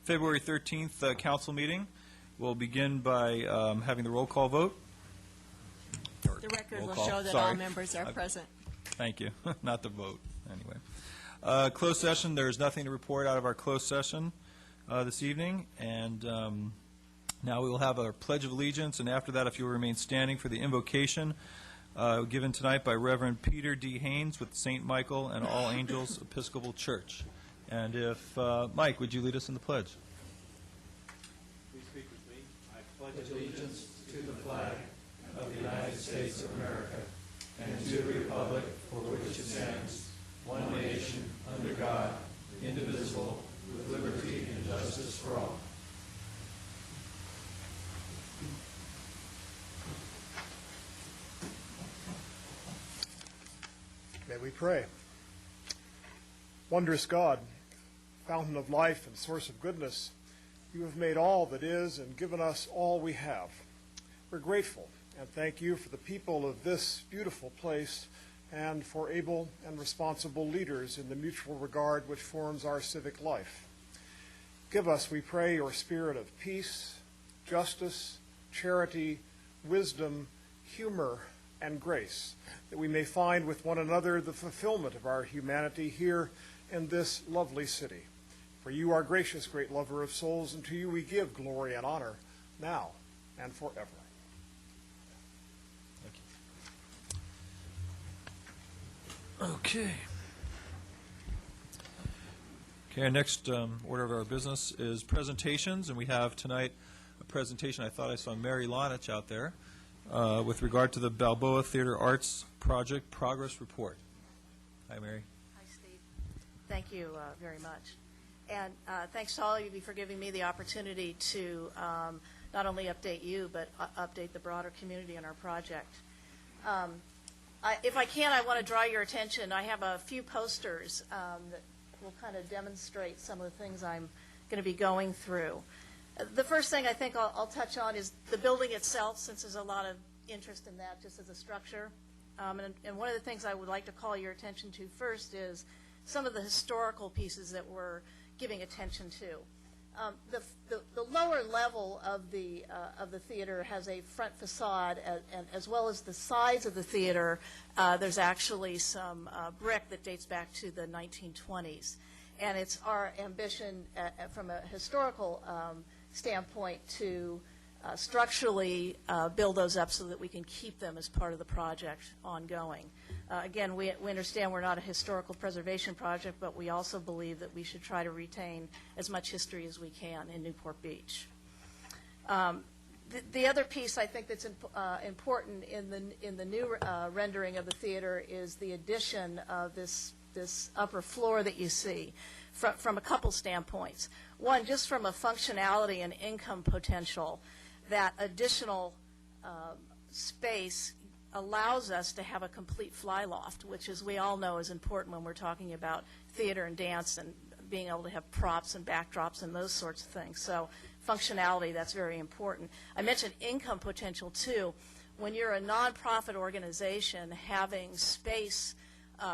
February 13th council meeting. We'll begin by having the roll call vote. The record will show that all members are present. Thank you. Not the vote, anyway. Closed session, there's nothing to report out of our closed session this evening. And now we will have our Pledge of Allegiance, and after that, if you'll remain standing for the invocation given tonight by Reverend Peter D. Haynes with St. Michael and All Angels Episcopal Church. And if, Mike, would you lead us in the pledge? Please speak with me. I pledge allegiance to the flag of the United States of America and to the republic for which it stands, one nation, under God, indivisible, with liberty and justice for all. May we pray. Wondrous God, fountain of life and source of goodness, you have made all that is and given us all we have. We're grateful and thank you for the people of this beautiful place and for able and responsible leaders in the mutual regard which forms our civic life. Give us, we pray, your spirit of peace, justice, charity, wisdom, humor, and grace, that we may find with one another the fulfillment of our humanity here in this lovely city. For you are gracious, great lover of souls, and to you we give glory and honor, now and forever. Thank you. Okay. Our next order of our business is presentations, and we have tonight a presentation. I thought I saw Mary Lonich out there with regard to the Balboa Theater Arts Project Progress Report. Hi, Mary. Hi, Steve. Thank you very much. And thanks to all of you for giving me the opportunity to not only update you, but update the broader community on our project. If I can, I want to draw your attention. I have a few posters that will kind of demonstrate some of the things I'm going to be going through. The first thing I think I'll touch on is the building itself, since there's a lot of interest in that just as a structure. And one of the things I would like to call your attention to first is some of the historical pieces that we're giving attention to. The lower level of the theater has a front facade, and as well as the size of the theater, there's actually some brick that dates back to the 1920s. And it's our ambition from a historical standpoint to structurally build those up so that we can keep them as part of the project ongoing. Again, we understand we're not a historical preservation project, but we also believe that we should try to retain as much history as we can in Newport Beach. The other piece I think that's important in the new rendering of the theater is the addition of this upper floor that you see from a couple standpoints. One, just from a functionality and income potential, that additional space allows us to have a complete fly loft, which, as we all know, is important when we're talking about theater and dance and being able to have props and backdrops and those sorts of things. So functionality, that's very important. I mentioned income potential, too. When you're a nonprofit organization, having space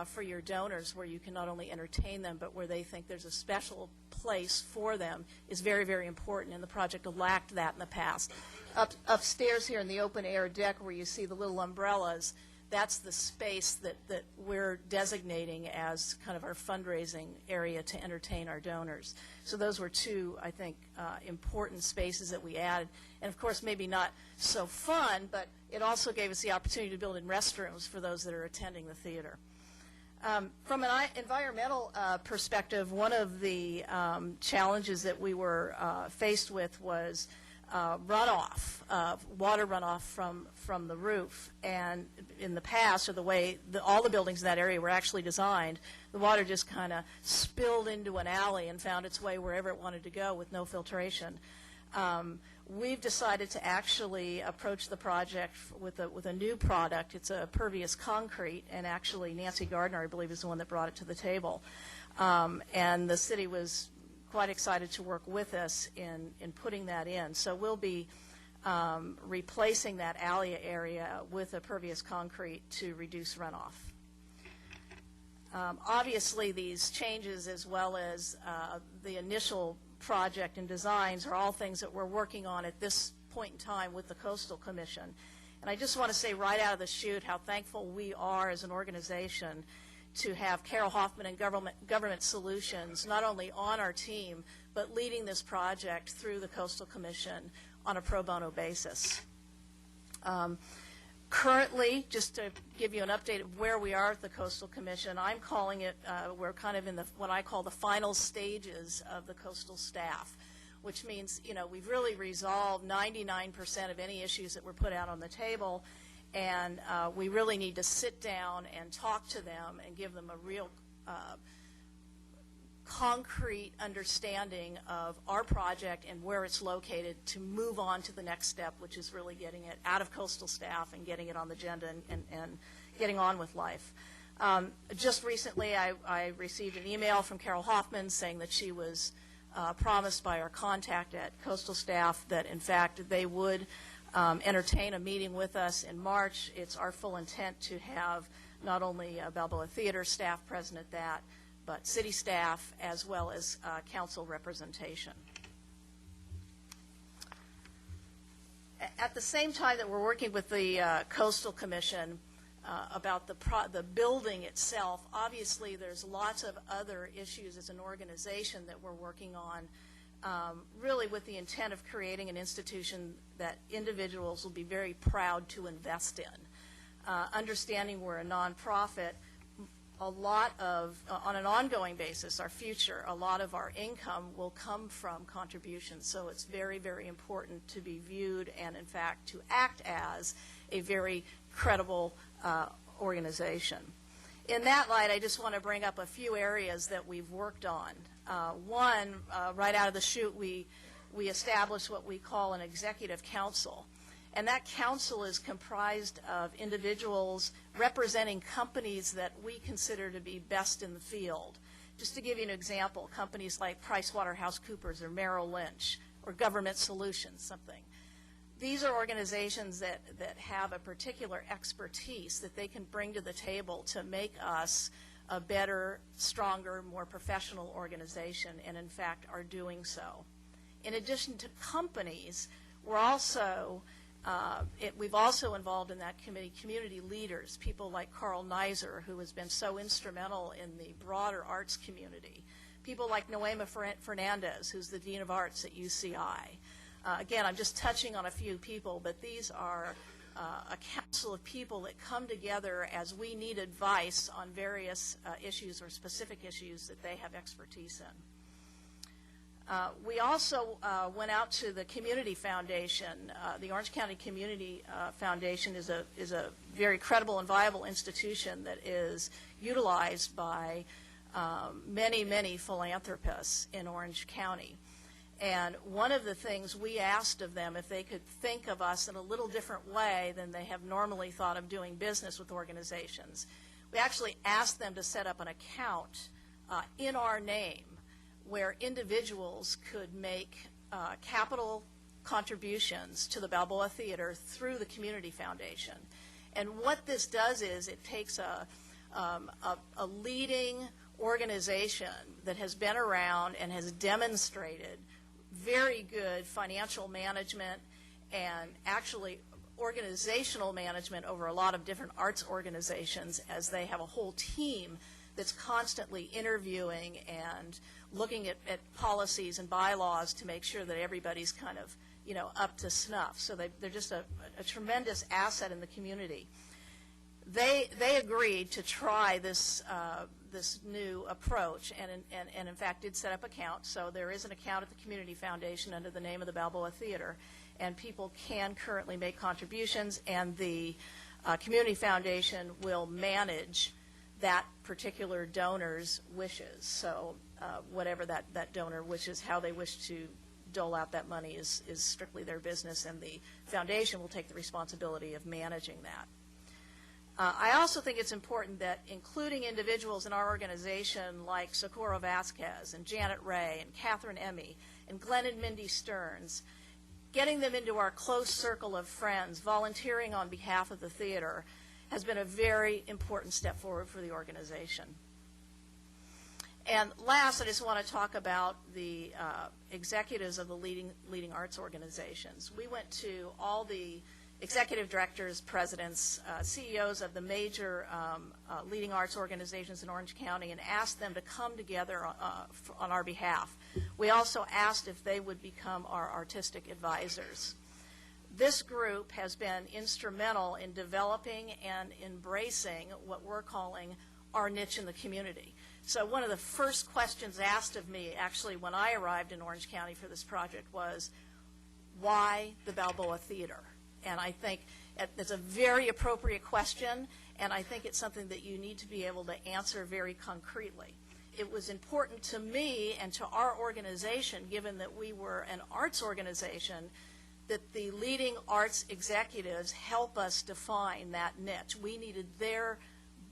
for your donors where you can not only entertain them, but where they think there's a special place for them is very, very important, and the project lacked that in the past. Upstairs here in the open-air deck where you see the little umbrellas, that's the space that we're designating as kind of our fundraising area to entertain our donors. So those were two, I think, important spaces that we added. And, of course, maybe not so fun, but it also gave us the opportunity to build in restrooms for those that are attending the theater. From an environmental perspective, one of the challenges that we were faced with was runoff, water runoff from the roof. And in the past, or the way all the buildings in that area were actually designed, the water just kind of spilled into an alley and found its way wherever it wanted to go with no filtration. We've decided to actually approach the project with a new product. It's a pervious concrete, and actually Nancy Gardner, I believe, is the one that brought it to the table. And the city was quite excited to work with us in putting that in. So we'll be replacing that alley area with a pervious concrete to reduce runoff. Obviously, these changes, as well as the initial project and designs are all things that we're working on at this point in time with the Coastal Commission. And I just want to say right out of the chute how thankful we are as an organization to have Carol Hoffman and Government Solutions not only on our team, but leading this project through the Coastal Commission on a pro bono basis. Currently, just to give you an update of where we are at the Coastal Commission, I'm calling it, we're kind of in what I call the final stages of the coastal staff, which means, we've really resolved 99% of any issues that were put out on the table, and we really need to sit down and talk to them and give them a real concrete understanding of our project and where it's located to move on to the next step, which is really getting it out of coastal staff and getting it on the agenda and getting on with life. Just recently, I received an email from Carol Hoffman saying that she was promised by our contact at coastal staff that, in fact, they would entertain a meeting with us in March. It's our full intent to have not only Balboa Theater staff present at that, but city staff as well as council representation. At the same time that we're working with the Coastal Commission about the building itself, obviously there's lots of other issues as an organization that we're working on, really with the intent of creating an institution that individuals will be very proud to invest in. Understanding we're a nonprofit, a lot of, on an ongoing basis, our future, a lot of our income will come from contributions. So it's very, very important to be viewed and, in fact, to act as a very credible organization. In that light, I just want to bring up a few areas that we've worked on. One, right out of the chute, we established what we call an executive council. And that council is comprised of individuals representing companies that we consider to be best in the field. Just to give you an example, companies like PricewaterhouseCoopers or Merrill Lynch or Government Solutions, something. These are organizations that have a particular expertise that they can bring to the table to make us a better, stronger, more professional organization, and in fact are doing so. In addition to companies, we're also we've also involved in that committee community leaders, people like Carl Neiser, who has been so instrumental in the broader arts community, people like Noema Fernandez, who's the Dean of Arts at UCI. Again, I'm just touching on a few people, but these are a council of people that come together as we need advice on various issues or specific issues that they have expertise in. We also went out to the Community Foundation. The Orange County Community Foundation is a very credible and viable institution that is utilized by many, many philanthropists in Orange County. And one of the things we asked of them, if they could think of us in a little different way than they have normally thought of doing business with organizations, we actually asked them to set up an account in our name where individuals could make capital contributions to the Balboa Theater through the Community Foundation. And what this does is it takes a leading organization that has been around and has demonstrated very good financial management and actually organizational management over a lot of different arts organizations, as they have a whole team that's constantly interviewing and looking at policies and bylaws to make sure that everybody's kind of, up to snuff. So they're just a tremendous asset in the community. They agreed to try this new approach and in fact did set up accounts. So there is an account at the Community Foundation under the name of the Balboa Theater, and people can currently make contributions, and the Community Foundation will manage that particular donor's wishes. So whatever that donor wishes, how they wish to dole out that money is strictly their business, and the foundation will take the responsibility of managing that. I also think it's important that including individuals in our organization like Socorro Vasquez and Janet Ray and Catherine Emmy and Glenn and Mindy Stearns, getting them into our close circle of friends, volunteering on behalf of the theater, has been a very important step forward for the organization. And last, I just want to talk about the executives of the leading arts organizations. We went to all the executive directors, presidents, CEOs of the major leading arts organizations in Orange County and asked them to come together on our behalf. We also asked if they would become our artistic advisors. This group has been instrumental in developing and embracing what we're calling our niche in the community. So one of the first questions asked of me, actually, when I arrived in Orange County for this project was, why the Balboa Theater? And I think it's a very appropriate question, and I think it's something that you need to be able to answer very concretely. It was important to me and to our organization, given that we were an arts organization, that the leading arts executives help us define that niche. We needed their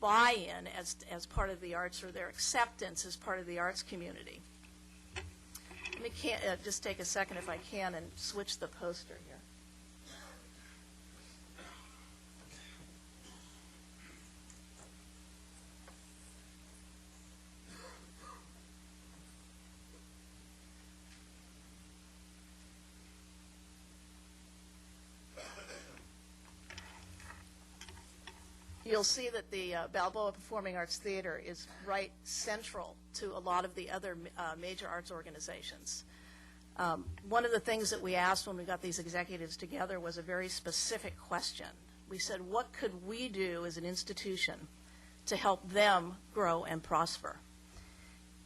buy-in as part of the arts, or their acceptance as part of the arts community. Let me just take a second, if I can, and switch the poster here. You'll see that the Balboa Performing Arts Theater is right central to a lot of the other major arts organizations. One of the things that we asked when we got these executives together was a very specific question. We said, what could we do as an institution to help them grow and prosper?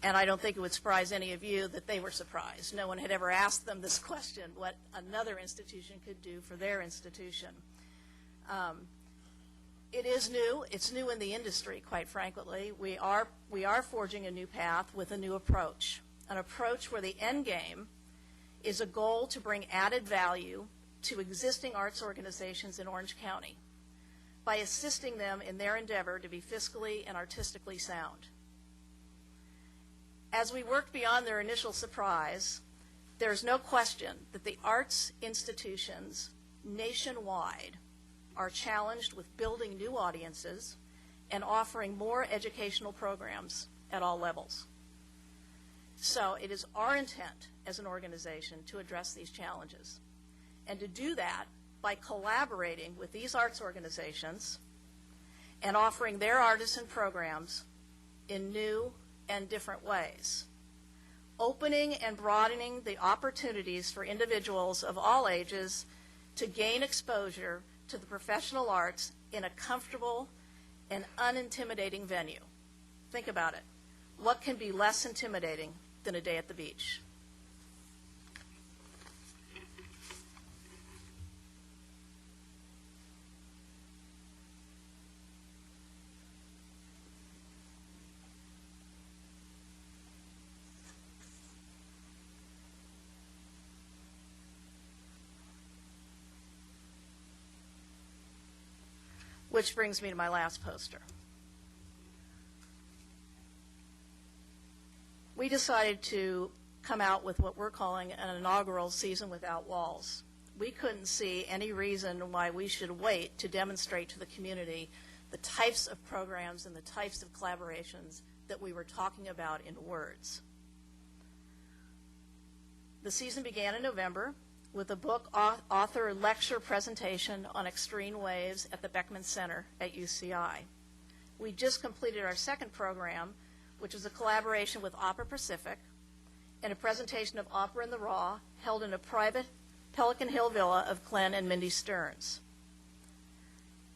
And I don't think it would surprise any of you that they were surprised. No one had ever asked them this question, what another institution could do for their institution. It is new. It's new in the industry, quite frankly. We are forging a new path with a new approach, an approach where the end game is a goal to bring added value to existing arts organizations in Orange County by assisting them in their endeavor to be fiscally and artistically sound. As we worked beyond their initial surprise, there's no question that the arts institutions nationwide are challenged with building new audiences and offering more educational programs at all levels. So it is our intent as an organization to address these challenges, and to do that by collaborating with these arts organizations and offering their artisan programs in new and different ways, opening and broadening the opportunities for individuals of all ages to gain exposure to the professional arts in a comfortable and unintimidating venue. Think about it. What can be less intimidating than a day at the beach? Which brings me to my last poster. We decided to come out with what we're calling an inaugural Season Without Walls. We couldn't see any reason why we should wait to demonstrate to the community the types of programs and the types of collaborations that we were talking about in words. The season began in November with a book author lecture presentation on extreme waves at the Beckman Center at UCI. We just completed our second program, which was a collaboration with Opera Pacific and a presentation of Opera in the Raw held in a private Pelican Hill villa of Glenn and Mindy Stearns.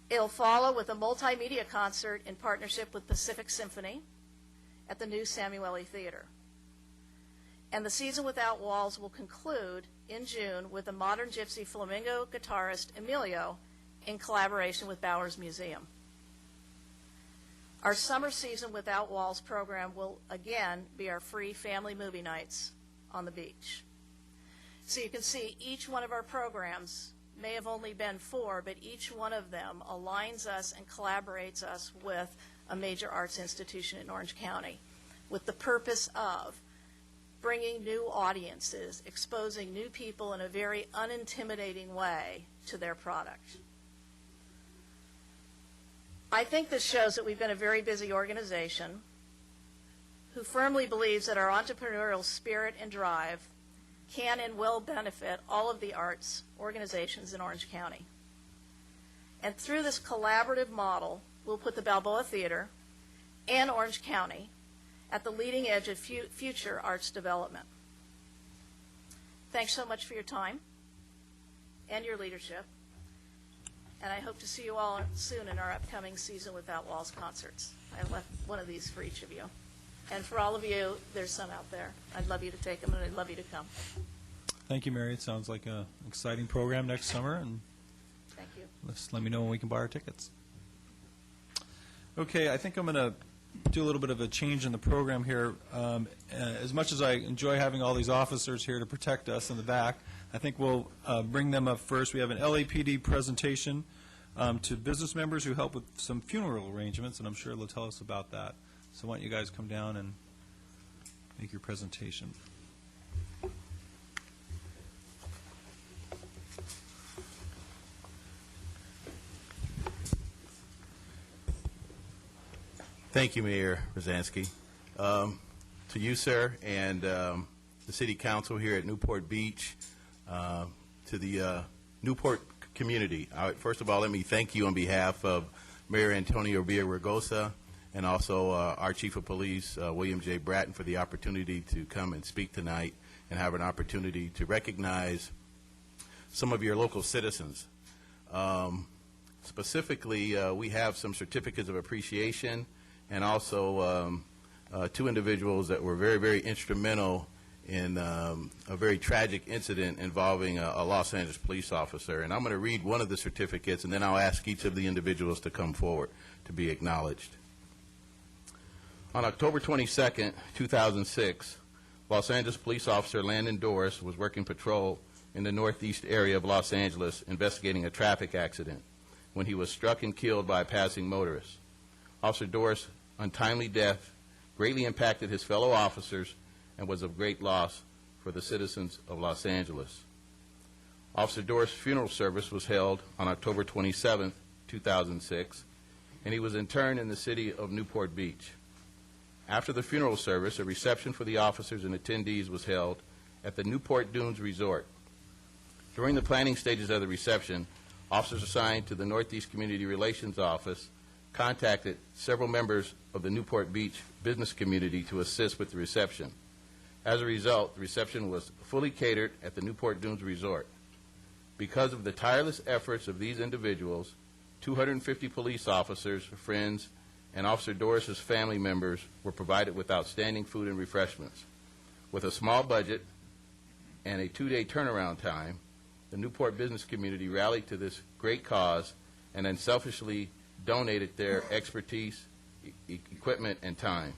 It'll follow with a multimedia concert in partnership with Pacific Symphony at the new Samueli Theater. And the Season Without Walls will conclude in June with a modern gypsy flamenco guitarist, Emilio, in collaboration with Bowers Museum. Our Summer Season Without Walls program will again be our free family movie nights on the beach. So you can see each one of our programs may have only been 4, but each one of them aligns us and collaborates us with a major arts institution in Orange County with the purpose of bringing new audiences, exposing new people in a very unintimidating way to their product. I think this shows that we've been a very busy organization. who firmly believes that our entrepreneurial spirit and drive can and will benefit all of the arts organizations in Orange County. And through this collaborative model, we'll put the Balboa Theater and Orange County at the leading edge of future arts development. Thanks so much for your time and your leadership, and I hope to see you all soon in our upcoming Season Without Walls concerts. I left one of these for each of you. And for all of you, there's some out there. I'd love you to take them, and I'd love you to come. Thank you, Mary. It sounds like an exciting program next summer, and Thank you. let me know when we can buy our tickets. Okay, I think I'm going to do a little bit of a change in the program here. As much as I enjoy having all these officers here to protect us in the back, I think we'll bring them up first. We have an LAPD presentation to business members who help with some funeral arrangements, and I'm sure they'll tell us about that. So why don't you guys come down and make your presentation. Thank you, Mayor Rosansky. To you, sir, and the City Council here at Newport Beach, to the Newport community. First of all, let me thank you on behalf of Mayor Antonio Villaraigosa and also our Chief of Police, William J. Bratton, for the opportunity to come and speak tonight and have an opportunity to recognize some of your local citizens. Specifically, we have some certificates of appreciation and also two individuals that were very, very instrumental in a very tragic incident involving a Los Angeles police officer. And I'm going to read one of the certificates, and then I'll ask each of the individuals to come forward to be acknowledged. On October 22nd, 2006, Los Angeles police officer Landon Doris was working patrol in the northeast area of Los Angeles investigating a traffic accident when he was struck and killed by a passing motorist. Officer Doris' untimely death greatly impacted his fellow officers and was of great loss for the citizens of Los Angeles. Officer Doris' funeral service was held on October 27, 2006, and he was interned in the city of Newport Beach. After the funeral service, a reception for the officers and attendees was held at the Newport Dunes Resort. During the planning stages of the reception, officers assigned to the Northeast Community Relations Office contacted several members of the Newport Beach business community to assist with the reception. As a result, the reception was fully catered at the Newport Dunes Resort. Because of the tireless efforts of these individuals, 250 police officers, friends, and Officer Doris's family members were provided with outstanding food and refreshments. With a small budget and a 2-day turnaround time, the Newport business community rallied to this great cause and unselfishly donated their expertise, equipment, and time.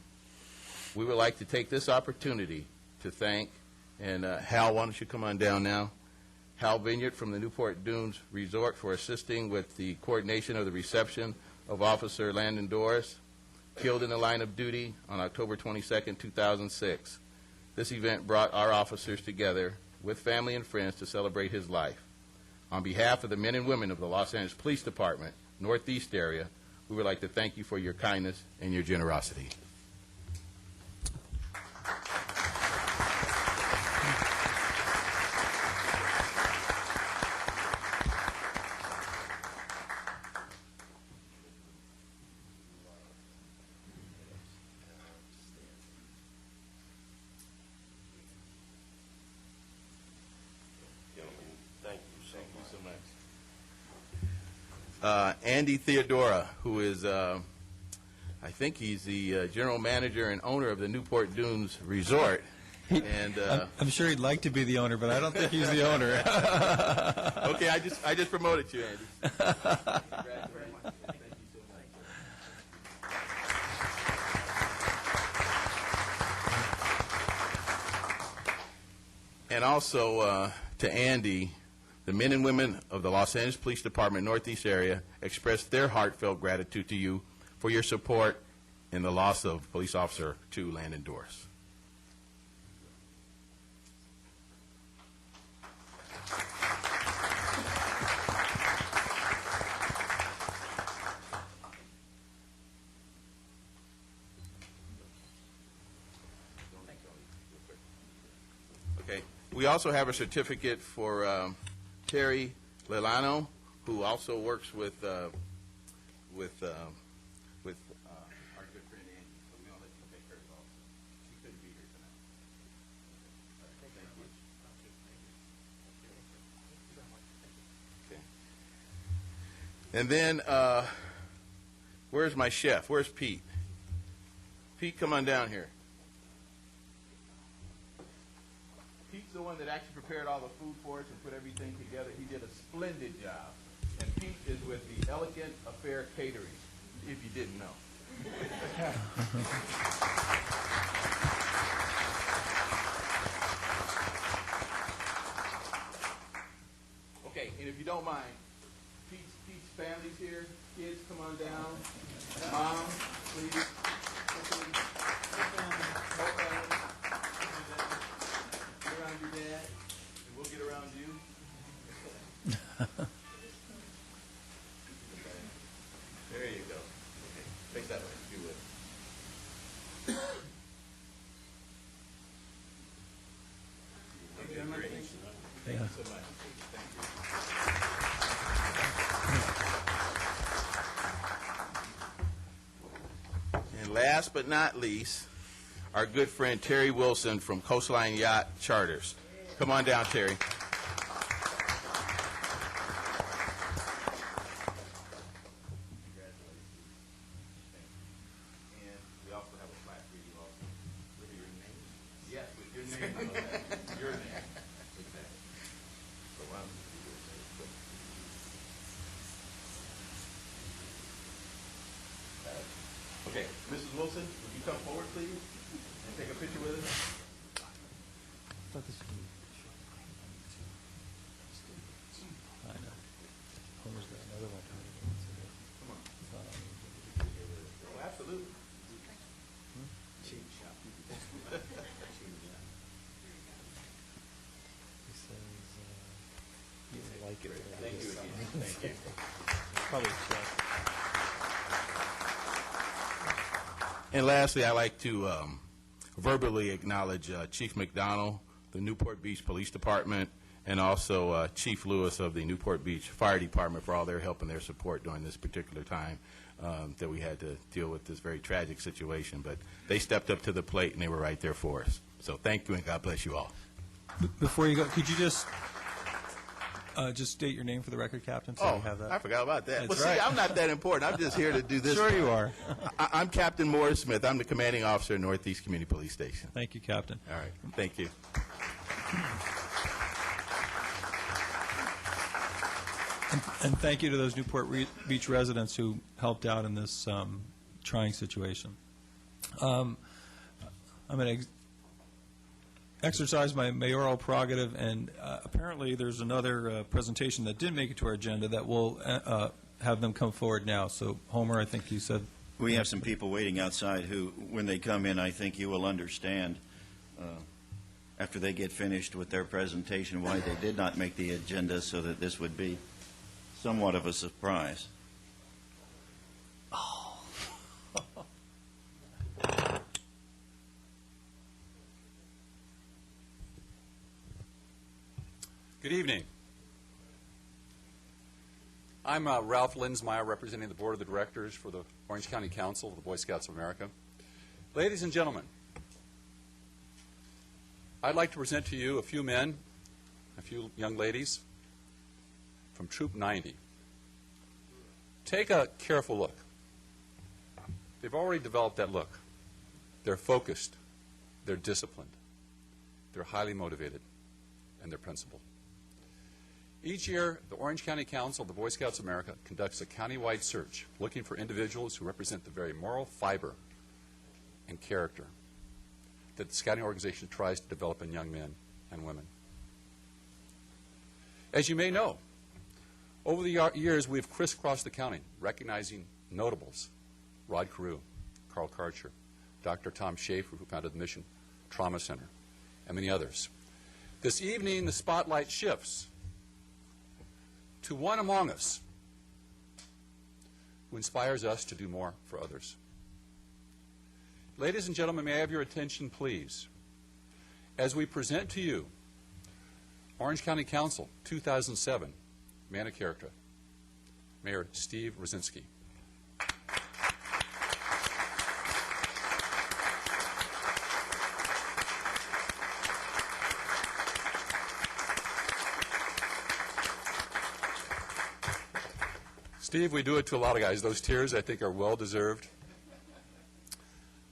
We would like to take this opportunity to thank, and Hal, why don't you come on down now, Hal Vineyard from the Newport Dunes Resort for assisting with the coordination of the reception of Officer Landon Doris, killed in the line of duty on October 22, 2006. This event brought our officers together with family and friends to celebrate his life. On behalf of the men and women of the Los Angeles Police Department, Northeast area, we would like to thank you for your kindness and your generosity. Andy Theodora, who is, I think he's the general manager and owner of the Newport Dunes Resort. And I'm sure he'd like to be the owner, but I don't think he's the owner. Okay, I just promoted you, Andy. Congratulations. Thank you so much. And also to Andy, the men and women of the Los Angeles Police Department Northeast area express their heartfelt gratitude to you for your support in the loss of Police Officer 2 Landon Doris. We also have a certificate for Terry Lilano, who also works with our good friend Angie. So we're going to let you take hers also. She couldn't be here tonight. Thank you. Okay. And then, where's my chef? Where's Pete? Pete, come on down here. Pete's the one that actually prepared all the food for us and put everything together. He did a splendid job. And Pete is with the Elegant Affair Catering, if you didn't know. Okay, and if you don't mind, Pete's family's here. Kids, come on down. Mom, please. Get around your dad, and we'll get around you. There you go. Okay, face that way, if you would. Okay, great. Thank you so much. Thank you. And last but not least, our good friend Terry Wilson from Coastline Yacht Charters. Come on down, Terry. And we also have a plaque for you also. With your name? Yes, with your name. Your name. Exactly. So why don't you do this very quick? Okay, Mrs. Wilson, would you come forward, please, and take a picture with us? Oh, absolutely. Thank you again. Thank you. And lastly, I'd like to verbally acknowledge Chief McDonald, the Newport Beach Police Department, and also Chief Lewis of the Newport Beach Fire Department for all their help and their support during this particular time that we had to deal with this very tragic situation. But they stepped up to the plate, and they were right there for us. So thank you, and God bless you all. Before you go, could you just state your name for the record, Captain, so we have that? I forgot about that. That's Well, right. see, I'm not that important. I'm just here to do this. Sure you are. I'm Captain Morris Smith. I'm the commanding officer of Northeast Community Police Station. Thank you, Captain. All right. Thank you. And thank you to those Newport Beach residents who helped out in this trying situation. I'm going to exercise my mayoral prerogative, and apparently there's another presentation that didn't make it to our agenda that will have them come forward now. So, Homer, I think you said... We have some people waiting outside who, when they come in, I think you will understand, after they get finished with their presentation, why they did not make the agenda, so that this would be somewhat of a surprise. Good evening. I'm Ralph Linzmeier, representing the Board of the Directors for the Orange County Council of the Boy Scouts of America. Ladies and gentlemen, I'd like to present to you a few men, a few young ladies from Troop 90. Take a careful look. They've already developed that look. They're focused, they're disciplined, they're highly motivated, and they're principled. Each year, the Orange County Council of the Boy Scouts of America conducts a countywide search looking for individuals who represent the very moral fiber and character that the scouting organization tries to develop in young men and women. As you may know, over the years, we've crisscrossed the county, recognizing notables, Rod Carew, Carl Karcher, Dr. Tom Schaefer, who founded the Mission Trauma Center, and many others. This evening, the spotlight shifts to one among us who inspires us to do more for others. Ladies and gentlemen, may I have your attention, please, as we present to you Orange County Council, 2007, man of character, Mayor Steve Rosansky. Steve, we do it to a lot of guys. Those tears, I think, are well-deserved.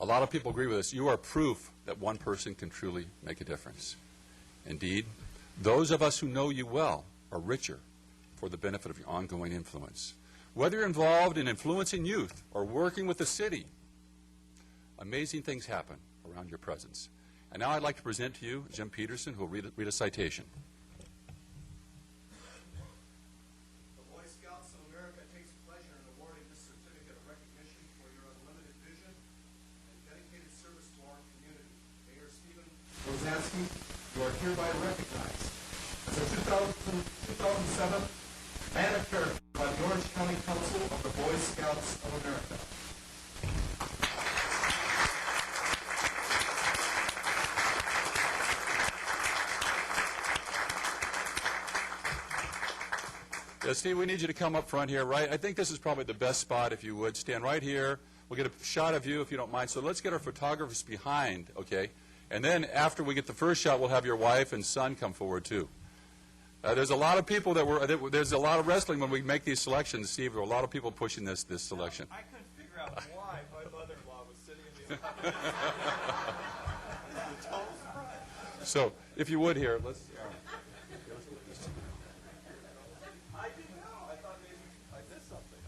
A lot of people agree with us. You are proof that one person can truly make a difference. Indeed, those of us who know you well are richer for the benefit of your ongoing influence. Whether you're involved in influencing youth or working with the city, amazing things happen around your presence. And now I'd like to present to you Jim Peterson, who will read a citation. Rosansky, you are hereby recognized as a 2007 Man of Character by the Orange County Council of the Boy Scouts of America. Yeah, Steve, we need you to come up front here, right? I think this is probably the best spot, if you would. Stand right here. We'll get a shot of you, if you don't mind. So let's get our photographers behind, okay? And then after we get the first shot, we'll have your wife and son come forward, too. There's a lot of people there's a lot of wrestling when we make these selections, Steve. There are a lot of people pushing this selection. I couldn't figure out why my mother-in-law was sitting in the audience. It's a total surprise. So, if you would here, let's... I didn't know. I thought maybe I missed something.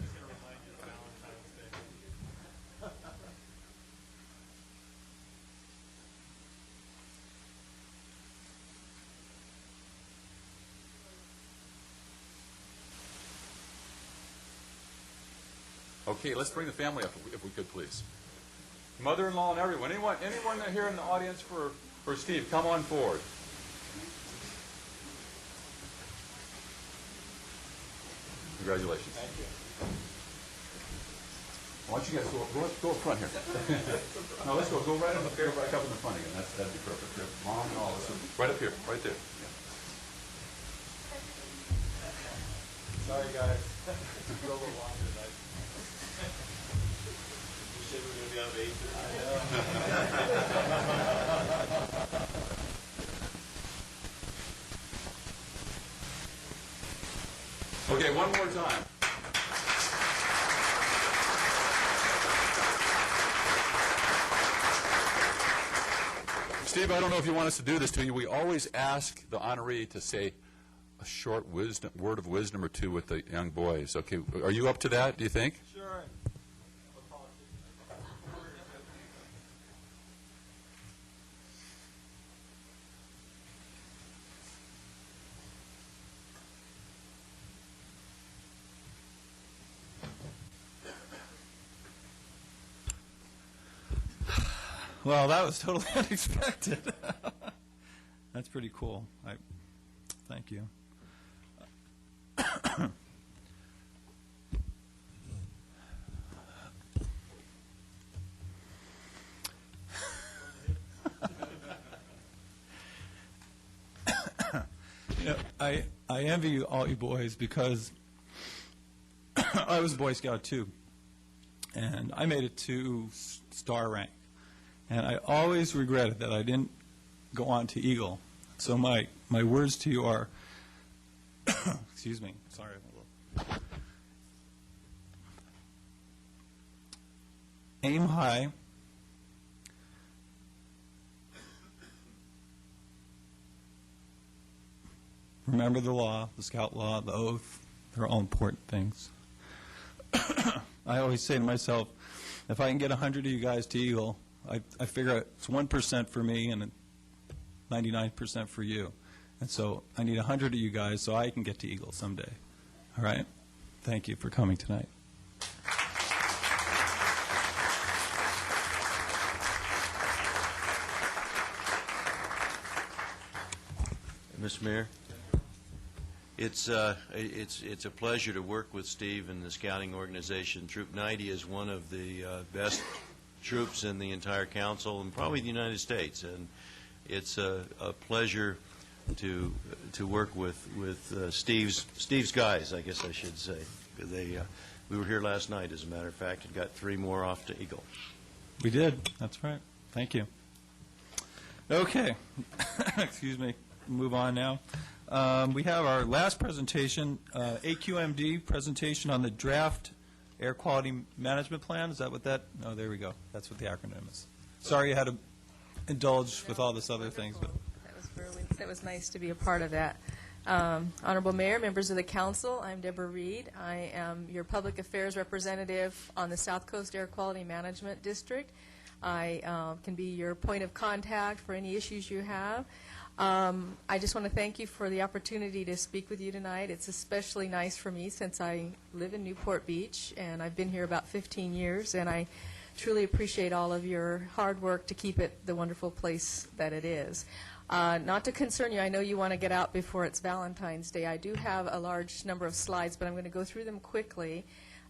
Just going to remind you of Valentine's Day. Okay, let's bring the family up, if we could, please. Mother-in-law and everyone. Anyone here in the audience for Steve, come on forward. Congratulations. Thank you. Why don't you guys go up front here? No, let's go right up here, right up in the front again. That'd be perfect. Here. Mom and all. Right up here, right there. Yeah. Sorry, guys. Go a little longer tonight. You said we were going to be out of 8. Okay, one more time. Steve, I don't know if you want us to do this to you. We always ask the honoree to say a short word of wisdom or two with the young boys. Okay, are you up to that, do you think? Sure. Well, that was totally unexpected. That's pretty cool. Thank you. I envy you, all you boys, because I was a Boy Scout too, and I made it to star rank, and I always regretted that I didn't go on to Eagle. So my words to you are, excuse me, sorry, I'm a little. Aim high. Remember the law, the Scout law, the oath. They're all important things. I always say to myself, if I can get 100 of you guys to Eagle, I figure it's 1% for me and 99% for you. And so I need 100 of you guys so I can get to Eagle someday. All right? Thank you for coming tonight. Mr. Mayor, it's a pleasure to work with Steve and the scouting organization. Troop 90 is one of the best troops in the entire council and probably the United States. And It's a pleasure to work with Steve's guys, I guess I should say. We were here last night, as a matter of fact, and got 3 more off to Eagle. We did. That's right. Thank you. Okay. Excuse me. Move on now. We have our last presentation, AQMD presentation on the Draft Air Quality Management Plan. Is that what that? Oh, there we go. That's what the acronym is. Sorry you had to indulge with all this other things, but That was nice to be a part of that. Honorable Mayor, members of the council, I'm Debra Reed. I am your public affairs representative on the South Coast Air Quality Management District. I can be your point of contact for any issues you have. I just want to thank you for the opportunity to speak with you tonight. It's especially nice for me since I live in Newport Beach, and I've been here about 15 years, and I truly appreciate all of your hard work to keep it the wonderful place that it is. Not to concern you, I know you want to get out before it's Valentine's Day. I do have a large number of slides, but I'm going to go through them quickly.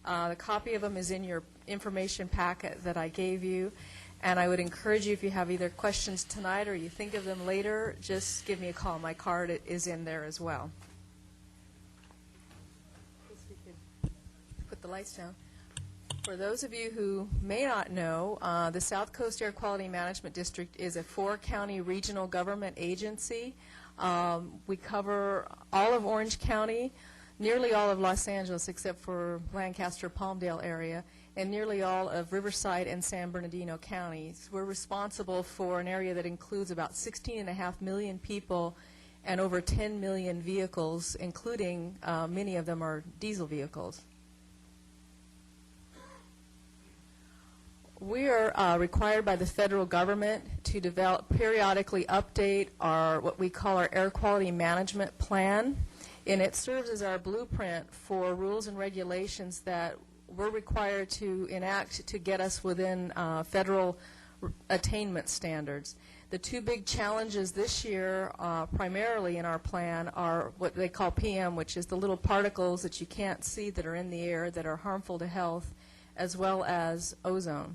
The copy of them is in your information packet that I gave you, and I would encourage you, if you have either questions tonight or you think of them later, just give me a call. My card is in there as well. Put the lights down. For those of you who may not know, the South Coast Air Quality Management District is a 4-county regional government agency. We cover all of Orange County, nearly all of Los Angeles except for Lancaster, Palmdale area, and nearly all of Riverside and San Bernardino counties. We're responsible for an area that includes about 16.5 million people and over 10 million vehicles, including many of them are diesel vehicles. We are required by the federal government to periodically update what we call our air quality management plan, and it serves as our blueprint for rules and regulations that we're required to enact to get us within federal attainment standards. The 2 big challenges this year, primarily in our plan, are what they call PM, which is the little particles that you can't see that are in the air that are harmful to health, as well as ozone.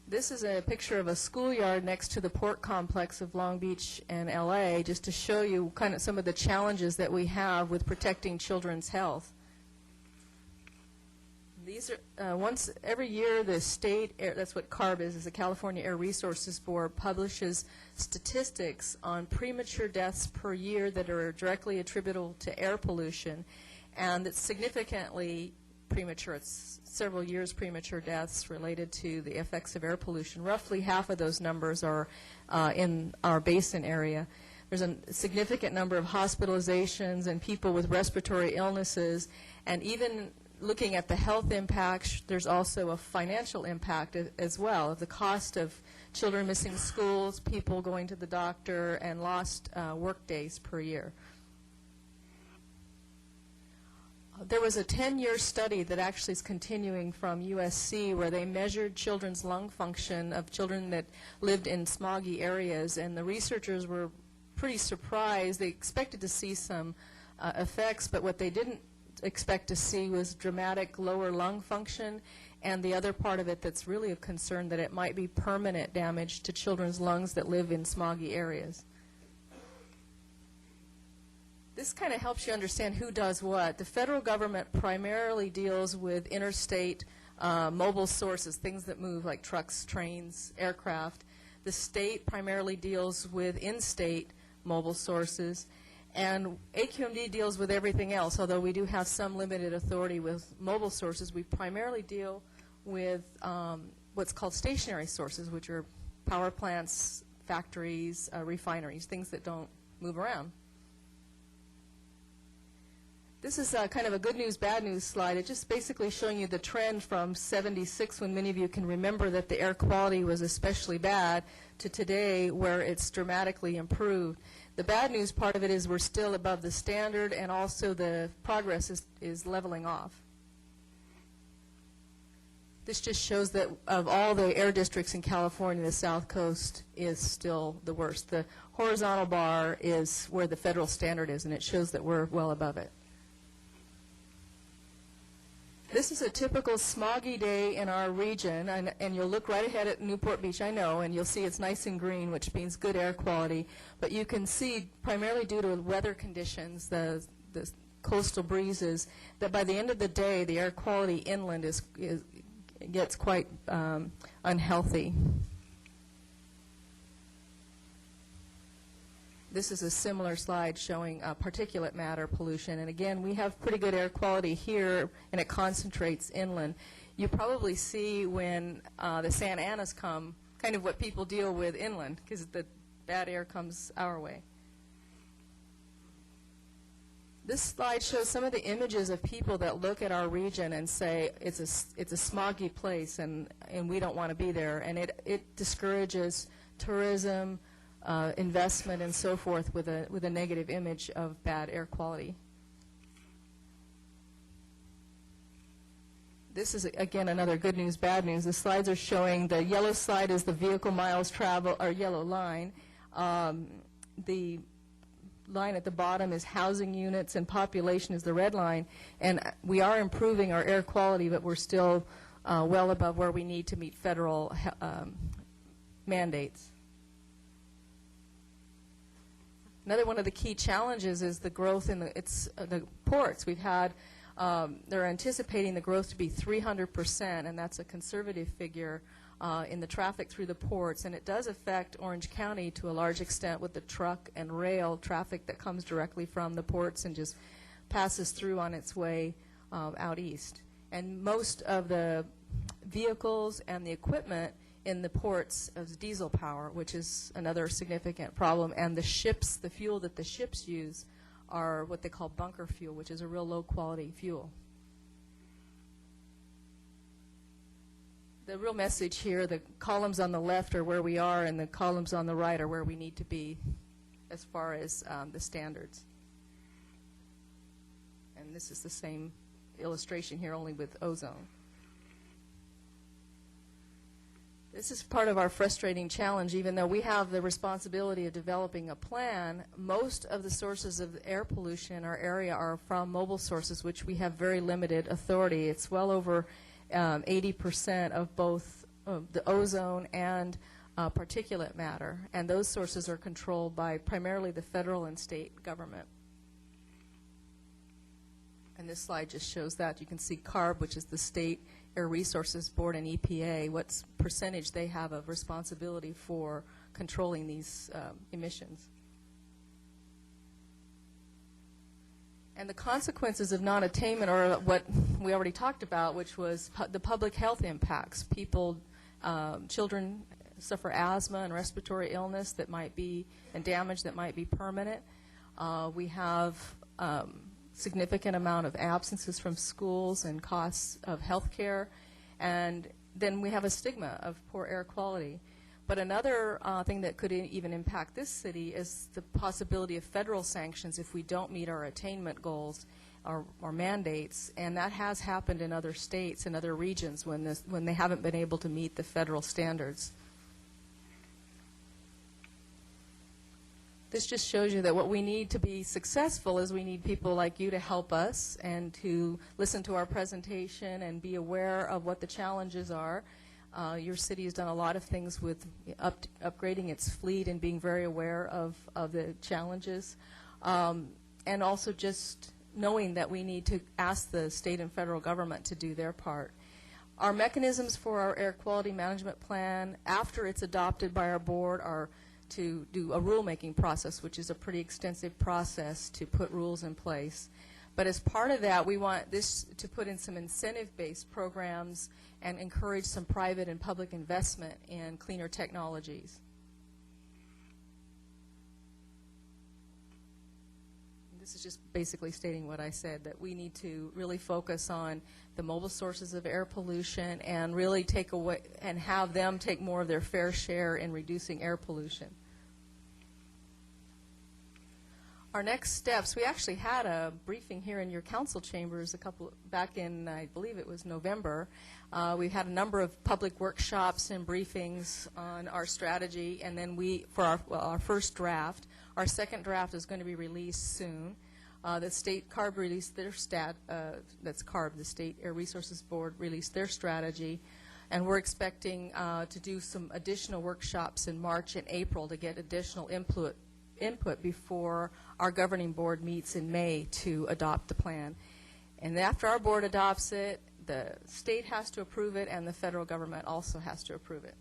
This is a picture of a schoolyard next to the port complex of Long Beach and LA, just to show you kind of some of the challenges that we have with protecting children's health. These are, once every year, the state, that's what CARB is the California Air Resources Board, publishes statistics on premature deaths per year that are directly attributable to air pollution, and it's significantly premature. It's several years premature deaths related to the effects of air pollution. Roughly half of those numbers are in our basin area. There's a significant number of hospitalizations and people with respiratory illnesses, and even looking at the health impacts, there's also a financial impact as well, of the cost of children missing schools, people going to the doctor, and lost work days per year. There was a 10-year study that actually is continuing from USC where they measured children's lung function of children that lived in smoggy areas, and the researchers were pretty surprised. They expected to see some effects, but what they didn't expect to see was dramatic lower lung function, and the other part of it that's really of concern, that it might be permanent damage to children's lungs that live in smoggy areas. This kind of helps you understand who does what. The federal government primarily deals with interstate mobile sources, things that move like trucks, trains, aircraft. The state primarily deals with in-state mobile sources. And AQMD deals with everything else, although we do have some limited authority with mobile sources. We primarily deal with what's called stationary sources, which are power plants, factories, refineries, things that don't move around. This is kind of a good news, bad news slide. It's just basically showing you the trend from '76, when many of you can remember that the air quality was especially bad, to today, where it's dramatically improved. The bad news part of it is we're still above the standard, and also the progress is leveling off. This just shows that of all the air districts in California, the South Coast is still the worst. The horizontal bar is where the federal standard is, and it shows that we're well above it. This is a typical smoggy day in our region, and you'll look right ahead at Newport Beach, I know, and you'll see it's nice and green, which means good air quality. But you can see, primarily due to weather conditions, the coastal breezes, that by the end of the day, the air quality inland gets quite unhealthy. This is a similar slide showing particulate matter pollution. And again, we have pretty good air quality here, and it concentrates inland. You probably see when the Santa Anas come, kind of what people deal with inland, because the bad air comes our way. This slide shows some of the images of people that look at our region and say it's a smoggy place, and we don't want to be there. And it discourages tourism, investment, and so forth with a negative image of bad air quality. This is, again, another good news, bad news. The slides are showing the yellow slide is the vehicle miles traveled, or yellow line. The line at the bottom is housing units, and population is the red line. And we are improving our air quality, but we're still well above where we need to meet federal mandates. Another one of the key challenges is the growth in the ports. We've had, they're anticipating the growth to be 300%, and that's a conservative figure in the traffic through the ports. And it does affect Orange County to a large extent with the truck and rail traffic that comes directly from the ports and just passes through on its way out east. And most of the vehicles and the equipment in the ports is diesel power, which is another significant problem. And the ships, the fuel that the ships use are what they call bunker fuel, which is a real low-quality fuel. The real message here, the columns on the left are where we are, and the columns on the right are where we need to be as far as the standards. And this is the same illustration here, only with ozone. This is part of our frustrating challenge. Even though we have the responsibility of developing a plan, most of the sources of air pollution in our area are from mobile sources, which we have very limited authority. It's well over 80% of both the ozone and particulate matter, and those sources are controlled by primarily the federal and state government. And this slide just shows that. You can see CARB, which is the State Air Resources Board, and EPA, what percentage they have of responsibility for controlling these emissions. And the consequences of non-attainment are what we already talked about, which was the public health impacts. Children suffer asthma and respiratory illness that might be, and damage that might be permanent. We have significant amount of absences from schools and costs of health care, and then we have a stigma of poor air quality. But another thing that could even impact this city is the possibility of federal sanctions if we don't meet our attainment goals or mandates, and that has happened in other states and other regions when they haven't been able to meet the federal standards. This just shows you that what we need to be successful is we need people like you to help us and to listen to our presentation and be aware of what the challenges are. Your city has done a lot of things with upgrading its fleet and being very aware of the challenges, and also just knowing that we need to ask the state and federal government to do their part. Our mechanisms for our air quality management plan, after it's adopted by our board, are to do a rulemaking process, which is a pretty extensive process to put rules in place. But as part of that, we want this to put in some incentive-based programs and encourage some private and public investment in cleaner technologies. This is just basically stating what I said, that we need to really focus on the mobile sources of air pollution and really take away and have them take more of their fair share in reducing air pollution. Our next steps, we actually had a briefing here in your council chambers back in, I believe it was November. We've had a number of public workshops and briefings on our strategy, and then for our first draft. Our second draft is going to be released soon. The state CARB released their that's CARB, the State Air Resources Board released their strategy, and we're expecting to do some additional workshops in March and April to get additional input before our governing board meets in May to adopt the plan. And after our board adopts it, the state has to approve it, and the federal government also has to approve it.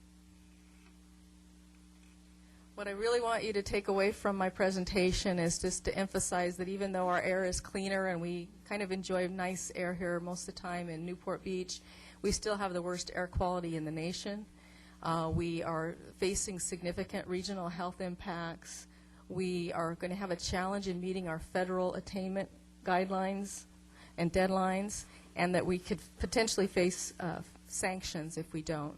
What I really want you to take away from my presentation is just to emphasize that even though our air is cleaner and we kind of enjoy nice air here most of the time in Newport Beach, we still have the worst air quality in the nation. We are facing significant regional health impacts. We are going to have a challenge in meeting our federal attainment guidelines and deadlines, and that we could potentially face sanctions if we don't.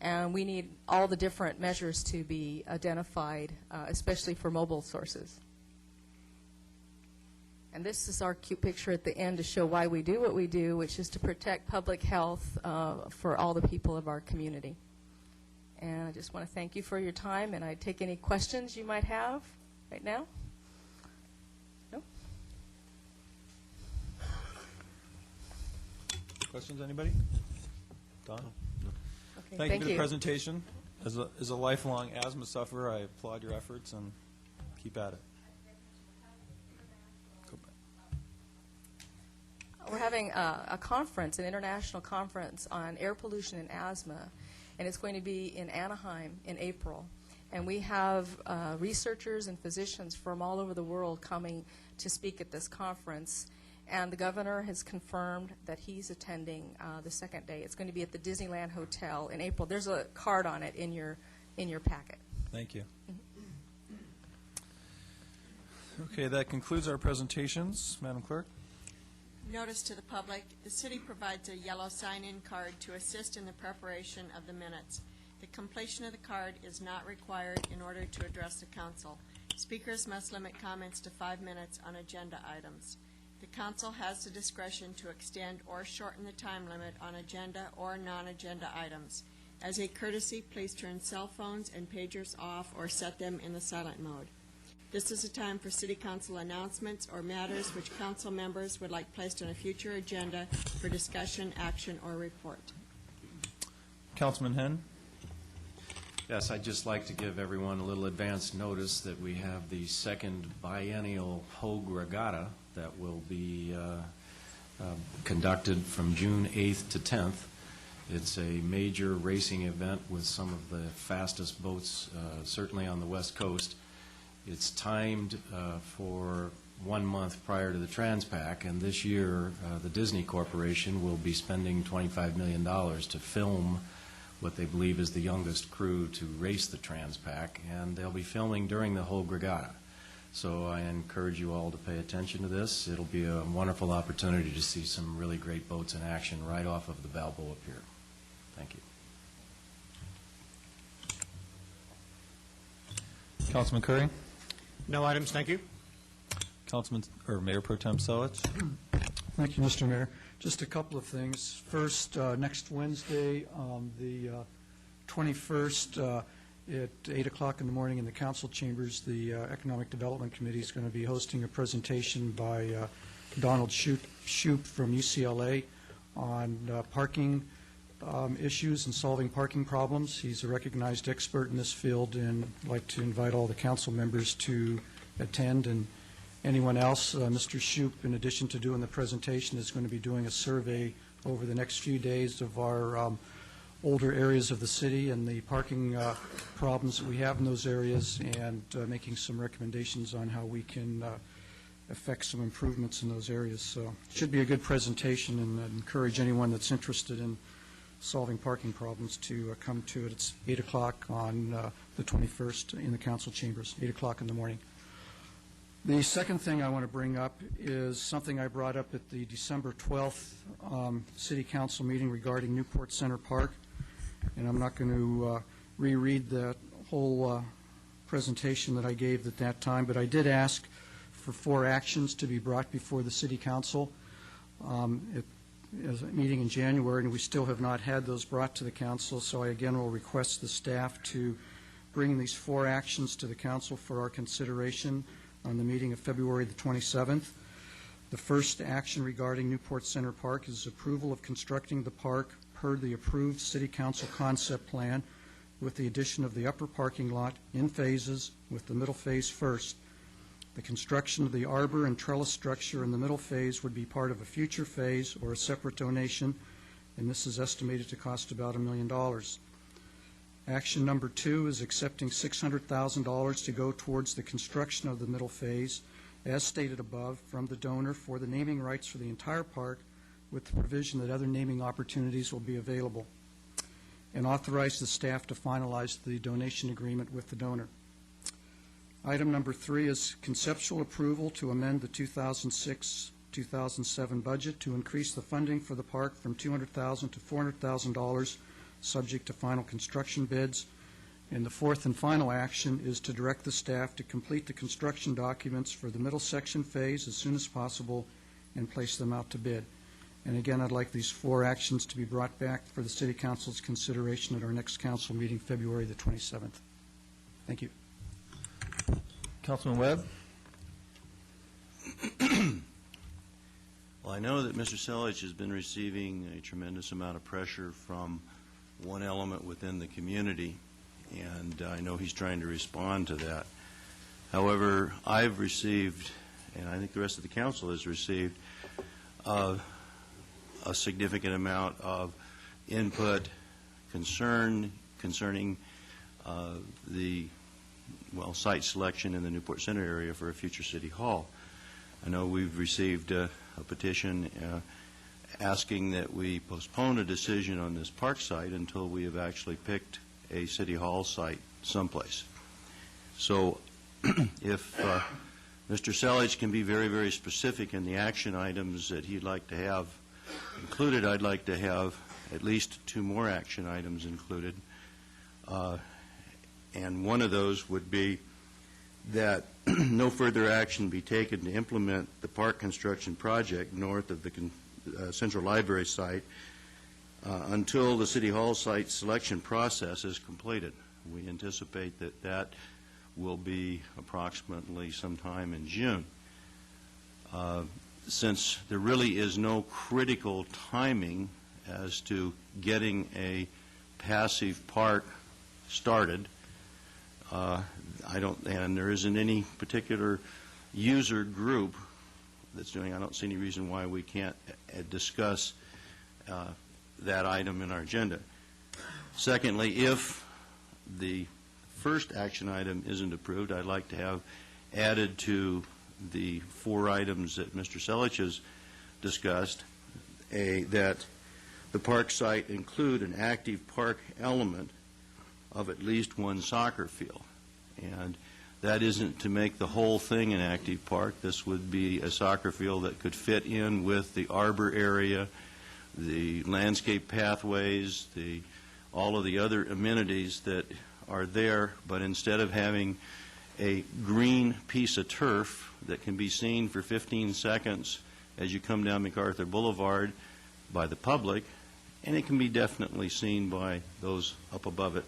And we need all the different measures to be identified, especially for mobile sources. And this is our cute picture at the end to show why we do what we do, which is to protect public health for all the people of our community. And I just want to thank you for your time, and I'd take any questions you might have right now. No? Questions, anybody? Don? Okay, Thank you for the presentation. As a lifelong asthma sufferer, I applaud your efforts and keep at it. We're having a conference, an international conference on air pollution and asthma, and it's going to be in Anaheim in April. And we have researchers and physicians from all over the world coming to speak at this conference. And the governor has confirmed that he's attending the second day. It's going to be at the Disneyland Hotel in April. There's a card on it in your packet. Thank you. Okay, that concludes our presentations. Madam Clerk? Notice to the public, the city provides a yellow sign-in card to assist in the preparation of the minutes. The completion of the card is not required in order to address the council. Speakers must limit comments to 5 minutes on agenda items. The council has the discretion to extend or shorten the time limit on agenda or non-agenda items. As a courtesy, please turn cell phones and pagers off or set them in the silent mode. This is a time for city council announcements or matters which council members would like placed on a future agenda for discussion, action, or report. Councilman Henn? Yes, I'd just like to give everyone a little advance notice that we have the second biennial Hogue Regatta that will be conducted from June 8th to 10th. It's a major racing event with some of the fastest boats, certainly on the West Coast. It's timed for 1 month prior to the Transpac, and this year the Disney Corporation will be spending $25 million to film what they believe is the youngest crew to race the Transpac, and they'll be filming during the Hogue Regatta. So I encourage you all to pay attention to this. It'll be a wonderful opportunity to see some really great boats in action right off of the Balboa Pier. Thank you. Councilman Curry? No items, thank you. Councilman, or Mayor Pro Tem Selich? Thank you, Mr. Mayor. Just a couple of things. First, next Wednesday, the 21st, at 8 o'clock in the morning in the council chambers, the Economic Development Committee is going to be hosting a presentation by Donald Shoup from UCLA on parking issues and solving parking problems. He's a recognized expert in this field, and I'd like to invite all the council members to attend. And anyone else, Mr. Shoup, in addition to doing the presentation, is going to be doing a survey over the next few days of our older areas of the city and the parking problems that we have in those areas, and making some recommendations on how we can affect some improvements in those areas. So it should be a good presentation, and I'd encourage anyone that's interested in solving parking problems to come to it. It's 8 o'clock on the 21st in the council chambers, 8 o'clock in the morning. The second thing I want to bring up is something I brought up at the December 12th City Council meeting regarding Newport Center Park, and I'm not going to reread that whole presentation that I gave at that time, but I did ask for 4 actions to be brought before the City Council at a meeting in January, and we still have not had those brought to the Council, so I again will request the staff to bring these 4 actions to the Council for our consideration on the meeting of February the 27th. The first action regarding Newport Center Park is approval of constructing the park per the approved City Council concept plan with the addition of the upper parking lot in phases, with the middle phase first. The construction of the arbor and trellis structure in the middle phase would be part of a future phase or a separate donation, and this is estimated to cost about $1 million. Action number 2 is accepting $600,000 to go towards the construction of the middle phase, as stated above, from the donor for the naming rights for the entire park, with the provision that other naming opportunities will be available, and authorize the staff to finalize the donation agreement with the donor. Item number 3 is conceptual approval to amend the 2006-2007 budget to increase the funding for the park from $200,000 to $400,000, subject to final construction bids. And the fourth and final action is to direct the staff to complete the construction documents for the middle section phase as soon as possible and place them out to bid. And again, I'd like these 4 actions to be brought back for the City Council's consideration at our next council meeting, February the 27th. Thank you. Councilman Webb? Well, I know that Mr. Selich has been receiving a tremendous amount of pressure from one element within the community, and I know he's trying to respond to that. However, I've received, and I think the rest of the council has received, a significant amount of input, concerning the site selection in the Newport Center area for a future city hall. I know we've received a petition asking that we postpone a decision on this park site until we have actually picked a city hall site someplace. So if Mr. Selich can be very, very specific in the action items that he'd like to have included, I'd like to have at least 2 more action items included. And one of those would be that no further action be taken to implement the park construction project north of the Central Library site until the City Hall site selection process is completed. We anticipate that that will be approximately sometime in June. Since there really is no critical timing as to getting a passive park started, and there isn't any particular user group that's doing, I don't see any reason why we can't discuss that item in our agenda. Secondly, if the first action item isn't approved, I'd like to have added to the 4 items that Mr. Selich has discussed, that the park site include an active park element of at least 1 soccer field. And that isn't to make the whole thing an active park. This would be a soccer field that could fit in with the arbor area, the landscape pathways, all of the other amenities that are there, but instead of having a green piece of turf that can be seen for 15 seconds as you come down MacArthur Boulevard by the public, and it can be definitely seen by those up above it,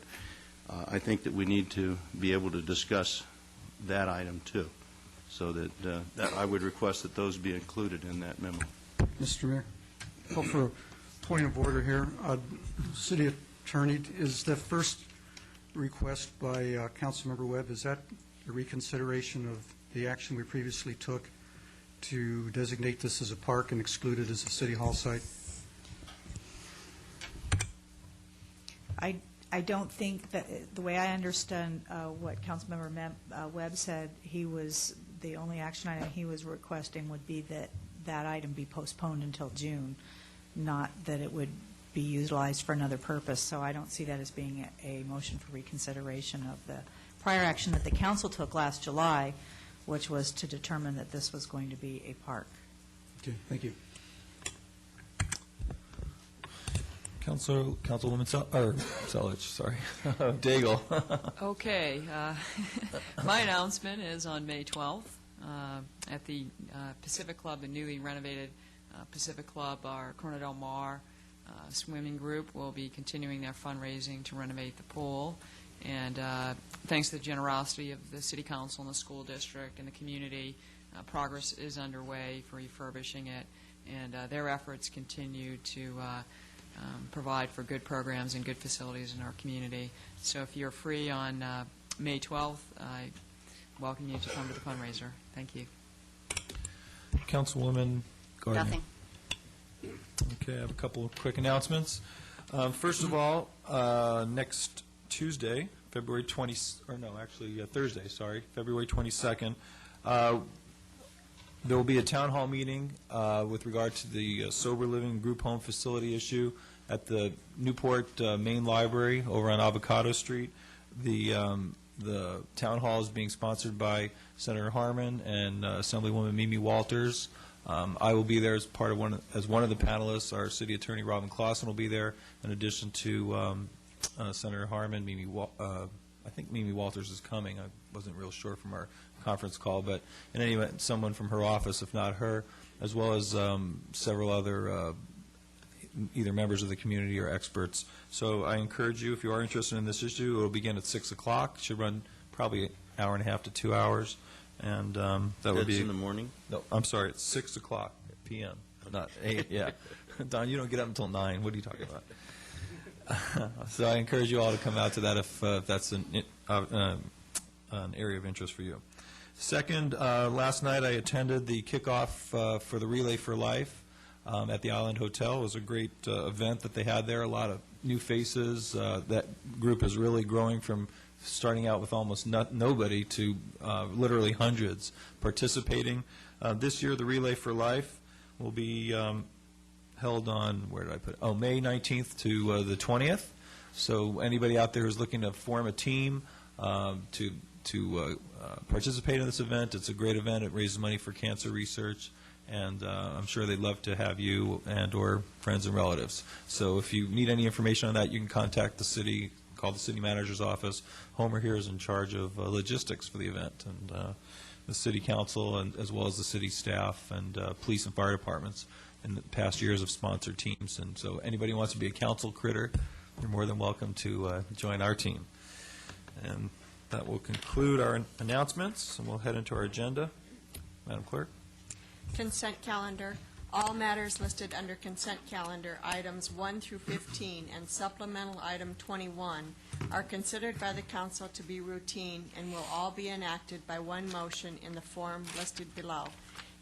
I think that we need to be able to discuss that item too, so that, that I would request that those be included in that memo. Mr. Mayor, call for a point of order here. City Attorney, is the first request by Councilmember Webb, is that a reconsideration of the action we previously took to designate this as a park and exclude it as a City Hall site? I don't think that, the way I understand what Councilmember Webb said, the only action item he was requesting would be that that item be postponed until June, not that it would be utilized for another purpose. So I don't see that as being a motion for reconsideration of the prior action that the council took last July, which was to determine that this was going to be a park. Okay, thank you. Councilwoman Selich, sorry. Daigle. Okay. My announcement is on May 12th at the Pacific Club, the newly renovated Pacific Club. Our Corona del Mar swimming group will be continuing their fundraising to renovate the pool. And thanks to the generosity of the City Council and the school district and the community, progress is underway for refurbishing it, and their efforts continue to provide for good programs and good facilities in our community. So if you're free on May 12th, I welcome you to come to the fundraiser. Thank you. Councilwoman Gardner. Nothing. Okay, I have a couple of quick announcements. First of all, next Tuesday, February 20, or no, actually Thursday, sorry, February 22nd, there will be a town hall meeting with regard to the sober living group home facility issue at the Newport Main Library over on Avocado Street. The town hall is being sponsored by Senator Harmon and Assemblywoman Mimi Walters. I will be there as part of one of the panelists. Our city attorney Robin Clausen will be there, in addition to Senator Harmon. I think Mimi Walters is coming. I wasn't real sure from our conference call, but in any event, someone from her office, if not her, as well as several other either members of the community or experts. So I encourage you, if you are interested in this issue, it will begin at 6 o'clock. It should run probably an hour and a half to 2 hours. And that would be... That's in the morning? No, I'm sorry, it's 6 o'clock p.m., not 8, yeah. Don, you don't get up until 9. What are you talking about? So I encourage you all to come out to that if that's an area of interest for you. Second, last night I attended the kickoff for the Relay for Life at the Island Hotel. It was a great event that they had there, a lot of new faces. That group is really growing from starting out with almost nobody to literally hundreds participating. This year, the Relay for Life will be held on, where did I put it? Oh, May 19th to the 20th. So anybody out there who's looking to form a team to participate in this event, it's a great event. It raises money for cancer research, and I'm sure they'd love to have you and or friends and relatives. So if you need any information on that, you can contact the city, call the city manager's office. Homer here is in charge of logistics for the event, and the city council, and as well as the city staff and police and fire departments in the past years have sponsored teams. And so anybody who wants to be a council critter, you're more than welcome to join our team. And that will conclude our announcements, and we'll head into our agenda. Madam Clerk. Consent calendar. All matters listed under consent calendar, items 1 through 15 and supplemental item 21, are considered by the council to be routine and will all be enacted by one motion in the form listed below.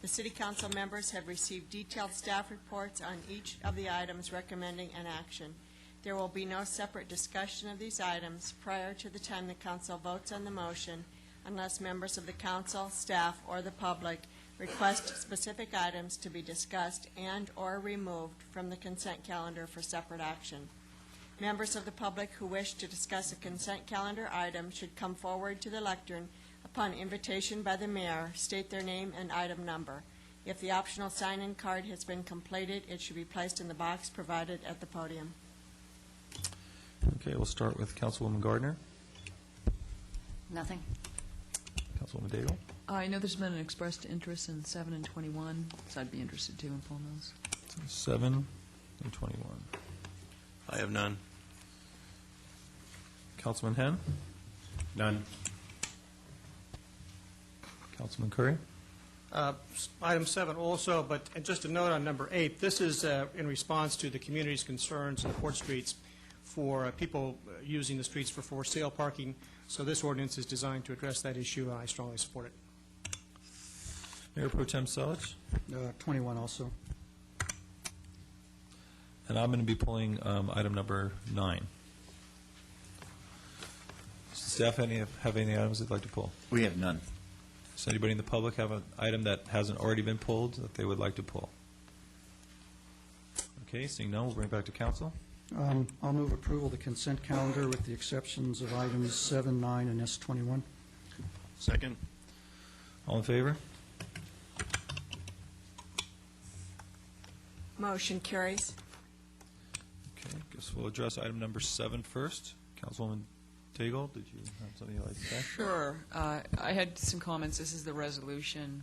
The city council members have received detailed staff reports on each of the items recommending an action. There will be no separate discussion of these items prior to the time the council votes on the motion unless members of the council, staff, or the public request specific items to be discussed and or removed from the consent calendar for separate action. Members of the public who wish to discuss a consent calendar item should come forward to the lectern upon invitation by the mayor, state their name and item number. If the optional sign-in card has been completed, it should be placed in the box provided at the podium. Okay, we'll start with Councilwoman Gardner. Nothing. Councilwoman Daigle. I know there's been an expressed interest in 7 and 21, so I'd be interested too in pulling those. 7 and 21. I have none. Councilman Henn. None. Councilman Curry. Item 7 also, but just a note on number 8, this is in response to the community's concerns in the Port Streets for people using the streets for sale parking. So this ordinance is designed to address that issue, and I strongly support it. Mayor Pro Tem Selich. 21 also. And I'm going to be pulling item number 9. Does the staff have any items they'd like to pull? We have none. Does anybody in the public have an item that hasn't already been pulled that they would like to pull? Okay, seeing none, we'll bring it back to council. I'll move approval of the consent calendar with the exceptions of items 7, 9, and S21. Second. All in favor? Motion carries. Okay, guess we'll address item number 7 first. Councilwoman Daigle, did you have something you'd like to say? Sure. I had some comments. This is the resolution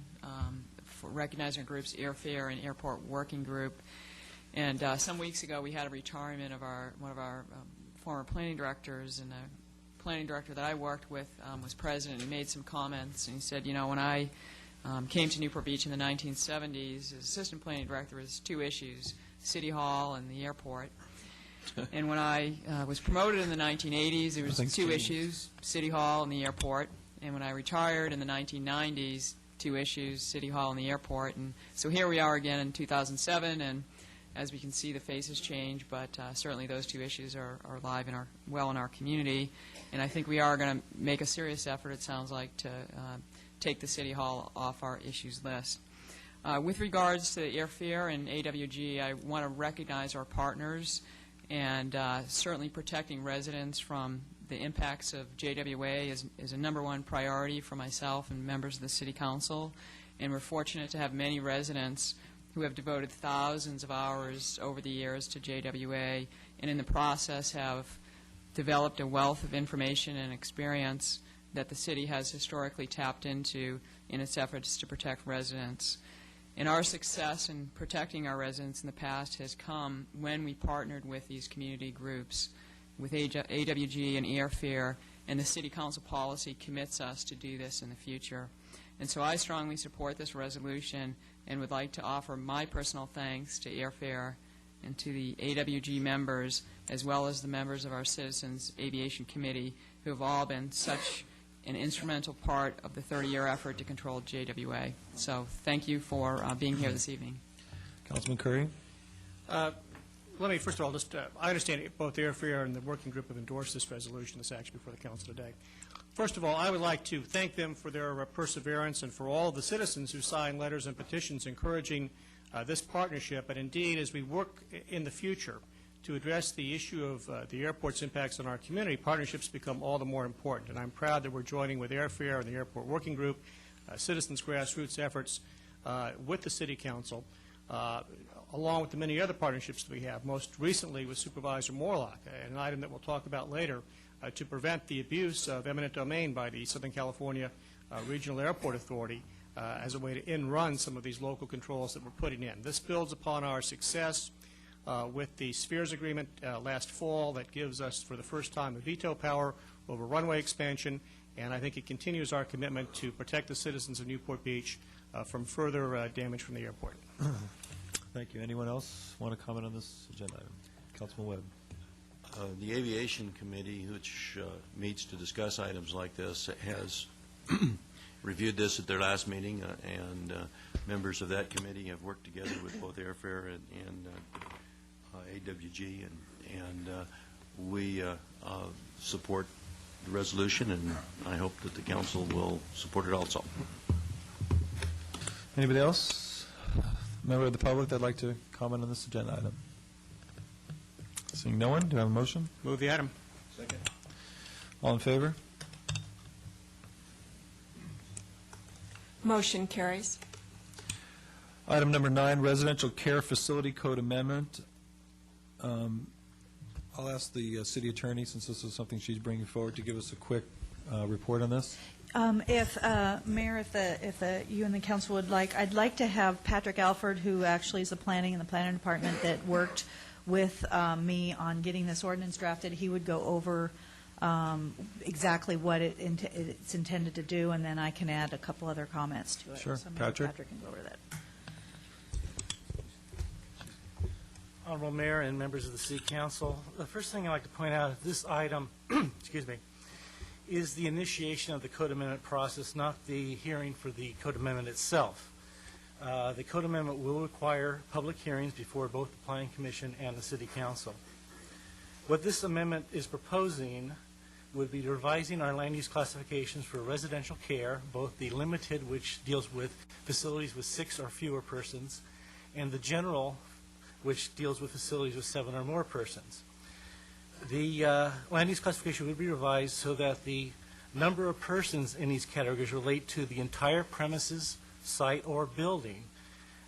for recognizing groups, AIRFAIR and Airport Working Group. And some weeks ago, we had a retirement of one of our former planning directors, and the planning director that I worked with was president. He made some comments, and he said, you know, when I came to Newport Beach in the 1970s as assistant planning director, there was two issues, City Hall and the airport. And when I was promoted in the 1980s, there was two issues, City Hall and the airport. And when I retired in the 1990s, two issues, City Hall and the airport. And so here we are again in 2007, and as we can see, the faces change, but certainly those two issues are alive in our community. And I think we are going to make a serious effort, it sounds like, to take the City Hall off our issues list. With regards to AIRFAIR and AWG, I want to recognize our partners, and certainly protecting residents from the impacts of JWA is a #1 priority for myself and members of the City Council. And we're fortunate to have many residents who have devoted thousands of hours over the years to JWA, and in the process have developed a wealth of information and experience that the city has historically tapped into in its efforts to protect residents. And our success in protecting our residents in the past has come when we partnered with these community groups, with AWG and AIRFAIR, and the City Council policy commits us to do this in the future. And so I strongly support this resolution and would like to offer my personal thanks to AIRFAIR and to the AWG members, as well as the members of our Citizens Aviation Committee, who have all been such an instrumental part of the 30-year effort to control JWA. So thank you for being here this evening. Councilman Curry? Let me, first of all, just, I understand both AIRFAIR and the working group have endorsed this resolution that's actually before the council today. First of all, I would like to thank them for their perseverance and for all of the citizens who signed letters and petitions encouraging this partnership. And indeed, as we work in the future to address the issue of the airport's impacts on our community, partnerships become all the more important. And I'm proud that we're joining with AIRFAIR and the Airport Working Group, citizens' grassroots efforts with the City Council, along with the many other partnerships that we have, most recently with Supervisor Morlock, an item that we'll talk about later, to prevent the abuse of eminent domain by the Southern California Regional Airport Authority as a way to in-run some of these local controls that we're putting in. This builds upon our success with the Spheres Agreement last fall that gives us, for the first time, a veto power over runway expansion, and I think it continues our commitment to protect the citizens of Newport Beach from further damage from the airport. Thank you. Anyone else want to comment on this agenda item? Councilman Webb. The Aviation Committee, which meets to discuss items like this, has reviewed this at their last meeting, and members of that committee have worked together with both AIRFAIR and AWG, and we support the resolution, and I hope that the council will support it also. Anybody else? Member of the public that'd like to comment on this agenda item? Seeing no one, do I have a motion? Move the item. Second. All in favor? Motion carries. Item number 9, Residential Care Facility Code Amendment. I'll ask the city attorney, since this is something she's bringing forward, to give us a quick report on this. Mayor, if you and the council would like, I'd like to have Patrick Alford, who actually is the planning department that worked with me on getting this ordinance drafted. He would go over exactly what it's intended to do, and then I can add a couple other comments to it. Sure. So maybe Patrick can go over that. Honorable Mayor and members of the City Council, the first thing I'd like to point out is this item, excuse me, is the initiation of the code amendment process, not the hearing for the code amendment itself. The code amendment will require public hearings before both the Planning Commission and the City Council. What this amendment is proposing would be revising our land use classifications for residential care, both the limited, which deals with facilities with 6 or fewer persons, and the general, which deals with facilities with 7 or more persons. The land use classification would be revised so that the number of persons in these categories relate to the entire premises, site, or building,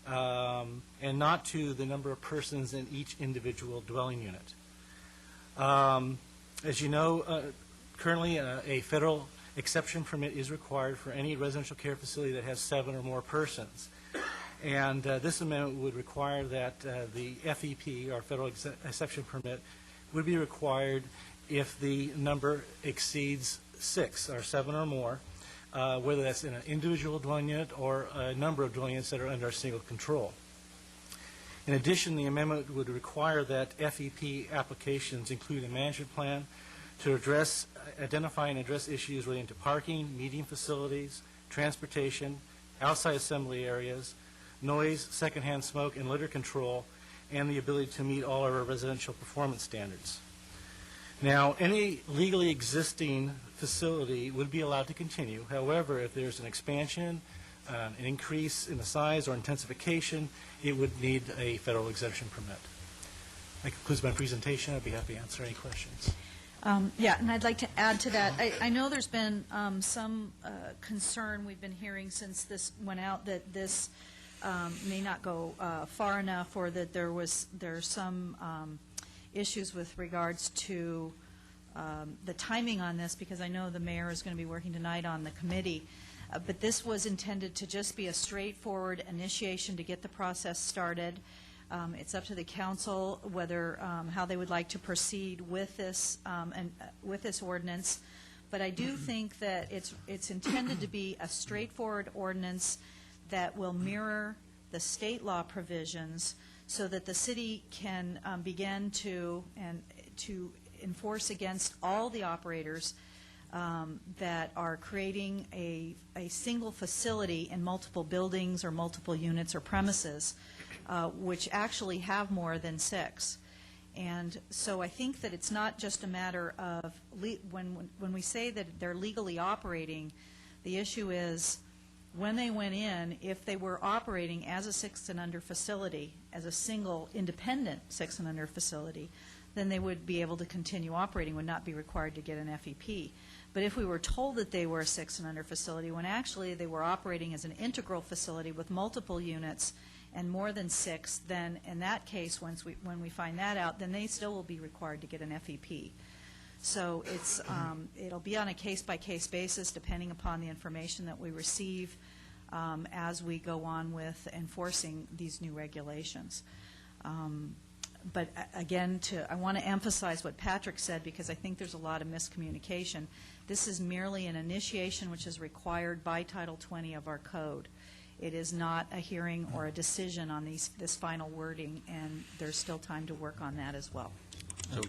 and not to the number of persons in each individual dwelling unit. As you know, currently a federal exception permit is required for any residential care facility that has 7 or more persons. And this amendment would require that the FEP, or federal exception permit, would be required if the number exceeds 6 or 7 or more. whether that's in an individual dwelling unit or a number of dwelling units that are under a single control. In addition, the amendment would require that FEP applications include a management plan to identify and address issues relating to parking, meeting facilities, transportation, outside assembly areas, noise, secondhand smoke, and litter control, and the ability to meet all of our residential performance standards. Now, any legally existing facility would be allowed to continue. However, if there's an expansion, an increase in the size or intensification, it would need a federal exemption permit. That concludes my presentation. I'd be happy to answer any questions. Yeah, and I'd like to add to that. I know there's been some concern we've been hearing since this went out that this may not go far enough, or that there's some issues with regards to the timing on this, because I know the mayor is going to be working tonight on the committee. But this was intended to just be a straightforward initiation to get the process started. It's up to the council whether how they would like to proceed with this with this ordinance. But I do think that it's intended to be a straightforward ordinance that will mirror the state law provisions, so that the city can begin to enforce against all the operators that are creating a single facility in multiple buildings or multiple units or premises, which actually have more than 6. And so I think that it's not just a matter of, when we say that they're legally operating, the issue is when they went in, if they were operating as a 6 and under facility, as a single independent 6 and under facility, then they would be able to continue operating, would not be required to get an FEP. But if we were told that they were a 6 and under facility, when actually they were operating as an integral facility with multiple units and more than 6, then in that case, when we find that out, then they still will be required to get an FEP. So it'll be on a case-by-case basis, depending upon the information that we receive as we go on with enforcing these new regulations. But again, I want to emphasize what Patrick said, because I think there's a lot of miscommunication. This is merely an initiation which is required by Title 20 of our code. It is not a hearing or a decision on this final wording, and there's still time to work on that as well. So, Mr.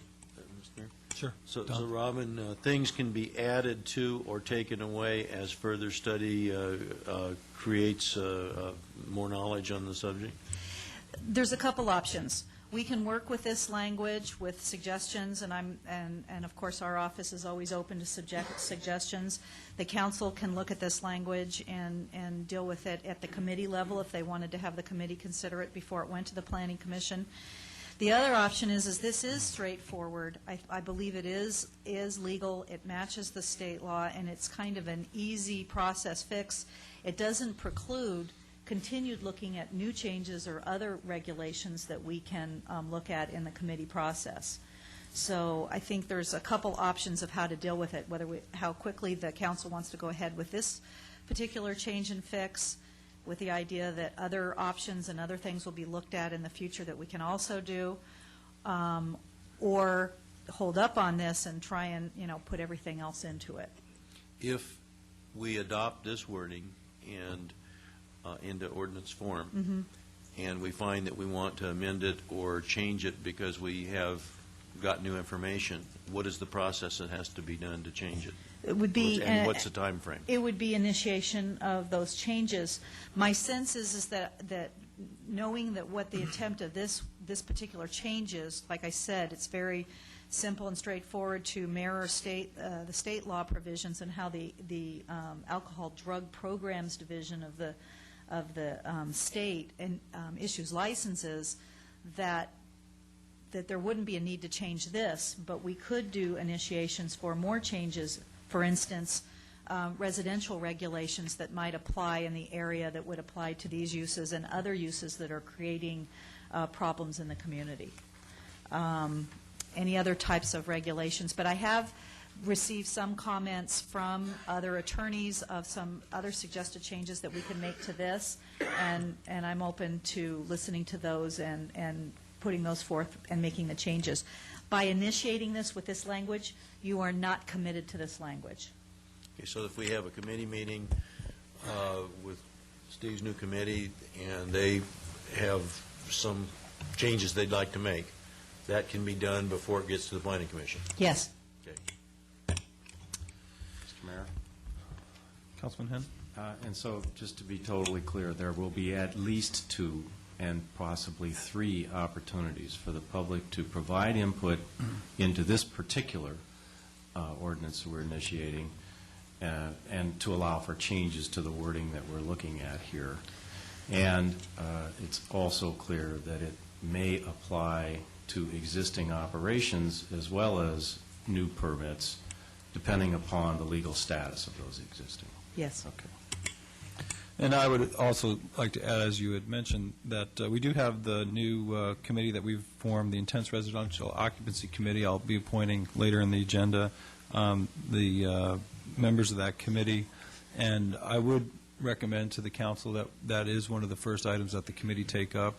Mayor? Sure. So Robin, things can be added to or taken away as further study creates more knowledge on the subject? There's a couple options. We can work with this language with suggestions, and of course our office is always open to suggestions. The council can look at this language and deal with it at the committee level if they wanted to have the committee consider it before it went to the Planning Commission. The other option is this is straightforward. I believe it is legal. It matches the state law, and it's kind of an easy process fix. It doesn't preclude continued looking at new changes or other regulations that we can look at in the committee process. So I think there's a couple options of how to deal with it, how quickly the council wants to go ahead with this particular change and fix, with the idea that other options and other things will be looked at in the future that we can also do, or hold up on this and try and put everything else into it. If we adopt this wording and into ordinance form, and we find that we want to amend it or change it because we have got new information, what is the process that has to be done to change it? It would be, and what's the time frame? It would be initiation of those changes. My sense is that knowing that what the attempt of this particular change is, like I said, it's very simple and straightforward to mirror the state law provisions and how the Alcohol Drug Programs Division of the state and issues licenses, that there wouldn't be a need to change this, but we could do initiations for more changes. For instance, residential regulations that might apply in the area that would apply to these uses and other uses that are creating problems in the community. Any other types of regulations. But I have received some comments from other attorneys of some other suggested changes that we can make to this, and I'm open to listening to those and putting those forth and making the changes. By initiating this with this language, you are not committed to this language. Okay, so if we have a committee meeting with Steve's new committee, and they have some changes they'd like to make, that can be done before it gets to the planning commission? Yes. Okay. Mr. Mayor? Councilman Henn? And so, just to be totally clear, there will be at least 2 and possibly 3 opportunities for the public to provide input into this particular ordinance we're initiating, and to allow for changes to the wording that we're looking at here. And it's also clear that it may apply to existing operations as well as new permits, depending upon the legal status of those existing. Yes. Okay. And I would also like to add, as you had mentioned, that we do have the new committee that we've formed, the Intense Residential Occupancy Committee. I'll be appointing later in the agenda the members of that committee, and I would recommend to the council that that is one of the first items that the committee take up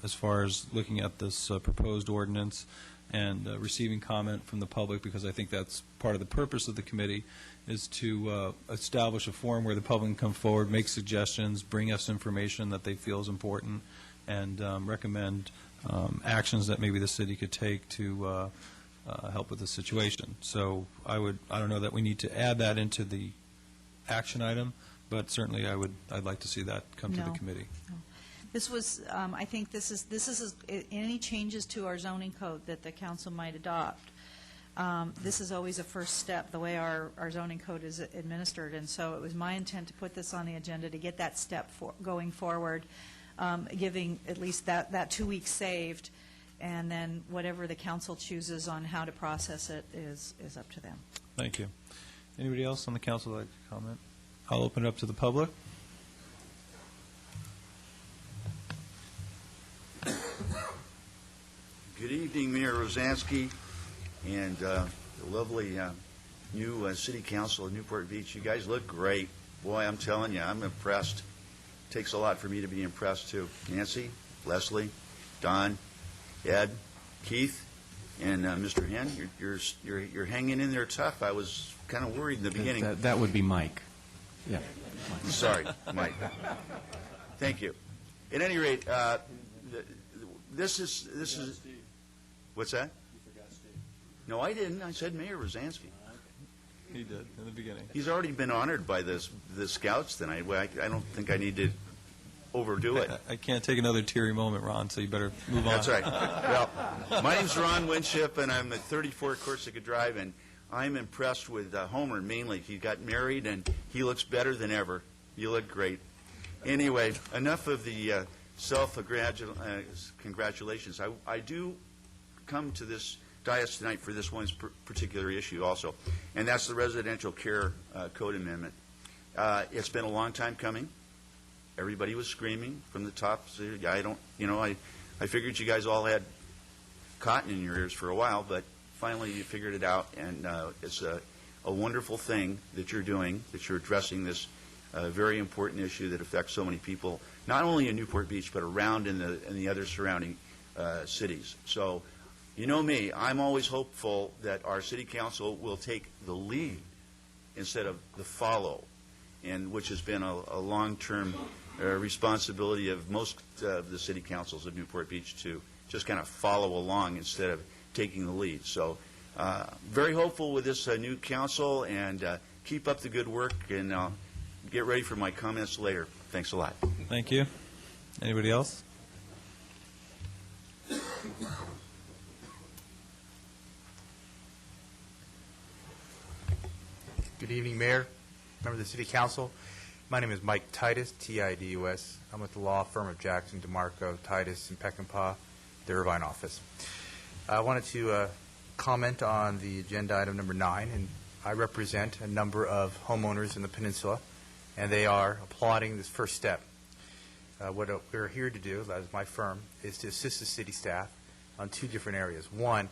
as far as looking at this proposed ordinance and receiving comment from the public, because I think that's part of the purpose of the committee, is to establish a forum where the public can come forward, make suggestions, bring us information that they feel is important, and recommend actions that maybe the city could take to help with the situation. So I don't know that we need to add that into the action item, but certainly I'd like to see that come to the committee. No. This was, I think this is any changes to our zoning code that the council might adopt. This is always a first step, the way our zoning code is administered, and so it was my intent to put this on the agenda to get that step going forward, giving at least that 2 weeks saved, and then whatever the council chooses on how to process it is up to them. Thank you. Anybody else on the council like to comment? I'll open it up to the public. Good evening, Mayor Rosansky and the lovely new City Council of Newport Beach. You guys look great. Boy, I'm telling you, I'm impressed. Takes a lot for me to be impressed, too. Nancy, Leslie, Don, Ed, Keith, and Mr. Henn, you're hanging in there tough. I was kind of worried in the beginning. That would be Mike. Yeah. Mike. Sorry, Mike. Thank you. At any rate, this is. What's that? You forgot Steve. No, I didn't. I said Mayor Rosansky. He did in the beginning. He's already been honored by the scouts tonight. Well, I don't think I need to overdo it. I can't take another teary moment, Ron, so you better move on. That's right. Well, my name's Ron Winship, and I'm at 34 Corsica Drive, and I'm impressed with Homer mainly. He got married, and he looks better than ever. You look great. Anyway, enough of the self-congratulations. I do come to this dais tonight for this one particular issue also, and that's the Residential Care Code Amendment. It's been a long time coming. Everybody was screaming from the top. I figured you guys all had cotton in your ears for a while, but finally you figured it out, and it's a wonderful thing that you're doing, that you're addressing this very important issue that affects so many people, not only in Newport Beach, but around in the other surrounding cities. So, you know me, I'm always hopeful that our city council will take the lead instead of the follow, and which has been a long-term responsibility of most of the city councils of Newport Beach to just kind of follow along instead of taking the lead. So very hopeful with this new council, and keep up the good work, and I'll get ready for my comments later. Thanks a lot. Thank you. Anybody else? Good evening, Mayor, members of the City Council. My name is Mike Titus, T-I-D-U-S. I'm with the law firm of Jackson, DeMarco, Titus, and Peckinpah, the Irvine office. I wanted to comment on the agenda item number 9, and I represent a number of homeowners in the peninsula, and they are applauding this first step. What we're here to do, as my firm, is to assist the city staff on 2 different areas. One,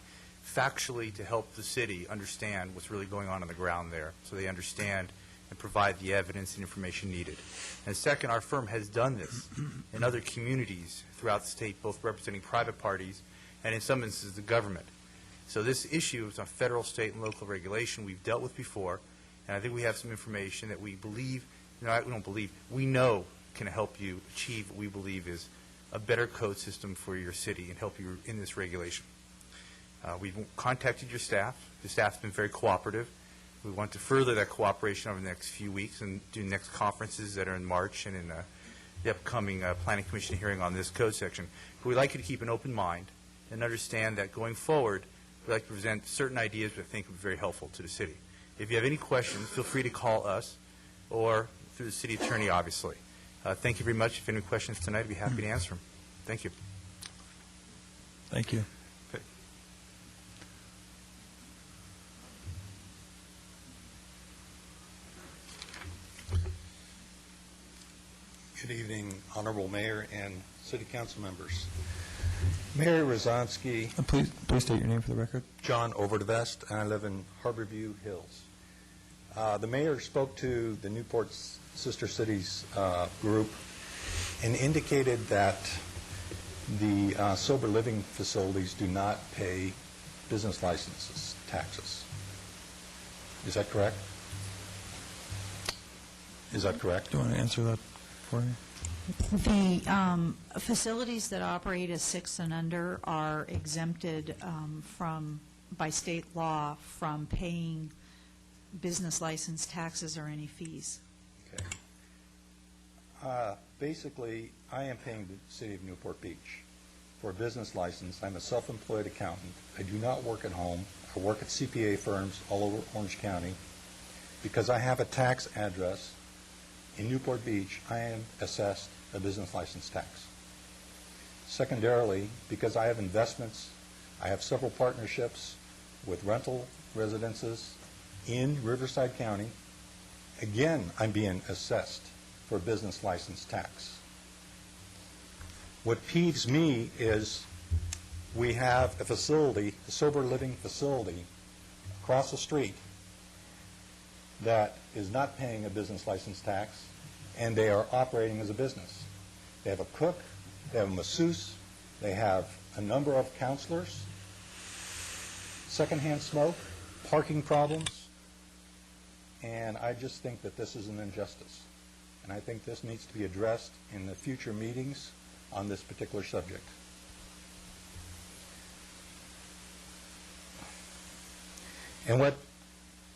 factually to help the city understand what's really going on the ground there, so they understand and provide the evidence and information needed. And second, our firm has done this in other communities throughout the state, both representing private parties and in some instances the government. So this issue is on federal, state, and local regulation we've dealt with before, And I think we have some information that we believe, we don't believe, we know can help you achieve what we believe is a better code system for your city and help you in this regulation. We've contacted your staff. The staff's been very cooperative. We want to further that cooperation over the next few weeks and do next conferences that are in March and in the upcoming Planning Commission hearing on this code section. But we'd like you to keep an open mind and understand that going forward, we'd like to present certain ideas that I think would be very helpful to the city. If you have any questions, feel free to call us or through the city attorney, obviously. Thank you very much. If you have any questions tonight, I'd be happy to answer them. Thank you. Thank you. Okay. Good evening, Honorable Mayor and City Council members. Mayor Rosansky. Please state your name for the record. John Overdevest, and I live in Harborview Hills. The mayor spoke to the Newport Sister Cities group and indicated that the sober living facilities do not pay business licenses taxes. Is that correct? Is that correct? Do you want to answer that for me? The facilities that operate as 6 and under are exempted by state law from paying business license taxes or any fees. Okay. Basically, I am paying the city of Newport Beach for a business license. I'm a self-employed accountant. I do not work at home. I work at CPA firms all over Orange County. Because I have a tax address in Newport Beach, I am assessed a business license tax. Secondarily, because I have investments, I have several partnerships with rental residences in Riverside County. Again, I'm being assessed for business license tax. What peeves me is we have a facility, a sober living facility, across the street that is not paying a business license tax, and they are operating as a business. They have a cook, they have a masseuse, they have a number of counselors, secondhand smoke, parking problems, and I just think that this is an injustice. And I think this needs to be addressed in the future meetings on this particular subject. And what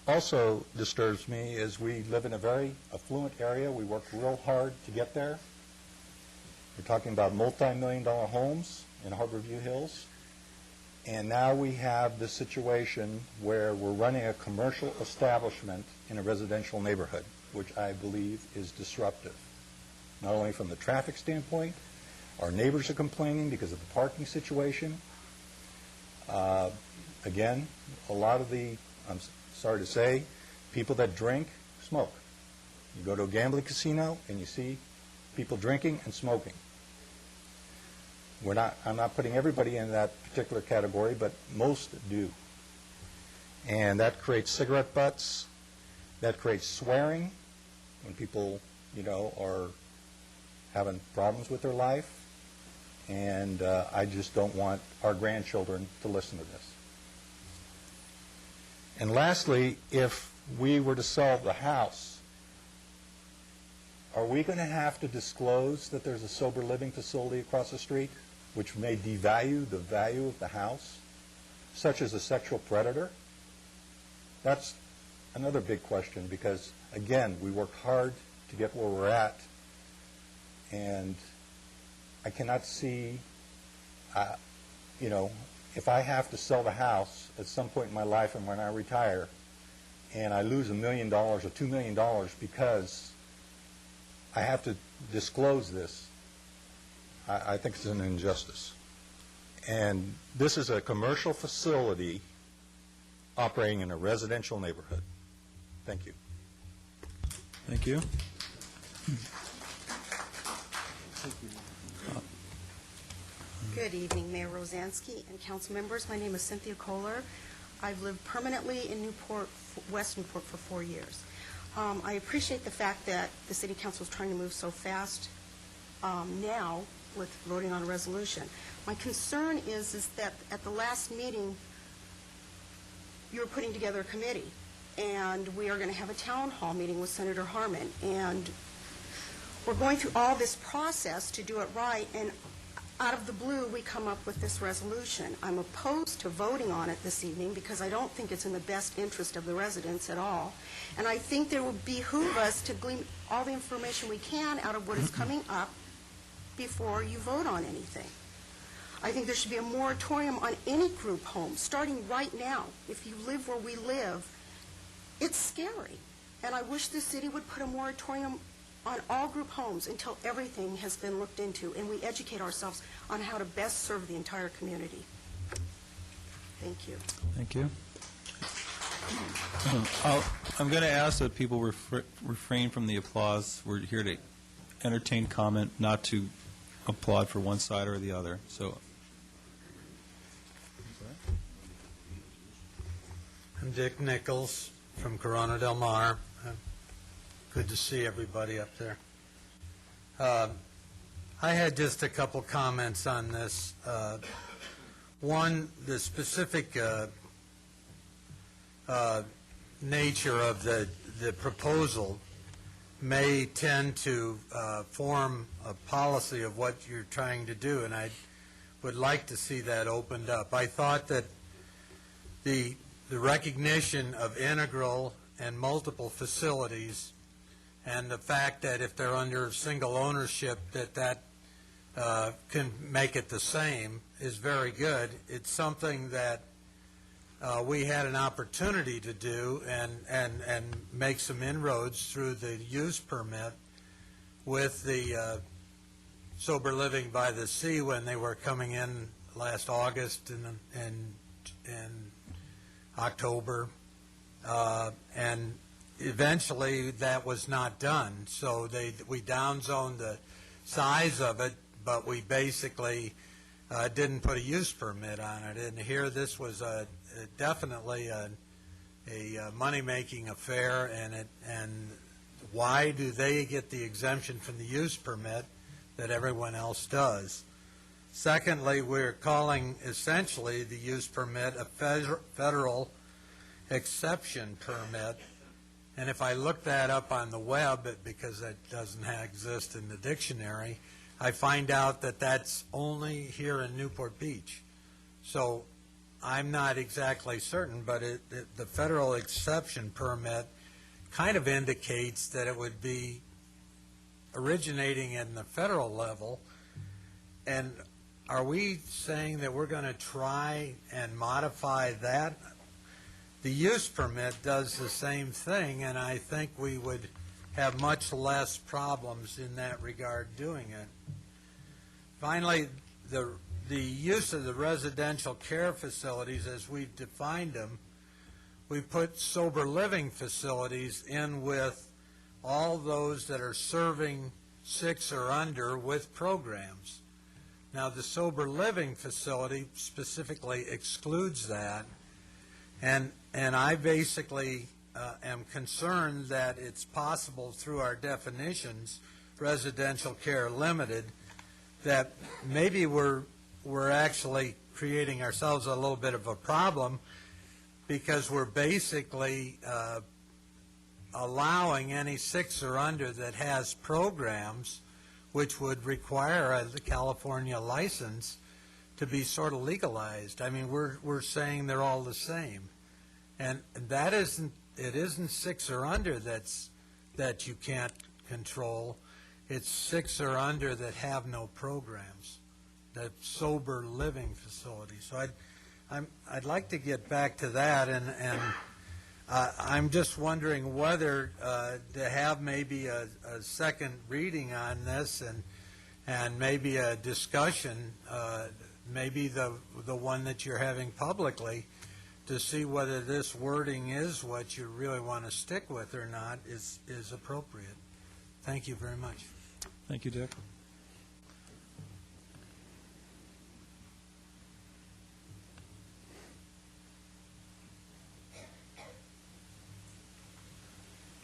also disturbs me is we live in a very affluent area. We work real hard to get there. We're talking about multi-million-dollar homes in Harborview Hills. And now we have this situation where we're running a commercial establishment in a residential neighborhood, which I believe is disruptive. Not only from the traffic standpoint, our neighbors are complaining because of the parking situation. Again, a lot of the, I'm sorry to say, people that drink, smoke. You go to a gambling casino and you see people drinking and smoking. I'm not putting everybody in that particular category, but most do. And that creates cigarette butts. That creates swearing when people, are having problems with their life. And I just don't want our grandchildren to listen to this. And lastly, if we were to sell the house, are we going to have to disclose that there's a sober living facility across the street, which may devalue the value of the house, such as a sexual predator? That's another big question because, again, we work hard to get where we're at, and I cannot see, if I have to sell the house at some point in my life and when I retire, and I lose $1 million or $2 million because I have to disclose this, I think it's an injustice. And this is a commercial facility operating in a residential neighborhood. Thank you. Thank you. Good evening, Mayor Rosansky and council members. My name is Cynthia Kohler. I've lived permanently in Newport, West Newport, for 4 years. I appreciate the fact that the City Council is trying to move so fast now with voting on a resolution. My concern is that at the last meeting, you were putting together a committee, and we are going to have a town hall meeting with Senator Harmon, and we're going through all this process to do it right, and out of the blue, we come up with this resolution. I'm opposed to voting on it this evening because I don't think it's in the best interest of the residents at all, and I think there would behoove us to glean all the information we can out of what is coming up before you vote on anything. I think there should be a moratorium on any group home, starting right now. If you live where we live, it's scary. And I wish the city would put a moratorium on all group homes until everything has been looked into and we educate ourselves on how to best serve the entire community. Thank you. Thank you. I'm going to ask that people refrain from the applause. We're here to entertain comment, not to applaud for one side or the other. So, I'm Dick Nichols from Corona Del Mar. Good to see everybody up there. I had just a couple comments on this. One, the specific nature of the proposal may tend to form a policy of what you're trying to do, and I would like to see that opened up. I thought that the recognition of integral and multiple facilities and the fact that if they're under single ownership that can make it the same is very good. It's something that we had an opportunity to do and make some inroads through the use permit with the Sober Living by the Sea when they were coming in last August and October, and eventually that was not done. So we downzoned the size of it, but we basically didn't put a use permit on it. And here this was definitely a money-making affair, and why do they get the exemption from the use permit that everyone else does? Secondly, we're calling essentially the use permit a federal exception permit. And if I look that up on the web, because that doesn't exist in the dictionary, I find out that that's only here in Newport Beach. So I'm not exactly certain, but the federal exception permit kind of indicates that it would be originating in the federal level. And are we saying that we're going to try and modify that? The use permit does the same thing, and I think we would have much less problems in that regard doing it. Finally, the use of the residential care facilities as we've defined them, we put sober living facilities in with all those that are serving 6 or under with programs. Now, the sober living facility specifically excludes that, and I basically am concerned that it's possible through our definitions, residential care limited, that maybe we're actually creating ourselves a little bit of a problem because we're basically allowing any 6 or under that has programs which would require a California license to be sort of legalized. I mean, we're saying they're all the same. And that isn't 6 or under that you can't control. It's 6 or under that have no programs, that sober living facilities. So I'd like to get back to that, and I'm just wondering whether to have maybe a second reading on this and maybe a discussion, maybe the one that you're having publicly, to see whether this wording is what you really want to stick with or not is appropriate. Thank you very much. Thank you, Dick.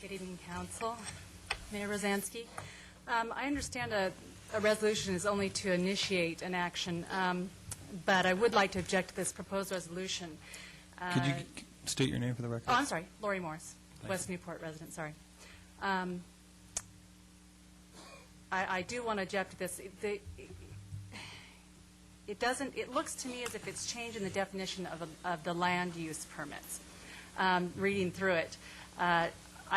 Good evening, Council. Mayor Rosansky. I understand a resolution is only to initiate an action, but I would like to object to this proposed resolution. State your name for the record. Oh, I'm sorry, Lori Morris, Thank West Newport resident, sorry. I do want to object to this. It looks to me as if it's changing the definition of the land use permits. Reading through it, I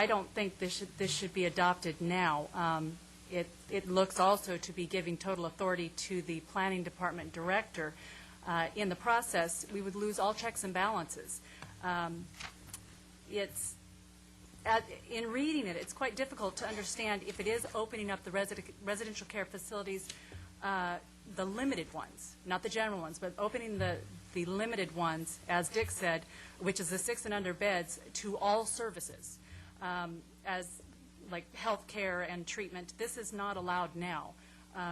don't think this should be adopted now. It looks also to be giving total authority to the planning department director. In the process, we would lose all checks and balances. In reading it, it's quite difficult to understand if it is opening up the residential care facilities, the limited ones, not the general ones, but opening the limited ones, as Dick said, which is the 6 and under beds, to all services, as like health care and treatment. This is not allowed now.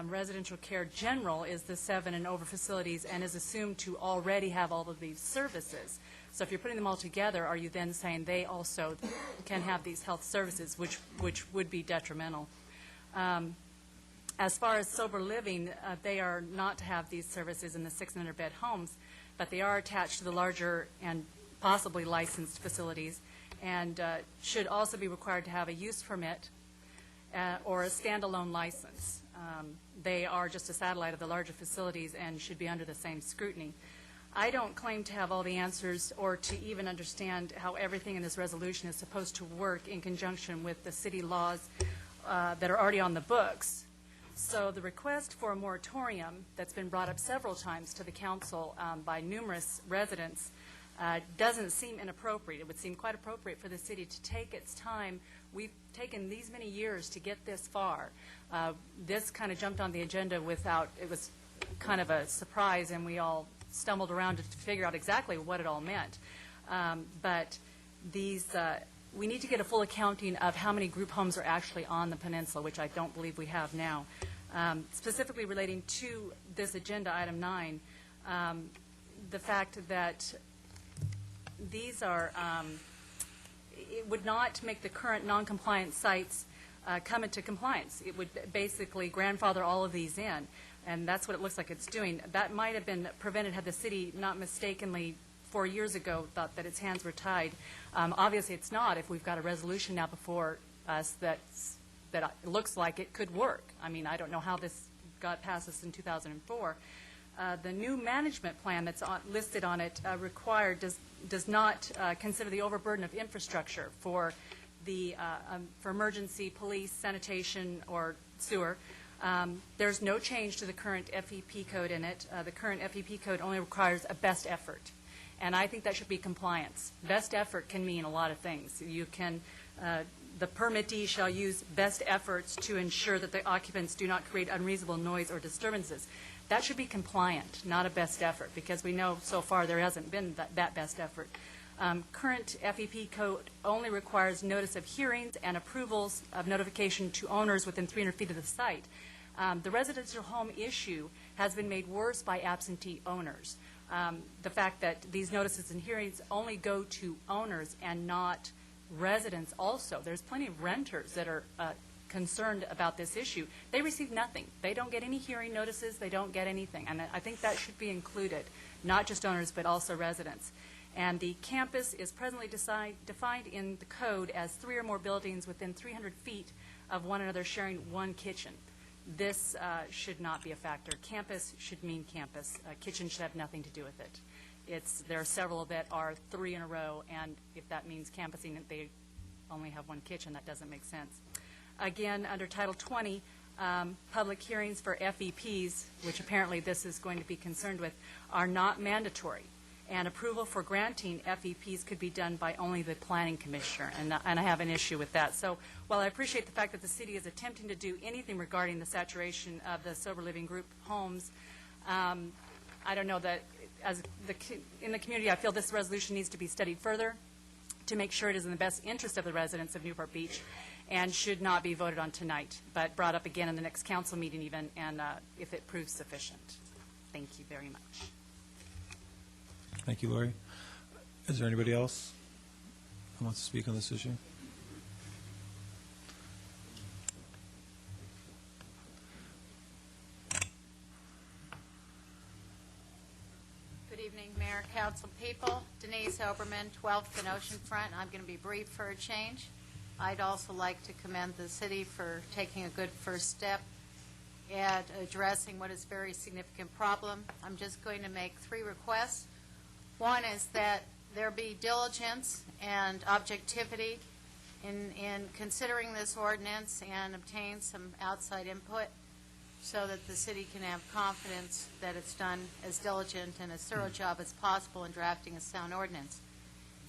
Residential care general is the 7 and over facilities and is assumed to already have all of these services. So if you're putting them all together, are you then saying they also can have these health services, which would be detrimental? As far as sober living, they are not to have these services in the 6 and under bed homes, but they are attached to the larger and possibly licensed facilities, and should also be required to have a use permit or a standalone license. They are just a satellite of the larger facilities and should be under the same scrutiny. I don't claim to have all the answers or to even understand how everything in this resolution is supposed to work in conjunction with the city laws that are already on the books. So the request for a moratorium that's been brought up several times to the council by numerous residents doesn't seem inappropriate. It would seem quite appropriate for the city to take its time. We've taken these many years to get this far. This kind of jumped on the agenda it was kind of a surprise, and we all stumbled around to figure out exactly what it all meant. But we need to get a full accounting of how many group homes are actually on the peninsula, which I don't believe we have now. Specifically relating to this agenda, item 9, the fact that these are, it would not make the current non-compliant sites come into compliance. It would basically grandfather all of these in, and that's what it looks like it's doing. That might have been prevented had the city not mistakenly 4 years ago thought that its hands were tied. Obviously it's not if we've got a resolution now before us that looks like it could work. I mean, I don't know how this got past us in 2004. The new management plan that's listed on it does not consider the overburden of infrastructure for emergency, police, sanitation, or sewer. There's no change to the current FEP code in it. The current FEP code only requires a best effort, and I think that should be compliance. Best effort can mean a lot of things. You can, the permittee shall use best efforts to ensure that the occupants do not create unreasonable noise or disturbances. That should be compliant, not a best effort, because we know so far there hasn't been that best effort. Current FEP code only requires notice of hearings and approvals of notification to owners within 300 feet of the site. The residential home issue has been made worse by absentee owners. The fact that these notices and hearings only go to owners and not residents also. There's plenty of renters that are concerned about this issue. They receive nothing. They don't get any hearing notices. They don't get anything. And I think that should be included, not just owners but also residents. And the campus is presently defined in the code as 3 or more buildings within 300 feet of one another sharing one kitchen. This should not be a factor. Campus should mean campus. Kitchen should have nothing to do with it. There are several that are 3 in a row, and if that means campusing, they only have one kitchen. That doesn't make sense. Again, under Title 20, public hearings for FEPs, which apparently this is going to be concerned with, are not mandatory. And approval for granting FEPs could be done by only the planning commissioner, and I have an issue with that. So while I appreciate the fact that the city is attempting to do anything regarding the saturation of the sober living group homes, I don't know that in the community I feel this resolution needs to be studied further to make sure it is in the best interest of the residents of Newport Beach, and should not be voted on tonight, but brought up again in the next council meeting even, and if it proves sufficient. Thank you very much. Thank you, Lori. Is there anybody else who wants to speak on this issue? Good evening, Mayor, Council people. Denise Oberman, 12th and Oceanfront. I'm going to be brief for a change. I'd also like to commend the city for taking a good first step at addressing what is a very significant problem. I'm just going to make 3 requests. One is that there be diligence and objectivity in considering this ordinance and obtain some outside input so that the city can have confidence that it's done as diligent and as thorough a job as possible in drafting a sound ordinance.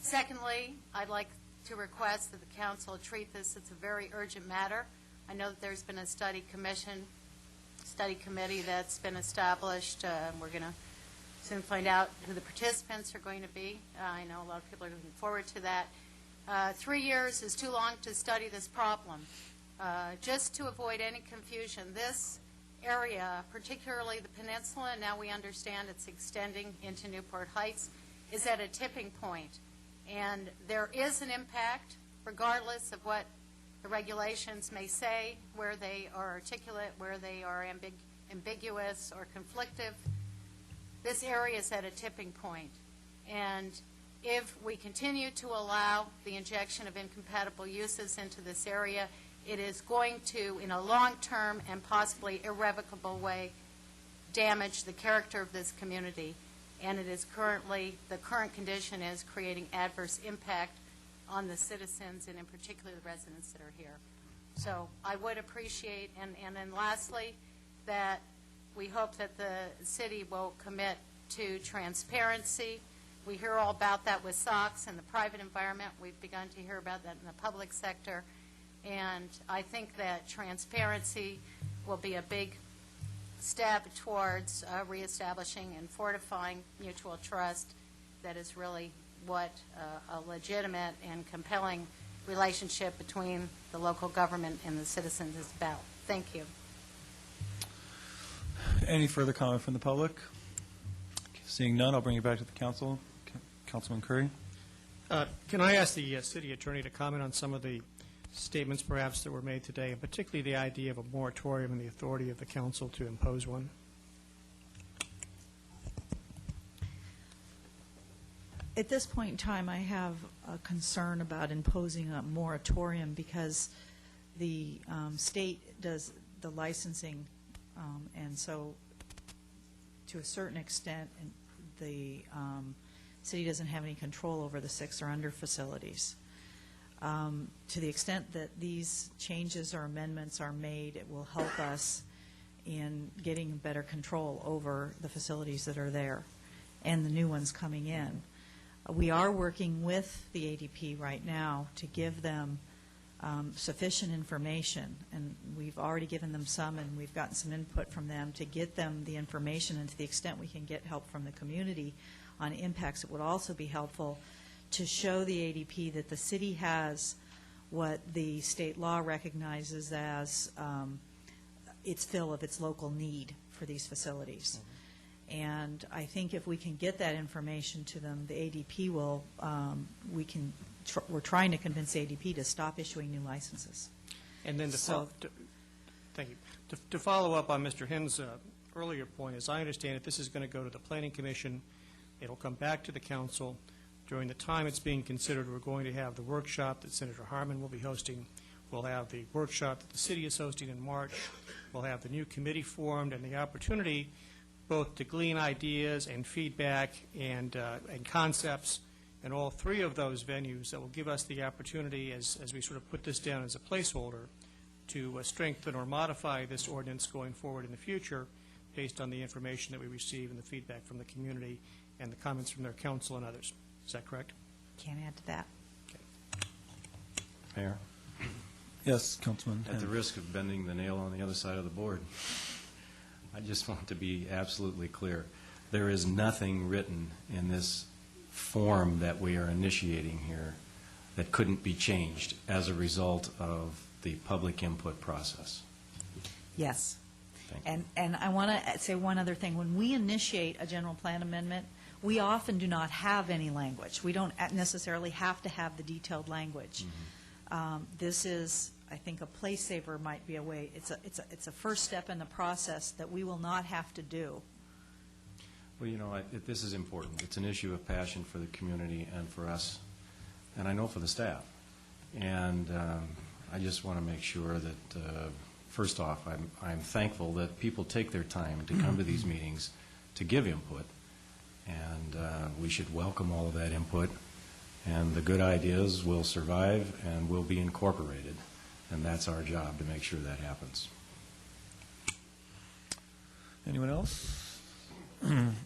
Secondly, I'd like to request that the council treat this as a very urgent matter. I know that there's been a study committee that's been established. We're going to soon find out who the participants are going to be. I know a lot of people are looking forward to that. 3 years is too long to study this problem. Just to avoid any confusion, this area, particularly the peninsula, and now we understand it's extending into Newport Heights, is at a tipping point. And there is an impact, regardless of what the regulations may say, where they are articulate, where they are ambiguous or conflictive. This area is at a tipping point. And if we continue to allow the injection of incompatible uses into this area, it is going to, in a long-term and possibly irrevocable way, damage the character of this community. And it is currently, the current condition is creating adverse impact on the citizens and in particular the residents that are here. So I would appreciate, and then lastly, that we hope that the city will commit to transparency. We hear all about that with SOX in the private environment. We've begun to hear about that in the public sector. And I think that transparency will be a big step towards reestablishing and fortifying mutual trust. That is really what a legitimate and compelling relationship between the local government and the citizens is about. Thank you. Any further comment from the public? Seeing none, I'll bring it back to the council. Councilman Curry. Can I ask the city attorney to comment on some of the statements perhaps that were made today, and particularly the idea of a moratorium and the authority of the council to impose one? At this point in time, I have a concern about imposing a moratorium because the state does the licensing, and so to a certain extent, the city doesn't have any control over the 6 or under facilities. To the extent that these changes or amendments are made, it will help us in getting better control over the facilities that are there and the new ones coming in. We are working with the ADP right now to give them sufficient information, and we've already given them some, and we've gotten some input from them to get them the information, and to the extent we can get help from the community on impacts, it would also be helpful to show the ADP that the city has what the state law recognizes as its fill of its local need for these facilities. And I think if we can get that information to them, the ADP will, we're trying to convince the ADP to stop issuing new licenses. And then thank you. To follow up on Mr. Henn's earlier point, as I understand it, this is going to go to the Planning Commission. It'll come back to the council. During the time it's being considered, we're going to have the workshop that Senator Harman will be hosting. We'll have the workshop that the city is hosting in March. We'll have the new committee formed and the opportunity both to glean ideas and feedback and concepts in all 3 of those venues that will give us the opportunity, as we sort of put this down as a placeholder, to strengthen or modify this ordinance going forward in the future based on the information that we receive and the feedback from the community and the comments from their council and others. Is that correct? Can't add to that. Mayor? Yes, Councilman At the Henn. risk of bending the nail on the other side of the board, I just want to be absolutely clear. There is nothing written in this form that we are initiating here that couldn't be changed as a result of the public input process. Yes. And I want to say one other thing. When we initiate a general plan amendment, we often do not have any language. We don't necessarily have to have the detailed language. This is, I think, a place saver might be a way. It's a first step in the process that we will not have to do. Well, you know, this is important. It's an issue of passion for the community and for us, and I know for the staff. And I just want to make sure that, first off, I'm thankful that people take their time to come to these meetings to give input, and we should welcome all of that input, and the good ideas will survive and will be incorporated, and that's our job to make sure that happens. Anyone else?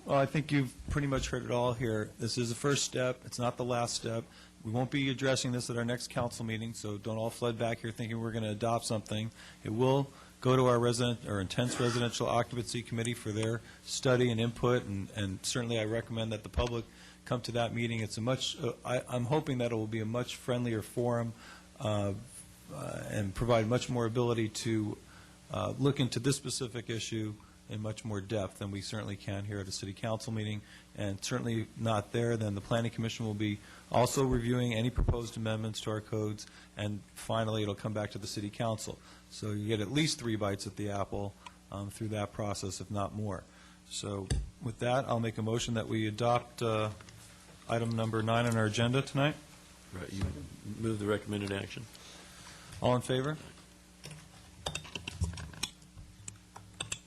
Well, I think you've pretty much heard it all here. This is the first step. It's not the last step. We won't be addressing this at our next council meeting, so don't all flood back here thinking we're going to adopt something. It will go to our intense residential occupancy committee for their study and input, and certainly I recommend that the public come to that meeting. It's a much, I'm hoping that it will be a much friendlier forum and provide much more ability to look into this specific issue in much more depth than we certainly can here at a city council meeting. And certainly not there, then the planning commission will be also reviewing any proposed amendments to our codes, and finally it'll come back to the city council. So you get at least 3 bites at the apple through that process, if not more. So with that, I'll make a motion that we adopt item number 9 on our agenda tonight. Right, you move the recommended action. All in favor?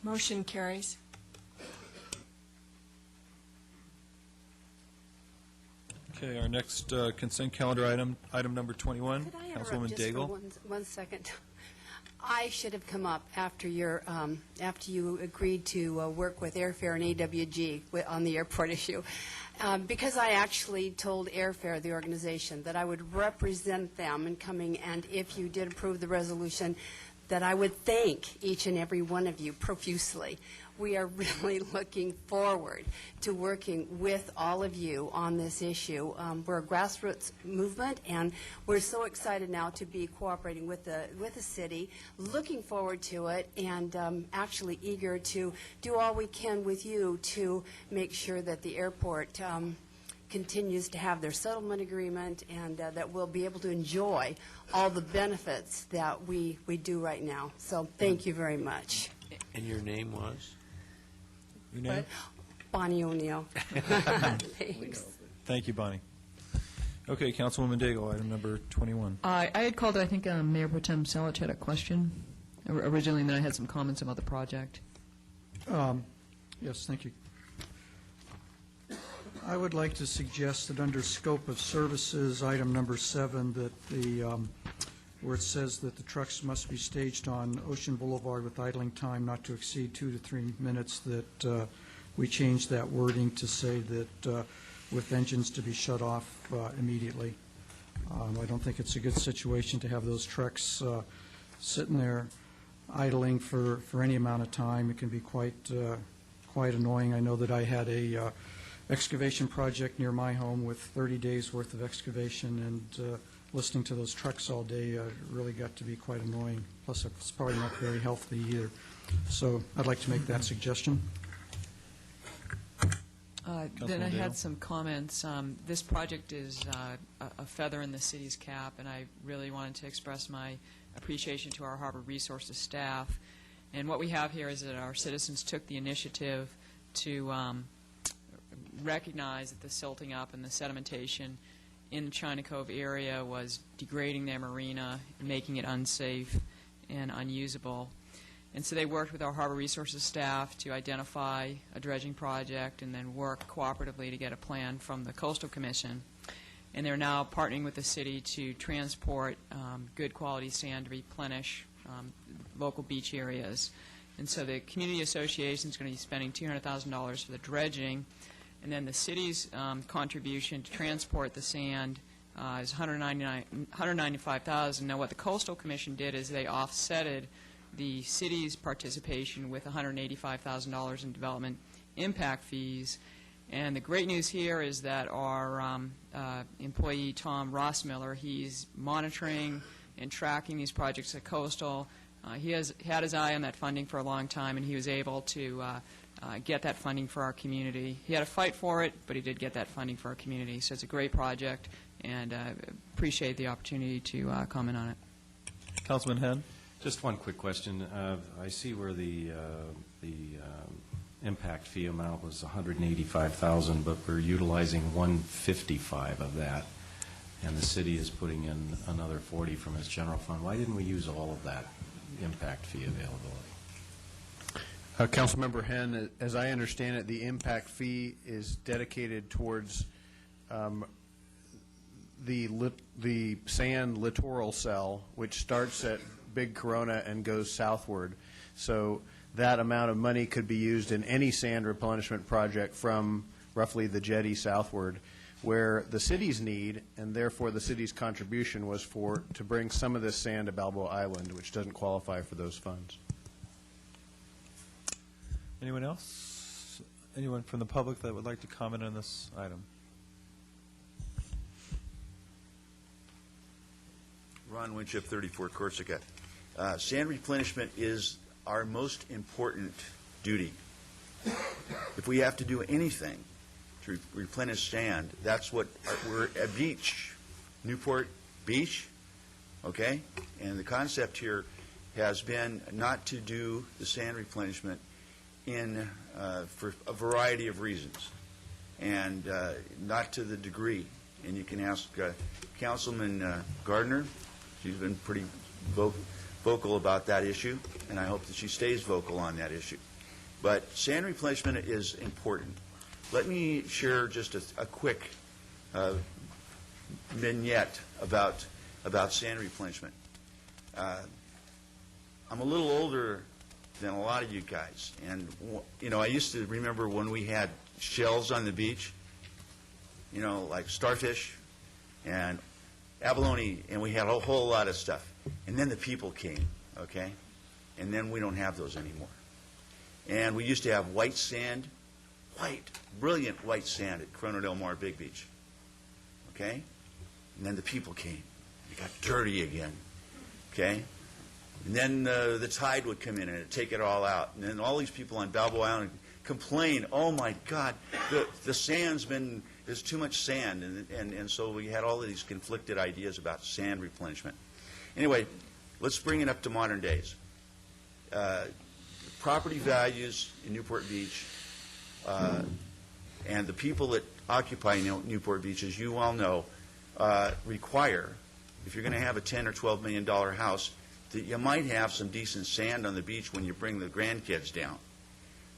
Motion carries. Okay, our next consent calendar item, item number 21. Could I Councilwoman interrupt just for Daigle. one second? I should have come up after your after you agreed to work with AIRFAIR and AWG on the airport issue, because I actually told AIRFAIR, the organization, that I would represent them in coming, and if you did approve the resolution, that I would thank each and every one of you profusely. We are really looking forward to working with all of you on this issue. We're a grassroots movement, and we're so excited now to be cooperating with the city, looking forward to it, and actually eager to do all we can with you to make sure that the airport continues to have their settlement agreement, and that we'll be able to enjoy all the benefits that we do right now. So thank you very much. And your name was? Your name? Bonnie O'Neill. Thanks. Thank you, Bonnie. Okay, Councilwoman Daigle, item number 21. I had called, I think Mayor Pro Tem Selich had a question originally, and then I had some comments about the project. Yes, thank you. I would like to suggest that under scope of services, item number 7, that the, where it says that the trucks must be staged on Ocean Boulevard with idling time not to exceed 2 to 3 minutes, that we change that wording to say that with engines to be shut off immediately. I don't think it's a good situation to have those trucks sitting there idling for any amount of time. It can be quite annoying. I know that I had a excavation project near my home with 30 days worth of excavation, and listening to those trucks all day really got to be quite annoying. Plus, it's probably not very healthy either. So I'd like to make that suggestion. Then I had some comments. This project is a feather in the city's cap, and I really wanted to express my appreciation to our Harbor Resources staff. And what we have here is that our citizens took the initiative to recognize that the silting up and the sedimentation in the China Cove area was degrading their marina, making it unsafe and unusable. And so they worked with our Harbor Resources staff to identify a dredging project and then work cooperatively to get a plan from the Coastal Commission. And they're now partnering with the city to transport good quality sand to replenish local beach areas. And so the community association is going to be spending $200,000 for the dredging, and then the city's contribution to transport the sand is $195,000. Now, what the Coastal Commission did is they offsetted the city's participation with $185,000 in development impact fees. And the great news here is that our employee, Tom Rossmiller, he's monitoring and tracking these projects at Coastal. He has had his eye on that funding for a long time, and he was able to get that funding for our community. He had to fight for it, but he did get that funding for our community. So it's a great project, and appreciate the opportunity to comment on it. Councilman Henn? Just one quick question. I see where the impact fee amount was $185,000, but we're utilizing $155 of that, and the city is putting in another $40 from its general fund. Why didn't we use all of that impact fee availability? Councilmember Henn, as I understand it, the impact fee is dedicated towards the sand littoral cell, which starts at Big Corona and goes southward. So that amount of money could be used in any sand replenishment project from roughly the jetty southward, where the city's need, and therefore the city's contribution, was to bring some of this sand to Balboa Island, which doesn't qualify for those funds. Anyone else? Anyone from the public that would like to comment on this item? Ron Winship, 34 Corsica. Sand replenishment is our most important duty. If we have to do anything to replenish sand, that's what we're a beach, Newport Beach, okay? And the concept here has been not to do the sand replenishment for a variety of reasons, and not to the degree. And you can ask Councilman Gardner. She's been pretty vocal about that issue, and I hope that she stays vocal on that issue. But sand replenishment is important. Let me share just a quick vignette about sand replenishment. I'm a little older than a lot of you guys, and I used to remember when we had shells on the beach, like starfish and abalone, and we had a whole lot of stuff. And then the people came, okay? And then we don't have those anymore. And we used to have white sand, brilliant white sand at Corona del Mar Big Beach, okay? And then the people came. It got dirty again, okay? And then the tide would come in and it'd take it all out. And then all these people on Balboa Island complain, oh my God, the sand's been, there's too much sand. And so we had all of these conflicted ideas about sand replenishment. Anyway, let's bring it up to modern days. Property values in Newport Beach and the people that occupy Newport Beach, as you all know, require, if you're going to have a $10 or $12 million house, that you might have some decent sand on the beach when you bring the grandkids down.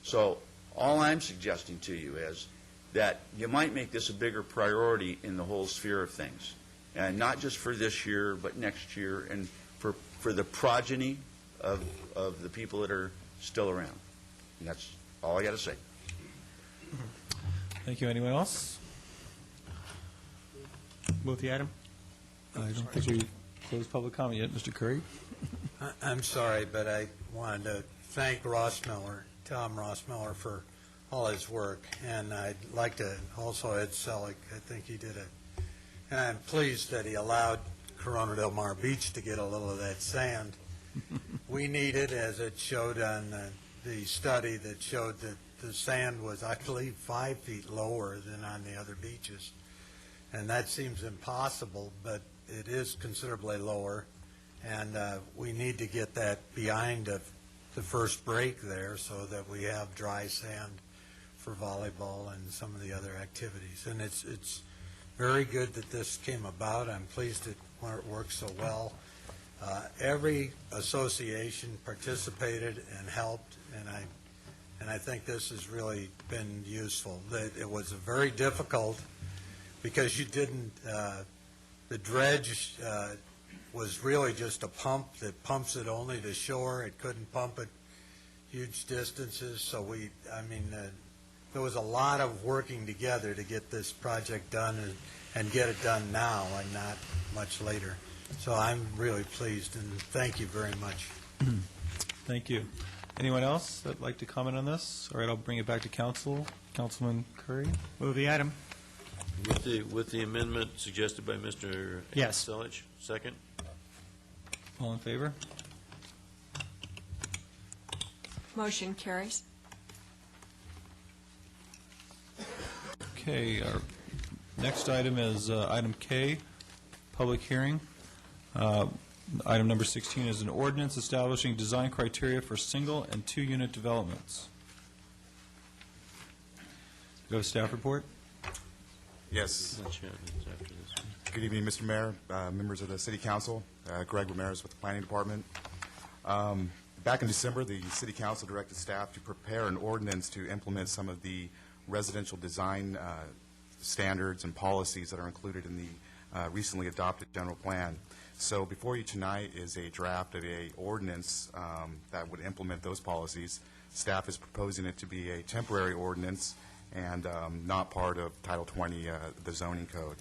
So all I'm suggesting to you is that you might make this a bigger priority in the whole sphere of things, and not just for this year, but next year, and for the progeny of the people that are still around. And that's all I got to say. Thank you. Anyone else? Move the item. I don't think we closed public comment yet. Mr. Curry? I'm sorry, but I wanted to thank Tom Rossmiller, for all his work, and I'd like to also Ed Selick. I think he did it. And I'm pleased that he allowed Corona del Mar Beach to get a little of that sand. We need it, as it showed on the study that showed that the sand was, I believe, 5 feet lower than on the other beaches. And that seems impossible, but it is considerably lower. And we need to get that behind the first break there so that we have dry sand for volleyball and some of the other activities. And it's very good that this came about. I'm pleased it worked so well. Every association participated and helped, and I think this has really been useful. It was very difficult because you didn't, the dredge was really just a pump that pumps it only to shore. It couldn't pump it huge distances, so there was a lot of working together to get this project done and get it done now and not much later. So I'm really pleased, and thank you very much. Thank you. Anyone else that'd like to comment on this? All right, I'll bring it back to council. Councilman Curry? Move the item. With the amendment suggested by Mr. Yes. Selich, second. All in favor? Motion carries. Okay, our next item is item K, public hearing. Item number 16 is an ordinance establishing design criteria for single and two-unit developments. We have a staff report? Yes. Good evening, Mr. Mayor, members of the City Council. Greg Ramirez with the Planning Department. Back in December, the City Council directed staff to prepare an ordinance to implement some of the residential design standards and policies that are included in the recently adopted general plan. So before you tonight is a draft of a ordinance that would implement those policies. Staff is proposing it to be a temporary ordinance and not part of Title 20, the zoning code.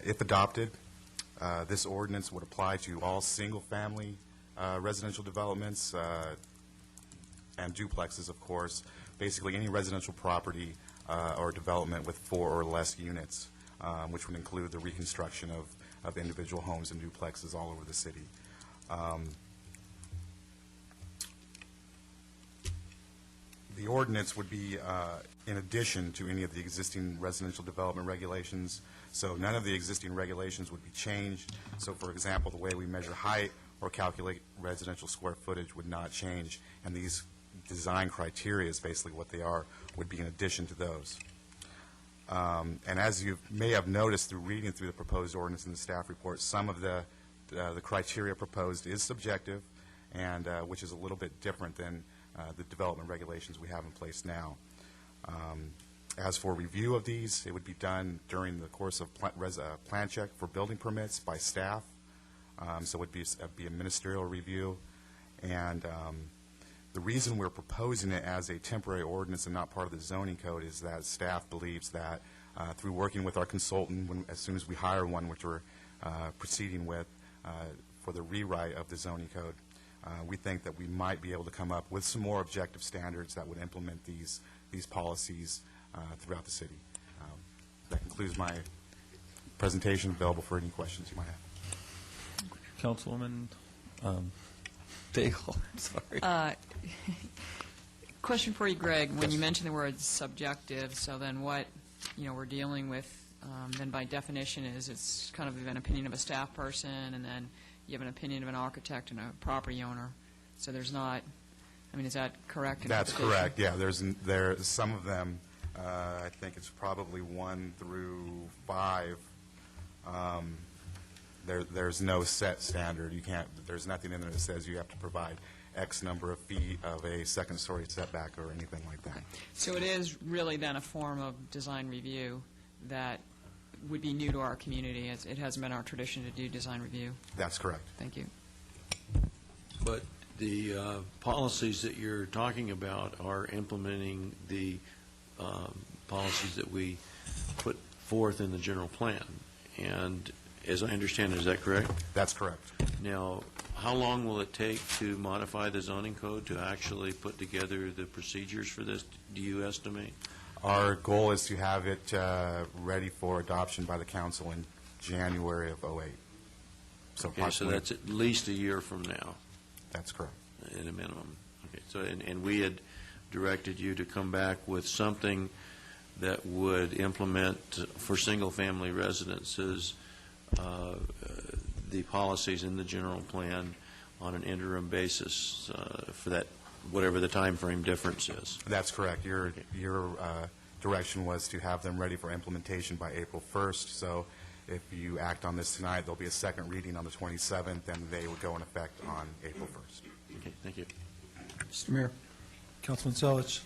If adopted, this ordinance would apply to all single-family residential developments and duplexes, of course, basically any residential property or development with 4 or less units, which would include the reconstruction of individual homes and duplexes all over the city. The ordinance would be in addition to any of the existing residential development regulations, so none of the existing regulations would be changed. So, for example, the way we measure height or calculate residential square footage would not change, and these design criteria is basically what they are, would be in addition to those. And as you may have noticed through reading through the proposed ordinance in the staff report, some of the criteria proposed is subjective, and which is a little bit different than the development regulations we have in place now. As for review of these, it would be done during the course of plan check for building permits by staff. So it would be a ministerial review. And the reason we're proposing it as a temporary ordinance and not part of the zoning code is that staff believes that through working with our consultant, as soon as we hire one, which we're proceeding with for the rewrite of the zoning code, we think that we might be able to come up with some more objective standards that would implement these policies throughout the city. That concludes my presentation. Available for any questions you might have. Councilwoman Daigle, I'm sorry. Question for you, Greg. When you mentioned the word subjective, so then what we're dealing with then by definition is it's kind of an opinion of a staff person, and then you have an opinion of an architect and a property owner. So there's not, is that correct? That's correct, yeah. There's some of them, I think it's probably 1 through 5. There's no set standard. There's nothing in there that says you have to provide X number of feet of a second-story setback or anything like that. Okay. So it is really then a form of design review that would be new to our community. It hasn't been our tradition to do design review. That's correct. Thank you. But the policies that you're talking about are implementing the policies that we put forth in the general plan. And as I understand it, is that correct? That's correct. Now, how long will it take to modify the zoning code to actually put together the procedures for this, do you estimate? Our goal is to have it ready for adoption by the council in January of '08. Okay, so that's at least a year from now. That's correct. At a minimum. Okay, so and we had directed you to come back with something that would implement for single-family residences the policies in the general plan on an interim basis for that, whatever the time frame difference is. That's correct. Your direction was to have them ready for implementation by April 1st. So if you act on this tonight, there'll be a second reading on the 27th, and they would go in effect on April 1st. Okay, thank you. Mr. Mayor. Councilman Selich.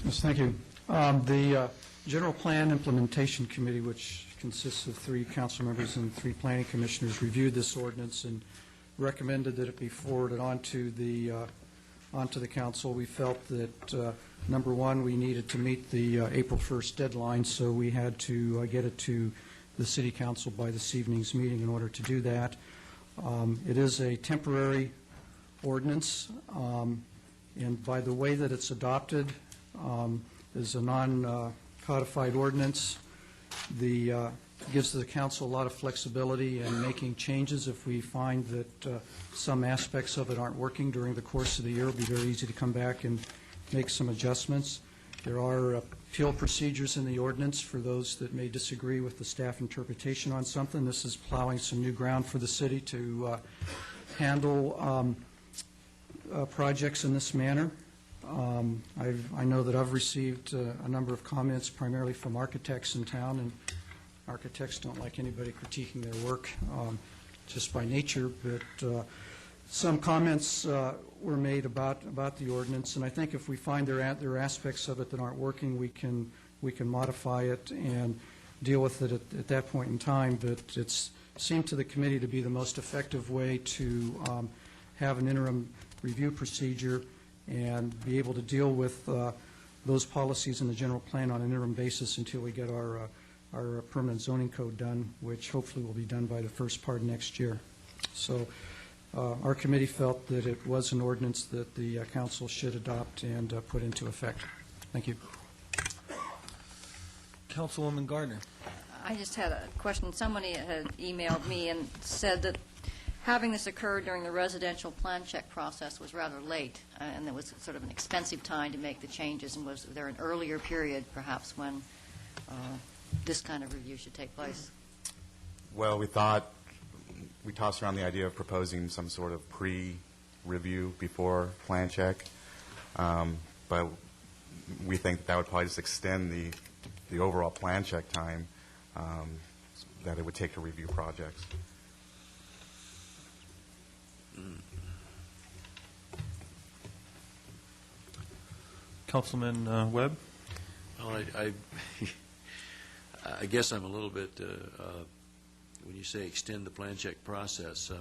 Yes, thank you. The General Plan Implementation Committee, which consists of 3 council members and 3 planning commissioners, reviewed this ordinance and recommended that it be forwarded onto the council. We felt that, number one, we needed to meet the April 1st deadline, so we had to get it to the city council by this evening's meeting in order to do that. It is a temporary ordinance, and by the way that it's adopted, is a non-codified ordinance. Gives the council a lot of flexibility in making changes if we find that some aspects of it aren't working during the course of the year. It'll be very easy to come back and make some adjustments. There are appeal procedures in the ordinance for those that may disagree with the staff interpretation on something. This is plowing some new ground for the city to handle projects in this manner. I know that I've received a number of comments primarily from architects in town, and architects don't like anybody critiquing their work just by nature, but some comments were made about the ordinance, and I think if we find there are aspects of it that aren't working, we can modify it and deal with it at that point in time. But it's seemed to the committee to be the most effective way to have an interim review procedure and be able to deal with those policies in the general plan on an interim basis until we get our permanent zoning code done, which hopefully will be done by the first part of next year. So our committee felt that it was an ordinance that the council should adopt and put into effect. Thank you. Councilwoman Gardner. I just had a question. Somebody had emailed me and said that having this occur during the residential plan check process was rather late, and it was sort of an expensive time to make the changes, and was there an earlier period perhaps when this kind of review should take place? Well, we tossed around the idea of proposing some sort of pre-review before plan check, but we think that would probably just extend the overall plan check time that it would take to review projects. Councilman Webb? Well, I guess I'm a little bit, when you say extend the plan check process,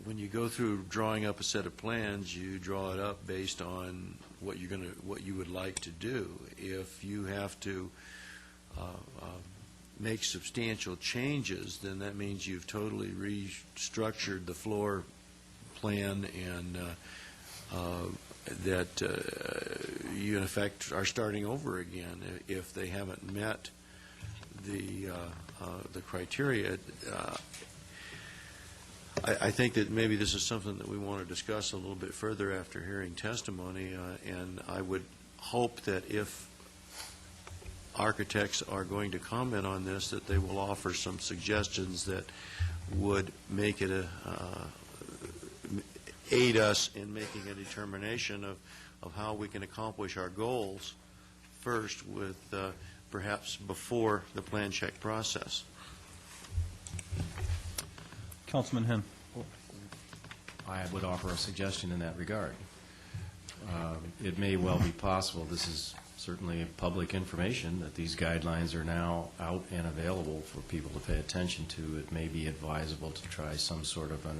when you go through drawing up a set of plans, you draw it up based on what you would like to do. If you have to make substantial changes, then that means you've totally restructured the floor plan, and that you in effect are starting over again if they haven't met the criteria. I think that maybe this is something that we want to discuss a little bit further after hearing testimony, and I would hope that if architects are going to comment on this, that they will offer some suggestions that would make it aid us in making a determination of how we can accomplish our goals first, with perhaps before the plan check process. Councilman Henn. I would offer a suggestion in that regard. It may well be possible, this is certainly public information, that these guidelines are now out and available for people to pay attention to. It may be advisable to try some sort of a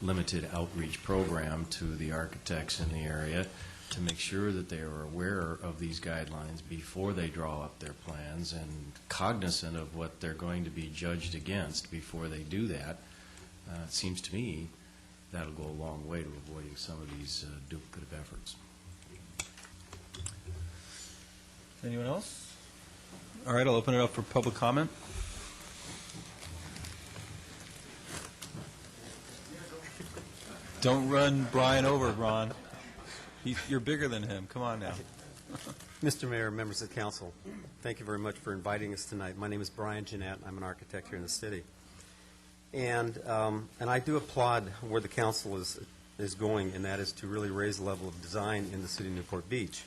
limited outreach program to the architects in the area to make sure that they are aware of these guidelines before they draw up their plans and cognizant of what they're going to be judged against before they do that. It seems to me that'll go a long way to avoiding some of these duplicative efforts. Anyone else? All right, I'll open it up for public comment. Don't run Brian over, Ron. You're bigger than him. Come on now. Mr. Mayor, members of the council, thank you very much for inviting us tonight. My name is Brian Jeanette. I'm an architect here in the city. And I do applaud where the council is going, and that is to really raise the level of design in the city of Newport Beach.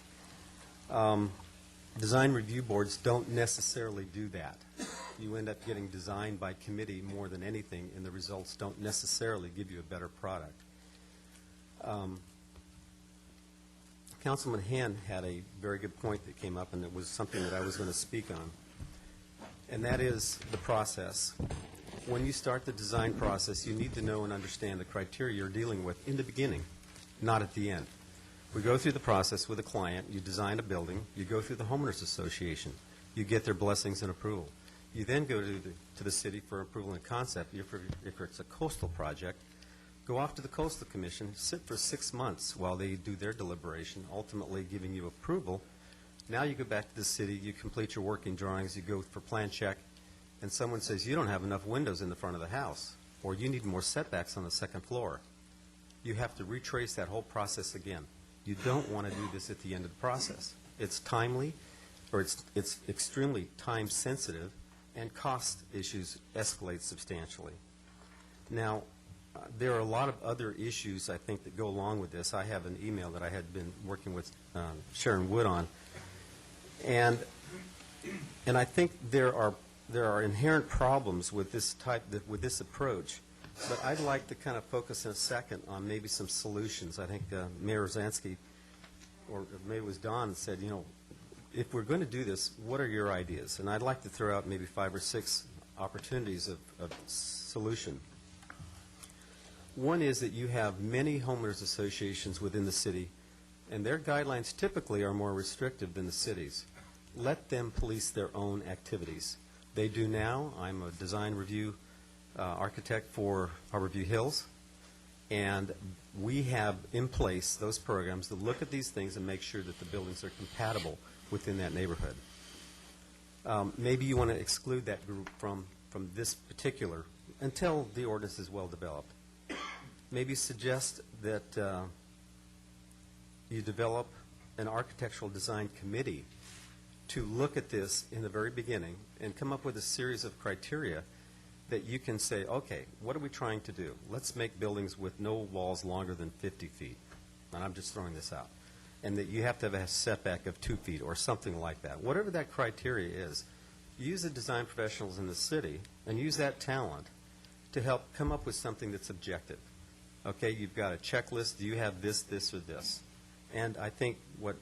Design review boards don't necessarily do that. You end up getting design by committee more than anything, and the results don't necessarily give you a better product. Councilman Henn had a very good point that came up, and it was something that I was going to speak on, and that is the process. When you start the design process, you need to know and understand the criteria you're dealing with in the beginning, not at the end. We go through the process with a client. You design a building. You go through the homeowners association. You get their blessings and approval. You then go to the city for approval and concept. If it's a coastal project, go off to the Coastal Commission, sit for 6 months while they do their deliberation, ultimately giving you approval. Now you go back to the city, you complete your working drawings, you go for plan check, and someone says you don't have enough windows in the front of the house, or you need more setbacks on the second floor. You have to retrace that whole process again. You don't want to do this at the end of the process. It's timely, or it's extremely time sensitive, and cost issues escalate substantially. Now, there are a lot of other issues, I think, that go along with this. I have an email that I had been working with Sharon Wood on, and I think there are inherent problems with this with this approach. But I'd like to kind of focus in a second on maybe some solutions. I think Mayor Rosansky, or maybe it was Don, said, you know, if we're going to do this, what are your ideas? And I'd like to throw out maybe 5 or 6 opportunities of solution. One is that you have many homeowners associations within the city, and their guidelines typically are more restrictive than the city's. Let them police their own activities. They do now. I'm a design review architect for Harborview Hills, and we have in place those programs to look at these things and make sure that the buildings are compatible within that neighborhood. Maybe you want to exclude that group from this particular until the ordinance is well developed. Maybe suggest that you develop an architectural design committee to look at this in the very beginning and come up with a series of criteria that you can say, okay, what are we trying to do? Let's make buildings with no walls longer than 50 feet. And I'm just throwing this out. And that you have to have a setback of 2 feet or something like that. Whatever that criteria is, use the design professionals in the city and use that talent to help come up with something that's objective. Okay, you've got a checklist. Do you have this, this, or this? And I think what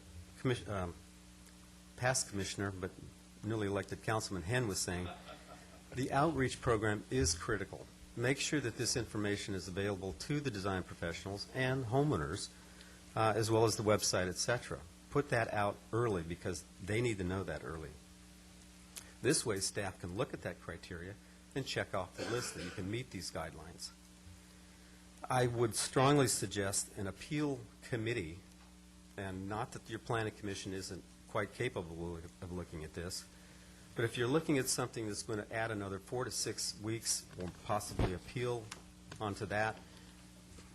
past commissioner, but newly elected Councilman Henn was saying, the outreach program is critical. Make sure that this information is available to the design professionals and homeowners, as well as the website, et cetera. Put that out early because they need to know that early. This way, staff can look at that criteria and check off the list that you can meet these guidelines. I would strongly suggest an appeal committee, and not that your planning commission isn't quite capable of looking at this, but if you're looking at something that's going to add another 4 to 6 weeks or possibly appeal onto that,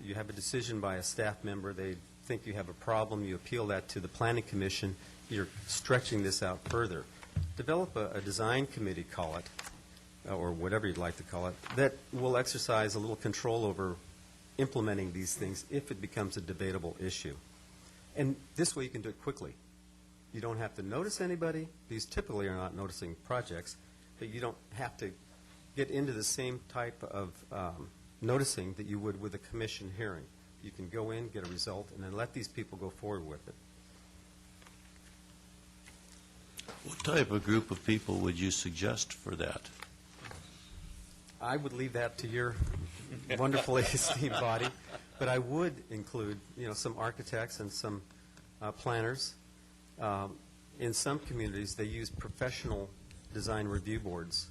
you have a decision by a staff member, they think you have a problem, you appeal that to the planning commission, you're stretching this out further. Develop a design committee, call it, or whatever you'd like to call it, that will exercise a little control over implementing these things if it becomes a debatable issue. And this way you can do it quickly. You don't have to notice anybody. These typically are not noticing projects, but you don't have to get into the same type of noticing that you would with a commission hearing. You can go in, get a result, and then let these people go forward with it. What type of group of people would you suggest for that? I would leave that to your wonderfully esteemed body, but I would include, some architects and some planners. In some communities, they use professional design review boards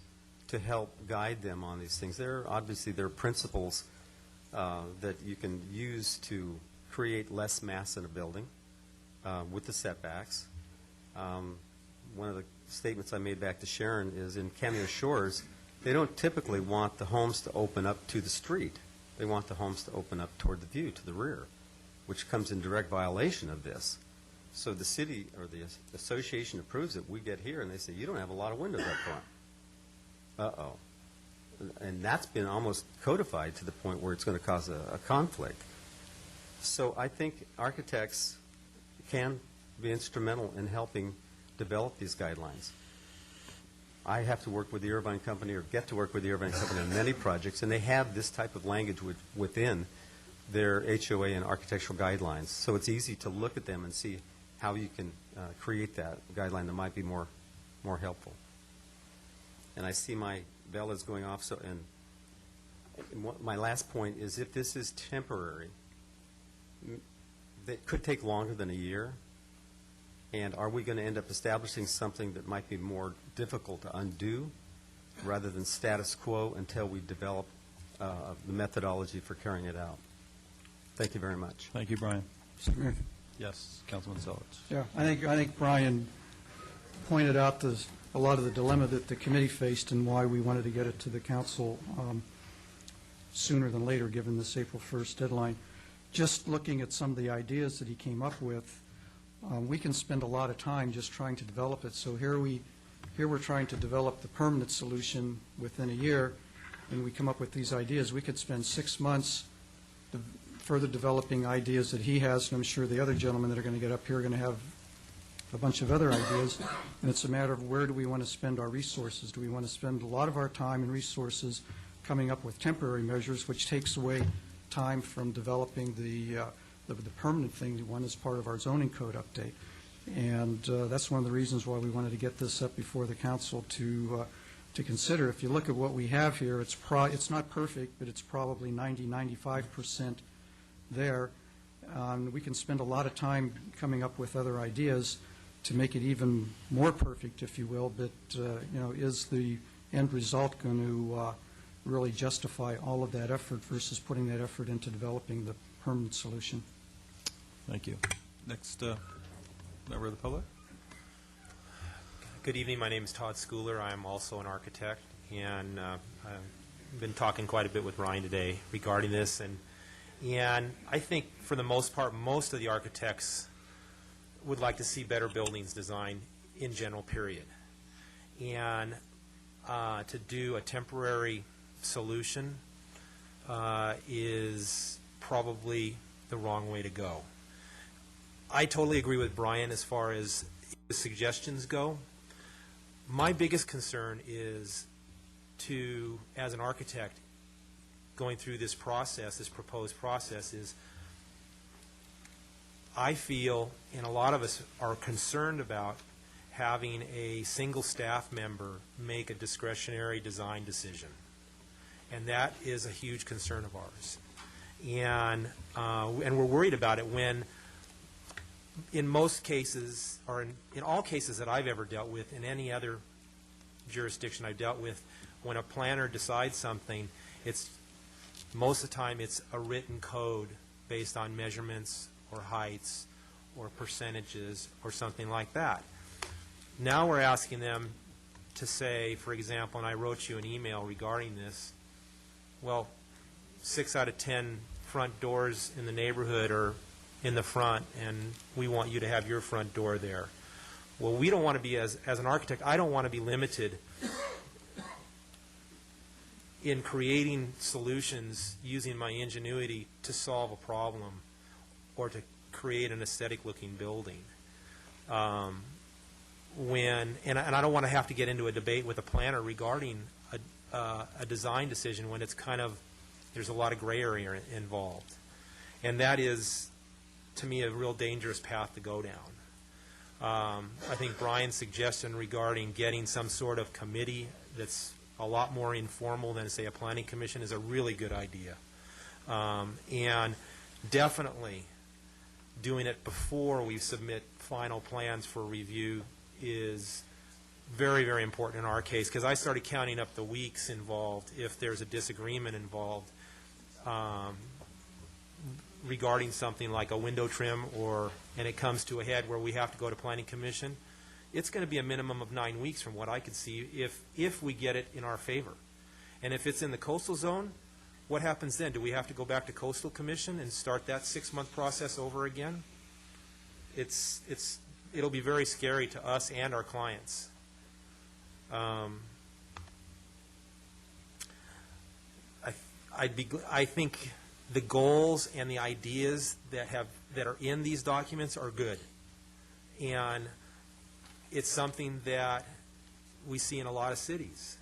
to help guide them on these things. There are principles that you can use to create less mass in a building with the setbacks. One of the statements I made back to Sharon is in Cameo Shores, they don't typically want the homes to open up to the street. They want the homes to open up toward the view, to the rear, which comes in direct violation of this. So the city or the association approves it. We get here and they say, you don't have a lot of windows up front. Uh-oh. And that's been almost codified to the point where it's going to cause a conflict. So I think architects can be instrumental in helping develop these guidelines. I have to work with the Irvine Company or get to work with the Irvine Company on many projects, and they have this type of language within their HOA and architectural guidelines. So it's easy to look at them and see how you can create that guideline that might be more helpful. And I see my bell is going off, so my last point is if this is temporary, it could take longer than a year. And are we going to end up establishing something that might be more difficult to undo rather than status quo until we develop the methodology for carrying it out? Thank you very much. Thank you, Brian. Mr. Mayor. Yes, Councilman Sellards. Yeah, I think Brian pointed out a lot of the dilemma that the committee faced and why we wanted to get it to the council sooner than later, given this April 1st deadline. Just looking at some of the ideas that he came up with, we can spend a lot of time just trying to develop it. So here we're trying to develop the permanent solution within a year, and we come up with these ideas, we could spend 6 months further developing ideas that he has, and I'm sure the other gentlemen that are going to get up here are going to have a bunch of other ideas, and it's a matter of where do we want to spend our resources. Do we want to spend a lot of our time and resources coming up with temporary measures, which takes away time from developing the permanent thing, one as part of our zoning code update. And that's one of the reasons why we wanted to get this up before the council to consider. If you look at what we have here, it's not perfect, but it's probably 90-95% there. We can spend a lot of time coming up with other ideas to make it even more perfect, if you will, but is the end result going to really justify all of that effort versus putting that effort into developing the permanent solution? Thank you. Next member of the public. Good evening. My name is Todd Schooler. I am also an architect, and I've been talking quite a bit with Ryan today regarding this, and I think for the most part, most of the architects would like to see better buildings designed in general, period. And to do a temporary solution is probably the wrong way to go. I totally agree with Brian as far as the suggestions go. My biggest concern is as an architect, going through this process, this proposed process, is I feel, and a lot of us are concerned about, having a single staff member make a discretionary design decision. And that is a huge concern of ours. And we're worried about it when, in most cases, or in all cases that I've ever dealt with, in any other jurisdiction I've dealt with, when a planner decides something, most of the time it's a written code based on measurements or heights or percentages or something like that. Now we're asking them to say, for example, and I wrote you an email regarding this, well, 6 out of 10 front doors in the neighborhood are in the front, and we want you to have your front door there. Well, we don't want to be, as an architect, I don't want to be limited in creating solutions using my ingenuity to solve a problem or to create an aesthetic-looking building. And I don't want to have to get into a debate with a planner regarding a design decision when it's there's a lot of gray area involved. And that is, to me, a real dangerous path to go down. I think Brian's suggestion regarding getting some sort of committee that's a lot more informal than, say, a planning commission is a really good idea. And definitely doing it before we submit final plans for review is very, very important in our case, because I started counting up the weeks involved if there's a disagreement involved regarding something like a window trim, and it comes to a head where we have to go to planning commission. It's going to be a minimum of 9 weeks from what I could see if we get it in our favor. And if it's in the coastal zone, what happens then? Do we have to go back to coastal commission and start that 6-month process over again? It'll be very scary to us and our clients. I think the goals and the ideas that are in these documents are good, and it's something that we see in a lot of cities.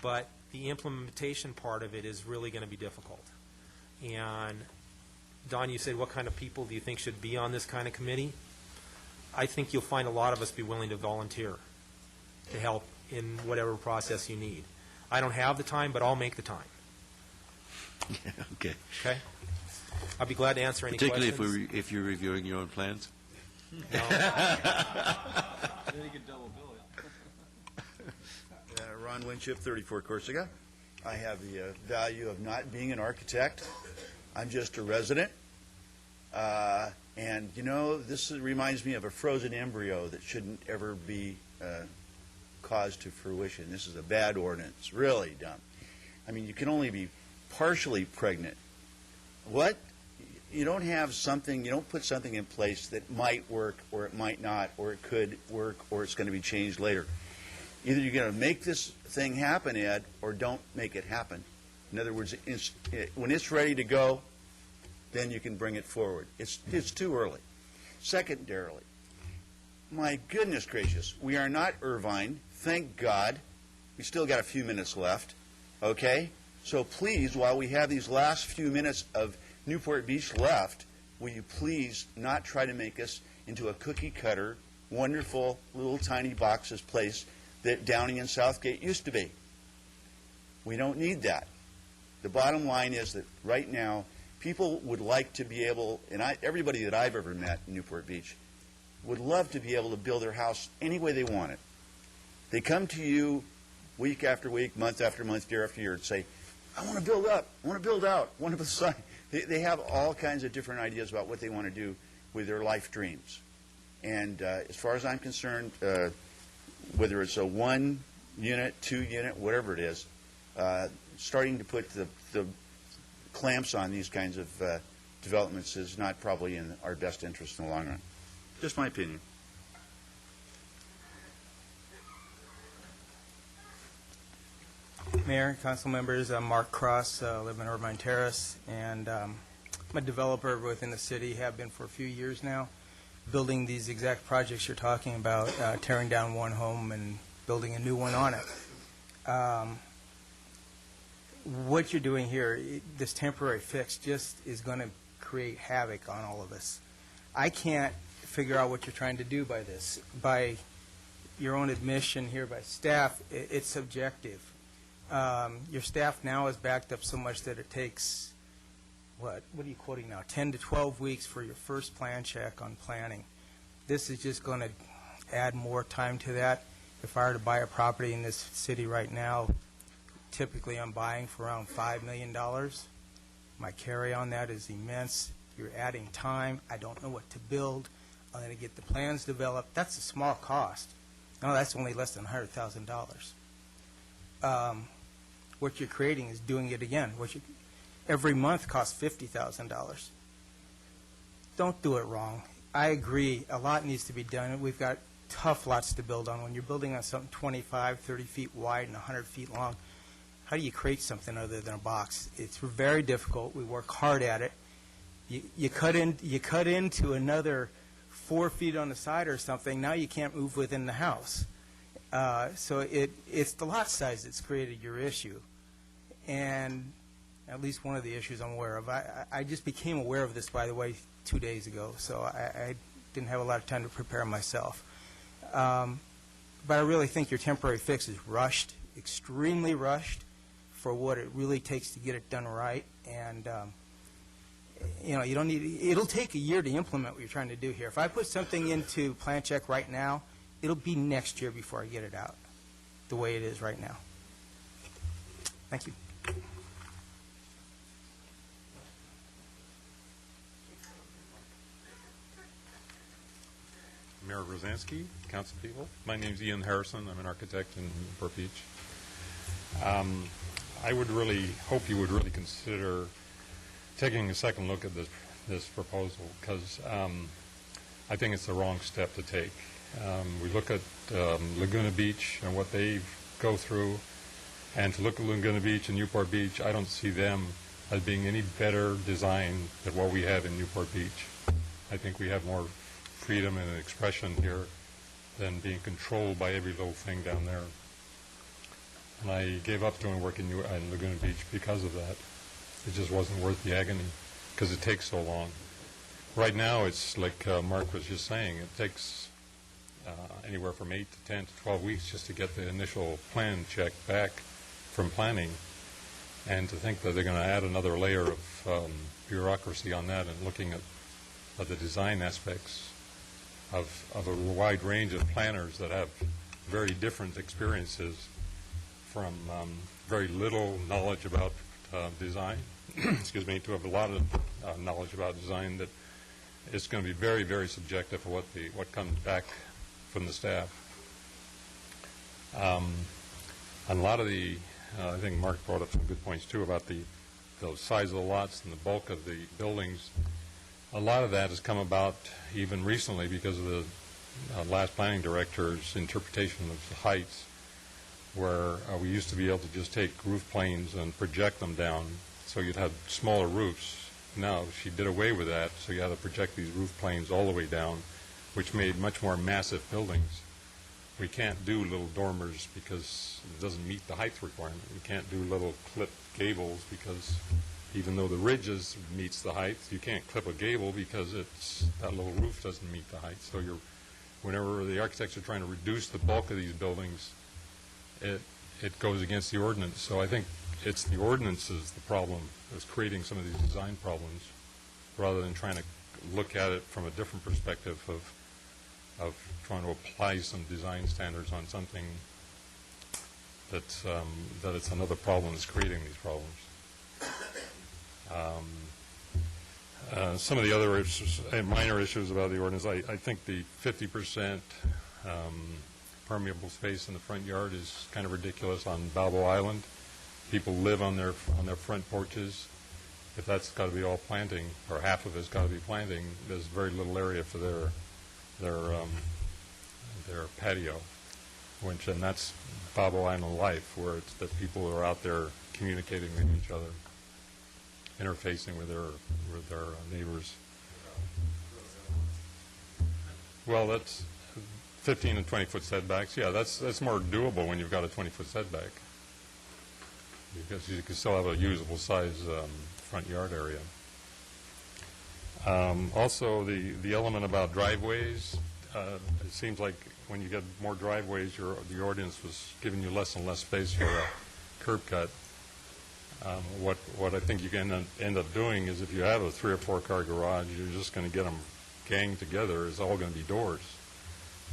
But the implementation part of it is really going to be difficult. And Don, you said, what kind of people do you think should be on this kind of committee? I think you'll find a lot of us be willing to volunteer to help in whatever process you need. I don't have the time, but I'll make the time. Yeah, okay. Okay? I'll be glad to answer any questions. Particularly if you're reviewing your own plans? Then you can double bill it. Ron Winship, 34 Corsica. I have the value of not being an architect. I'm just a resident. And, this reminds me of a frozen embryo that shouldn't ever be caused to fruition. This is a bad ordinance, really dumb. I mean, you can only be partially pregnant. What? You don't put something in place that might work, or it might not, or it could work, or it's going to be changed later. Either you're going to make this thing happen, Ed, or don't make it happen. In other words, when it's ready to go, then you can bring it forward. It's too early. Secondarily, my goodness gracious, we are not Irvine. Thank God. We still got a few minutes left. Okay? So please, while we have these last few minutes of Newport Beach left, will you please not try to make us into a cookie-cutter, wonderful, little tiny boxes place that Downing and Southgate used to be. We don't need that. The bottom line is that right now, people would like to be able, and everybody that I've ever met in Newport Beach would love to be able to build their house any way they want it. They come to you week after week, month after month, year after year, and say, I want to build up, I want to build out, I want to decide. They have all kinds of different ideas about what they want to do with their life dreams. And as far as I'm concerned, whether it's a 1-unit, 2-unit, whatever it is, starting to put the clamps on these kinds of developments is not probably in our best interest in the long run. Just my opinion. Mayor, council members, I'm Mark Cross, live in Irvine Terrace, and I'm a developer within the city, have been for a few years now, building these exact projects you're talking about, tearing down one home and building a new one on it. What you're doing here, this temporary fix just is going to create havoc on all of us. I can't figure out what you're trying to do by this. By your own admission here by staff, it's subjective. Your staff now is backed up so much that it takes, what are you quoting now, 10 to 12 weeks for your first plan check on planning. This is just going to add more time to that. If I were to buy a property in this city right now, typically I'm buying for around $5 million. My carry on that is immense. You're adding time. I don't know what to build. I'm going to get the plans developed. That's a small cost. No, that's only less than $100,000. What you're creating is doing it again. Every month costs $50,000. Don't do it wrong. I agree. A lot needs to be done. We've got tough lots to build on. When you're building on something 25, 30 feet wide and 100 feet long, how do you create something other than a box? It's very difficult. We work hard at it. You cut into another 4 feet on the side or something. Now you can't move within the house. So it's the lot size that's created your issue, and at least one of the issues I'm aware of. I just became aware of this, by the way, 2 days ago, so I didn't have a lot of time to prepare myself. But I really think your temporary fix is rushed, extremely rushed, for what it really takes to get it done right. And you don't need. It'll take a year to implement what you're trying to do here. If I put something into plan check right now, it'll be next year before I get it out, the way it is right now. Thank you. Mayor Rosansky, council people. My name's Ian Harrison. I'm an architect in Newport Beach. I would really hope you would really consider taking a second look at this proposal, because I think it's the wrong step to take. We look at Laguna Beach and what they go through, and to look at Laguna Beach and Newport Beach, I don't see them as being any better design than what we have in Newport Beach. I think we have more freedom and expression here than being controlled by every little thing down there. And I gave up doing work in Laguna Beach because of that. It just wasn't worth the agony, because it takes so long. Right now, it's like Mark was just saying, it takes anywhere from 8 to 10 to 12 weeks just to get the initial plan check back from planning. And to think that they're going to add another layer of bureaucracy on that and looking at the design aspects of a wide range of planners that have very different experiences, from very little knowledge about design, excuse me, to have a lot of knowledge about design, that it's going to be very, very subjective for what comes back from the staff. And a lot of I think Mark brought up some good points too about the size of the lots and the bulk of the buildings. A lot of that has come about even recently because of the last planning director's interpretation of the heights. where we used to be able to just take roof planes and project them down, so you'd have smaller roofs. Now, she did away with that, so you had to project these roof planes all the way down, which made much more massive buildings. We can't do little dormers because it doesn't meet the height requirement. We can't do little clipped gables because even though the ridges meets the height, you can't clip a gable because that little roof doesn't meet the height. So whenever the architects are trying to reduce the bulk of these buildings, it goes against the ordinance. So I think it's the ordinances the problem that's creating some of these design problems, rather than trying to look at it from a different perspective of trying to apply some design standards on something that it's another problem that's creating these problems. Some of the other issues, minor issues about the ordinance, I think the 50% permeable space in the front yard is kind of ridiculous on Balboa Island. People live on their front porches. If that's got to be all planting, or half of it's got to be planting, there's very little area for their patio, and that's Balboa Island life, where it's that people are out there communicating with each other, interfacing with their neighbors. Well, that's 15 and 20-foot setbacks. Yeah, that's more doable when you've got a 20-foot setback, because you can still have a usable size front yard area. Also, the element about driveways, it seems like when you get more driveways, the ordinance was giving you less and less space for a curb cut. What I think you can end up doing is, if you have a 3 or 4 car garage, you're just going to get them ganged together. It's all going to be doors.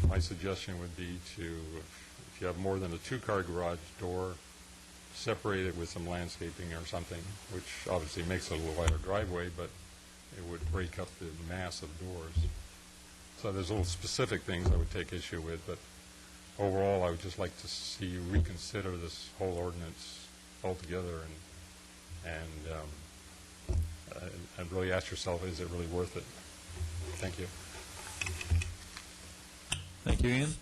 My suggestion would be if you have more than a 2-car garage door, separate it with some landscaping or something, which obviously makes it a little wider driveway, but it would break up the mass of doors. So there's little specific things I would take issue with, but overall I would just like to see you reconsider this whole ordinance altogether and really ask yourself, is it really worth it? Thank you. Thank you, Ian.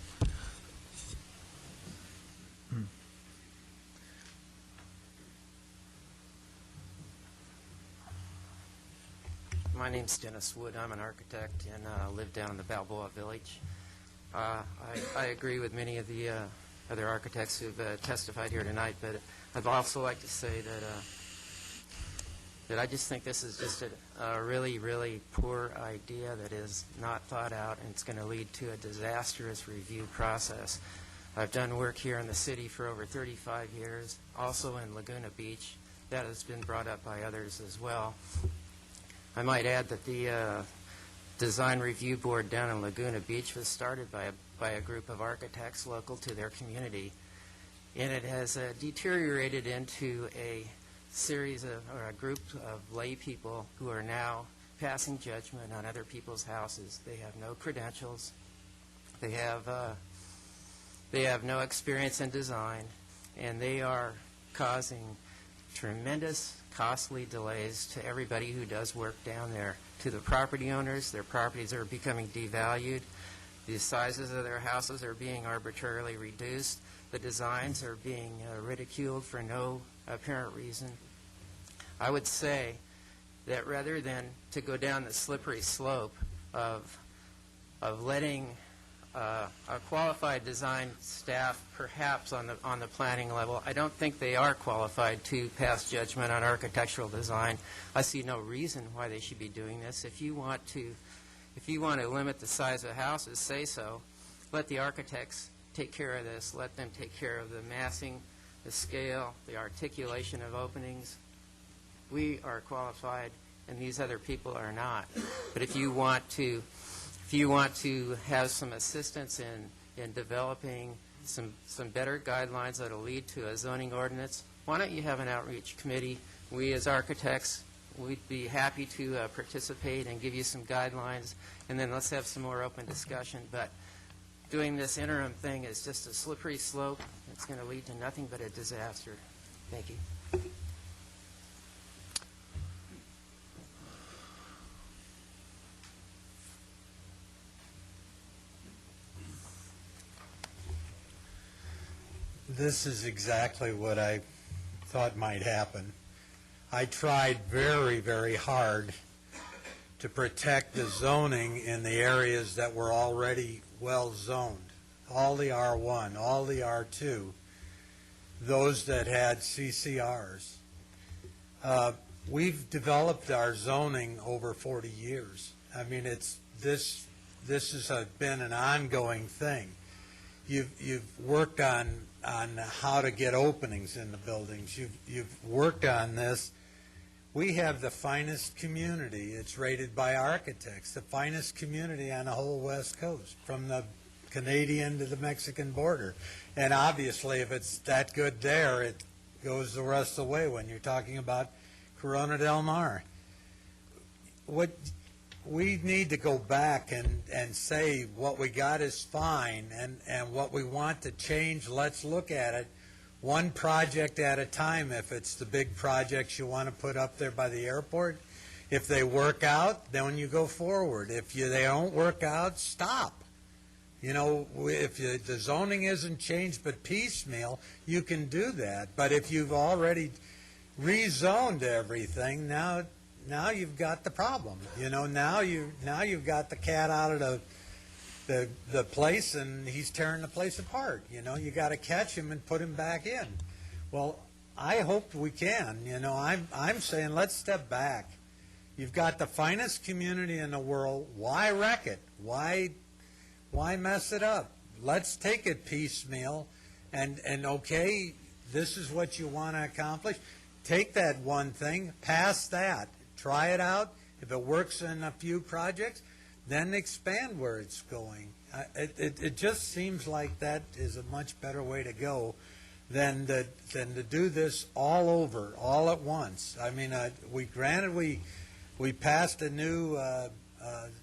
My name's Dennis Wood. I'm an architect and live down in the Balboa Village. I agree with many of the other architects who've testified here tonight, but I'd also like to say that I just think this is just a really, really poor idea that is not thought out, and it's going to lead to a disastrous review process. I've done work here in the city for over 35 years, also in Laguna Beach. That has been brought up by others as well. I might add that the design review board down in Laguna Beach was started by a group of architects local to their community, and it has deteriorated into a series of, or a group of lay people who are now passing judgment on other people's houses. They have no credentials. They have no experience in design, and they are causing tremendous costly delays to everybody who does work down there. To the property owners, their properties are becoming devalued. The sizes of their houses are being arbitrarily reduced. The designs are being ridiculed for no apparent reason. I would say that rather than to go down the slippery slope of letting a qualified design staff, perhaps on the planning level, I don't think they are qualified to pass judgment on architectural design. I see no reason why they should be doing this. If you want to limit the size of houses, say so. Let the architects take care of this. Let them take care of the massing, the scale, the articulation of openings. We are qualified, and these other people are not. But if you want to have some assistance in developing some better guidelines that will lead to a zoning ordinance, why don't you have an outreach committee? We as architects, we'd be happy to participate and give you some guidelines, and then let's have some more open discussion. But doing this interim thing is just a slippery slope. It's going to lead to nothing but a disaster. Thank you. This is exactly what I thought might happen. I tried very, very hard to protect the zoning in the areas that were already well zoned. All the R1, all the R2, those that had CCRs. We've developed our zoning over 40 years. I mean, this has been an ongoing thing. You've worked on how to get openings in the buildings. You've worked on this. We have the finest community. It's rated by architects, the finest community on the whole West Coast, from the Canadian to the Mexican border. And obviously, if it's that good there, it goes the rest of the way when you're talking about Corona del Mar. What we need to go back and say what we got is fine, and what we want to change, let's look at it one project at a time. If it's the big projects you want to put up there by the airport, if they work out, then you go forward. If they don't work out, stop. You know, if the zoning isn't changed but piecemeal, you can do that. But if you've already rezoned everything, now you've got the problem. You know, now you've got the cat out of the place, and he's tearing the place apart. You know, you got to catch him and put him back in. Well, I hope we can. You know, I'm saying let's step back. You've got the finest community in the world. Why wreck it? Why mess it up? Let's take it piecemeal, and okay, this is what you want to accomplish. Take that one thing, pass that, try it out. If it works in a few projects, then expand where it's going. It just seems like that is a much better way to go than to do this all over, all at once. I mean, we passed a new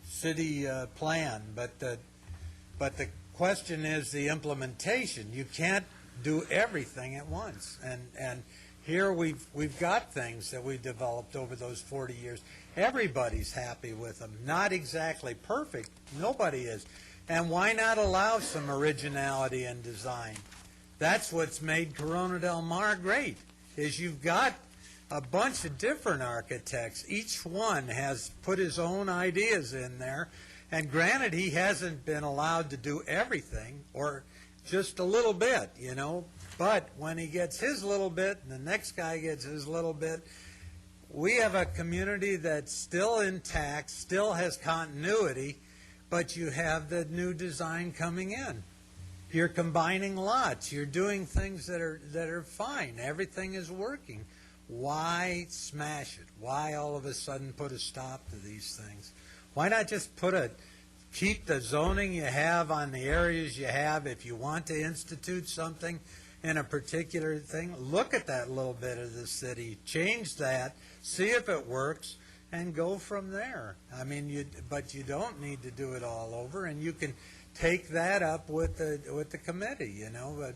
city plan, but the question is the implementation. You can't do everything at once, and here we've got things that we've developed over those 40 years. Everybody's happy with them. Not exactly perfect. Nobody is. And why not allow some originality in design? That's what's made Corona del Mar great, is you've got a bunch of different architects. Each one has put his own ideas in there. And granted, he hasn't been allowed to do everything, or just a little bit, you know. But when he gets his little bit and the next guy gets his little bit, we have a community that's still intact, still has continuity, but you have the new design coming in. You're combining lots. You're doing things that are fine. Everything is working. Why smash it? Why all of a sudden put a stop to these things? Why not just keep the zoning you have on the areas you have? If you want to institute something in a particular thing, look at that little bit of the city, change that, see if it works, and go from there. I mean, but you don't need to do it all over, and you can take that up with the committee, you know. But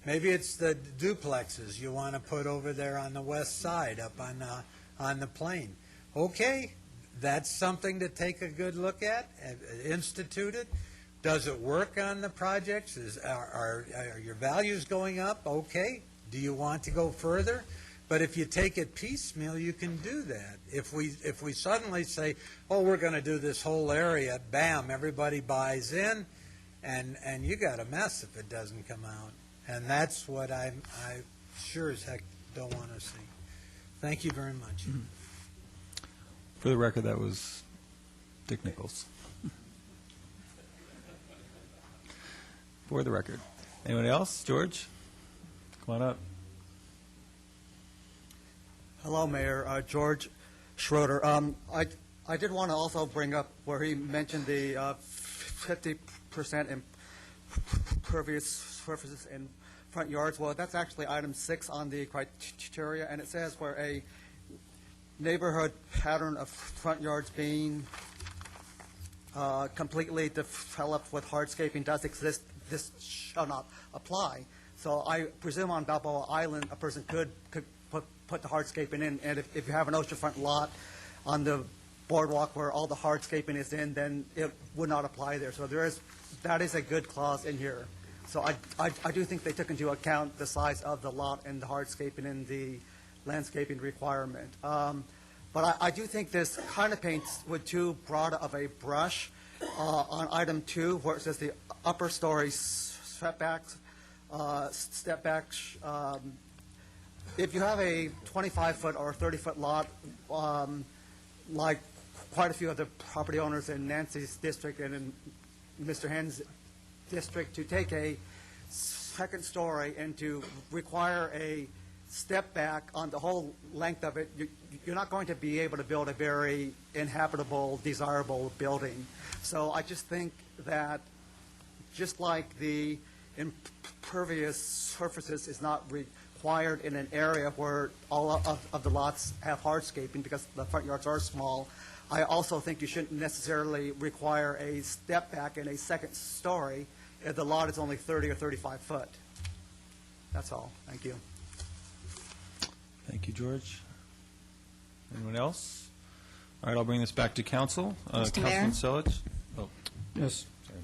maybe it's the duplexes you want to put over there on the west side, up on the plain. Okay, that's something to take a good look at, institute it. Does it work on the projects? Are your values going up? Okay. Do you want to go further? But if you take it piecemeal, you can do that. If we suddenly say, oh, we're going to do this whole area, bam, everybody buys in, and you got a mess if it doesn't come out. And that's what I sure as heck don't want to see. Thank you very much. Mm-hmm. For the record, that was Dick Nichols. For the record. Anyone else? George? Come on up. Hello, Mayor. George Schroeder. I did want to also bring up where he mentioned the 50% impervious surfaces in front yards. Well, that's actually item 6 on the criteria, and it says where a neighborhood pattern of front yards being completely developed with hardscaping does exist, this shall not apply. So I presume on Balboa Island, a person could put the hardscaping in, and if you have an oceanfront lot on the boardwalk where all the hardscaping is in, then it would not apply there. So that is a good clause in here So I do think they took into account the size of the lot and the hardscaping and the landscaping requirement. But I do think this kind of paints with too broad of a brush on item 2, where it says the upper story setbacks, step backs. If you have a 25-foot or 30-foot lot, like quite a few of the property owners in Nancy's district and in Mr. Henn's district, to take a second story and to require a step back on the whole length of it, you're not going to be able to build a very inhabitable, desirable building. So I just think that just like the impervious surfaces is not required in an area where all of the lots have hardscaping because the front yards are small, I also think you shouldn't necessarily require a step back in a second story if the lot is only 30 or 35 foot. That's all. Thank you. Thank you, George. Anyone else? All right, I'll bring this back to council. Mr. Mayor? Councilman Selich? Oh, Yes. sorry,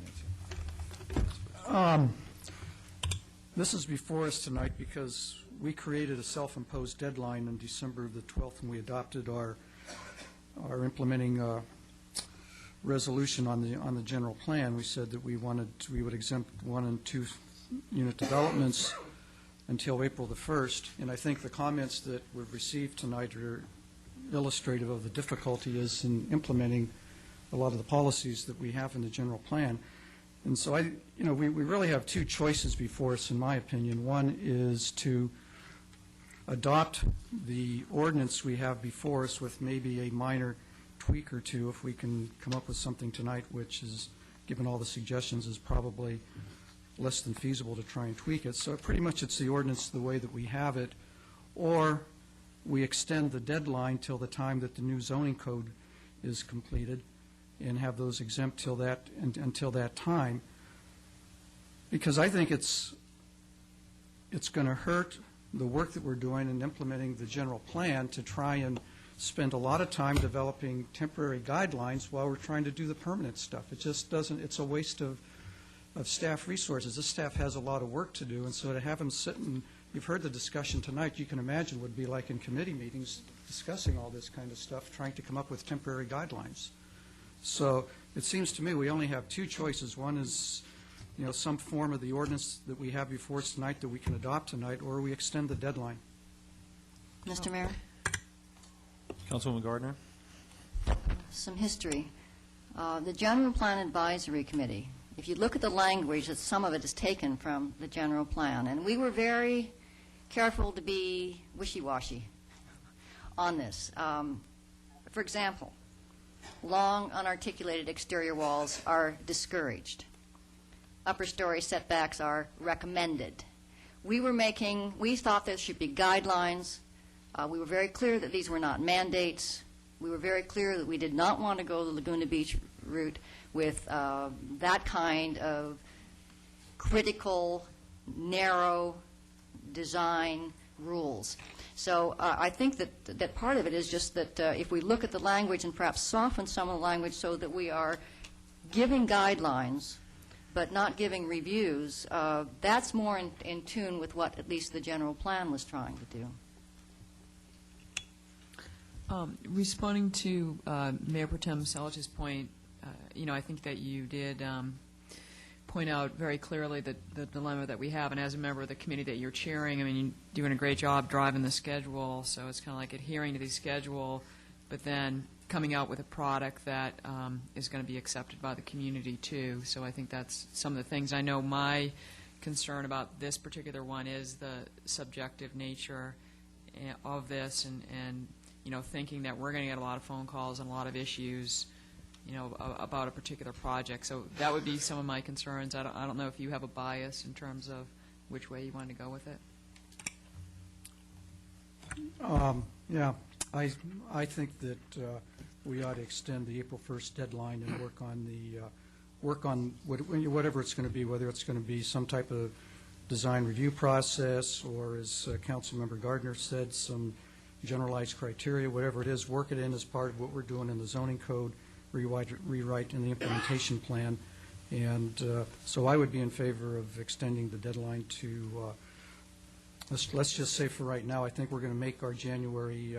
Nancy. This is before us tonight because we created a self-imposed deadline on December the 12th, and we adopted our implementing resolution on the general plan. We said that we would exempt 1 and 2 unit developments until April the 1st, and I think the comments that we've received tonight are illustrative of the difficulty is in implementing a lot of the policies that we have in the general plan. And so we really have 2 choices before us, in my opinion. One is to adopt the ordinance we have before us with maybe a minor tweak or 2, if we can come up with something tonight, which is, given all the suggestions, is probably less than feasible to try and tweak it. So pretty much it's the ordinance the way that we have it, or we extend the deadline till the time that the new zoning code is completed and have those exempt until that time. Because I think it's going to hurt the work that we're doing in implementing the general plan to try and spend a lot of time developing temporary guidelines while we're trying to do the permanent stuff. It just doesn't, it's a waste of staff resources. This staff has a lot of work to do, and so to have them sit and, you've heard the discussion tonight, you can imagine would be like in committee meetings discussing all this kind of stuff, trying to come up with temporary guidelines. So it seems to me we only have 2 choices. One is, some form of the ordinance that we have before us tonight that we can adopt tonight, or we extend the deadline. Mr. Mayor? Councilwoman Gardner? Some history. The General Plan Advisory Committee, if you look at the language, that some of it is taken from the general plan, and we were very careful to be wishy-washy on this. For example, long, unarticulated exterior walls are discouraged. Upper story setbacks are recommended. We thought there should be guidelines. We were very clear that these were not mandates. We were very clear that we did not want to go the Laguna Beach route with that kind of critical, narrow design rules. So I think that part of it is just that if we look at the language and perhaps soften some of the language so that we are giving guidelines but not giving reviews, that's more in tune with what at least the general plan was trying to do. Responding to Mayor Pro Tem Selich's point, I think that you did point out very clearly the dilemma that we have, and as a member of the committee that you're chairing, you're doing a great job driving the schedule, so it's kind of like adhering to the schedule, but then coming out with a product that is going to be accepted by the community too. So I think that's some of the things. I know my concern about this particular one is the subjective nature of this, and thinking that we're going to get a lot of phone calls and a lot of issues about a particular project. So that would be some of my concerns. I don't know if you have a bias in terms of which way you want to go with it. Yeah, I think that we ought to extend the April 1st deadline and work on whatever it's going to be, whether it's going to be some type of design review process or, as Councilmember Gardner said, some generalized criteria, whatever it is, work it in as part of what we're doing in the zoning code, rewrite in the implementation plan, And so I would be in favor of extending the deadline to, let's just say for right now, I think we're going to make our January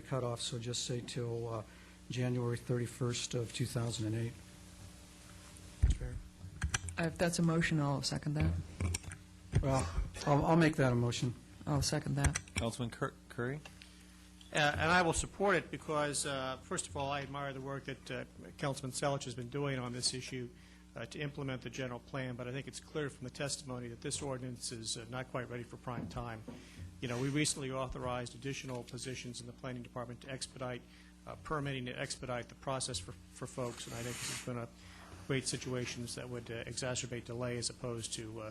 cutoff, so just say till January 31st of 2008. If that's a motion, I'll second that. Well, I'll make that a motion. I'll second that. Councilman Curry? And I will support it because, first of all, I admire the work that Councilman Selich has been doing on this issue to implement the general plan, but I think it's clear from the testimony that this ordinance is not quite ready for prime time. You know, we recently authorized additional positions in the planning department to expedite permitting, to expedite the process for folks, and I think this is going to create situations that would exacerbate delay as opposed to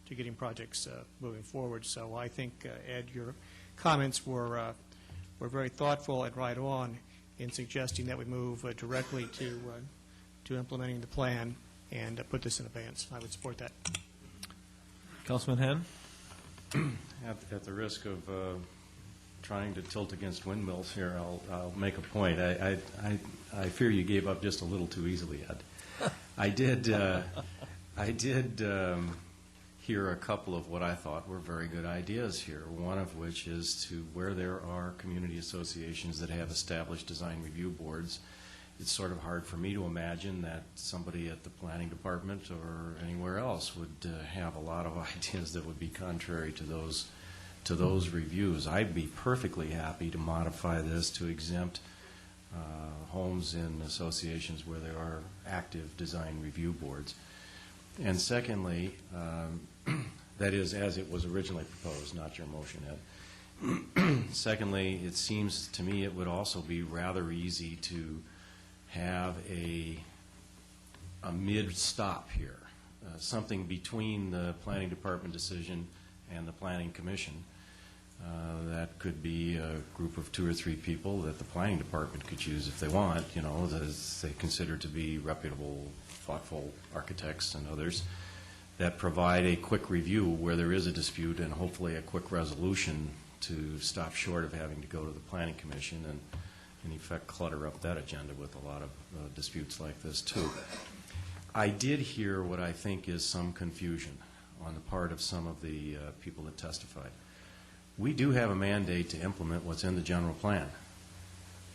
getting projects moving forward. So I think, Ed, your comments were very thoughtful and right on in suggesting that we move directly to implementing the plan and put this in abeyance. I would support that. Councilman Henn? At the risk of trying to tilt against windmills here, I'll make a point. I fear you gave up just a little too easily, Ed. I did hear a couple of what I thought were very good ideas here, one of which is to where there are community associations that have established design review boards, it's sort of hard for me to imagine that somebody at the planning department or anywhere else would have a lot of ideas that would be contrary to those reviews. I'd be perfectly happy to modify this to exempt homes in associations where there are active design review boards. And secondly, that is as it was originally proposed, not your motion, Ed. Secondly, it seems to me it would also be rather easy to have a mid-stop here, something between the planning department decision and the planning commission. That could be a group of 2 or 3 people that the planning department could choose if they want, you know, that they consider to be reputable, thoughtful architects and others that provide a quick review where there is a dispute and hopefully a quick resolution to stop short of having to go to the planning commission and in effect clutter up that agenda with a lot of disputes like this too. I did hear what I think is some confusion on the part of some of the people that testified. We do have a mandate to implement what's in the general plan.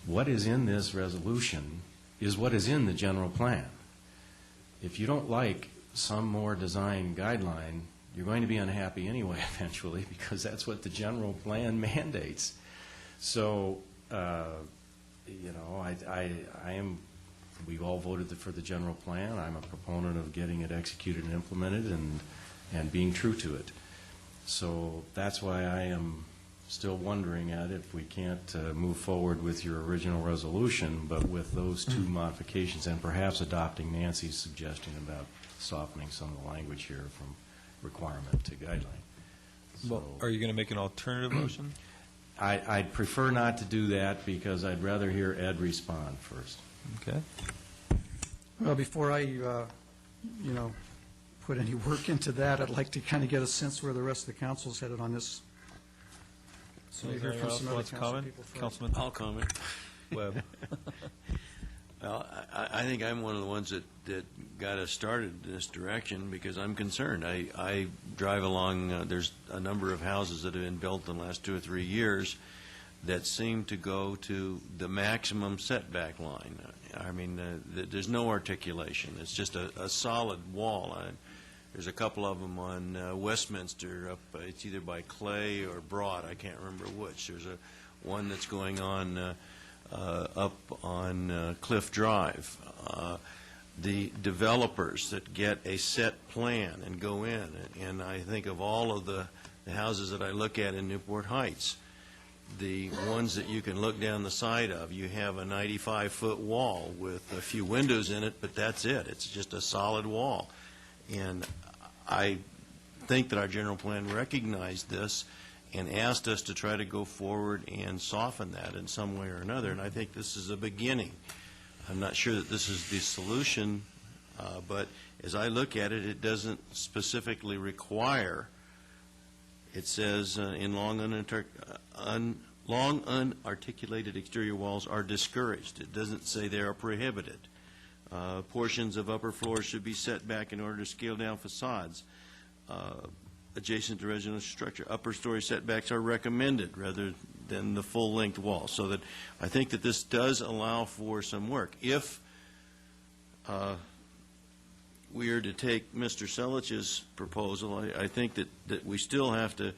What is in this resolution is what is in the general plan. If you don't like some more design guideline, you're going to be unhappy anyway eventually because that's what the general plan mandates. So, you know, we've all voted for the general plan. I'm a proponent of getting it executed and implemented and being true to it. So that's why I am still wondering at if we can't move forward with your original resolution, but with those 2 modifications and perhaps adopting Nancy's suggestion about softening some of the language here from requirement to guideline. So, Well, are you going to make an alternative motion? I'd prefer not to do that because I'd rather hear Ed respond first. Okay. Well, before I, put any work into that, I'd like to kind of get a sense where the rest of the council's headed on this. So you hear from some other council people first. Councilman? I'll comment. Webb. Well, I think I'm one of the ones that got us started in this direction because I'm concerned. I drive along, there's a number of houses that have been built in the last 2 or 3 years that seem to go to the maximum setback line. I mean, there's no articulation. It's just a solid wall. There's a couple of them on Westminster up, it's either by Clay or Broad, I can't remember which. There's one that's going on up on Cliff Drive. The developers that get a set plan and go in, and I think of all of the houses that I look at in Newport Heights, the ones that you can look down the side of, you have a 95-foot wall with a few windows in it, but that's it. It's just a solid wall. And I think that our general plan recognized this and asked us to try to go forward and soften that in some way or another, and I think this is a beginning. I'm not sure that this is the solution, but as I look at it, it doesn't specifically require, it says in long unarticulated exterior walls are discouraged. It doesn't say they are prohibited. Portions of upper floors should be set back in order to scale down facades adjacent to residential structure. Upper story setbacks are recommended rather than the full-length wall. So that I think that this does allow for some work. If we are to take Mr. Selich's proposal, I think that we still have to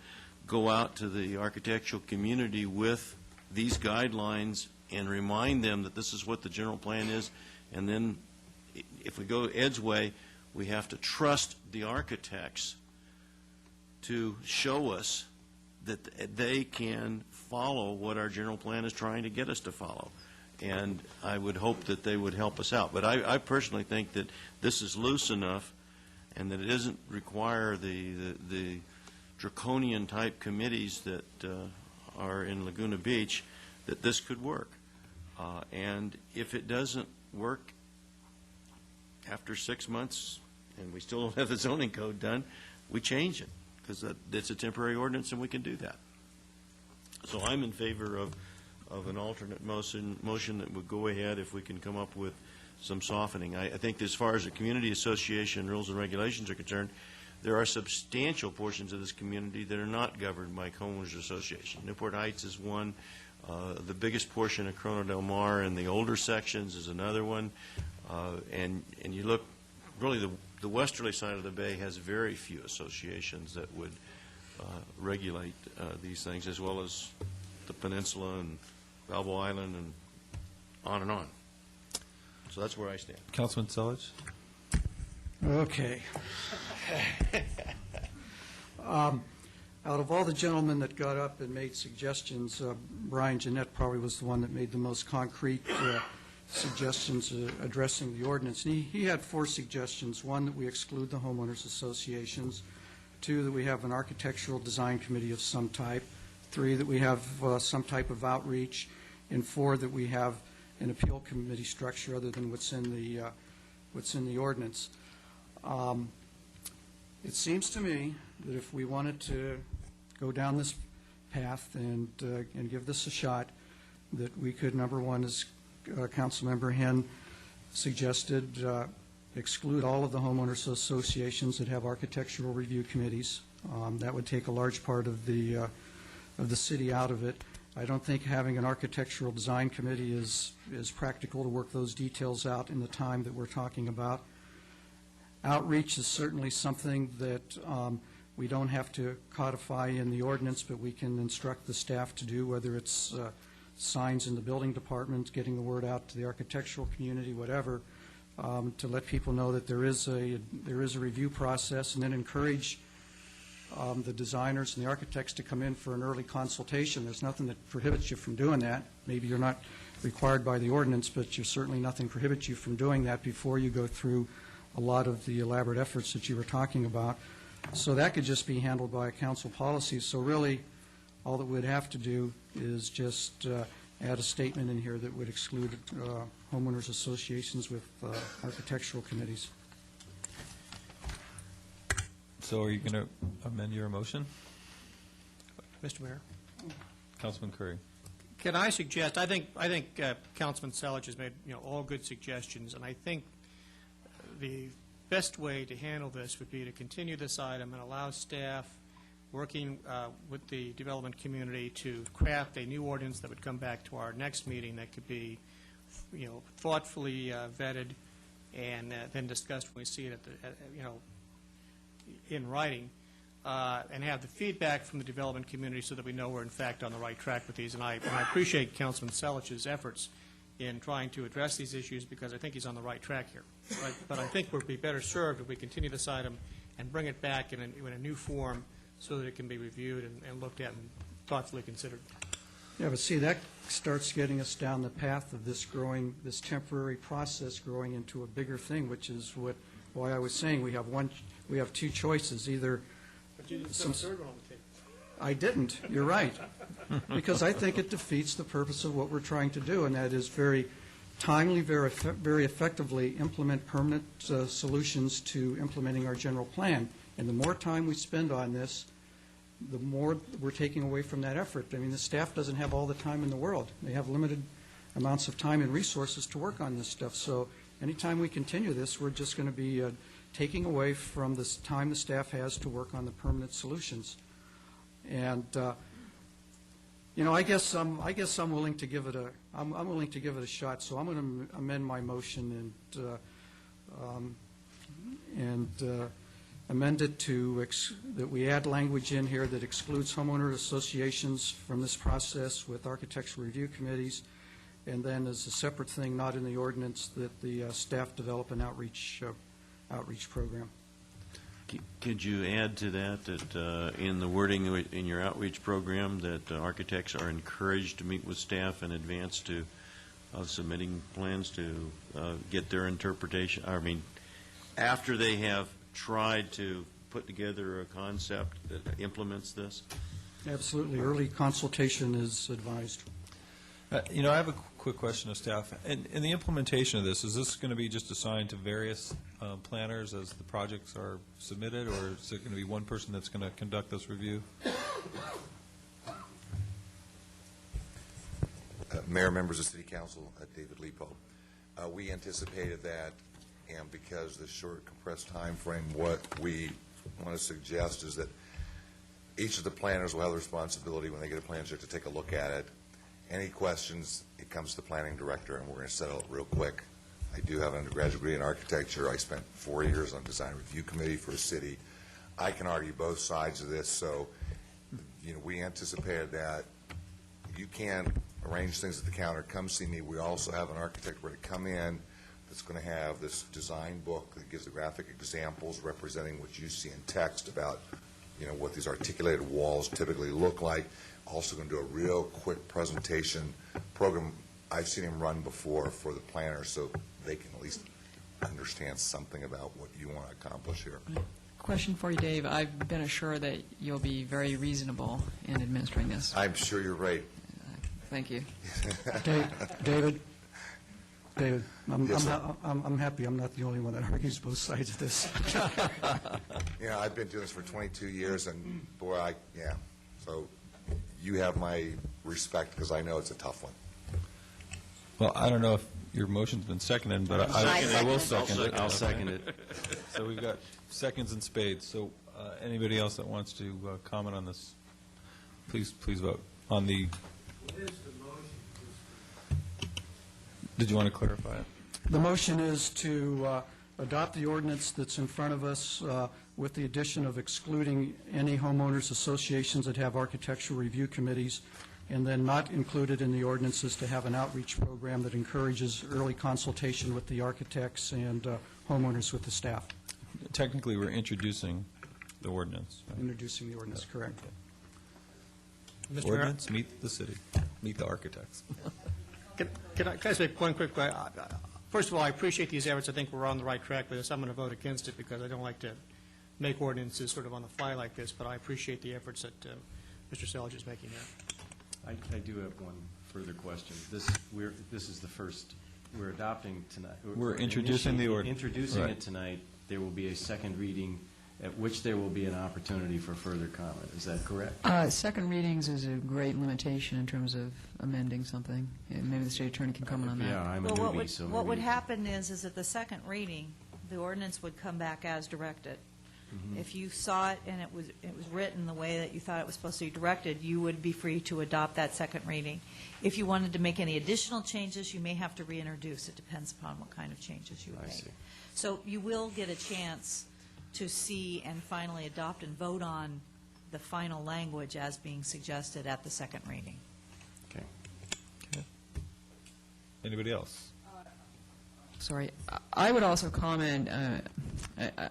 go out to the architectural community with these guidelines and remind them that this is what the general plan is. And then if we go Ed's way, we have to trust the architects to show us that they can follow what our general plan is trying to get us to follow. And I would hope that they would help us out. But I personally think that this is loose enough and that it doesn't require the draconian-type committees that are in Laguna Beach, that this could work. And if it doesn't work after 6 months and we still don't have the zoning code done, we change it, because it's a temporary ordinance and we can do that. So I'm in favor of an alternate motion that would go ahead if we can come up with some softening. I think as far as the community association rules and regulations are concerned, there are substantial portions of this community that are not governed by homeowners association. Newport Heights is one. The biggest portion of Corona Del Mar and the older sections is another one. And you look, really the westerly side of the bay has very few associations that would regulate these things, as well as the peninsula and Balboa Island and on and on. So that's where I stand. Councilman Selich? Okay. Out of all the gentlemen that got up and made suggestions, Brian Jeanette probably was the one that made the most concrete suggestions addressing the ordinance. And he had 4 suggestions. 1, that we exclude the homeowners associations. 2, that we have an architectural design committee of some type. 3, that we have some type of outreach. And 4, that we have an appeal committee structure other than what's in the ordinance. It seems to me that if we wanted to go down this path and give this a shot, that we could, number one, as Councilmember Henn suggested, exclude all of the homeowners associations that have architectural review committees. That would take a large part of the city out of it. I don't think having an architectural design committee is practical to work those details out in the time that we're talking about. Outreach is certainly something that we don't have to codify in the ordinance, but we can instruct the staff to do, whether it's signs in the building department, getting the word out to the architectural community, whatever, to let people know that there is a review process, and then encourage the designers and the architects to come in for an early consultation. There's nothing that prohibits you from doing that. Maybe you're not required by the ordinance, but certainly nothing prohibits you from doing that before you go through a lot of the elaborate efforts that you were talking about. So that could just be handled by a council policy. So really, all that we'd have to do is just add a statement in here that would exclude homeowners associations with architectural committees. So are you going to amend your motion? Mr. Mayor? Councilman Curry. Can I suggest, I think Councilman Selich has made, all good suggestions, and I think the best way to handle this would be to continue this item and allow staff working with the development community to craft a new ordinance that would come back to our next meeting that could be, thoughtfully vetted and then discussed when we see it in writing, and have the feedback from the development community so that we know we're in fact on the right track with these. And I appreciate Councilman Selich's efforts in trying to address these issues, because I think he's on the right track here. But I think we'd be better served if we continue this item and bring it back in a new form so that it can be reviewed and looked at and thoughtfully considered. Yeah, but see, that starts getting us down the path of this temporary process growing into a bigger thing, which is why I was saying we have 2 choices, either. But you didn't put a third one on the table. I didn't. You're right. Because I think it defeats the purpose of what we're trying to do, and that is very timely, very effectively implement permanent solutions to implementing our general plan. And the more time we spend on this, the more we're taking away from that effort. I mean, the staff doesn't have all the time in the world. They have limited amounts of time and resources to work on this stuff. So anytime we continue this, we're just going to be taking away from the time the staff has to work on the permanent solutions. And I guess I'm willing to give it I'm willing to give it a shot. So I'm going to amend my motion and amend it to that we add language in here that excludes homeowner associations from this process with architectural review committees, and then as a separate thing, not in the ordinance, that the staff develop an outreach program. Could you add to that in the wording in your outreach program that architects are encouraged to meet with staff in advance of submitting plans to get their interpretation? I mean, after they have tried to put together a concept that implements this? Absolutely. Early consultation is advised. I have a quick question of staff. In the implementation of this, is this going to be just assigned to various planners as the projects are submitted, or is it going to be one person that's going to conduct this review? Mayor, members of City Council, David Lepo. We anticipated that, and because the short, compressed time frame, what we want to suggest is that each of the planners will have the responsibility when they get a plan check to take a look at it. Any questions, it comes to the planning director, and we're going to settle it real quick. I do have an undergraduate degree in architecture. I spent 4 years on design review committee for a city. I can argue both sides of this, so we anticipated that. You can arrange things at the counter. Come see me. We also have an architect ready to come in that's going to have this design book that gives the graphic examples representing what you see in text about what these articulated walls typically look like. Also going to do a real quick presentation program. I've seen him run before for the planners, so they can at least understand something about what you want to accomplish here. Question for you, Dave. I've been assured that you'll be very reasonable in administering this. I'm sure you're right. Thank you. David, Yes, I'm happy I'm not the only one that argues both sides of this. I've been doing this for 22 years, and boy, so you have my respect because I know it's a tough one. Well, I don't know if your motion's been seconded, but I will second it. I'll second it. So we've got seconds in spades. So anybody else that wants to comment on this, please vote on the. Did you want to clarify it? The motion is to adopt the ordinance that's in front of us with the addition of excluding any homeowners associations that have architectural review committees, and then not included in the ordinance is to have an outreach program that encourages early consultation with the architects and homeowners with the staff. Technically, we're introducing the ordinance. Right? Introducing the ordinance, correct. Mr. Ordinance, meet the city, meet the architects. Can I just make one quick question? First of all, I appreciate these efforts. I think we're on the right track with this. I'm going to vote against it because I don't like to make ordinances sort of on the fly like this, but I appreciate the efforts that Mr. Selge is making here. I do have one further question. This is the first, we're adopting tonight. We're introducing the ordinance. Introducing Right. it tonight. There will be a second reading at which there will be an opportunity for further comment. Is that correct? Second readings is a great limitation in terms of amending something. Maybe the state attorney can comment on that. Yeah, I'm a Well, newbie, so what would maybe- happen is at the second reading, the ordinance would come back as directed. If you saw it and it was written the way that you thought it was supposed to be directed, you would be free to adopt that second reading. If you wanted to make any additional changes, you may have to reintroduce. It depends upon what kind of changes you would I make. see. So you will get a chance to see and finally adopt and vote on the final language as being suggested at the second reading. Okay. Anybody else? Sorry. I would also comment,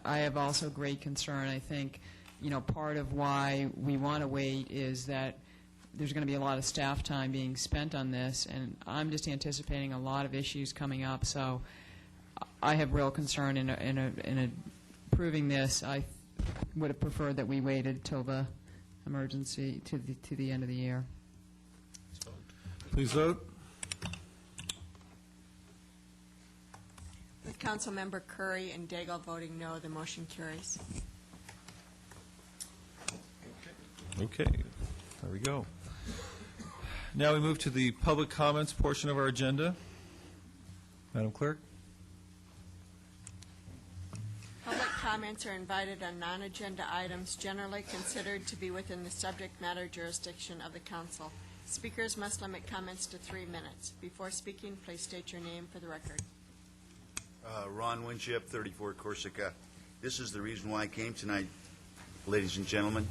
I have also great concern. I think, part of why we want to wait is that there's going to be a lot of staff time being spent on this, and I'm just anticipating a lot of issues coming up. So I have real concern in approving this. I would have preferred that we waited till the emergency, to the end of the year. Please vote. With Councilmember Curry and Daigle voting no, the motion carries. Okay, there we go. Now we move to the public comments portion of our agenda. Madam Clerk? comments are invited on non-agenda items generally considered to be within the subject matter jurisdiction of the council. Speakers must limit comments to 3 minutes. Before speaking, please state your name for the record. Ron Winship, 34 Corsica. This is the reason why I came tonight, ladies and gentlemen.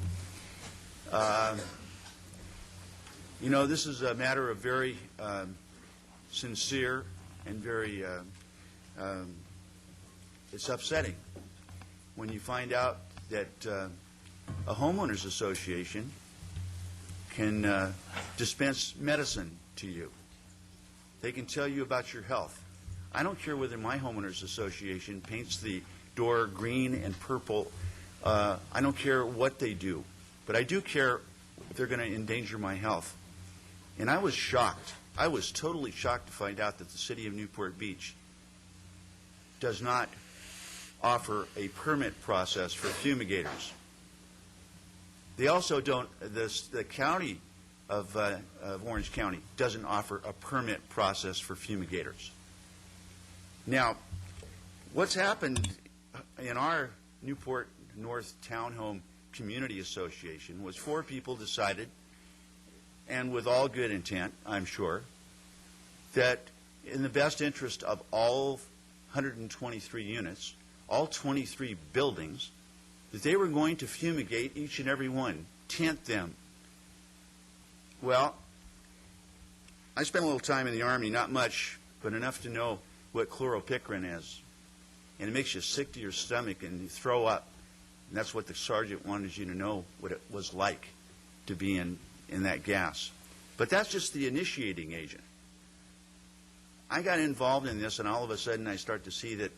You know, this is a matter of very sincere and very, it's upsetting when you find out that a homeowners association can dispense medicine to you. They can tell you about your health. I don't care whether my homeowners association paints the door green and purple. I don't care what they do. But I do care if they're going to endanger my health. And I was shocked. I was totally shocked to find out that the city of Newport Beach does not offer a permit process for fumigators. They also don't, the county of Orange County doesn't offer a permit process for fumigators. Now, what's happened in our Newport North Townhome Community Association was 4 people decided, and with all good intent, I'm sure, that in the best interest of all 123 units, all 23 buildings, that they were going to fumigate each and every one, tent them. Well, I spent a little time in the Army, not much, but enough to know what chloropicrin is. And it makes you sick to your stomach and you throw up. And that's what the sergeant wanted you to know, what it was like to be in that gas. But that's just the initiating agent. I got involved in this, and all of a sudden I start to see that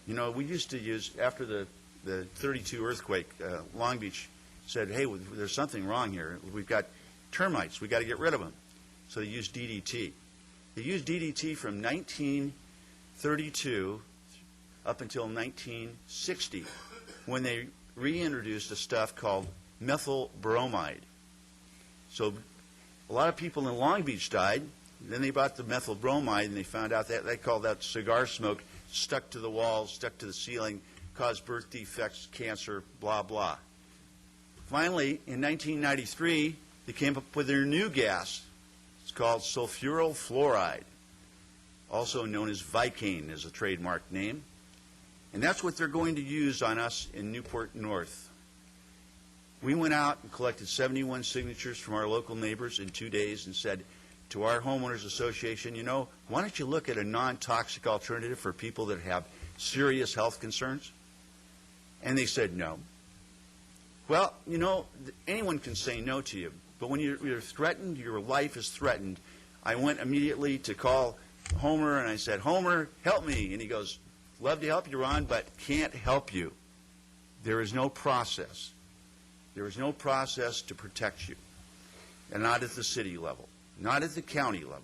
you know, we used to use, after the 32 earthquake, Long Beach said, hey, there's something wrong here. We've got termites. We've got to get rid of them. So they used DDT. They used DDT from 1932 up until 1960, when they reintroduced a stuff called methyl bromide. So a lot of people in Long Beach died. Then they bought the methyl bromide, and they found out that they called that cigar smoke, stuck to the walls, stuck to the ceiling, caused birth defects, cancer, blah, blah. Finally, in 1993, they came up with their new gas. It's called sulfuryl fluoride, also known as Vicane as a trademark name. And that's what they're going to use on us in Newport North. We went out and collected 71 signatures from our local neighbors in 2 days and said to our homeowners association, you know, why don't you look at a non-toxic alternative for people that have serious health concerns? And they said no. Well, you know, anyone can say no to you, but when you're threatened, your life is threatened. I went immediately to call Homer, and I said, Homer, help me. And he goes, love to help you, Ron, but can't help you. There is no process. There is no process to protect you, and not at the city level, not at the county level.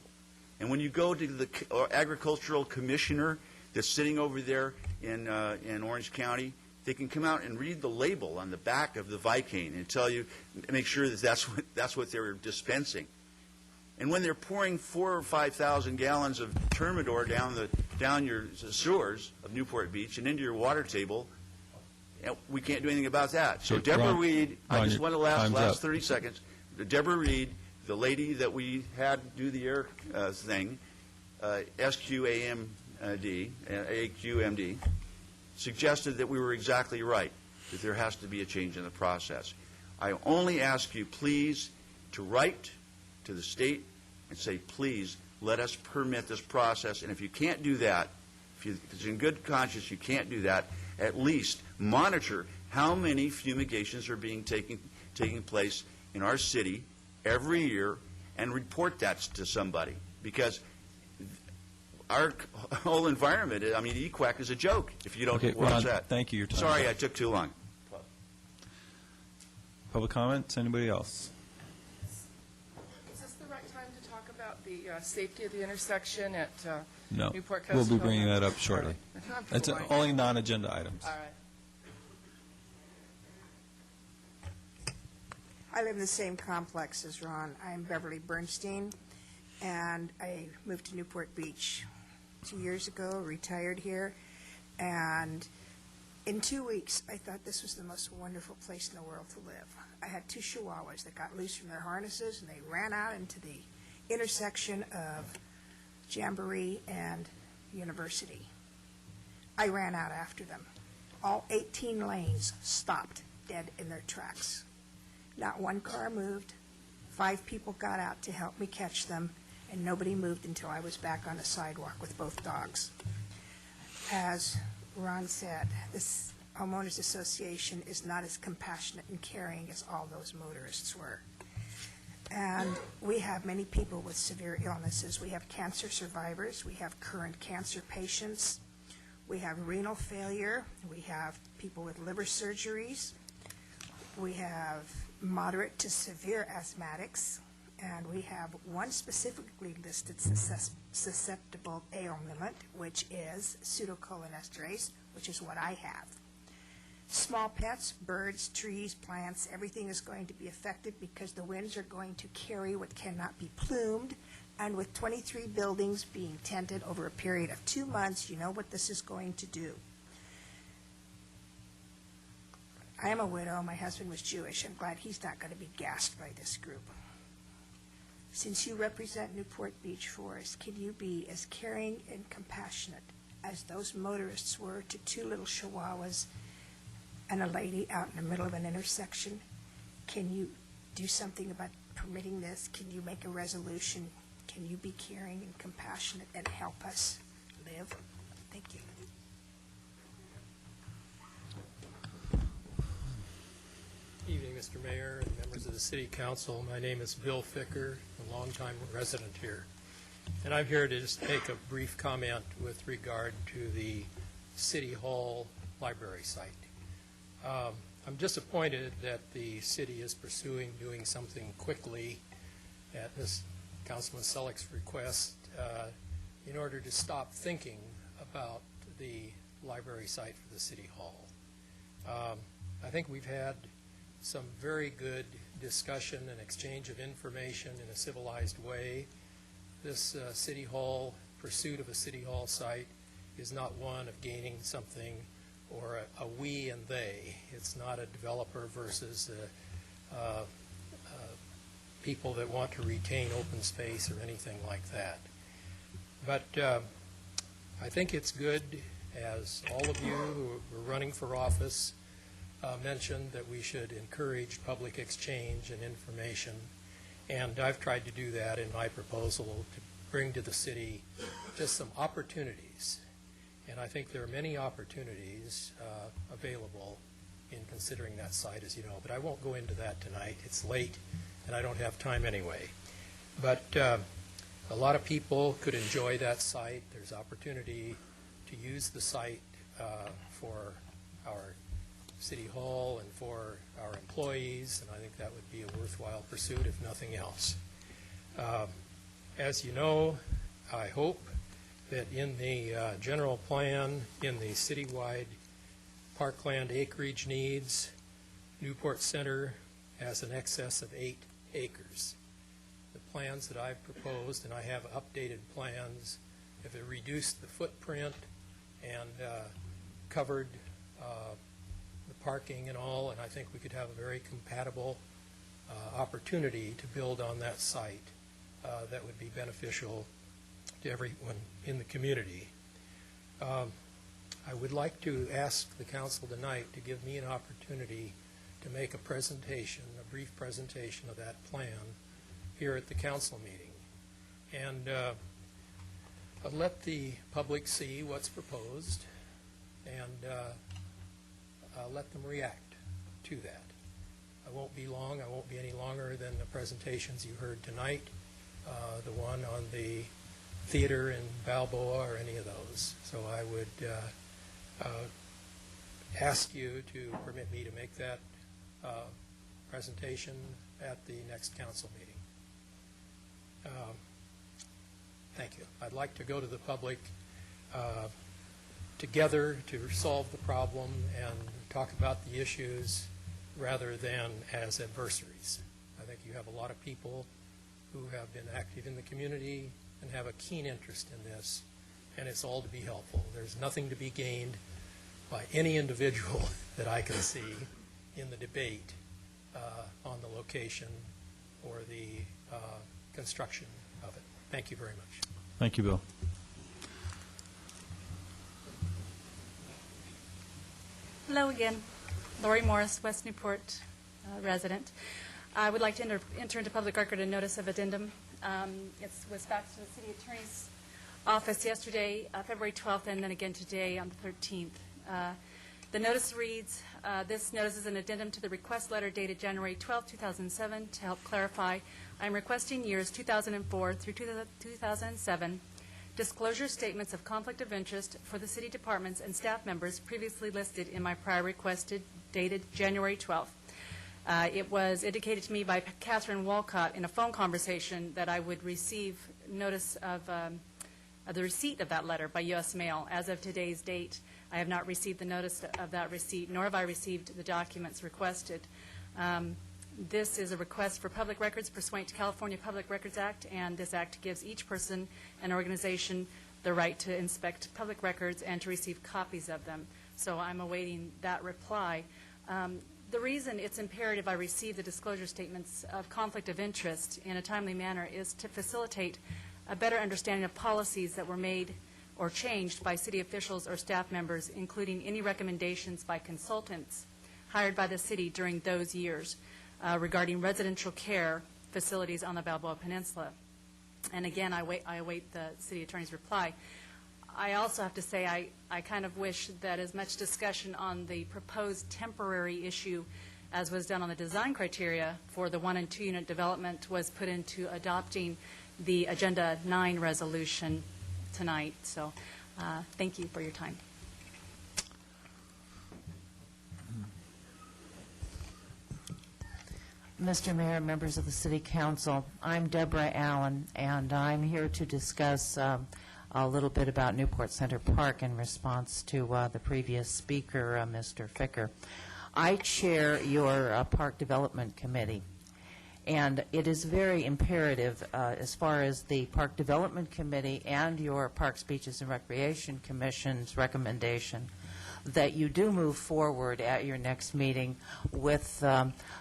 And when you go to the agricultural commissioner that's sitting over there in Orange County, they can come out and read the label on the back of the Vicane and tell you, make sure that that's what they're dispensing. And when they're pouring 4,000 or 5,000 gallons of Termidor down your sewers of Newport Beach and into your water table, we can't do anything about that. So Debra Reed, I just want to last 30 seconds. Debra Reed, the lady that we had do the air thing, AQMD, suggested that we were exactly right, that there has to be a change in the process. I only ask you, please, to write to the state and say, please, let us permit this process. And if you can't do that, if it's in good conscience you can't do that, at least monitor how many fumigations are being taking place in our city every year and report that to somebody. Because our whole environment, I mean, EQUAC is a joke if you don't watch Ron, that. Thank you. Your time. Sorry, I took too long. Public comments? Anybody else? Is this the right time to talk about the safety of the intersection at No. Newport Coast? We'll be bringing that up shortly. Right. It's only non-agenda items. All right. I live in the same complex as Ron. I'm Beverly Bernstein, and I moved to Newport Beach 2 years ago, retired here, and In 2 weeks, I thought this was the most wonderful place in the world to live. I had 2 chihuahuas that got loose from their harnesses, and they ran out into the intersection of Jamboree and University. I ran out after them. All 18 lanes stopped dead in their tracks. Not one car moved. 5 people got out to help me catch them, and nobody moved until I was back on the sidewalk with both dogs. As Ron said, this homeowners association is not as compassionate and caring as all those motorists were. And we have many people with severe illnesses. We have cancer survivors. We have current cancer patients. We have renal failure. We have people with liver surgeries. We have moderate to severe asthmatics. And we have one specifically listed susceptible ailment, which is pseudocholinesterase, which is what I have. Small pets, birds, trees, plants, everything is going to be affected because the winds are going to carry what cannot be plumed. And with 23 buildings being tented over a period of 2 months, you know what this is going to do. I am a widow. My husband was Jewish. I'm glad he's not going to be gassed by this group. Since you represent Newport Beach Forest, can you be as caring and compassionate as those motorists were to 2 little chihuahuas and a lady out in the middle of an intersection? Can you do something about permitting this? Can you make a resolution? Can you be caring and compassionate and help us live? Thank you. Evening, Mr. Mayor and members of the City Council. My name is Bill Ficker, a longtime resident here. And I'm here to just make a brief comment with regard to the City Hall library site. I'm disappointed that the city is pursuing doing something quickly at this Councilman Selleck's request in order to stop thinking about the library site for the City Hall. I think we've had some very good discussion and exchange of information in a civilized way. This City Hall, pursuit of a City Hall site is not one of gaining something or a we and they. It's not a developer versus people that want to retain open space or anything like that. But I think it's good, as all of you who are running for office mentioned, that we should encourage public exchange and information. And I've tried to do that in my proposal to bring to the city just some opportunities. And I think there are many opportunities available in considering that site, as you know. But I won't go into that tonight. It's late, and I don't have time anyway. But a lot of people could enjoy that site. There's opportunity to use the site for our City Hall and for our employees, and I think that would be a worthwhile pursuit, if nothing else. As you know, I hope that in the general plan, in the citywide parkland acreage needs, Newport Center has an excess of 8 acres. The plans that I've proposed, and I have updated plans, if it reduced the footprint and covered the parking and all, and I think we could have a very compatible opportunity to build on that site that would be beneficial to everyone in the community. I would like to ask the council tonight to give me an opportunity to make a presentation, a brief presentation of that plan here at the council meeting. And let the public see what's proposed and let them react to that. I won't be long. I won't be any longer than the presentations you heard tonight, the one on the theater in Balboa or any of those. So I would ask you to permit me to make that presentation at the next council meeting. Thank you. I'd like to go to the public together to solve the problem and talk about the issues rather than as adversaries. I think you have a lot of people who have been active in the community and have a keen interest in this, and it's all to be helpful. There's nothing to be gained by any individual that I can see in the debate on the location or the construction of it. Thank you very much. Thank you, Bill. Hello again. Lori Morris, West Newport resident. I would like to enter into public record a notice of addendum. It was faxed to the city attorney's office yesterday, February 12th, and then again today on the 13th. The notice reads, this notice is an addendum to the request letter dated January 12, 2007. To help clarify, I am requesting years 2004 through 2007 disclosure statements of conflict of interest for the city departments and staff members previously listed in my prior request dated January 12th. It was indicated to me by Catherine Walcott in a phone conversation that I would receive notice of the receipt of that letter by U.S. mail. As of today's date, I have not received the notice of that receipt, nor have I received the documents requested. This is a request for public records pursuant to California Public Records Act, and this act gives each person and organization the right to inspect public records and to receive copies of them. So I'm awaiting that reply. The reason it's imperative I receive the disclosure statements of conflict of interest in a timely manner is to facilitate a better understanding of policies that were made or changed by city officials or staff members, including any recommendations by consultants hired by the city during those years regarding residential care facilities on the Balboa Peninsula. And again, I await the city attorney's reply. I also have to say I kind of wish that as much discussion on the proposed temporary issue as was done on the design criteria for the 1 and 2 unit development was put into adopting the Agenda 9 resolution tonight. So thank you for your time. Mr. Mayor, members of the City Council, I'm Debra Allen, and I'm here to discuss a little bit about Newport Center Park in response to the previous speaker, Mr. Ficker. I chair your Park Development Committee, and it is very imperative as far as the Park Development Committee and your Parks, Beaches, and Recreation Commission's recommendation that you do move forward at your next meeting with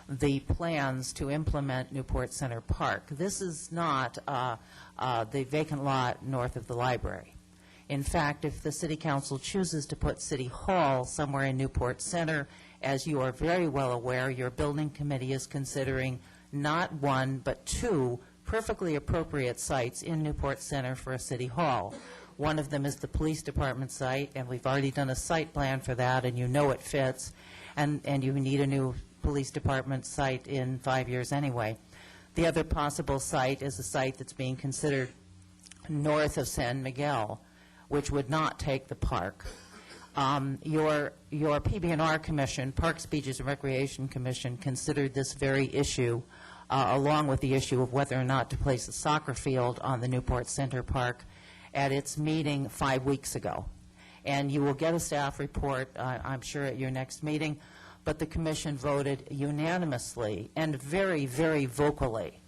the plans to implement Newport Center Park. This is not the vacant lot north of the library. In fact, if the City Council chooses to put City Hall somewhere in Newport Center, as you are very well aware, your building committee is considering not one but 2 perfectly appropriate sites in Newport Center for a City Hall. One of them is the police department site, and we've already done a site plan for that, and you know it fits, and you need a new police department site in 5 years anyway. The other possible site is a site that's being considered north of San Miguel, which would not take the park. Your PB&R Commission, Parks, Beaches, and Recreation Commission, considered this very issue, along with the issue of whether or not to place a soccer field on the Newport Center Park, at its meeting 5 weeks ago. And you will get a staff report, I'm sure, at your next meeting, but the Commission voted unanimously and very, very vocally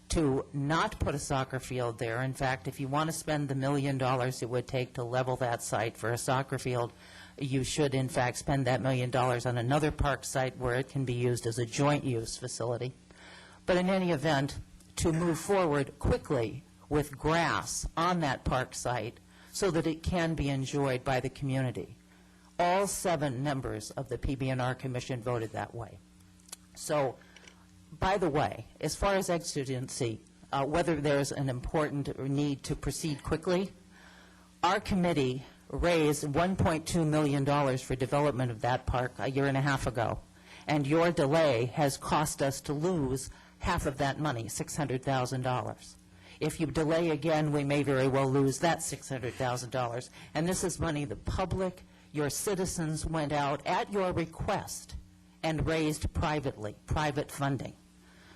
to not put a soccer field there. In fact, if you want to spend the $1 million it would take to level that site for a soccer field, you should, in fact, spend that $1 million on another park site where it can be used as a joint-use facility. But in any event, to move forward quickly with grass on that park site so that it can be enjoyed by the community. All 7 members of the PB&R Commission voted that way. So, by the way, as far as exigency, whether there's an important need to proceed quickly, our committee raised $1.2 million for development of that park a year and a half ago, and your delay has cost us to lose half of that money, $600,000. If you delay again, we may very well lose that $600,000. And this is money the public, your citizens went out at your request and raised privately, private funding.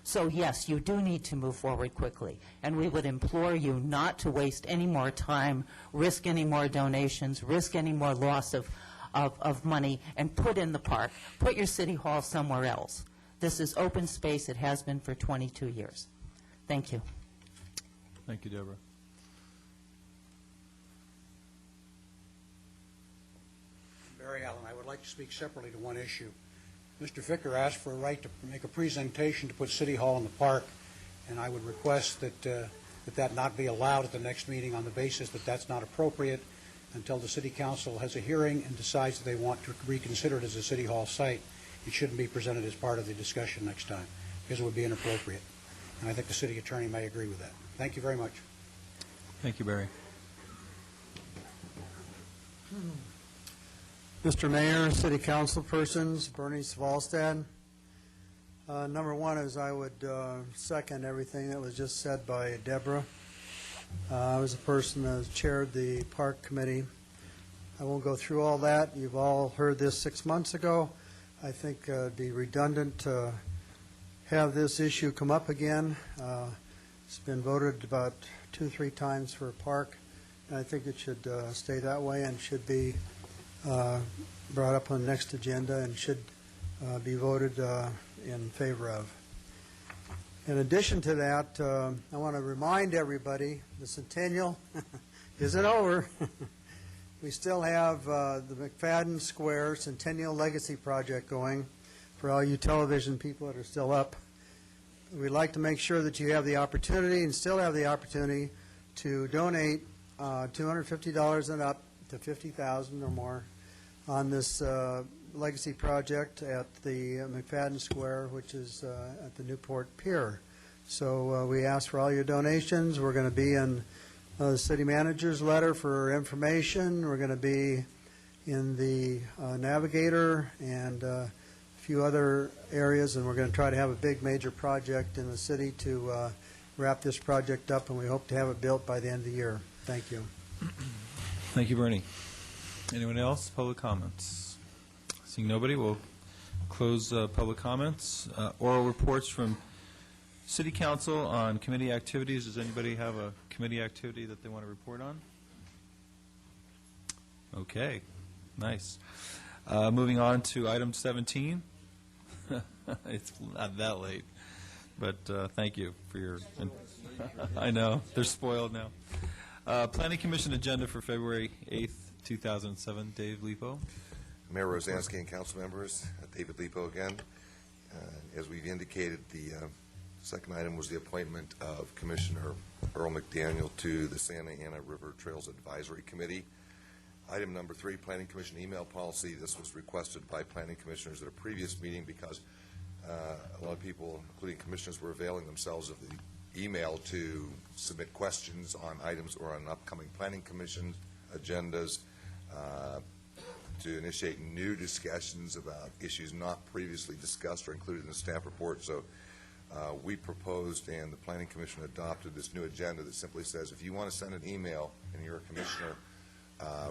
So yes, you do need to move forward quickly. And we would implore you not to waste any more time, risk any more donations, risk any more loss of money, and put in the park. Put your City Hall somewhere else. This is open space. It has been for 22 years. Thank you. Thank you, Deborah. Barry Allen, like to speak separately to one issue. Mr. Ficker asked for a right to make a presentation to put City Hall in the park, and I would request that that not be allowed at the next meeting on the basis that that's not appropriate until the City Council has a hearing and decides that they want to reconsider it as a City Hall site. It shouldn't be presented as part of the discussion next time, because it would be inappropriate. And I think the City Attorney may agree with that. Thank you very much. Thank you, Barry. Mr. Mayor, City Council persons, Bernie Svalstad. Number one is I would second everything that was just said by Debra. I was a person that chaired the Park Committee. I won't go through all that. You've all heard this 6 months ago. I think it'd be redundant to have this issue come up again. It's been voted about 2 or 3 times for a park, and I think it should stay that way and should be brought up on the next agenda and should be voted in favor of. In addition to that, I want to remind everybody the centennial isn't over. We still have the McFadden Square Centennial Legacy Project going for all you television people that are still up. We'd like to make sure that you have the opportunity and still have the opportunity to donate $250 and up to $50,000 or more on this legacy project at the McFadden Square, which is at the Newport Pier. So we ask for all your donations. We're going to be in the city manager's letter for information. We're going to be in the Navigator and a few other areas, and we're going to try to have a big major project in the city to wrap this project up, and we hope to have it built by the end of the year. Thank you. Thank you, Bernie. Anyone else? Public comments? Seeing nobody, we'll close public comments. Oral reports from City Council on committee activities. Does anybody have a committee activity that they want to report on? Okay, nice. Moving on to item 17. It's not that late, but thank you for your... I know, they're spoiled now. Planning Commission agenda for February 8th, 2007. Dave Lipo. Mayor Rosansky and council members, David Lipo again. As we've indicated, the second item was the appointment of Commissioner Earl McDaniel to the Santa Ana River Trails Advisory Committee. Item number 3, Planning Commission email policy. This was requested by planning commissioners at a previous meeting because a lot of people, including commissioners, were availing themselves of the email to submit questions on items or on upcoming planning commission agendas, to initiate new discussions about issues not previously discussed or included in the staff report. So we proposed and the Planning Commission adopted this new agenda that simply says if you want to send an email and you're a commissioner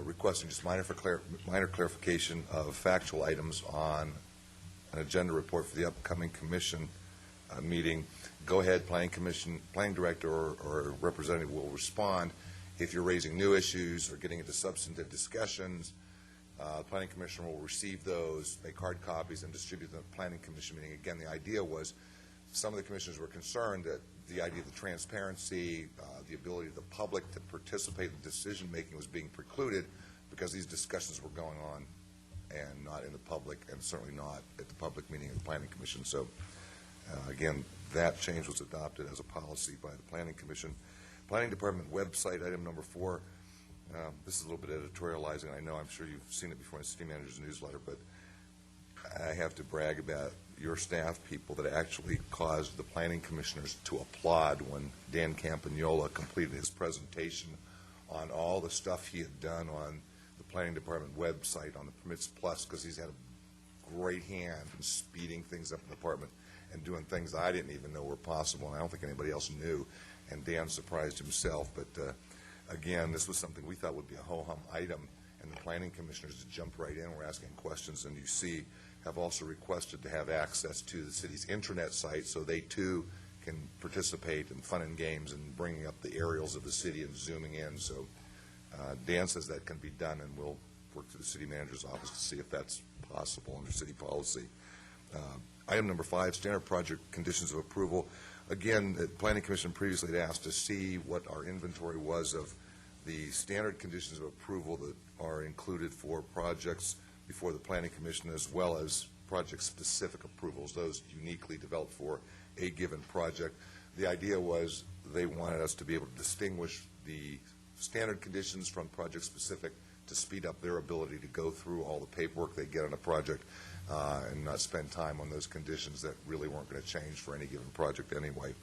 requesting just minor clarification of factual items on an agenda report for the upcoming commission meeting, go ahead, planning director or representative will respond. If you're raising new issues or getting into substantive discussions, planning commissioner will receive those, make hard copies, and distribute them at the planning commission meeting. Again, the idea was some of the commissioners were concerned that the idea of the transparency, the ability of the public to participate in decision-making was being precluded because these discussions were going on and not in the public, and certainly not at the public meeting of the Planning Commission. So, again, that change was adopted as a policy by the Planning Commission. Planning Department website, item number 4. This is a little bit editorializing. I know, I'm sure you've seen it before in the city manager's newsletter, but I have to brag about your staff people that actually caused the planning commissioners to applaud when Dan Campagnola completed his presentation on all the stuff he had done on the planning department website on the Permits Plus, because he's had a great hand in speeding things up in the department and doing things I didn't even know were possible, and I don't think anybody else knew, and Dan surprised himself. But again, this was something we thought would be a ho-hum item, and the planning commissioners jumped right in. We're asking questions, and you see have also requested to have access to the city's intranet site so they too can participate in fun and games and bringing up the aerials of the city and zooming in. So Dan says that can be done, and we'll work through the city manager's office to see if that's possible under city policy. Item number 5, standard project conditions of approval. Again, the Planning Commission previously had asked to see what our inventory was of the standard conditions of approval that are included for projects before the Planning Commission, as well as project-specific approvals, those uniquely developed for a given project. The idea was they wanted us to be able to distinguish the standard conditions from project-specific to speed up their ability to go through all the paperwork they get on a project and not spend time on those conditions that really weren't going to change for any given project anyway.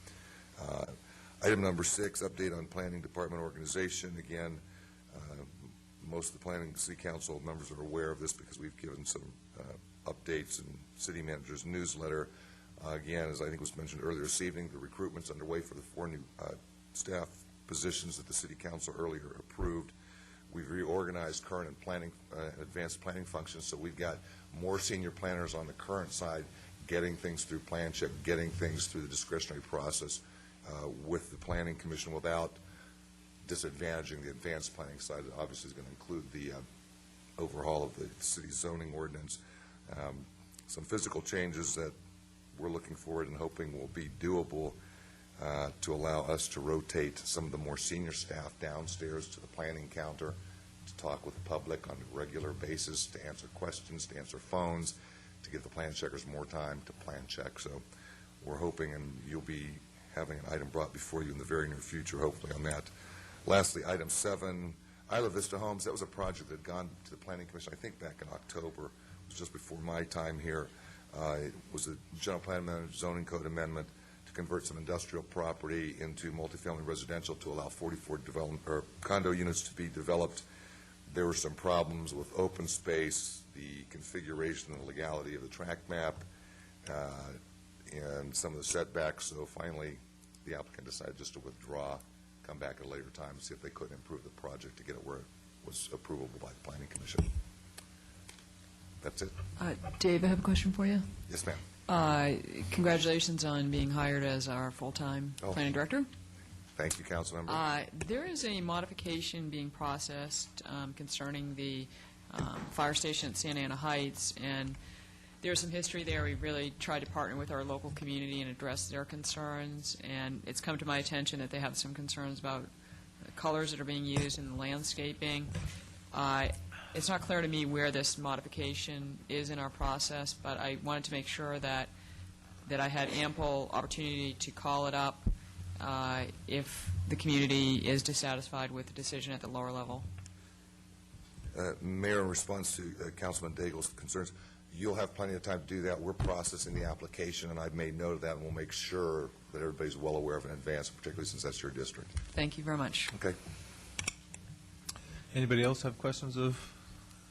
Item number 6, update on planning department organization. Again, most of the planning city council members are aware of this because we've given some updates in city manager's newsletter. Again, as I think was mentioned earlier this evening, the recruitment's underway for the 4 new staff positions that the city council earlier approved. We've reorganized current and planning, advanced planning functions, so we've got more senior planners on the current side getting things through plan check, getting things through the discretionary process with the Planning Commission without disadvantaging the advanced planning side. It obviously is going to include the overhaul of the city zoning ordinance. Some physical changes that we're looking forward and hoping will be doable to allow us to rotate some of the more senior staff downstairs to the planning counter to talk with the public on a regular basis, to answer questions, to answer phones, to give the plan checkers more time to plan check. So we're hoping, and you'll be having an item brought before you in the very near future, hopefully, on that. Lastly, item 7, Isla Vista Homes. That was a project that had gone to the Planning Commission, I think, back in October. It was just before my time here. It was a general plan amendment, zoning code amendment to convert some industrial property into multifamily residential to allow 44 development or condo units to be developed. There were some problems with open space, the configuration and legality of the track map, and some of the setbacks. So finally, the applicant decided just to withdraw, come back at a later time, see if they couldn't improve the project to get it where it was approvable by the Planning Commission. That's it. Dave, I have a question for you. Yes, ma'am. Congratulations on being hired as our full-time planning director. Thank you, council member. There is a modification being processed concerning the fire station at Santa Ana Heights, and there's some history there. We really tried to partner with our local community and address their concerns, and it's come to my attention that they have some concerns about the colors that are being used in the landscaping. It's not clear to me where this modification is in our process, but I wanted to make sure that I had ample opportunity to call it up if the community is dissatisfied with the decision at the lower level. Mayor, in response to Councilman Daigle's concerns, you'll have plenty of time to do that. We're processing the application, and I've made note of that, and we'll make sure that everybody's well aware of it in advance, particularly since that's your district. Thank you very much. Okay. Anybody else have questions of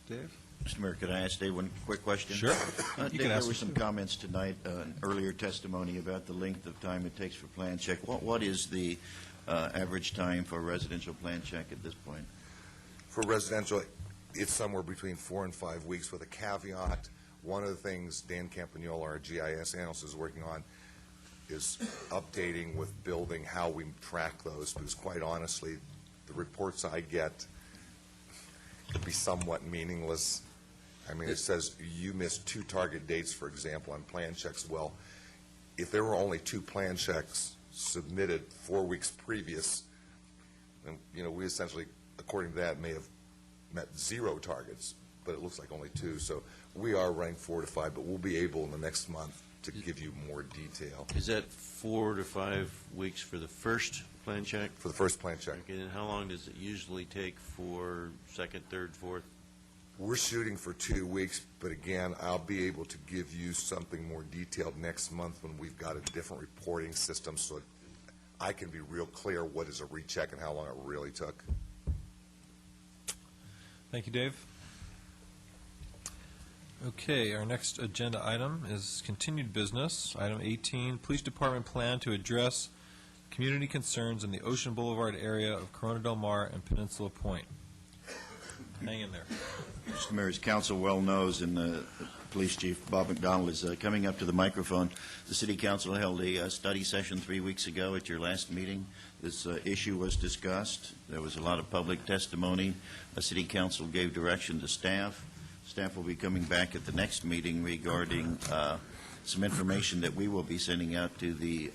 Dave? Mr. Mayor, could I ask Dave one quick question? Sure. Dave, there were some comments tonight, earlier testimony about the length of time it takes for plan check. What is the average time for residential plan check at this point? For residential, it's somewhere between 4 and 5 weeks with a caveat. One of the things Dan Campagnolo, our GIS analyst, is working on is updating with building how we track those, because quite honestly, the reports I get could be somewhat meaningless. I mean, it says you missed 2 target dates, for example, on plan checks. Well, if there were only 2 plan checks submitted 4 weeks previous, then, we essentially, according to that, may have met 0 targets, but it looks like only 2. So we are running 4 to 5, but we'll be able in the next month to give you more detail. Is that 4 to 5 weeks for the first plan check? For the first plan check. Okay, and how long does it usually take for second, third, fourth? We're shooting for 2 weeks, but again, I'll be able to give you something more detailed next month when we've got a different reporting system, so I can be real clear what is a recheck and how long it really took. Thank you, Dave. Okay, our next agenda item is continued business. Item 18, Police Department plan to address community concerns in the Ocean Boulevard area of Corona Del Mar and Peninsula Point. Hang in there. Mr. Mayor, as council well knows, and the Police Chief Bob McDonald is coming up to the microphone, the City Council held a study session 3 weeks ago at your last meeting. This issue was discussed. There was a lot of public testimony. The City Council gave direction to staff. Staff will be coming back at the next meeting regarding some information that we will be sending out to the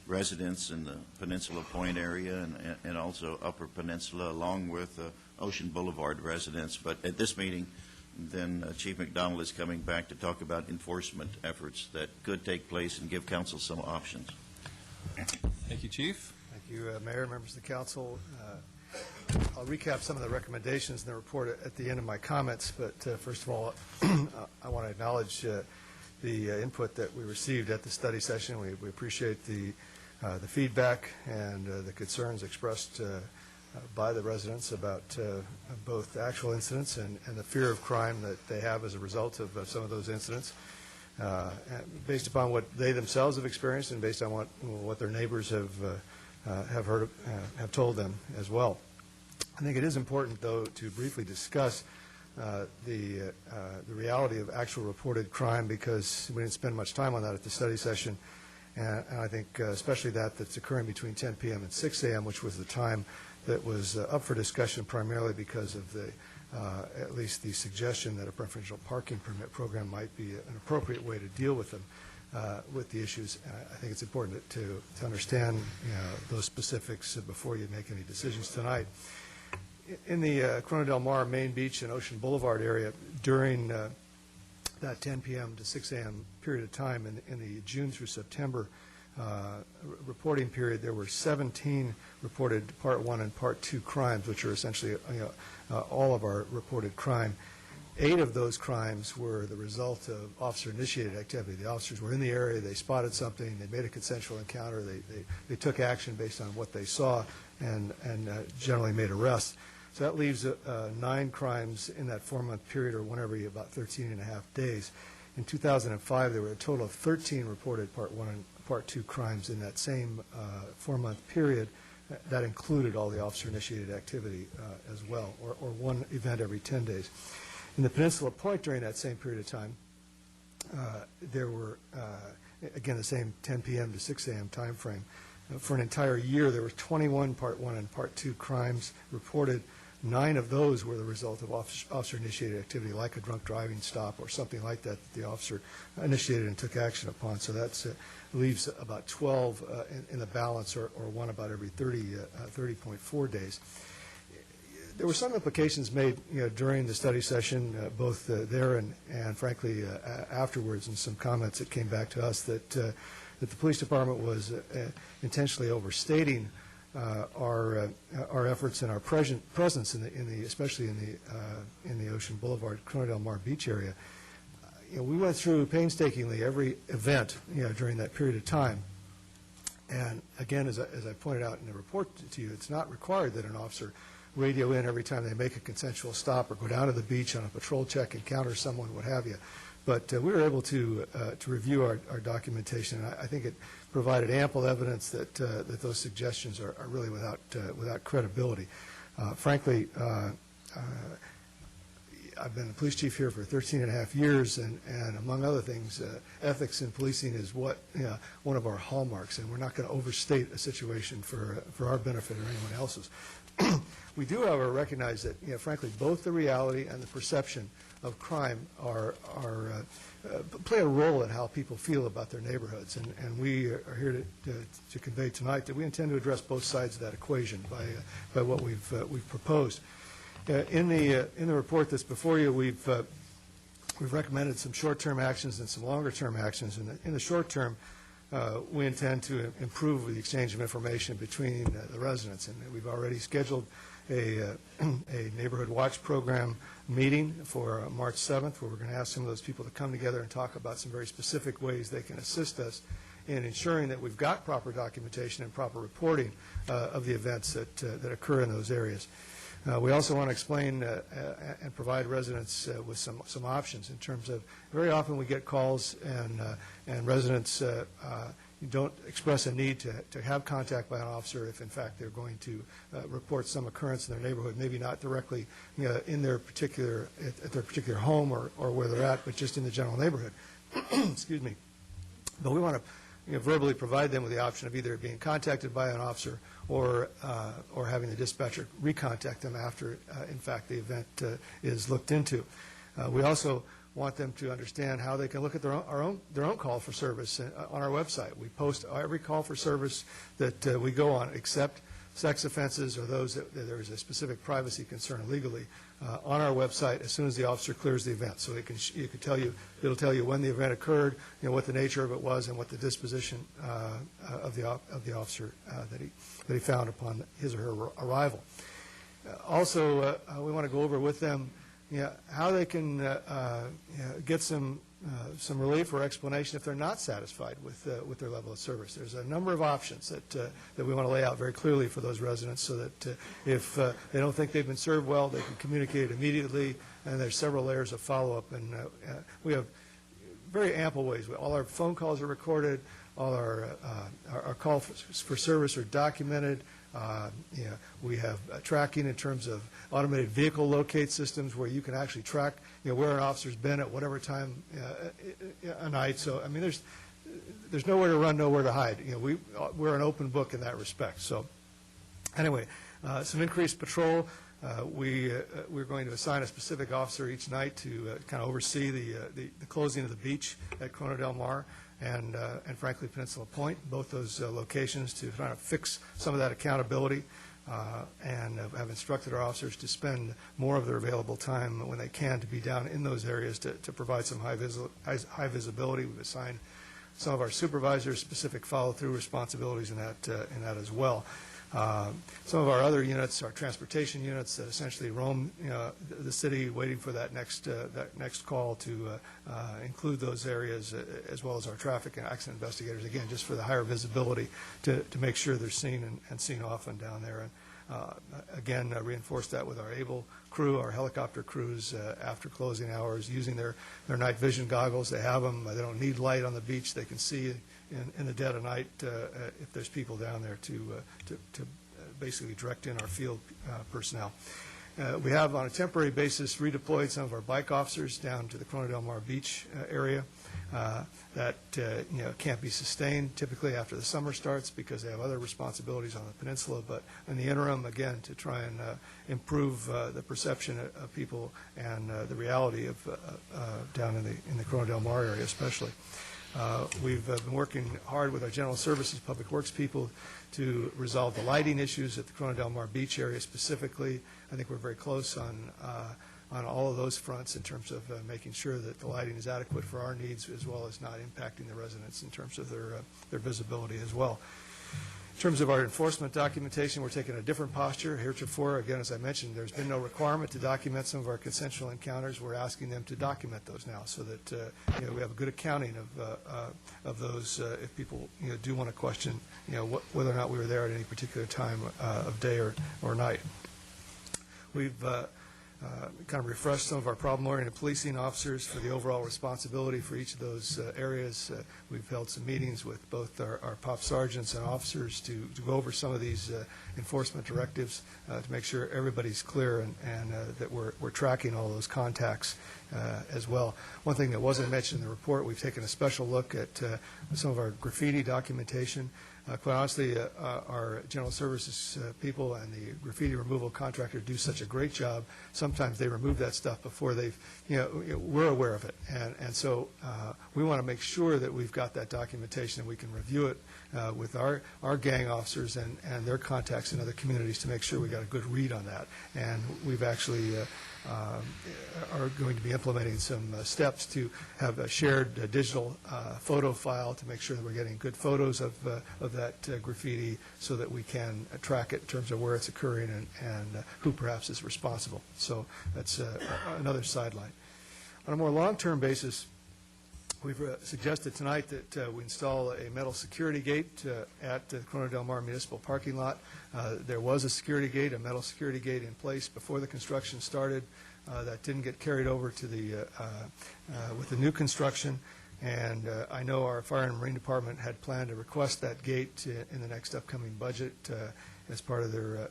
residents in the Peninsula Point area and also Upper Peninsula, along with Ocean Boulevard residents. But at this meeting, then Chief McDonald is coming back to talk about enforcement efforts that could take place and give council some options. Thank you, Chief. Thank you, Mayor, members of the council. I'll recap some of the recommendations in the report at the end of my comments, but first of all, I want to acknowledge the input that we received at the study session. We appreciate the feedback and the concerns expressed by the residents about both actual incidents and the fear of crime that they have as a result of some of those incidents. Based upon what they themselves have experienced and based on what their neighbors have heard, have told them as well. I think it is important, though, to briefly discuss the reality of actual reported crime, because we didn't spend much time on that at the study session, and I think especially that's occurring between 10 p.m. and 6 a.m., which was the time that was up for discussion primarily because of the at least the suggestion that a preferential parking permit program might be an appropriate way to deal with them, with the issues. I think it's important to understand those specifics before you make any decisions tonight. In the Corona del Mar, Main Beach, and Ocean Boulevard area, during that 10 p.m. to 6 a.m. period of time in the June through September reporting period, there were 17 reported Part 1 and Part 2 crimes, which are essentially all of our reported crime. 8 of those crimes were the result of officer-initiated activity. The officers were in the area, they spotted something, they made a consensual encounter, they took action based on what they saw, and generally made arrests. So that leaves 9 crimes in that 4-month period, or one every about 13 and a half days. In 2005, there were a total of 13 reported Part 1 and Part 2 crimes in that same 4-month period. That included all the officer-initiated activity as well, or one event every 10 days. In the Peninsula Point during that same period of time, there were, again, the same 10 p.m. to 6 a.m. time frame. For an entire year, there were 21 Part 1 and Part 2 crimes reported. 9 of those were the result of officer-initiated activity, like a drunk driving stop or something like that the officer initiated and took action upon. So that leaves about 12 in the balance, or one about every 30.4 days. There were some implications made during the study session, both there and frankly afterwards, and some comments that came back to us that the police department was intentionally overstating our efforts and our presence especially in the Ocean Boulevard, Corona del Mar Beach area. We went through painstakingly every event during that period of time. And again, as I pointed out in the report to you, it's not required that an officer radio in every time they make a consensual stop or go down to the beach on a patrol check, encounter someone, what have you. But we were able to review our documentation. I think it provided ample evidence that those suggestions are really without credibility. Frankly, I've been the police chief here for 13 and a half years, and among other things, ethics in policing is one of our hallmarks, and we're not going to overstate a situation for our benefit or anyone else's. We do, however, recognize that, frankly, both the reality and the perception of crime play a role in how people feel about their neighborhoods, and we are here to convey tonight that we intend to address both sides of that equation by what we've proposed. In the report that's before you, we've recommended some short-term actions and some longer-term actions. In the short term, we intend to improve the exchange of information between the residents, and we've already scheduled a neighborhood watch program meeting for March 7th, where we're going to ask some of those people to come together and talk about some very specific ways they can assist us in ensuring that we've got proper documentation and proper reporting of the events that occur in those areas. We also want to explain and provide residents with some options in terms of, very often we get calls and residents don't express a need to have contact by an officer if in fact they're going to report some occurrence in their neighborhood, maybe not directly in their particular at their particular home or where they're at, but just in the general neighborhood. Excuse me. But we want to verbally provide them with the option of either being contacted by an officer or having the dispatcher recontact them after, in fact, the event is looked into. We also want them to understand how they can look at their own call for service on our website. We post every call for service that we go on, except sex offenses or those that there is a specific privacy concern legally on our website as soon as the officer clears the event. So it can tell you, it'll tell you when the event occurred, what the nature of it was, and what the disposition of the officer that he found upon his or her arrival. Also, we want to go over with them how they can get some relief or explanation if they're not satisfied with their level of service. There's a number of options that we want to lay out very clearly for those residents so that if they don't think they've been served well, they can communicate immediately, and there's several layers of follow-up. And we have very ample ways. All our phone calls are recorded. All our calls for service are documented. We have tracking in terms of automated vehicle locate systems where you can actually track where an officer's been at whatever time a night. So, I mean, there's nowhere to run, nowhere to hide. We're an open book in that respect. So, anyway, some increased patrol. We're going to assign a specific officer each night to kind of oversee the closing of the beach at Corona del Mar and frankly Peninsula Point, both those locations, to try to fix some of that accountability and have instructed our officers to spend more of their available time when they can to be down in those areas to provide some high visibility. We've assigned some of our supervisors specific follow-through responsibilities in that as well. Some of our other units, our transportation units, that essentially roam the city, waiting for that next call to include those areas, as well as our traffic and accident investigators. Again, just for the higher visibility to make sure they're seen and seen often down there. And again, reinforce that with our able crew, our helicopter crews after closing hours, using their night vision goggles. They have them. They don't need light on the beach. They can see in the dead of night if there's people down there to basically direct in our field personnel. We have, on a temporary basis, redeployed some of our bike officers down to the Corona del Mar Beach area. That can't be sustained typically after the summer starts because they have other responsibilities on the peninsula. But in the interim, again, to try and improve the perception of people and the reality of down in the Corona del Mar area, especially. We've been working hard with our general services, public works people to resolve the lighting issues at the Corona del Mar Beach area specifically. I think we're very close on all of those fronts in terms of making sure that the lighting is adequate for our needs as well as not impacting the residents in terms of their visibility as well. In terms of our enforcement documentation, we're taking a different posture. Heretofore, again, as I mentioned, there's been no requirement to document some of our consensual encounters. We're asking them to document those now so that we have a good accounting of those if people do want to question whether or not we were there at any particular time of day or night. We've kind of refreshed some of our problem-oriented policing officers for the overall responsibility for each of those areas. We've held some meetings with both our POP sergeants and officers to go over some of these enforcement directives to make sure everybody's clear and that we're tracking all those contacts as well. One thing that wasn't mentioned in the report, we've taken a special look at some of our graffiti documentation. Quite honestly, our general services people and the graffiti removal contractor do such a great job. Sometimes they remove that stuff before we're aware of it. And so we want to make sure that we've got that documentation and we can review it with our gang officers and their contacts in other communities to make sure we got a good read on that. And we've actually are going to be implementing some steps to have a shared digital photo file to make sure that we're getting good photos of that graffiti so that we can track it in terms of where it's occurring and who perhaps is responsible. So that's another sideline. On a more long-term basis, we've suggested tonight that we install a metal security gate at the Corona del Mar Municipal Parking Lot. There was a security gate, a metal security gate in place before the construction started. That didn't get carried over to with the new construction. And I know our Fire and Marine Department had planned to request that gate in the next upcoming budget as part of their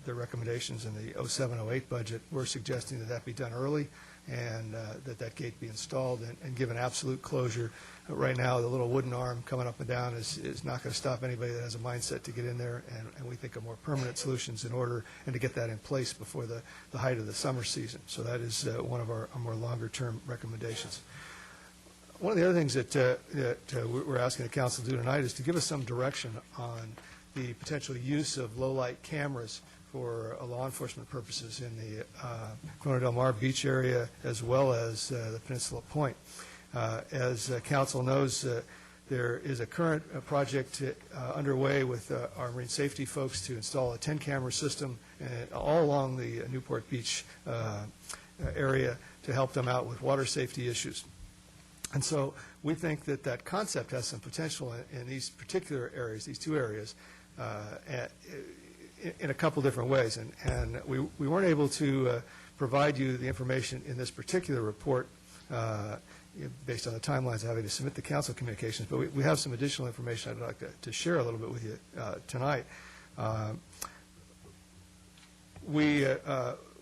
recommendations in the 07-08 budget. We're suggesting that be done early and that gate be installed and given absolute closure. Right now, the little wooden arm coming up and down is not going to stop anybody that has a mindset to get in there, and we think of more permanent solutions in order and to get that in place before the height of the summer season. So that is one of our more longer-term recommendations. One of the other things that we're asking the council to do tonight is to give us some direction on the potential use of low-light cameras for law enforcement purposes in the Corona del Mar beach area as well as the Peninsula Point. As council knows, there is a current project underway with our marine safety folks to install a 10-camera system all along the Newport Beach area to help them out with water safety issues. And so we think that that concept has some potential in these particular areas, these two areas, in a couple different ways. And we weren't able to provide you the information in this particular report based on the timelines of having to submit the council communications, but we have some additional information I'd like to share a little bit with you tonight. We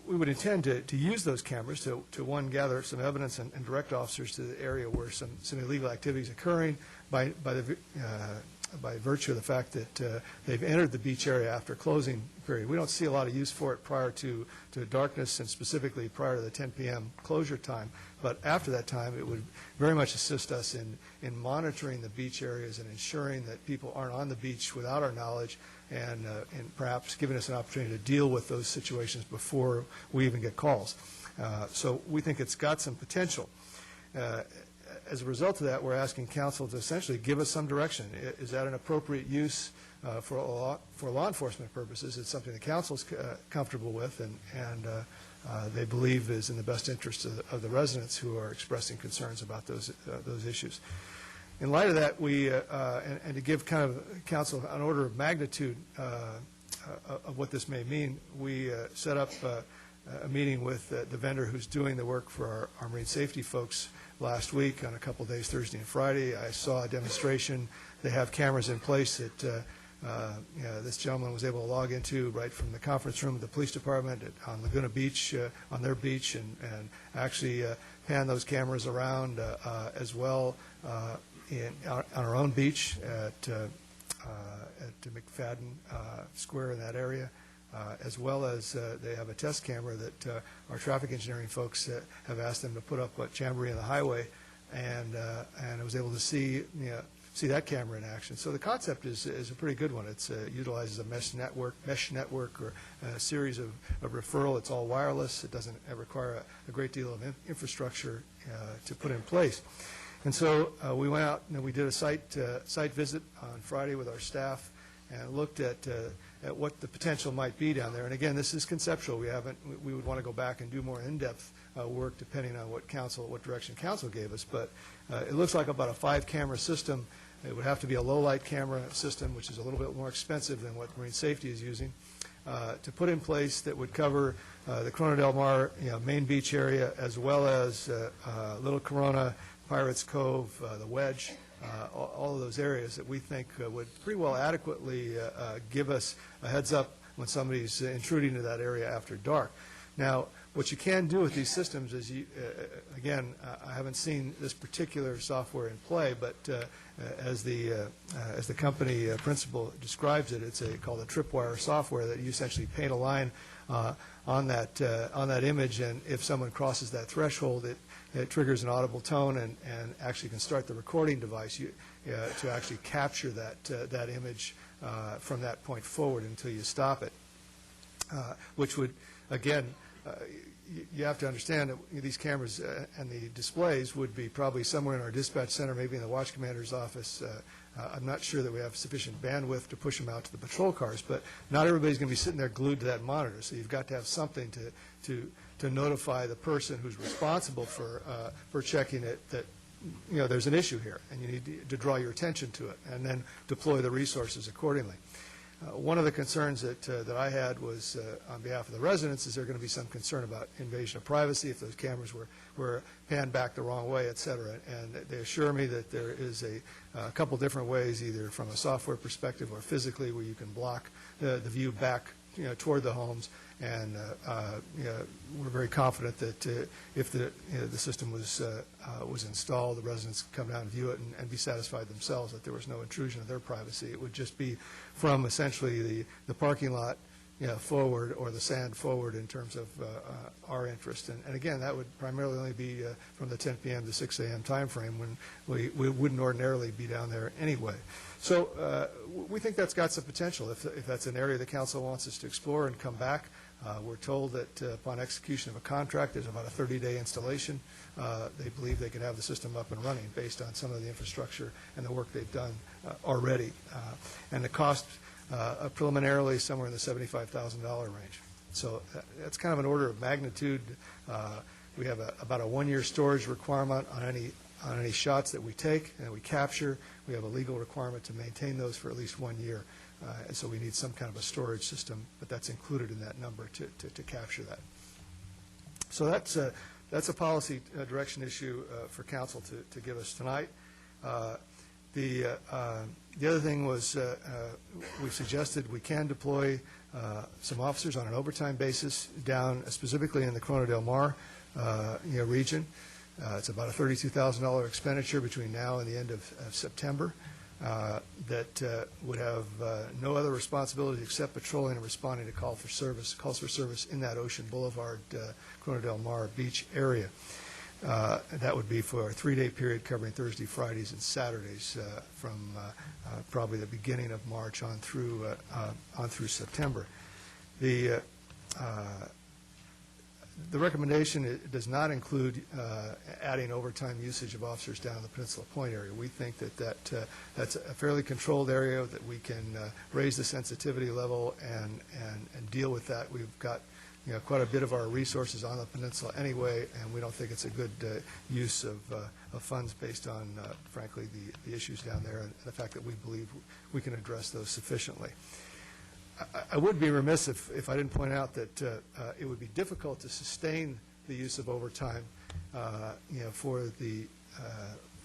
would intend to use those cameras to one, gather some evidence and direct officers to the area where some illegal activity is occurring by virtue of the fact that they've entered the beach area after closing period. We don't see a lot of use for it prior to darkness and specifically prior to the 10 p.m. closure time. But after that time, it would very much assist us in monitoring the beach areas and ensuring that people aren't on the beach without our knowledge and perhaps giving us an opportunity to deal with those situations before we even get calls. So we think it's got some potential. As a result of that, we're asking council to essentially give us some direction. Is that an appropriate use for law enforcement purposes? It's something the council's comfortable with and they believe is in the best interest of the residents who are expressing concerns about those issues. In light of that, and to give kind of council an order of magnitude of what this may mean, we set up a meeting with the vendor who's doing the work for our marine safety folks last week on a couple days, Thursday and Friday. I saw a demonstration. They have cameras in place that this gentleman was able to log into right from the conference room of the police department on Laguna Beach, on their beach, and actually pan those cameras around as well on our own beach at McFadden Square in that area. As well as they have a test camera that our traffic engineering folks have asked them to put up at Jamboree on the highway, and I was able to see that camera in action. So the concept is a pretty good one. It utilizes a mesh network or a series of referral. It's all wireless. It doesn't require a great deal of infrastructure to put in place. And so we went out and we did a site visit on Friday with our staff and looked at what the potential might be down there. And again, this is conceptual. We would want to go back and do more in-depth work depending on what direction council gave us. But it looks like about a 5-camera system. It would have to be a low-light camera system, which is a little bit more expensive than what marine safety is using, to put in place that would cover the Corona del Mar main beach area, as well as Little Corona, Pirates Cove, the Wedge, all of those areas that we think would pretty well adequately give us a heads up when somebody's intruding into that area after dark. Now, what you can do with these systems is, again, I haven't seen this particular software in play, but as the company principal describes it, it's called a tripwire software that you essentially paint a line on that image, and if someone crosses that threshold, it triggers an audible tone and actually can start the recording device to actually capture that image from that point forward until you stop it, which would, again, you have to understand that these cameras and the displays would be probably somewhere in our dispatch center, maybe in the watch commander's office. I'm not sure that we have sufficient bandwidth to push them out to the patrol cars, but not everybody's going to be sitting there glued to that monitor, so you've got to have something to notify the person who's responsible for checking it that there's an issue here, and you need to draw your attention to it, and then deploy the resources accordingly. One of the concerns that I had was on behalf of the residents is there going to be some concern about invasion of privacy if those cameras were panned back the wrong way, et cetera. And they assure me that there is a couple different ways, either from a software perspective or physically, where you can block the view back toward the homes. And we're very confident that if the system was installed, the residents could come down and view it and be satisfied themselves that there was no intrusion of their privacy. It would just be from essentially the parking lot, forward, or the sand forward in terms of our interest. And again, that would primarily only be from the 10 p.m. to 6 a.m. time frame, when we wouldn't ordinarily be down there anyway. So we think that's got some potential. If that's an area the council wants us to explore and come back, we're told that upon execution of a contract, there's about a 30-day installation. They believe they can have the system up and running based on some of the infrastructure and the work they've done already. And the cost preliminarily somewhere in the $75,000 range. So that's kind of an order of magnitude. We have about a one-year storage requirement on any shots that we take and we capture. We have a legal requirement to maintain those for at least 1 year. And so we need some kind of a storage system, but that's included in that number to capture that. So that's a policy direction issue for council to give us tonight. The other thing was we suggested we can deploy some officers on an overtime basis down specifically in the Corona del Mar region. It's about a $32,000 expenditure between now and the end of September that would have no other responsibility except patrolling and responding to calls for service in that Ocean Boulevard, Corona del Mar beach area. That would be for a 3-day period covering Thursday, Fridays, and Saturdays from probably the beginning of March on through September. The recommendation does not include adding overtime usage of officers down in the Peninsula Point area. We think that's a fairly controlled area that we can raise the sensitivity level and deal with that. We've got quite a bit of our resources on the peninsula anyway, and we don't think it's a good use of funds based on, frankly, the issues down there and the fact that we believe we can address those sufficiently. I would be remiss if I didn't point out that it would be difficult to sustain the use of overtime for the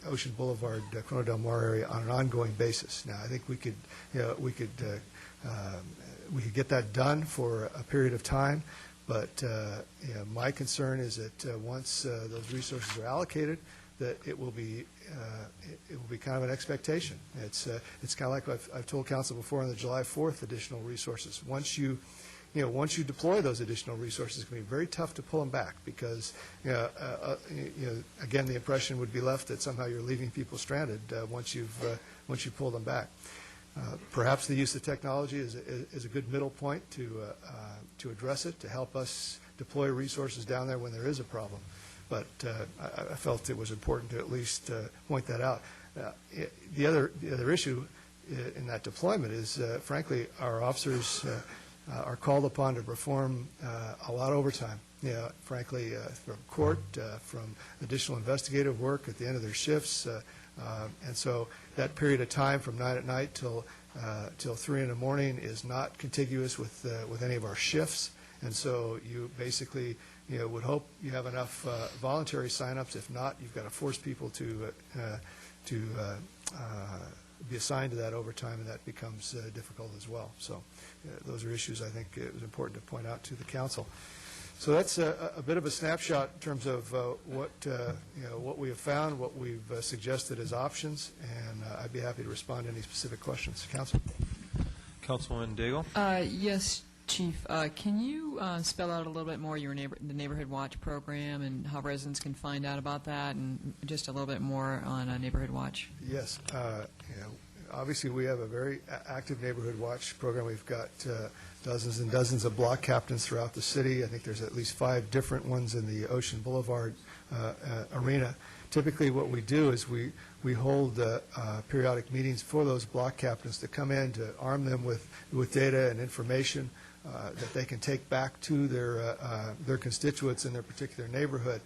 Ocean Boulevard, Corona del Mar area on an ongoing basis. Now, I think we could get that done for a period of time, but my concern is that once those resources are allocated, that it will be kind of an expectation. It's kind of like I've told council before on the July 4th additional resources. Once you deploy those additional resources, it's going to be very tough to pull them back because again, the impression would be left that somehow you're leaving people stranded once you pull them back. Perhaps the use of technology is a good middle point to address it, to help us deploy resources down there when there is a problem. But I felt it was important to at least point that out. The other issue in that deployment is, frankly, our officers are called upon to perform a lot of overtime. Frankly, from court, from additional investigative work at the end of their shifts, and so that period of time from 9 at night till 3 in the morning is not contiguous with any of our shifts, and so you basically would hope you have enough voluntary sign-ups. If not, you've got to force people to be assigned to that overtime, and that becomes difficult as well. So those are issues I think it was important to point out to the council. So that's a bit of a snapshot in terms of what we have found, what we've suggested as options, and I'd be happy to respond to any specific questions. Council? Councilwoman Daigle? Yes, Chief. Can you spell out a little bit more the Neighborhood Watch program and how residents can find out about that, and just a little bit more on Neighborhood Watch? Yes. Obviously, we have a very active Neighborhood Watch program. We've got dozens and dozens of block captains throughout the city. I think there's at least 5 different ones in the Ocean Boulevard arena. Typically, what we do is we hold periodic meetings for those block captains to come in to arm them with data and information that they can take back to their constituents in their particular neighborhood.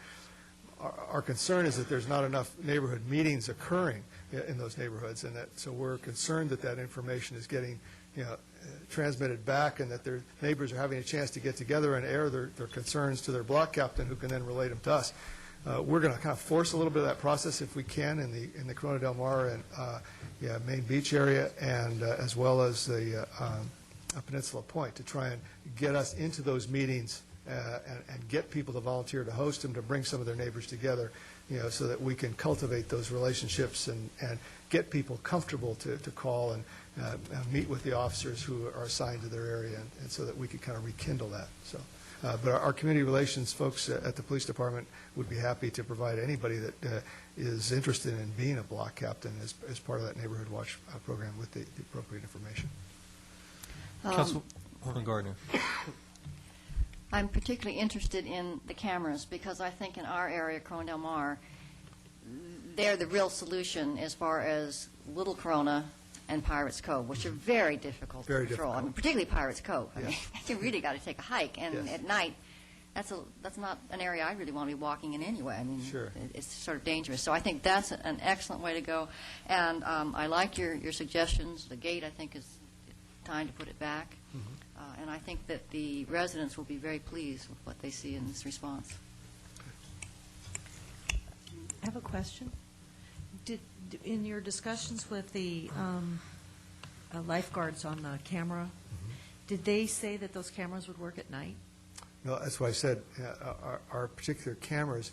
Our concern is that there's not enough neighborhood meetings occurring in those neighborhoods, and so we're concerned that information is getting transmitted back, and that their neighbors are having a chance to get together and air their concerns to their block captain, who can then relate them to us. We're going to kind of force a little bit of that process if we can in the Corona del Mar and Main Beach area, and as well as the Peninsula Point, to try and get us into those meetings and get people to volunteer to host them, to bring some of their neighbors together, so that we can cultivate those relationships and get people comfortable to call and meet with the officers who are assigned to their area, and so that we can kind of rekindle that. So, but our community relations folks at the police department would be happy to provide anybody that is interested in being a block captain as part of that Neighborhood Watch program with the appropriate information. Councilwoman Gardner. I'm particularly interested in the cameras because I think in our area, Corona Del Mar, they're the real solution as far as Little Corona and Pirates Cove, which are very difficult to control. I mean, particularly Pirates Cove. I mean, you really got to take a hike, and at night, that's not an area I really want to be walking in anyway. I mean, it's sort of dangerous. So I think that's an excellent way to go. And I like your suggestions. The gate, I think, is time to put it back. And I think that the residents will be very pleased with what they see in this response. I have a question. In your discussions with the lifeguards on the camera, did they say that those cameras would work at night? No, that's why I said our particular cameras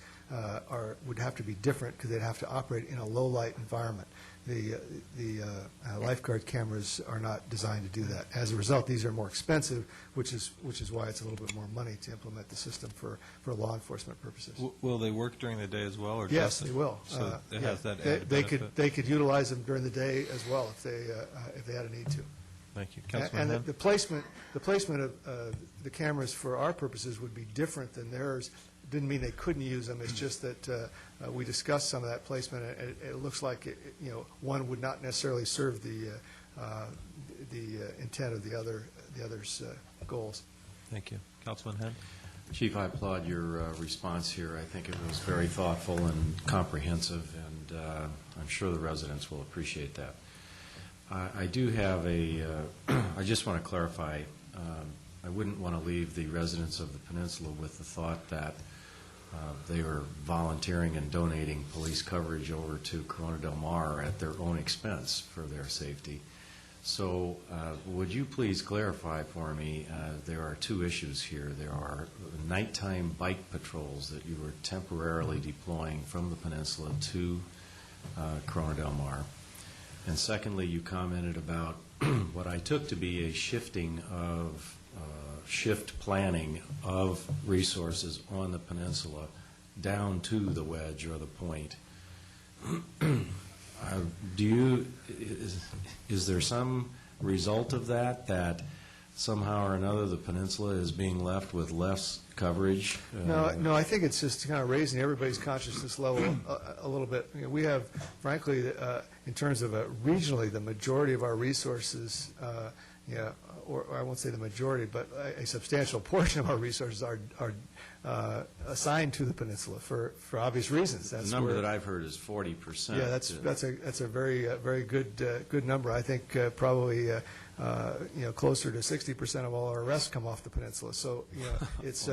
would have to be different because they'd have to operate in a low-light environment. The lifeguard cameras are not designed to do that. As a result, these are more expensive, which is why it's a little bit more money to implement the system for law enforcement purposes. Will they work during the day as well? Or yes, they will. So it has that added benefit. They could utilize them during the day as well if they had a need to. Thank you. And the placement of the cameras for our purposes would be different than theirs. Didn't mean they couldn't use them. It's just that we discussed some of that placement. It looks like one would not necessarily serve the intent of the other's goals. Thank you, Councilman Henn. Chief, I applaud your response here. I think it was very thoughtful and comprehensive, and I'm sure the residents will appreciate that. I do have I just want to clarify, I wouldn't want to leave the residents of the peninsula with the thought that they are volunteering and donating police coverage over to Corona Del Mar at their own expense for their safety. So would you please clarify for me, there are two issues here. There are nighttime bike patrols that you were temporarily deploying from the peninsula to Corona Del Mar. And secondly, you commented about what I took to be a shifting of shift planning of resources on the peninsula down to the wedge or the point. Is there some result of that somehow or another the peninsula is being left with less coverage? No, I think it's just kind of raising everybody's consciousness level a little bit. We have, frankly, in terms of regionally, the majority of our resources, or I won't say the majority, but a substantial portion of our resources are assigned to the peninsula for obvious reasons. The number that I've heard is 40%. Yeah, that's a very good number. I think probably closer to 60% of all our arrests come off the peninsula. So it's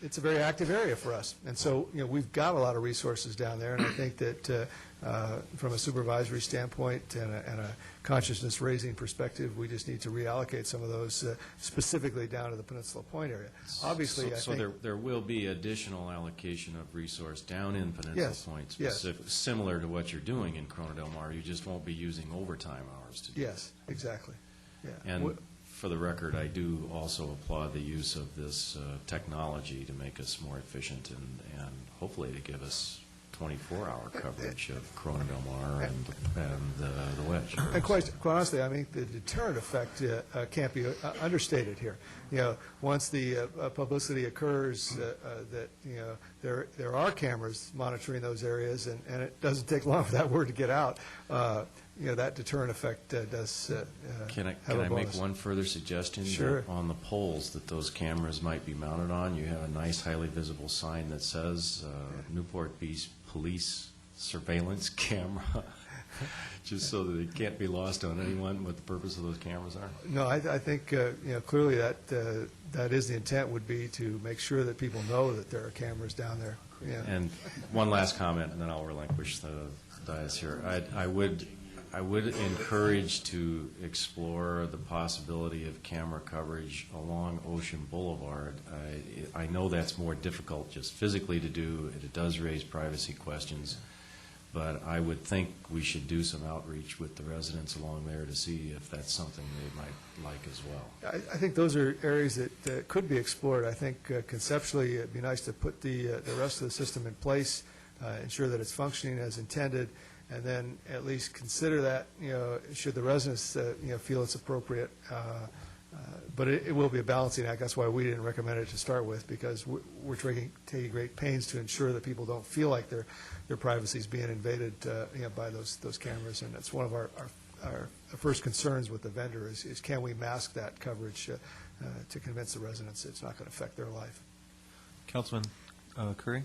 it's a very active area for us, and so we've got a lot of resources down there, and I think that from a supervisory standpoint and a consciousness-raising perspective, we just need to reallocate some of those specifically down to the Peninsula Point area. Obviously, I think there will be additional allocation of resource down in Peninsula Point, similar to what you're doing in Corona Del Mar. You just won't be using overtime hours to do that. Yes, exactly. Yeah. And for the record, I do also applaud the use of this technology to make us more efficient and hopefully to give us 24-hour coverage of Corona Del Mar and the wedge. And quite honestly, I mean, the deterrent effect can't be understated here. Once the publicity occurs that there are cameras monitoring those areas, and it doesn't take long for that word to get out. That deterrent effect does Can I have a make bonus. one further suggestion? Sure. That on the poles that those cameras might be mounted on, you have a nice, highly visible sign that says Newport Beach Police Surveillance Camera, just so that it can't be lost on anyone what the purpose of those cameras are. No, I think clearly that is the intent, would be to make sure that people know that there are cameras down there. Yeah. And one last comment, and then I'll relinquish the dais here. I would encourage to explore the possibility of camera coverage along Ocean Boulevard. I know that's more difficult just physically to do, and it does raise privacy questions, but I would think we should do some outreach with the residents along there to see if that's something they might like as well. I think those are areas that could be explored. I think conceptually, it'd be nice to put the rest of the system in place, ensure that it's functioning as intended, and then at least consider that, should the residents, feel it's appropriate. But it will be a balancing act. That's why we didn't recommend it to start with, because we're taking great pains to ensure that people don't feel like their privacy is being invaded, by those cameras. And that's one of our first concerns with the vendor is can we mask that coverage to convince the residents it's not going to affect their life. Councilman Curry?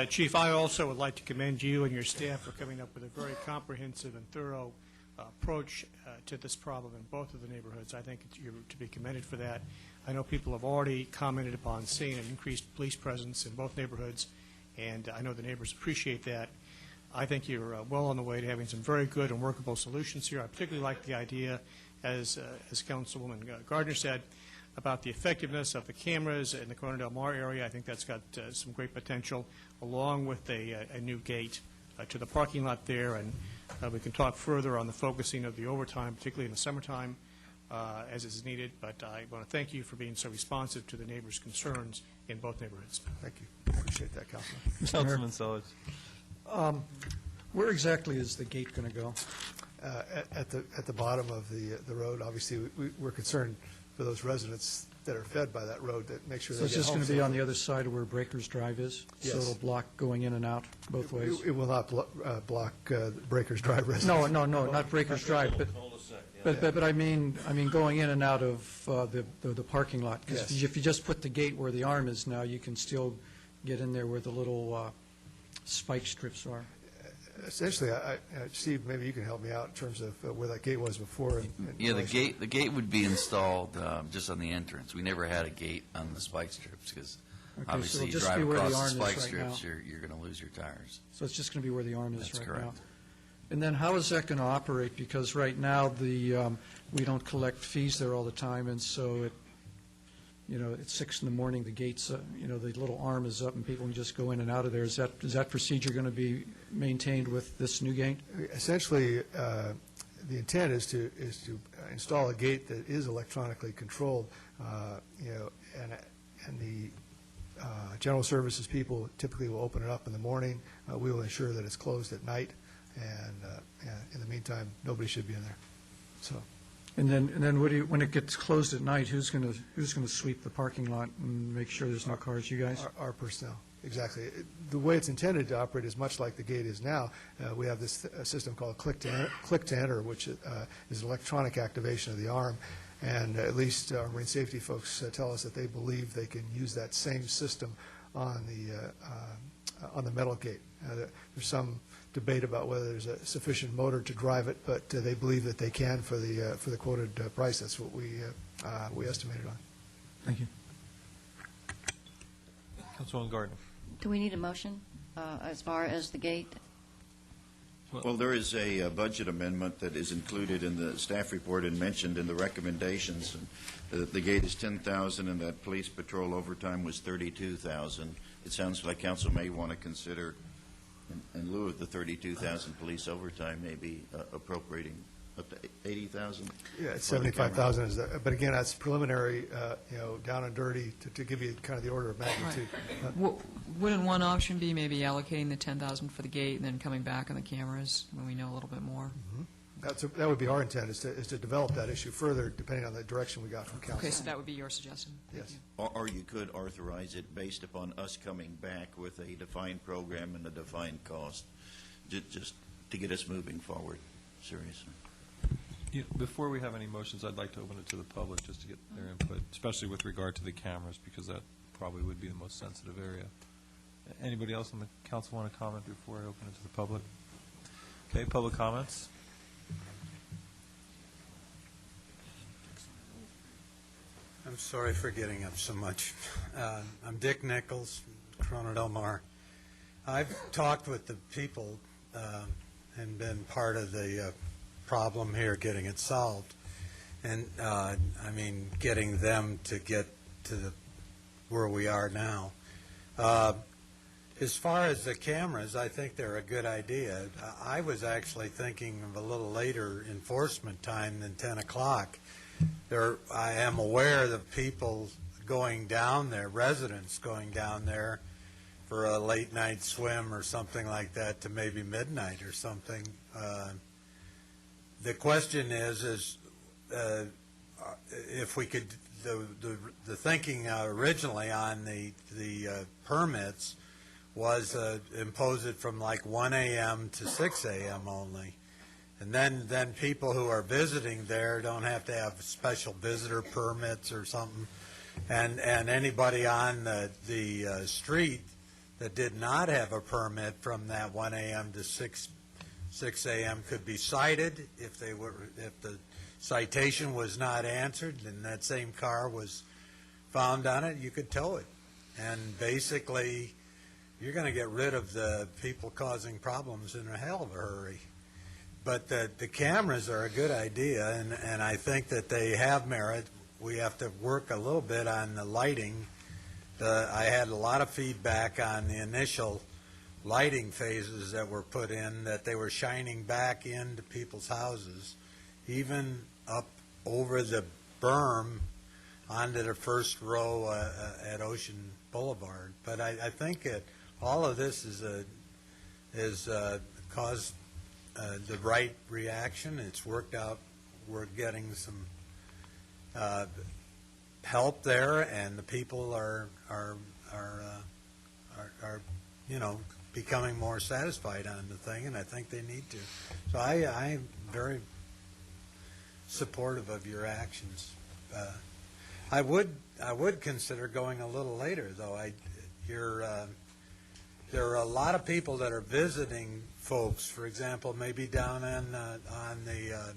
Chief, I also would like to commend you and your staff for coming up with a very comprehensive and thorough approach to this problem in both of the neighborhoods. I think you're to be commended for that. I know people have already commented upon seeing an increased police presence in both neighborhoods, and I know the neighbors appreciate that. I think you're well on the way to having some very good and workable solutions here. I particularly like the idea, as Councilwoman Gardner said, about the effectiveness of the cameras in the Corona Del Mar area. I think that's got some great potential, along with a new gate to the parking lot there, and we can talk further on the focusing of the overtime, particularly in the summertime, as is needed. But I want to thank you for being so responsive to the neighbors' concerns in both neighborhoods. Thank you. Appreciate that, Councilman. Councilman Sellers. Where exactly is the gate going to go? At the bottom of the road. Obviously, we're concerned for those residents that are fed by that road, that make sure they So it's get just home going to be safe. on the other side of where Breakers Drive is? Yes. So it'll block going in and out both ways? It will not block Breakers Drive residents. No, not Breakers Drive, but I mean going in and out of the parking lot. Because Yes. if you just put the gate where the arm is now, you can still get in there where the little spike strips are. Essentially, Steve, maybe you can help me out in terms of where that gate was before. Yeah, the gate would be installed just on the entrance. We never had a gate on the spike strips because Okay, obviously so you it'll just drive be where the across the arm is spike right strips, now. you're going to lose your tires. So it's just going to be where the arm is That's right correct. now. And then how is that going to operate? Because right now, we don't collect fees there all the time, and so at 6 in the morning, the gates, the little arm is up, and people can just go in and out of there. Is that procedure going to be maintained with this new gate? Essentially, the intent is to install a gate that is electronically controlled, and the general services people typically will open it up in the morning. We will ensure that it's closed at night, and in the meantime, nobody should be in there. So. And then when it gets closed at night, who's going to sweep the parking lot and make sure there's no cars? You guys? Our personnel, exactly. The way it's intended to operate is much like the gate is now. We have this system called click to enter, which is the activation of the arm. And at least our marine safety folks tell us that they believe they can use that same system on the metal gate. There's some debate about whether there's a sufficient motor to drive it, but they believe that they can for the quoted price. That's what we estimated on. Thank you. Councilwoman Gardner. Do we need a motion as far as the gate? Well, there is a budget amendment that is included in the staff report and mentioned in the recommendations. The gate is $10,000, and that police patrol overtime was $32,000. It sounds like council may want to consider, in lieu of the $32,000 police overtime, maybe appropriating up to $80,000. Yeah, it's $75,000. But again, that's preliminary, down and dirty to give you kind of the order of magnitude. Wouldn't one option be maybe allocating the $10,000 for the gate and then coming back on the cameras when we know a little bit more? Mm-hmm. That would be our intent, is to develop that issue further, depending on the direction we got from council. Okay, so that would be your suggestion? Yes. Or you could authorize it based upon us coming back with a defined program and a defined cost, just to get us moving forward, seriously. Before we have any motions, I'd like to open it to the public just to get their input, especially with regard to the cameras, because that probably would be the most sensitive area. Anybody else on the council want to comment before I open it to the public? Okay, public comments. I'm sorry for getting up so much. I'm Dick Nichols, Corona Del Mar. I've talked with the people and been part of the problem here, getting it solved. And, I mean, getting them to get to where we are now. As far as the cameras, I think they're a good idea. I was actually thinking of a little later enforcement time than 10 o'clock. I am aware of people going down there, residents going down there for a late night swim or something like that to maybe midnight or something. The question is if we could, the thinking originally on the permits was impose it from like 1 a.m. to 6 a.m. only. And then people who are visiting there don't have to have special visitor permits or something. And anybody on the street that did not have a permit from that 1 a.m. to 6 a.m. could be cited if the citation was not answered and that same car was found on it, you could tow it. And basically, you're going to get rid of the people causing problems in a hell of a hurry. But the cameras are a good idea, and I think that they have merit. We have to work a little bit on the lighting. I had a lot of feedback on the initial lighting phases that were put in, that they were shining back into people's houses, even up over the berm onto the first row at Ocean Boulevard. But I think all of this is caused the right reaction. It's worked out. We're getting some help there, and the people are becoming more satisfied on the thing, and I think they need to. So I'm very supportive of your actions. I would consider going a little later, though. There are a lot of people that are visiting folks, for example, maybe down on the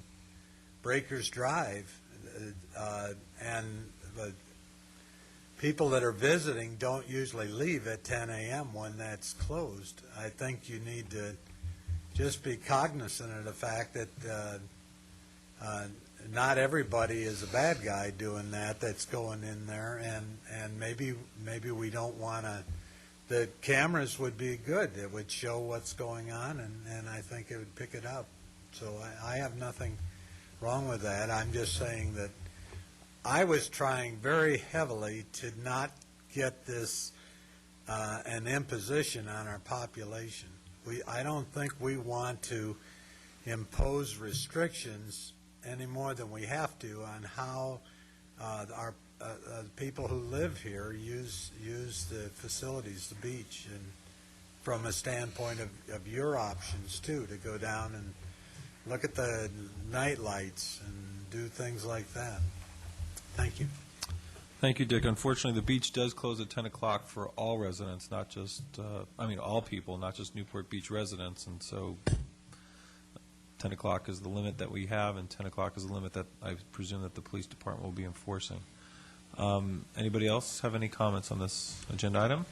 Breakers Drive, and people that are visiting don't usually leave at 10 a.m. when that's closed. I think you need to just be cognizant of the fact that not everybody is a bad guy doing that, that's going in there, and maybe we don't want to. The cameras would be good. It would show what's going on, and I think it would pick it up. So I have nothing wrong with that. I'm just saying that I was trying very heavily to not get this an imposition on our population. I don't think we want to impose restrictions any more than we have to on how our people who live here use the facilities, the beach, and from a standpoint of your options too, to go down and look at the night lights and do things like that. Thank you. Thank you, Dick. Unfortunately, the beach does close at 10 o'clock for all residents, not just, all people, not just Newport Beach residents, and so 10 o'clock is the limit that we have, and 10 o'clock is the limit that I presume that the police department will be enforcing. Anybody else have any comments on this agenda item?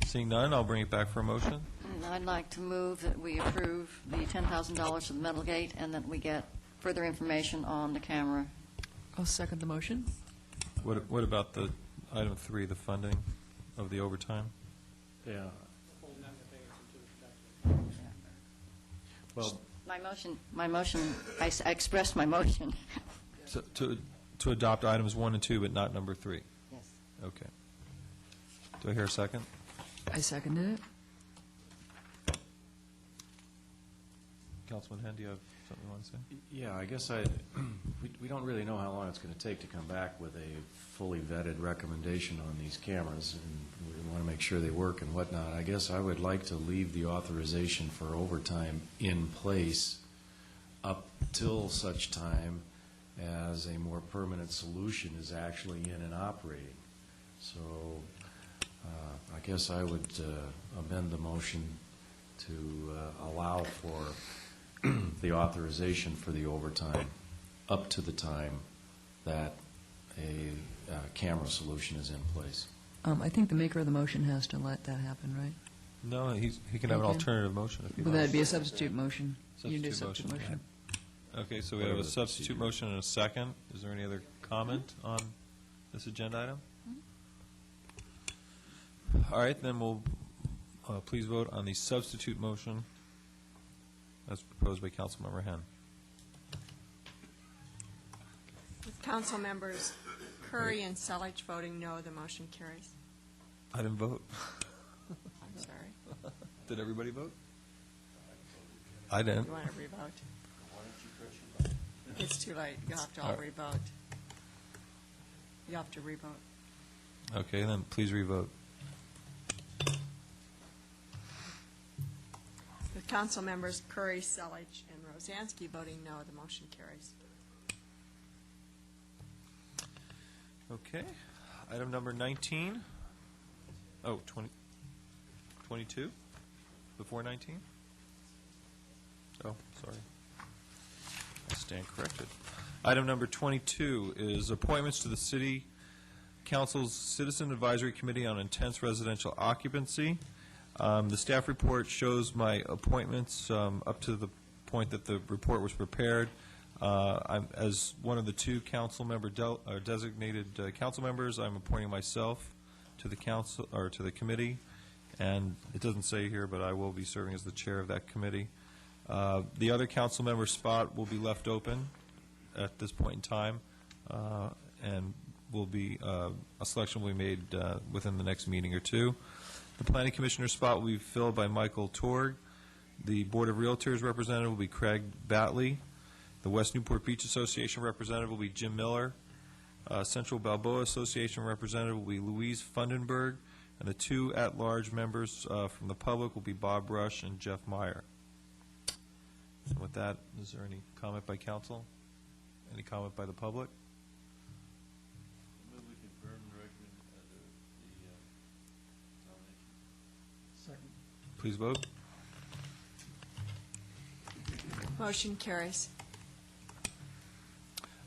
Seeing none, I'll bring it back for a motion. And I'd like to move that we approve the $10,000 for the metal gate and that we get further information on the camera. I'll second the motion. What about the item 3, the funding of the overtime? Yeah. Well, my motion, I expressed my motion. So, to adopt items 1 and 2, but not number 3? Yes. Okay. Do I hear a second? I seconded it. Councilman Henn, do you have something you want to say? Yeah, I guess we don't really know how long it's going to take to come back with a fully vetted recommendation on these cameras, and we want to make sure they work and whatnot. I guess I would like to leave the authorization for overtime in place up till such time as a more permanent solution is actually in and operating. So I guess I would amend the motion to allow for the authorization for the overtime up to the time that a camera solution is in place. I think the maker of the motion has to let that happen, right? No, he can have an Okay. alternative motion if he Would wants. that be a substitute motion? You can do a Substitute substitute motion. Okay, so we have a substitute motion and a second. Is there any other comment on this agenda item? All right, then we'll please vote on the substitute motion as proposed by Councilmember Henn. With council members Curry and Selich voting no, the motion carries. I didn't vote. I'm sorry. Did everybody vote? I didn't. You want to revote? It's too late. You have to all All right. revote. You have to revote. Okay, then please revote. With council members Curry, Selich, and Rosansky voting no, the motion carries. Okay, item number 19. Oh, 22? Before 19? Oh, sorry. I stand corrected. Item number 22 is appointments to the City Council's Citizen Advisory Committee on Intense Residential Occupancy. The staff report shows my appointments up to the point that the report was prepared. As one of the two council member designated council members, I'm appointing myself to the council or to the committee, and it doesn't say here, but I will be serving as the chair of that committee. The other council member spot will be left open at this point in time, and will be a selection will be made within the next meeting or two. The planning commissioner spot will be filled by Michael Torg. The Board of Realtors representative will be Craig Batley. The West Newport Beach Association representative will be Jim Miller. Central Balboa Association representative will be Louise Fundenberg. And the two at-large members from the public will be Bob Rush and Jeff Meyer. And with that, is there any comment by council? Any comment by the public? Please vote. Motion carries.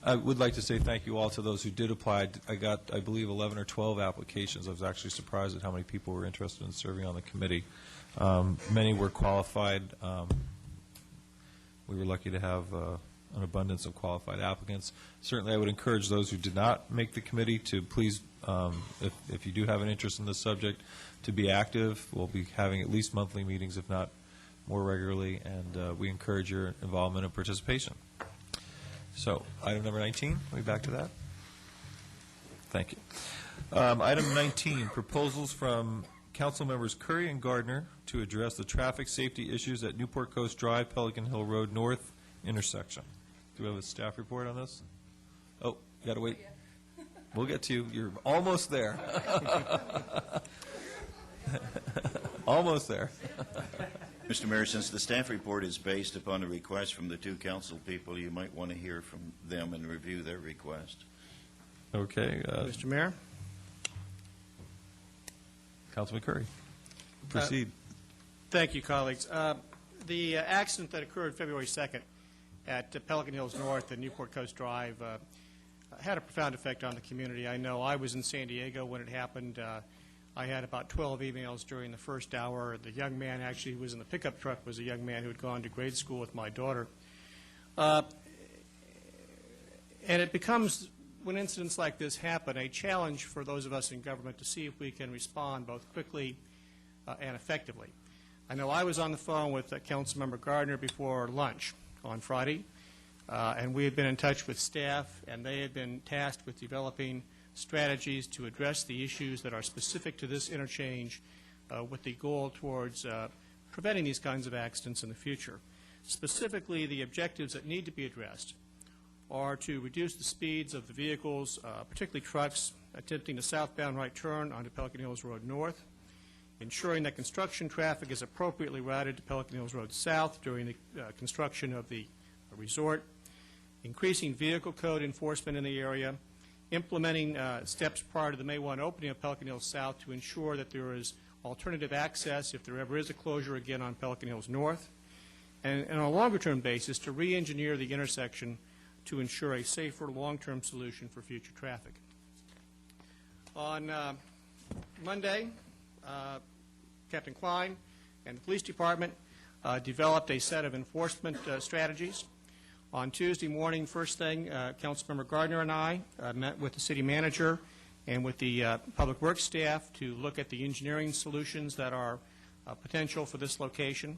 I would like to say thank you all to those who did apply. I got, I believe, 11 or 12 applications. I was actually surprised at how many people were interested in serving on the committee. Many were qualified. We were lucky to have an abundance of qualified applicants. Certainly, I would encourage those who did not make the committee to please, if you do have an interest in this subject, to be active. We'll be having at least monthly meetings, if not more regularly, and we encourage your involvement and participation. So, item number 19, are we back to that? Thank you. Item 19, proposals from council members Curry and Gardner to address the traffic safety issues at Newport Coast Drive, Pelican Hill Road North intersection. Do we have a staff report on this? Oh, you got to wait. We'll get to you. You're almost there. Almost there. Mr. Mayor, since the staff report is based upon a request from the two council people, you might want to hear from them and review their request. Okay. Mr. Mayor? Councilman Curry, proceed. Thank you, colleagues. The accident that occurred February 2nd at Pelican Hills North and Newport Coast Drive had a profound effect on the community. I know I was in San Diego when it happened. I had about 12 emails during the first hour. The young man actually who was in the pickup truck was a young man who had gone to grade school with my daughter. And it becomes, when incidents like this happen, a challenge for those of us in government to see if we can respond both quickly and effectively. I know I was on the phone with Councilmember Gardner before lunch on Friday, and we had been in touch with staff, and they had been tasked with developing strategies to address the issues that are specific to this interchange with the goal towards preventing these kinds of accidents in the future. Specifically, the objectives that need to be addressed are to reduce the speeds of the vehicles, particularly trucks, attempting a southbound right turn onto Pelican Hills Road North, ensuring that construction traffic is appropriately routed to Pelican Hills Road South during the construction of the resort, increasing vehicle code enforcement in the area, implementing steps prior to the May 1 opening of Pelican Hills South to ensure that there is alternative access if there ever is a closure again on Pelican Hills North, and on a longer-term basis to re-engineer the intersection to ensure a safer long-term solution for future traffic. On Monday, Captain Klein and the police department developed a set of enforcement strategies. On Tuesday morning, first thing, Councilmember Gardner and I met with the city manager and with the public works staff to look at the engineering solutions that are potential for this location.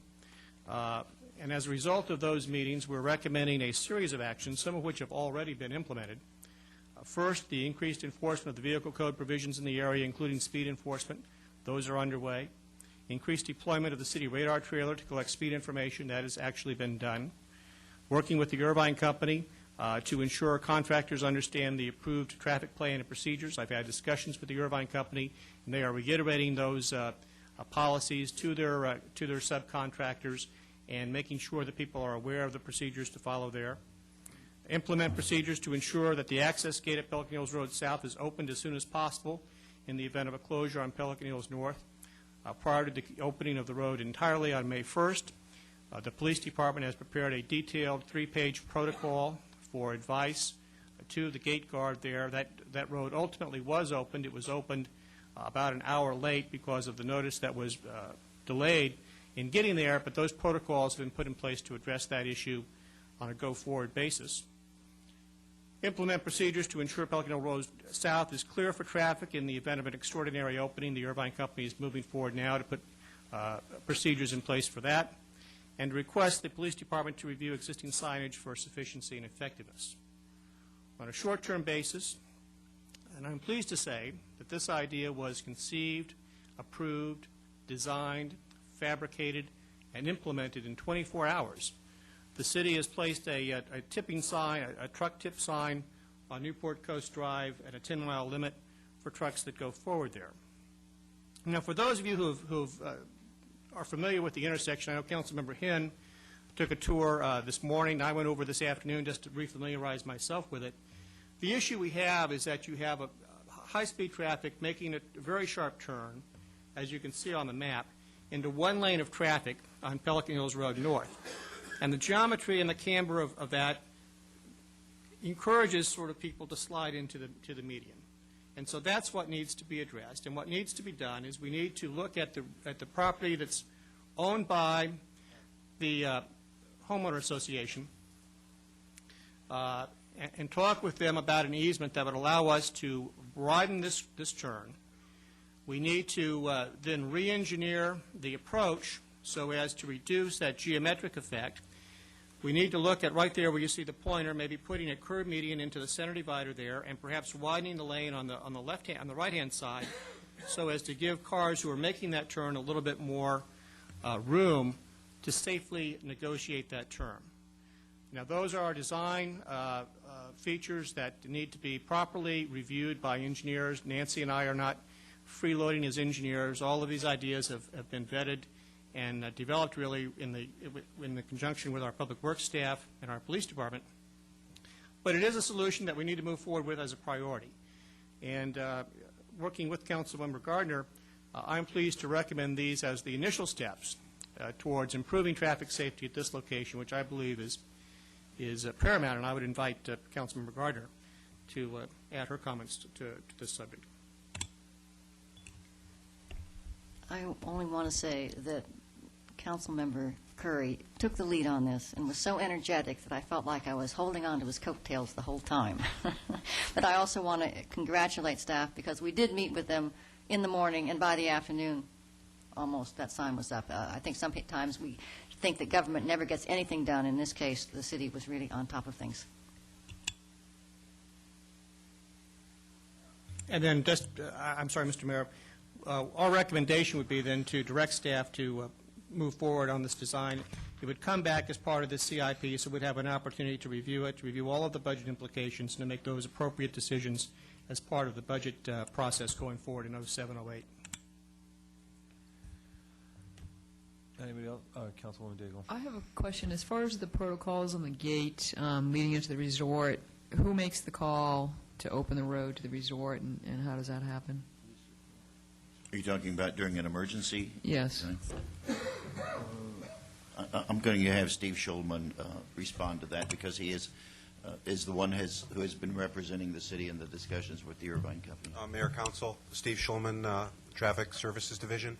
And as a result of those meetings, we're recommending a series of actions, some of which have already been implemented. First, the increased enforcement of the vehicle code provisions in the area, including speed enforcement. Those are underway. Increased deployment of the city radar trailer to collect speed information. That has actually been done. Working with the Irvine Company to ensure contractors understand the approved traffic plan and procedures. I've had discussions with the Irvine Company, and they are reiterating those policies to their subcontractors and making sure that people are aware of the procedures to follow there. Implement procedures to ensure that the access gate at Pelican Hills Road South is opened as soon as possible in the event of a closure on Pelican Hills North. Prior to the opening of the road entirely on May 1st, the police department has prepared a detailed 3-page protocol for advice to the gate guard there. That road ultimately was opened. It was opened about an hour late because of the notice that was delayed in getting there, but those protocols have been put in place to address that issue on a go-forward basis. Implement procedures to ensure Pelican Hill Road South is clear for traffic in the event of an extraordinary opening. The Irvine Company is moving forward now to put procedures in place for that, and request the police department to review existing signage for sufficiency and effectiveness. On a short-term basis, and I'm pleased to say that this idea was conceived, approved, designed, fabricated, and implemented in 24 hours. The city has placed a tipping sign, a truck tip sign on Newport Coast Drive at a 10-mile limit for trucks that go forward there. Now, for those of you who are familiar with the intersection, I know Councilmember Henn took a tour this morning. I went over this afternoon just to refamiliarize myself with it. The issue we have is that you have a high-speed traffic making a very sharp turn, as you can see on the map, into one lane of traffic on Pelican Hills Road North. And the geometry and the camber of that encourages sort of people to slide into the median. And so that's what needs to be addressed. And what needs to be done is we need to look at the property that's owned by the homeowner association and talk with them about an easement that would allow us to widen this turn. We need to then re-engineer the approach so as to reduce that geometric effect. We need to look at right there where you see the pointer, maybe putting a curb median into the center divider there, and perhaps widening the lane on the right-hand side, so as to give cars who are making that turn a little bit more room to safely negotiate that turn. Now, those are our design features that need to be properly reviewed by engineers. Nancy and I are not freeloading as engineers. All of these ideas have been vetted and developed really in the conjunction with our public works staff and our police department. But it is a solution that we need to move forward with as a priority. And working with Councilmember Gardner, I'm pleased to recommend these as the initial steps towards improving traffic safety at this location, which I believe is paramount. And I would invite Councilmember Gardner to add her comments to this subject. I only want to say that Councilmember Curry took the lead on this and was so energetic that I felt like I was holding on to his coattails the whole time. But I also want to congratulate staff because we did meet with them in the morning, and by the afternoon, almost that sign was up. I think sometimes we think that government never gets anything done. In this case, the city was really on top of things. And then just, I'm sorry, Mr. Mayor, our recommendation would be then to direct staff to move forward on this design. It would come back as part of the CIP, so we'd have an opportunity to review it, to review all of the budget implications, and to make those appropriate decisions as part of the budget process going forward in 07-08. Anybody else? Councilwoman Daigle. I have a question. As far as the protocols on the gate leading into the resort, who makes the call to open the road to the resort, and how does that happen? Are you talking about during an emergency? Yes. I'm going to have Steve Schulman respond to that because he is the one who has been representing the city in the discussions with the Irvine Company. Mayor, Council, Steve Schulman, Traffic Services Division.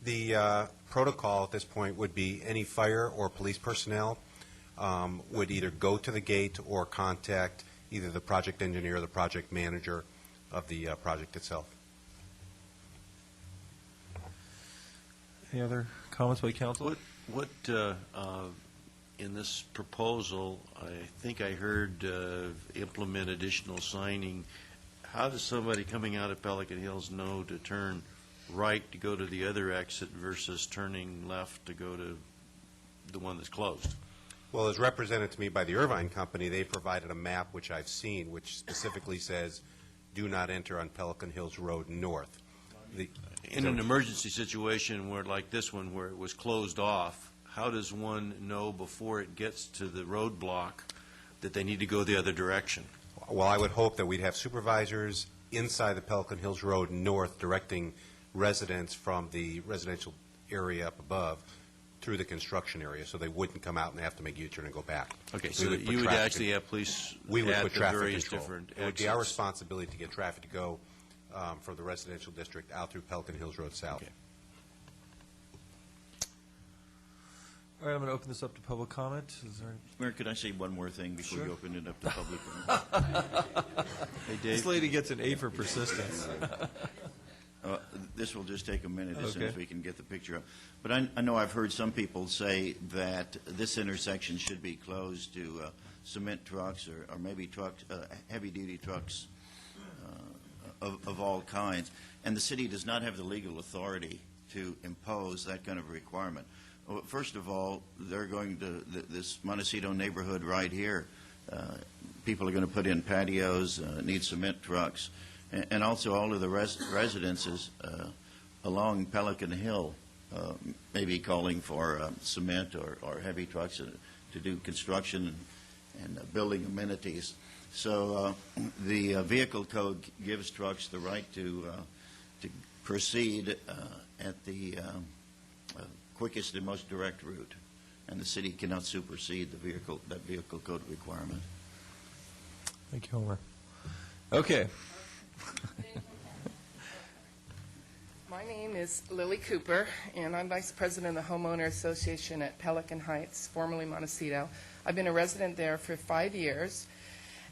The protocol at this point would be any fire or police personnel would either go to the gate or contact either the project engineer or the project manager of the project itself. Any other comments by council? What in this proposal, I think I heard implement additional signing. How does somebody coming out of Pelican Hills know to turn right to go to the other exit versus turning left to go to the one that's closed? Well, as represented to me by the Irvine Company, they provided a map, which I've seen, which specifically says, do not enter on Pelican Hills Road North. In an emergency situation where, like this one, where it was closed off, how does one know before it gets to the roadblock that they need to go the other direction? Well, I would hope that we'd have supervisors inside the Pelican Hills Road North directing residents from the residential area up above through the construction area, so they wouldn't come out and have to make a U-turn and go back. Okay, so that you would actually have police we would at put the traffic various control. different It would be our exits. responsibility to get traffic to go from the residential district out through Pelican Hills Road South. Okay. All right, I'm going to open this up to public comment. Is there? Mayor, could I say one more thing before Sure. you open it up to public comment? Hey, Dave. This lady gets an A for persistence. This will just take a minute as soon Okay. as we can get the picture up. But I know I've heard some people say that this intersection should be closed to cement trucks or maybe trucks, heavy-duty trucks of all kinds. And the city does not have the legal authority to impose that kind of requirement. Well, first of all, they're going to, this Montecito neighborhood right here, people are going to put in patios, need cement trucks. And also all of the residences along Pelican Hill may be calling for cement or heavy trucks to do construction and building amenities. So the vehicle code gives trucks the right to proceed at the quickest and most direct route, and the city cannot supersede that vehicle code requirement. Thank you, Homer. Okay. My name is Lily Cooper, and I'm Vice President of the Homeowner Association at Pelican Heights, formerly Montecito. I've been a resident there for 5 years,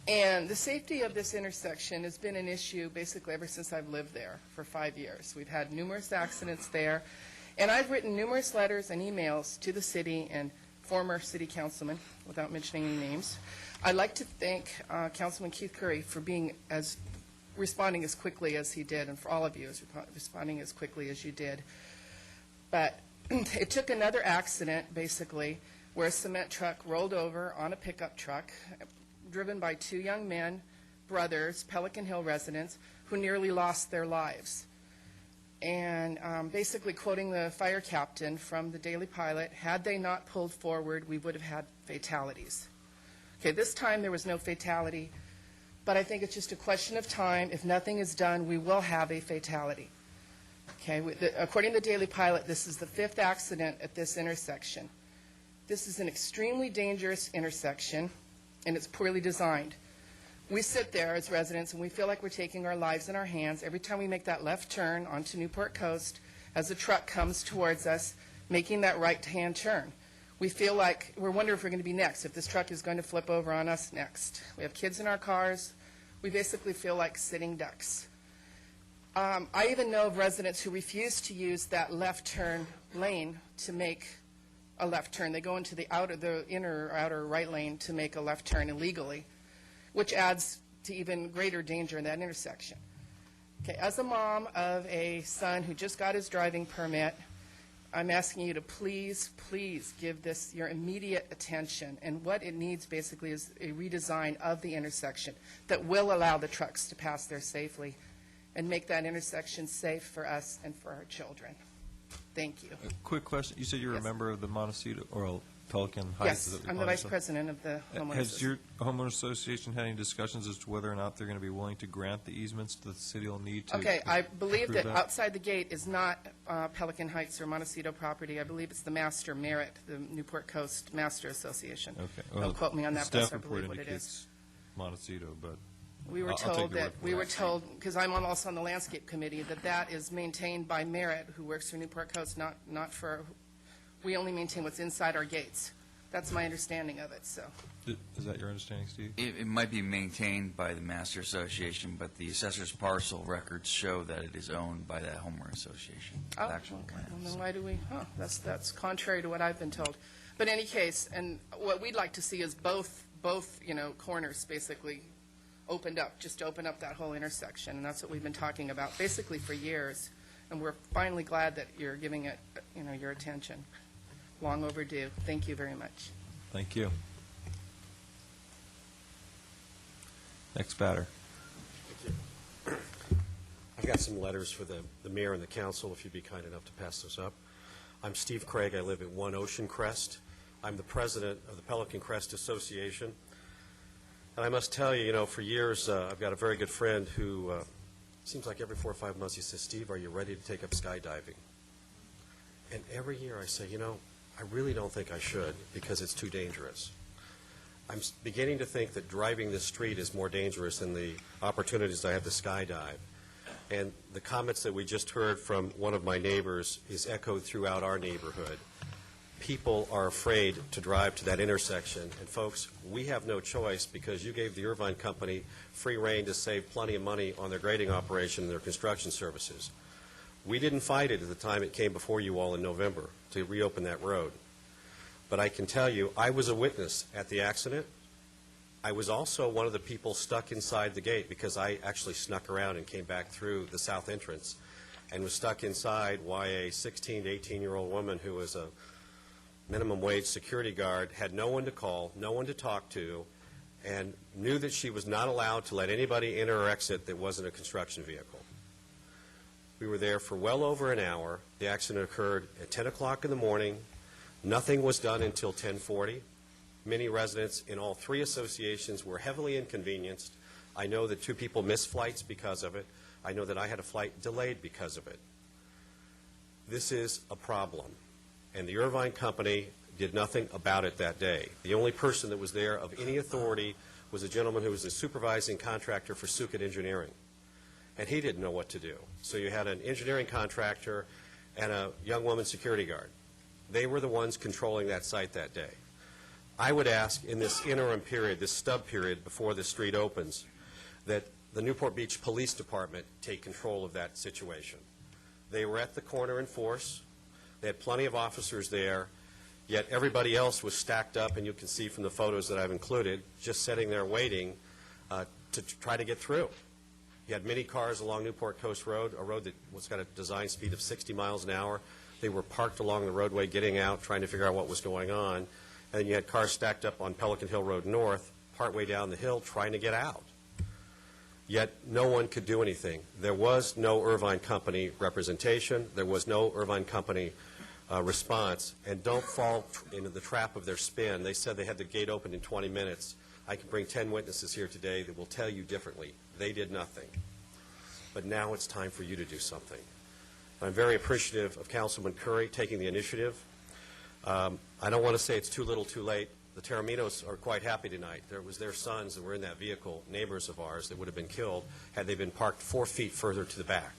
and the safety of this intersection has been an issue basically ever since I've lived there for 5 years. We've had numerous accidents there, and I've written numerous letters and emails to the city and former city councilmen, without mentioning any names. I'd like to thank Councilman Keith Curry for responding as quickly as he did, and for all of you responding as quickly as you did. But it took another accident, basically, where a cement truck rolled over on a pickup truck, driven by two young men, brothers, Pelican Hill residents, who nearly lost their lives. And basically quoting the fire captain from the Daily Pilot, had they not pulled forward, we would have had fatalities. Okay, this time there was no fatality, but I think it's just a question of time. If nothing is done, we will have a fatality. Okay, according to the Daily Pilot, this is the 5th accident at this intersection. This is an extremely dangerous intersection, and it's poorly designed. We sit there as residents, and we feel like we're taking our lives in our hands every time we make that left turn onto Newport Coast as a truck comes towards us, making that right-hand turn. We feel like we're wondering if we're going to be next, if this truck is going to flip over on us next. We have kids in our cars. We basically feel like sitting ducks. I even know of residents who refuse to use that left turn lane to make a left turn. They go into the inner or outer right lane to make a left turn illegally, which adds to even greater danger in that intersection. Okay, as a mom of a son who just got his driving permit, I'm asking you to please, please give this your immediate attention. And what it needs basically is a redesign of the intersection that will allow the trucks to pass there safely and make that intersection safe for us and for our children. Thank you. A quick question. You said you're a member of the Montecito, or Pelican Heights? Yes, I'm the Vice President of the Homeowners Has Association. your homeowner association had any discussions as to whether or not they're going to be willing to grant the easements that the city will need to? Okay, I believe approve that outside the gate is not Pelican Heights or Montecito property. I believe it's the Master Merit, the Newport Coast Master Association. Okay. Don't quote me on that, but Staff that's I report believe what it indicates is. Montecito, but We were I'll take told your that, word for we it. were told, because I'm also on the landscape committee, that that is maintained by Merritt, who works for Newport Coast, not for, we only maintain what's inside our gates. That's my understanding of it, so. Is that your understanding, Steve? It might be maintained by the Master Association, but the assessor's parcel records show that it is owned by that homeowner association. Oh, Actual okay. land. Well, then why do we, that's contrary to what I've been told. But in any case, and what we'd like to see is both, corners basically opened up, just open up that whole intersection, and that's what we've been talking about basically for years. And we're finally glad that you're giving it, your attention. Long overdue. Thank you very much. Thank you. Next batter. I've got some letters for the mayor and the council, if you'd be kind enough to pass those up. I'm Steve Craig. I live at 1 Ocean Crest. I'm the president of the Pelican Crest Association. And I must tell you, for years, I've got a very good friend who seems like every 4 or 5 months he says, Steve, are you ready to take up skydiving? And every year I say, I really don't think I should because it's too dangerous. I'm beginning to think that driving this street is more dangerous than the opportunities I have to skydive. And the comments that we just heard from one of my neighbors is echoed throughout our neighborhood. People are afraid to drive to that intersection. And folks, we have no choice because you gave the Irvine Company free rein to save plenty of money on their grading operation and their construction services. We didn't fight it at the time it came before you all in November to reopen that road. But I can tell you, I was a witness at the accident. I was also one of the people stuck inside the gate because I actually snuck around and came back through the south entrance and was stuck inside while a 16 to 18-year-old woman who was a minimum wage security guard had no one to call, no one to talk to, and knew that she was not allowed to let anybody enter or exit that wasn't a construction vehicle. We were there for well over an hour. The accident occurred at 10 o'clock in the morning. Nothing was done until 10:40. Many residents in all 3 associations were heavily inconvenienced. I know that 2 people missed flights because of it. I know that I had a flight delayed because of it. This is a problem, and the Irvine Company did nothing about it that day. The only person that was there of any authority was a gentleman who was a supervising contractor for Suket Engineering, and he didn't know what to do. So you had an engineering contractor and a young woman security guard. They were the ones controlling that site that day. I would ask in this interim period, this stub period before the street opens, that the Newport Beach Police Department take control of that situation. They were at the corner in force. They had plenty of officers there, yet everybody else was stacked up, and you can see from the photos that I've included, just sitting there waiting to try to get through. You had many cars along Newport Coast Road, a road that was got a design speed of 60 miles an hour. They were parked along the roadway getting out, trying to figure out what was going on. And then you had cars stacked up on Pelican Hill Road North, partway down the hill, trying to get out. Yet no one could do anything. There was no Irvine Company representation. There was no Irvine Company response. And don't fall into the trap of their spin. They said they had the gate open in 20 minutes. I can bring 10 witnesses here today that will tell you differently. They did nothing. But now it's time for you to do something. I'm very appreciative of Councilman Curry taking the initiative. I don't want to say it's too little too late. The Taraminos are quite happy tonight. There was their sons that were in that vehicle, neighbors of ours, that would have been killed had they been parked 4 feet further to the back.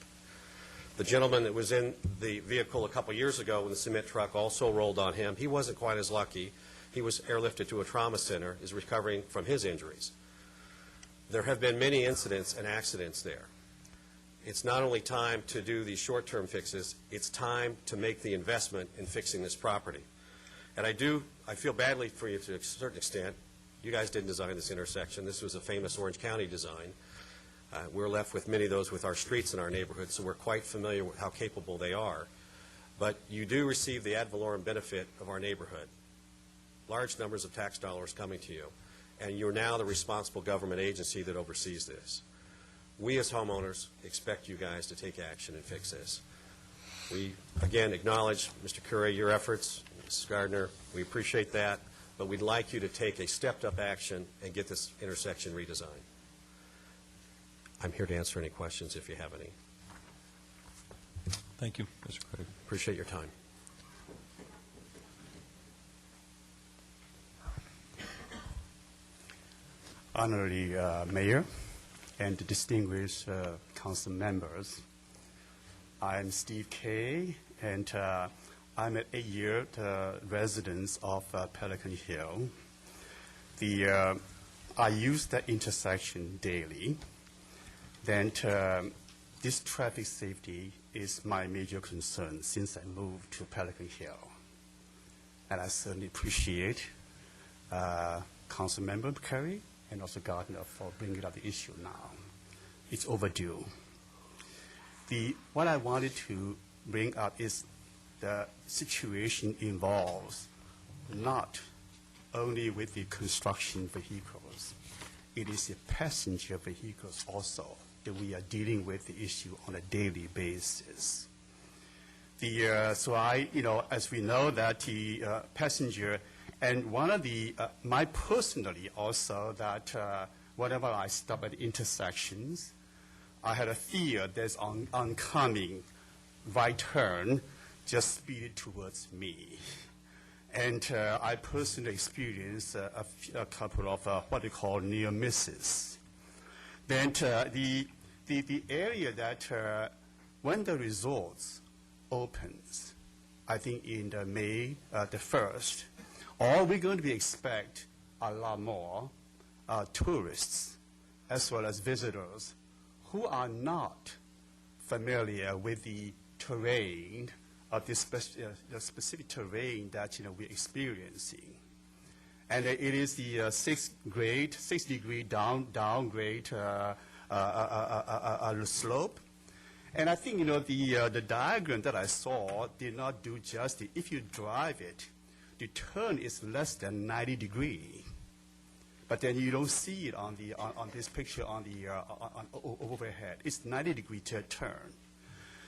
The gentleman that was in the vehicle a couple years ago when the cement truck also rolled on him, he wasn't quite as lucky. He was airlifted to a trauma center, is recovering from his injuries. There have been many incidents and accidents there. It's not only time to do these short-term fixes, it's time to make the investment in fixing this property. And I feel badly for you to a certain extent. You guys didn't design this intersection. This was a famous Orange County design. We're left with many of those with our streets in our neighborhood, so we're quite familiar with how capable they are. But you do receive the ad valorem benefit of our neighborhood. Large numbers of tax dollars coming to you. And you're now the responsible government agency that oversees this. We as homeowners expect you guys to take action and fix this. We, again, acknowledge, Mr. Curry, your efforts, Mrs. Gardner. We appreciate that, but we'd like you to take a stepped-up action and get this intersection redesigned. I'm here to answer any questions if you have any. Thank you, Mr. Craig. Appreciate your time. Honorary Mayor, and distinguished council members. I'm Steve Kay, and I'm an 8-year resident of Pelican Hill. I use that intersection daily. Then this traffic safety is my major concern since I moved to Pelican Hill. And I certainly appreciate Councilmember Curry and also Gardner for bringing up the issue now. It's overdue. What I wanted to bring up is the situation involves not only with the construction vehicles, it is the passenger vehicles also that we are dealing with the issue on a daily basis. So as we know that the passenger, and one of my personally also that whenever I stop at intersections, I had a fear there's oncoming right turn just speeded towards me. And I personally experienced a couple of what they call near misses. Then the area that when the resorts opens, I think in May the 1st, we're going to be expect a lot more tourists as well as visitors who are not familiar with the terrain of this the specific terrain that we're experiencing. And it is the 6-degree downgrade slope. And I think the diagram that I saw did not do justice. If you drive it, the turn is less than 90 degrees. But then you don't see it on this picture on the overhead. It's 90-degree turn.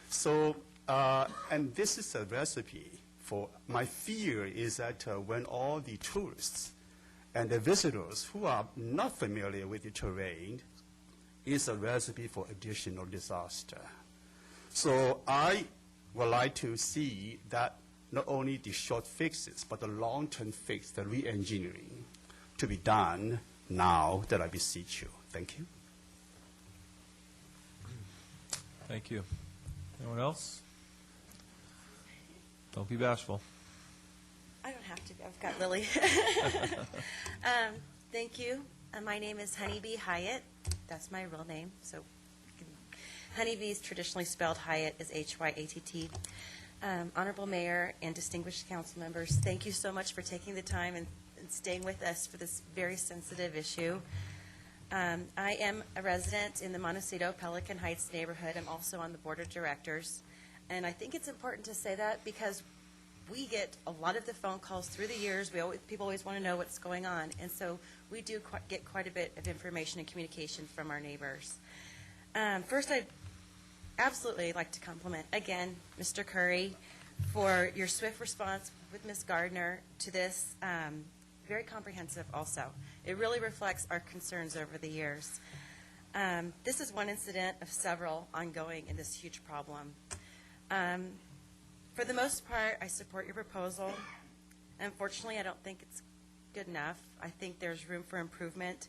So, and this is a recipe for, my fear is that when all the tourists and the visitors who are not familiar with the terrain, is a recipe for additional disaster. So I would like to see that not only the short fixes, but the long-term fix, the re-engineering, to be done now that I beseech you. Thank you. Thank you. Anyone else? Don't be bashful. I don't have to. I've got Lily. Thank you. My name is Honeybee Hyatt. That's my real name. So Honeybee is traditionally spelled Hyatt as H-Y-A-T-T. Honorable Mayor and distinguished council members, thank you so much for taking the time and staying with us for this very sensitive issue. I am a resident in the Montecito Pelican Heights neighborhood. I'm also on the board of directors. And I think it's important to say that because we get a lot of the phone calls through the years. People always want to know what's going on. And so we do get quite a bit of information and communication from our neighbors. First, I'd absolutely like to compliment, again, Mr. Curry for your swift response with Ms. Gardner to this. Very comprehensive also. It really reflects our concerns over the years. This is one incident of several ongoing in this huge problem. For the most part, I support your proposal. Unfortunately, I don't think it's good enough. I think there's room for improvement.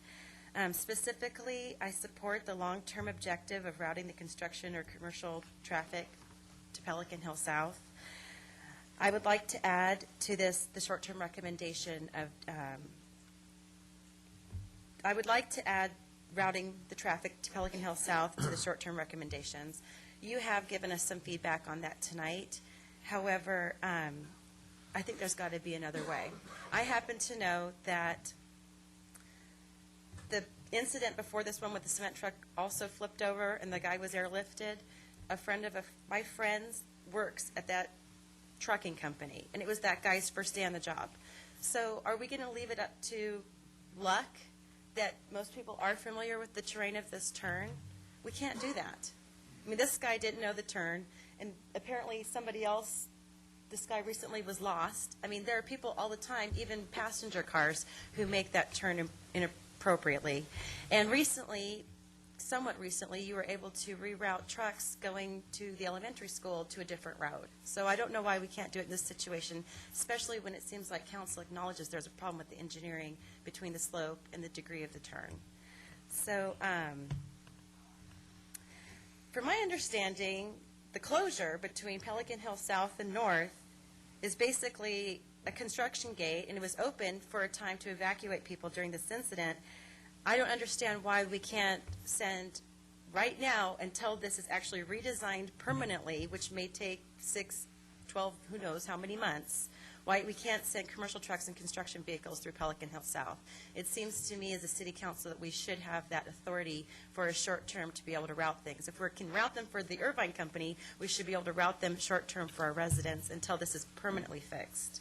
Specifically, I support the long-term objective of routing the construction or commercial traffic to Pelican Hill South. I would like to add to this the short-term recommendation of I would like to add routing the traffic to Pelican Hill South to the short-term recommendations. You have given us some feedback on that tonight. However, I think there's got to be another way. I happen to know that the incident before this one with the cement truck also flipped over and the guy was airlifted. A friend of my friend's works at that trucking company, and it was that guy's first day on the job. So are we going to leave it up to luck that most people are familiar with the terrain of this turn? We can't do that. I mean, this guy didn't know the turn, and apparently somebody else, this guy recently was lost. I mean, there are people all the time, even passenger cars, who make that turn inappropriately. And recently, somewhat recently, you were able to reroute trucks going to the elementary school to a different route. So I don't know why we can't do it in this situation, especially when it seems like council acknowledges there's a problem with the engineering between the slope and the degree of the turn. So from my understanding, the closure between Pelican Hill South and North is basically a construction gate, and it was open for a time to evacuate people during this incident. I don't understand why we can't send right now until this is actually redesigned permanently, which may take 6, 12, who knows how many months, why we can't send commercial trucks and construction vehicles through Pelican Hill South. It seems to me as a city council that we should have that authority for a short term to be able to route things. If we can route them for the Irvine Company, we should be able to route them short term for our residents until this is permanently fixed.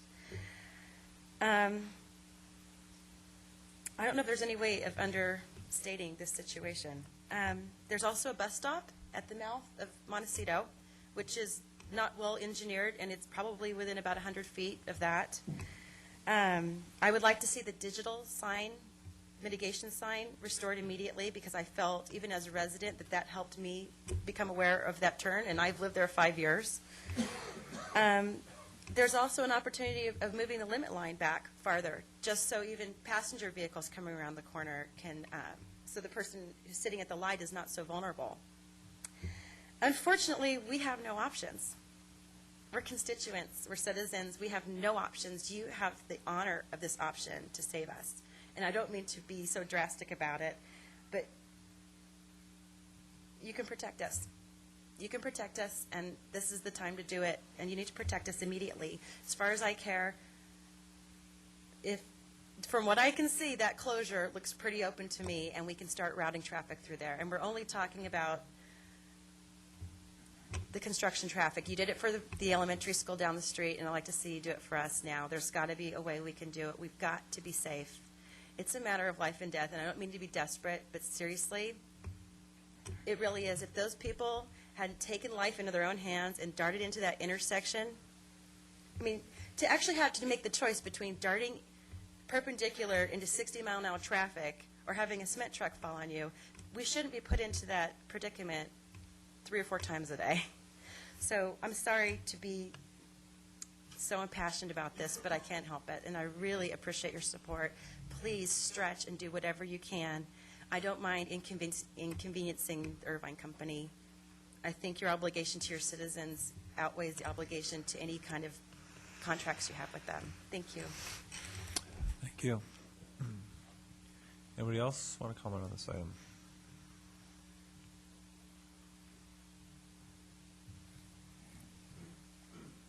I don't know if there's any way of understating this situation. There's also a bus stop at the mouth of Montecito, which is not well engineered, and it's probably within about 100 feet of that. I would like to see the digital sign, mitigation sign, restored immediately, because I felt, even as a resident, that that helped me become aware of that turn, and I've lived there 5 years. There's also an opportunity of moving the limit line back farther, just so even passenger vehicles coming around the corner can, so the person who's sitting at the light is not so vulnerable. Unfortunately, we have no options. We're constituents, we're citizens, we have no options. You have the honor of this option to save us. And I don't mean to be so drastic about it, but you can protect us. You can protect us, and this is the time to do it, and you need to protect us immediately. As far as I care, if, from what I can see, that closure looks pretty open to me, and we can start routing traffic through there. And we're only talking about the construction traffic. You did it for the elementary school down the street, and I'd like to see you do it for us now. There's got to be a way we can do it. We've got to be safe. It's a matter of life and death, and I don't mean to be desperate, but seriously, it really is. If those people had taken life into their own hands and darted into that intersection, I mean, to actually have to make the choice between darting perpendicular into 60-mile-an-hour traffic or having a cement truck fall on you, we shouldn't be put into that predicament 3 or 4 times a day. So I'm sorry to be so impassioned about this, but I can't help it, and I really appreciate your support. Please stretch and do whatever you can. I don't mind inconveniencing the Irvine Company. I think your obligation to your citizens outweighs the obligation to any kind of contracts you have with them. Thank you. Thank you. Anybody else want to comment on this item?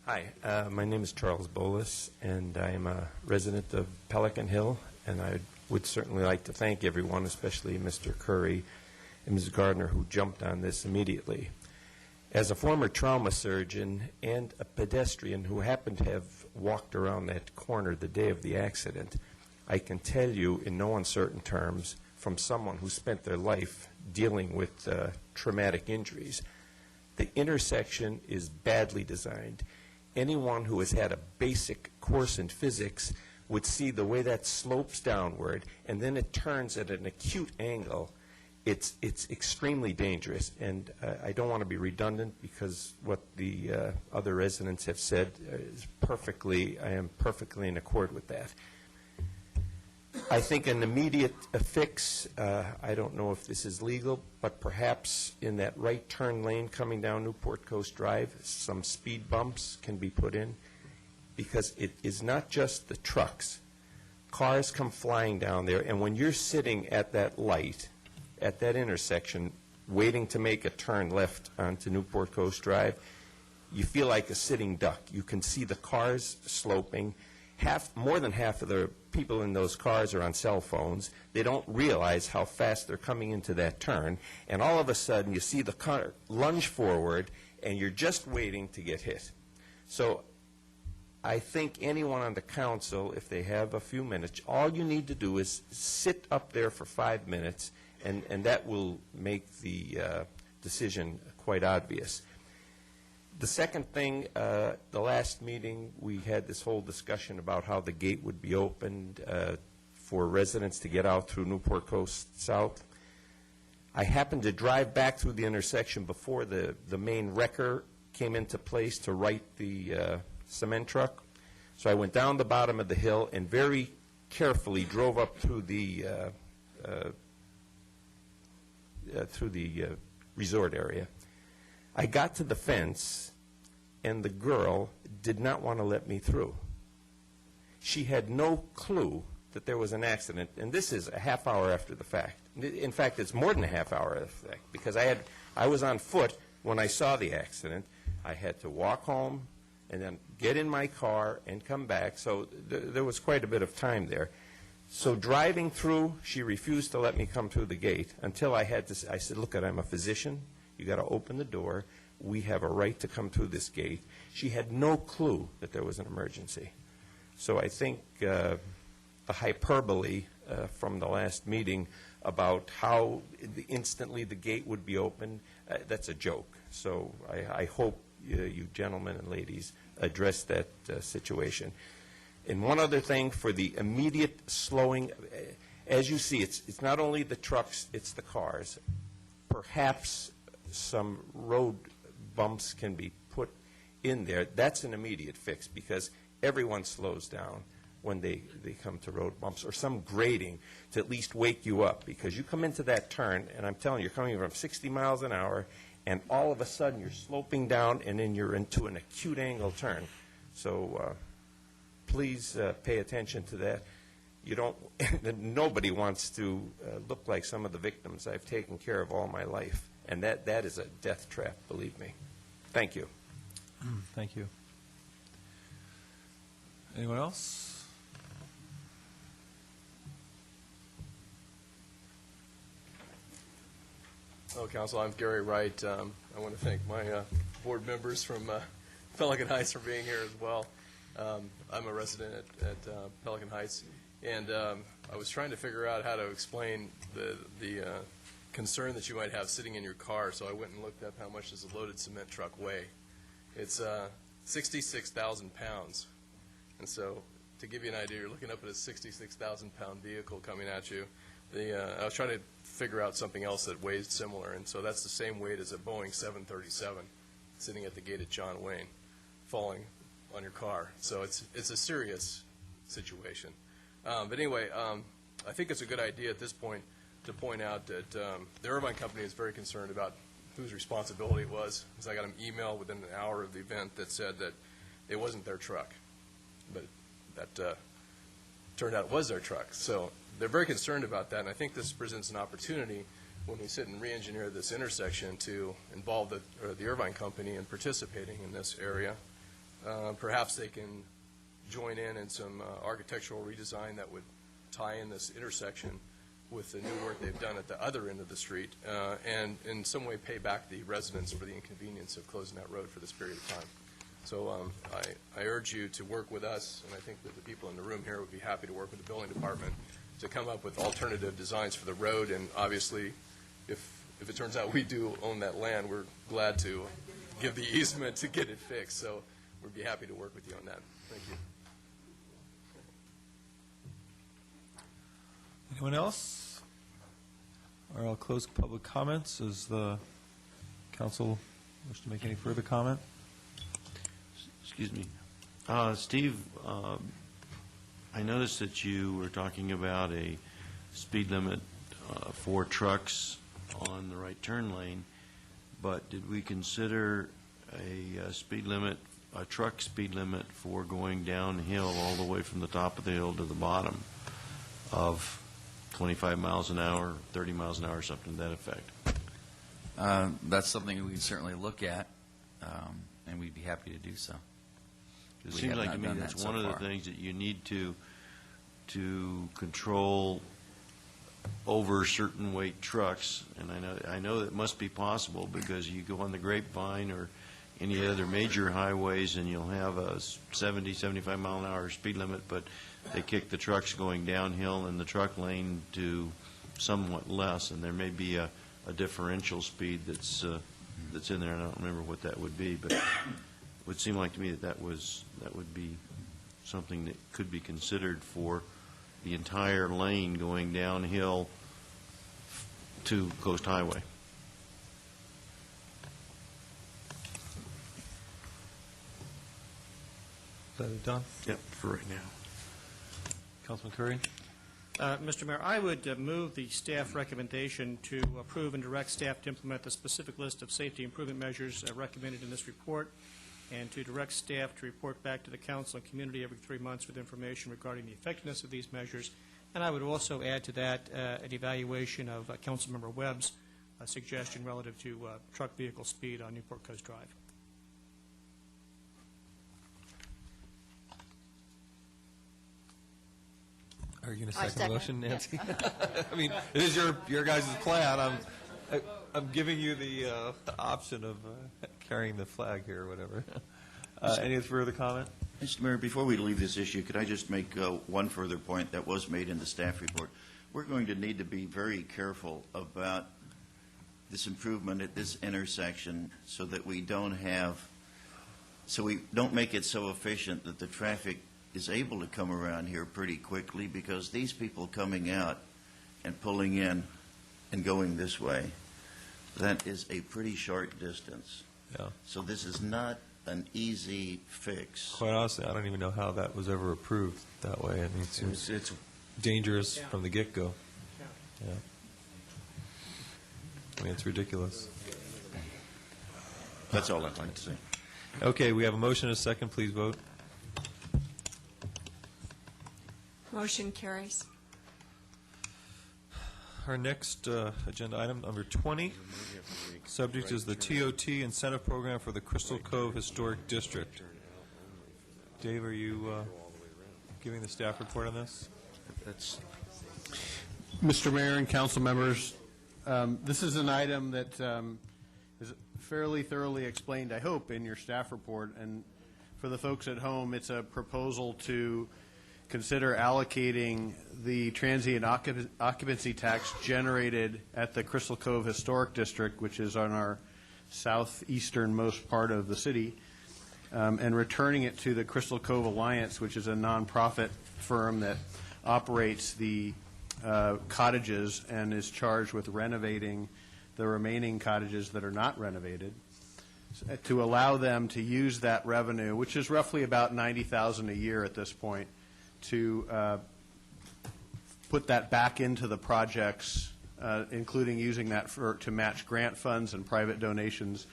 Hi, my name is Charles Bolas, and I am a resident of Pelican Hill, and I would certainly like to thank everyone, especially Mr. Curry and Ms. Gardner, who jumped on this immediately. As a former trauma surgeon and a pedestrian who happened to have walked around that corner the day of the accident, I can tell you in no uncertain terms, from someone who spent their life dealing with traumatic injuries, the intersection is badly designed. Anyone who has had a basic course in physics would see the way that slopes downward, and then it turns at an acute angle. It's extremely dangerous, and I don't want to be redundant because what the other residents have said is I am perfectly in accord with that. I think an immediate fix, I don't know if this is legal, but perhaps in that right turn lane coming down Newport Coast Drive, some speed bumps can be put in, because it is not just the trucks. Cars come flying down there, and when you're sitting at that light, at that intersection, waiting to make a turn left onto Newport Coast Drive, you feel like a sitting duck. You can see the cars sloping. More than half of the people in those cars are on cell phones. They don't realize how fast they're coming into that turn, and all of a sudden you see the car lunge forward, and you're just waiting to get hit. So I think anyone on the council, if they have a few minutes, all you need to do is sit up there for 5 minutes, and that will make the decision quite obvious. The second thing, the last meeting, we had this whole discussion about how the gate would be opened for residents to get out through Newport Coast South. I happened to drive back through the intersection before the main wrecker came into place to right the cement truck. So I went down the bottom of the hill and very carefully drove up through the resort area. I got to the fence, and the girl did not want to let me through. She had no clue that there was an accident, and this is a half hour after the fact. In fact, it's more than a half hour after the fact, because I was on foot when I saw the accident. I had to walk home and then get in my car and come back, so there was quite a bit of time there. So driving through, she refused to let me come through the gate until I said, look, I'm a physician. You got to open the door. We have a right to come through this gate. She had no clue that there was an emergency. So I think the hyperbole from the last meeting about how instantly the gate would be open, that's a joke. So I hope you gentlemen and ladies address that situation. And one other thing for the immediate slowing, as you see, it's not only the trucks, it's the cars. Perhaps some road bumps can be put in there. That's an immediate fix because everyone slows down when they come to road bumps, or some grading to at least wake you up, because you come into that turn, and I'm telling you, you're coming from 60 miles an hour, and all of a sudden you're sloping down, and then you're into an acute angle turn. So please pay attention to that. You don't, nobody wants to look like some of the victims I've taken care of all my life, and that is a death trap, believe me. Thank you. Thank you. Anyone else? Hello, Council. I'm Gary Wright. I want to thank my board members from Pelican Heights for being here as well. I'm a resident at Pelican Heights, and I was trying to figure out how to explain the concern that you might have sitting in your car, so I went and looked up how much does a loaded cement truck weigh. It's 66,000 pounds. And so to give you an idea, you're looking up at a 66,000-pound vehicle coming at you. I was trying to figure out something else that weighs similar, and so that's the same weight as a Boeing 737 sitting at the gate at John Wayne, falling on your car. So it's a serious situation. But anyway, I think it's a good idea at this point to point out that the Irvine Company is very concerned about whose responsibility it was, because I got an email within an hour of the event that said that it wasn't their truck, but that turned out it was their truck. So they're very concerned about that, and I think this presents an opportunity when we sit and re-engineer this intersection to involve the Irvine Company in participating in this area. Perhaps they can join in some architectural redesign that would tie in this intersection with the new work they've done at the other end of the street, and in some way pay back the residents for the inconvenience of closing that road for this period of time. So I urge you to work with us, and I think that the people in the room here would be happy to work with the building department to come up with alternative designs for the road. And obviously, if it turns out we do own that land, we're glad to give the easement to get it fixed. So we'd be happy to work with you on that. Thank you. Anyone else? Or I'll close public comments. Does the council wish to make any further comment? Excuse me. Steve, I noticed that you were talking about a speed limit for trucks on the right turn lane, but did we consider a speed limit, a truck speed limit for going downhill all the way from the top of the hill to the bottom of 25 miles an hour, 30 miles an hour, something to that effect? That's something we can certainly look at, and we'd be happy to do so. It seems like to me that's one of the things that you need to control over certain weight trucks, and I know that must be possible because you go on the Grapevine or any other major highways and you'll have a 70, 75 mile an hour speed limit, but they kick the trucks going downhill in the truck lane to somewhat less, and there may be a differential speed that's in there. I don't remember what that would be, but it would seem like to me that would be something that could be considered for the entire lane going downhill to Coast Highway. Is that it done? Yep, for right now. Councilman Curry? Mr. Mayor, I would move the staff recommendation to approve and direct staff to implement the specific list of safety improvement measures recommended in this report, and to direct staff to report back to the council and community every 3 months with information regarding the effectiveness of these measures. And I would also add to that an evaluation of Councilmember Webb's suggestion relative to truck vehicle speed on Newport Coast Drive. Are you going to I second the second. motion, Nancy? Yes. I mean, it is your guys' plan. I'm giving you the option of carrying the flag here or whatever. Any further comment? Mr. Mayor, before we leave this issue, could I just make one further point that was made in the staff report? We're going to need to be very careful about this improvement at this intersection so that we don't make it so efficient that the traffic is able to come around here pretty quickly, because these people coming out and pulling in and going this way, that is a pretty short distance. Yeah. So this is not an easy fix. Quite honestly, I don't even know how that was ever approved that way. I mean, it seems it's dangerous from the get-go. Yeah. I mean, it's ridiculous. That's all I'd like to say. Okay, we have a motion and a second. Please vote. Motion carries. Our next agenda item, number 20, subject is the TOT incentive program for the Crystal Cove Historic District. Dave, are you giving the staff report on this? Mr. Mayor and council members, this is an item that is fairly thoroughly explained, I hope, in your staff report. And for the folks at home, it's a proposal to consider allocating the transient occupancy tax generated at the Crystal Cove Historic District, which is on our southeasternmost part of the city, and returning it to the Crystal Cove Alliance, which is a nonprofit firm that operates the cottages and is charged with renovating the remaining cottages that are not renovated, to allow them to use that revenue, which is roughly about $90,000 a year at this point, to put that back into the projects, including using that to match grant funds and private donations,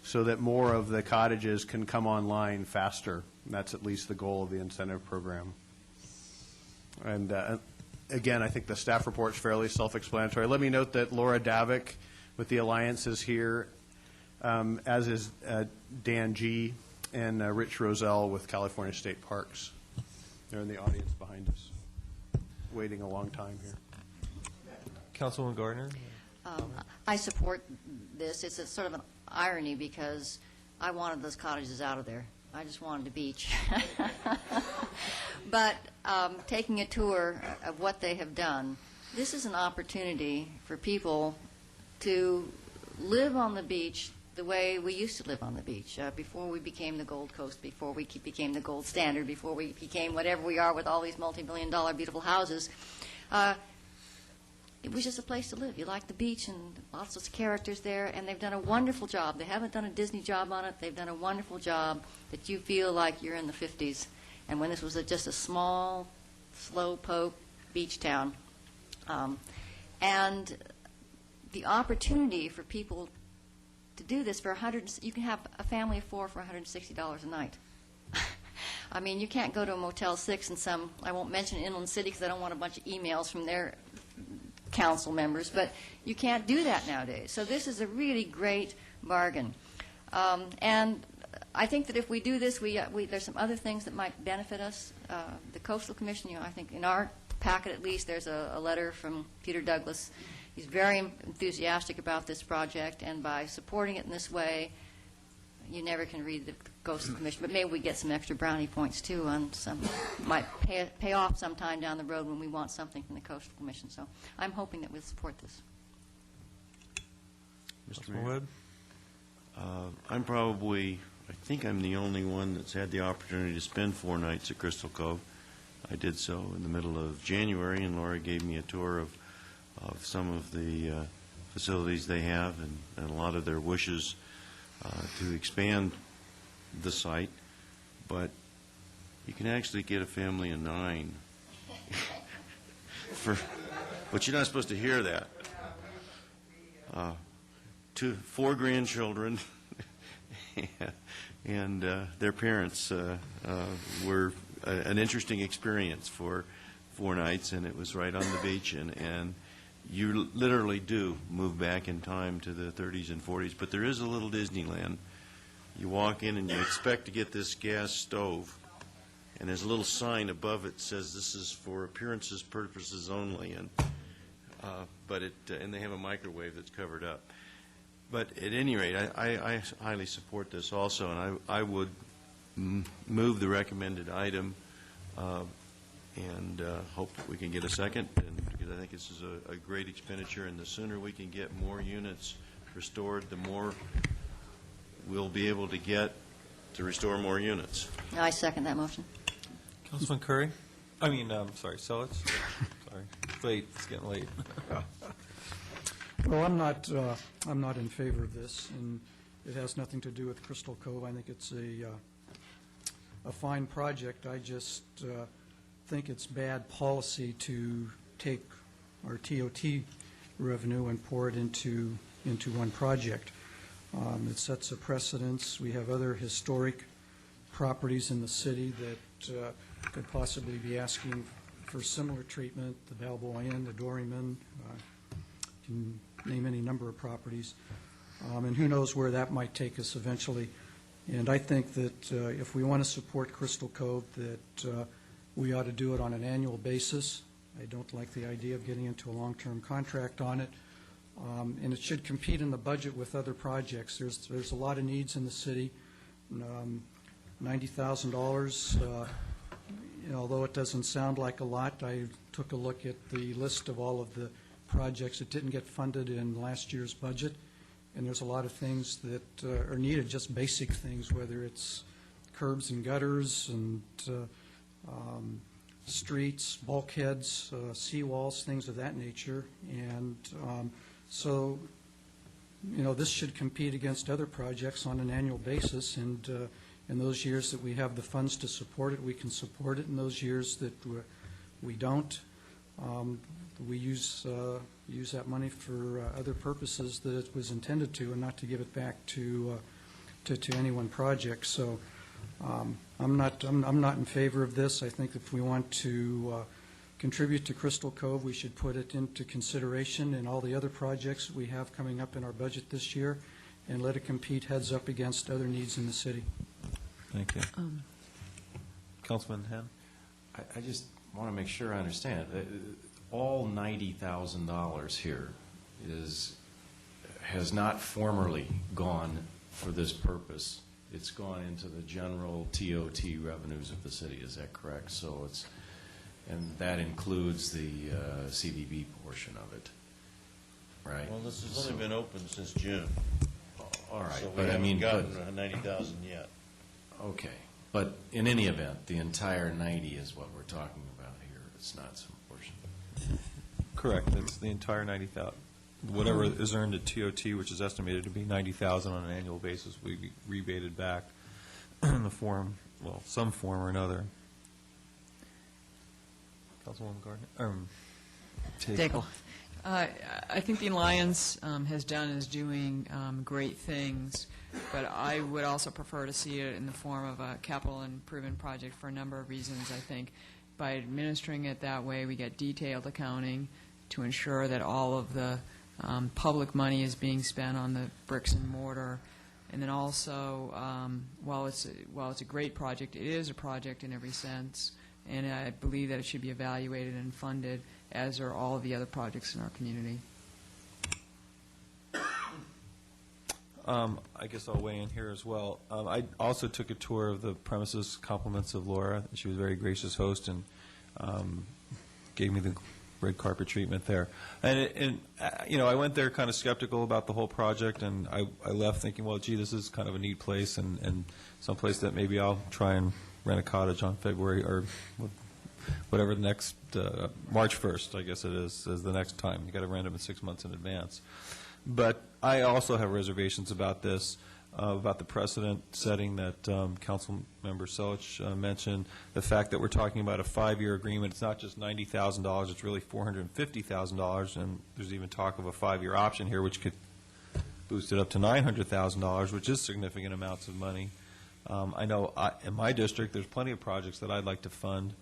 so that more of the cottages can come online faster. And that's at least the goal of the incentive program. And again, I think the staff report is fairly self-explanatory. Let me note that Laura Davik with the Alliance is here, as is Dan G. and Rich Roselle with California State Parks. They're in the audience behind us, waiting a long time here. Councilwoman Gardner? I support this. It's a sort of an irony, because I wanted those cottages out of there. I just wanted a beach. But taking a tour of what they have done, this is an opportunity for people to live on the beach the way we used to live on the beach before we became the Gold Coast, before we became the gold standard, before we became whatever we are with all these multi-million-dollar beautiful houses. It was just a place to live. You like the beach, and lots of characters there, and they've done a wonderful job. They haven't done a Disney job on it. They've done a wonderful job that you feel like you're in the 50s, and when this was just a small, slow-poke beach town. And the opportunity for people to do this for you can have a family of 4 for $160 a night. I mean, you can't go to a Motel 6 in some, I won't mention Inland City because I don't want a bunch of emails from their council members, but you can't do that nowadays. So this is a really great bargain. And I think that if we do this, there's some other things that might benefit us. The Coastal Commission, I think in our packet at least, there's a letter from Peter Douglas. He's very enthusiastic about this project, and by supporting it in this way, you never can read the Coastal Commission, but maybe we get some extra brownie points too on some, might pay off sometime down the road when we want something from the Coastal Commission. So I'm hoping that we'll support this. Mr. Mayor, I think I'm the only one that's had the opportunity to spend 4 nights at Crystal Cove. I did so in the middle of January, and Laura gave me a tour of some of the facilities they have, and a lot of their wishes to expand the site. But you can actually get a family of 9 but you're not supposed to hear that. 4 grandchildren and their parents were an interesting experience for 4 nights, and it was right on the beach, and you literally do move back in time to the 30s and 40s, but there is a little Disneyland. You walk in and you expect to get this gas stove, and there's a little sign above it that says this is for appearances purposes only, and and they have a microwave that's covered up. But at any rate, I highly support this also, and I would move the recommended item and hope that we can get a second, because I think this is a great expenditure, and the sooner we can get more units restored, the more we'll be able to get to restore more units. I second that motion. Councilman Curry? Sorry, Selitz? Sorry. It's late. It's getting late. Well, I'm not in favor of this, and it has nothing to do with Crystal Cove. I think it's a fine project. I just think it's bad policy to take our TOT revenue and pour it into one project. It sets a precedence. We have other historic properties in the city that could possibly be asking for similar treatment, the Balboa Inn, the Doryman, can name any number of properties. And who knows where that might take us eventually. And I think that if we want to support Crystal Cove, that we ought to do it on an annual basis. I don't like the idea of getting into a long-term contract on it. And it should compete in the budget with other projects. There's a lot of needs in the city. $90,000, although it doesn't sound like a lot, I took a look at the list of all of the projects that didn't get funded in last year's budget, and there's a lot of things that are needed, just basic things, whether it's curbs and gutters and streets, bulkheads, seawalls, things of that nature. And so, this should compete against other projects on an annual basis, and in those years that we have the funds to support it, we can support it. In those years that we don't, we use that money for other purposes that it was intended to, and not to give it back to any one project. So I'm not in favor of this. I think if we want to contribute to Crystal Cove, we should put it into consideration in all the other projects we have coming up in our budget this year, and let it compete heads up against other needs in the city. Thank you. Councilman Henn? I just want to make sure I understand. All $90,000 here has not formerly gone for this purpose. It's gone into the general TOT revenues of the city. Is that correct? So and that includes the CDB portion of it, right? Well, this has only been open since June. All right, so but we haven't gotten 90,000 yet. Okay, but in any event, the entire 90 is what we're talking about here. It's not some portion. Correct. It's the entire 90,000. Whatever is earned at TOT, which is estimated to be 90,000 on an annual basis, will be rebated back in the form, some form or another. Councilwoman Gardner? Daigle. I think the Alliance is doing great things, but I would also prefer to see it in the form of a capital improvement project for a number of reasons. I think by administering it that way, we get detailed accounting to ensure that all of the public money is being spent on the bricks and mortar. And then also, while it's a great project, it is a project in every sense, and I believe that it should be evaluated and funded, as are all of the other projects in our community. I guess I'll weigh in here as well. I also took a tour of the premises, compliments of Laura. She was a very gracious host and gave me the red carpet treatment there. And I went there kind of skeptical about the whole project, and I left thinking, well, gee, this is kind of a neat place and someplace that maybe I'll try and rent a cottage on February or whatever the next, March 1st, I guess it is the next time. You've got to rent them in 6 months in advance. But I also have reservations about this. about the precedent setting that Councilmember Selich mentioned, the fact that we're talking about a 5-year agreement. It's not just $90,000, it's really $450,000, and there's even talk of a 5-year option here, which could boost it up to $900,000, which is significant amounts of money. I know in my district, there's plenty of projects that I'd like to fund,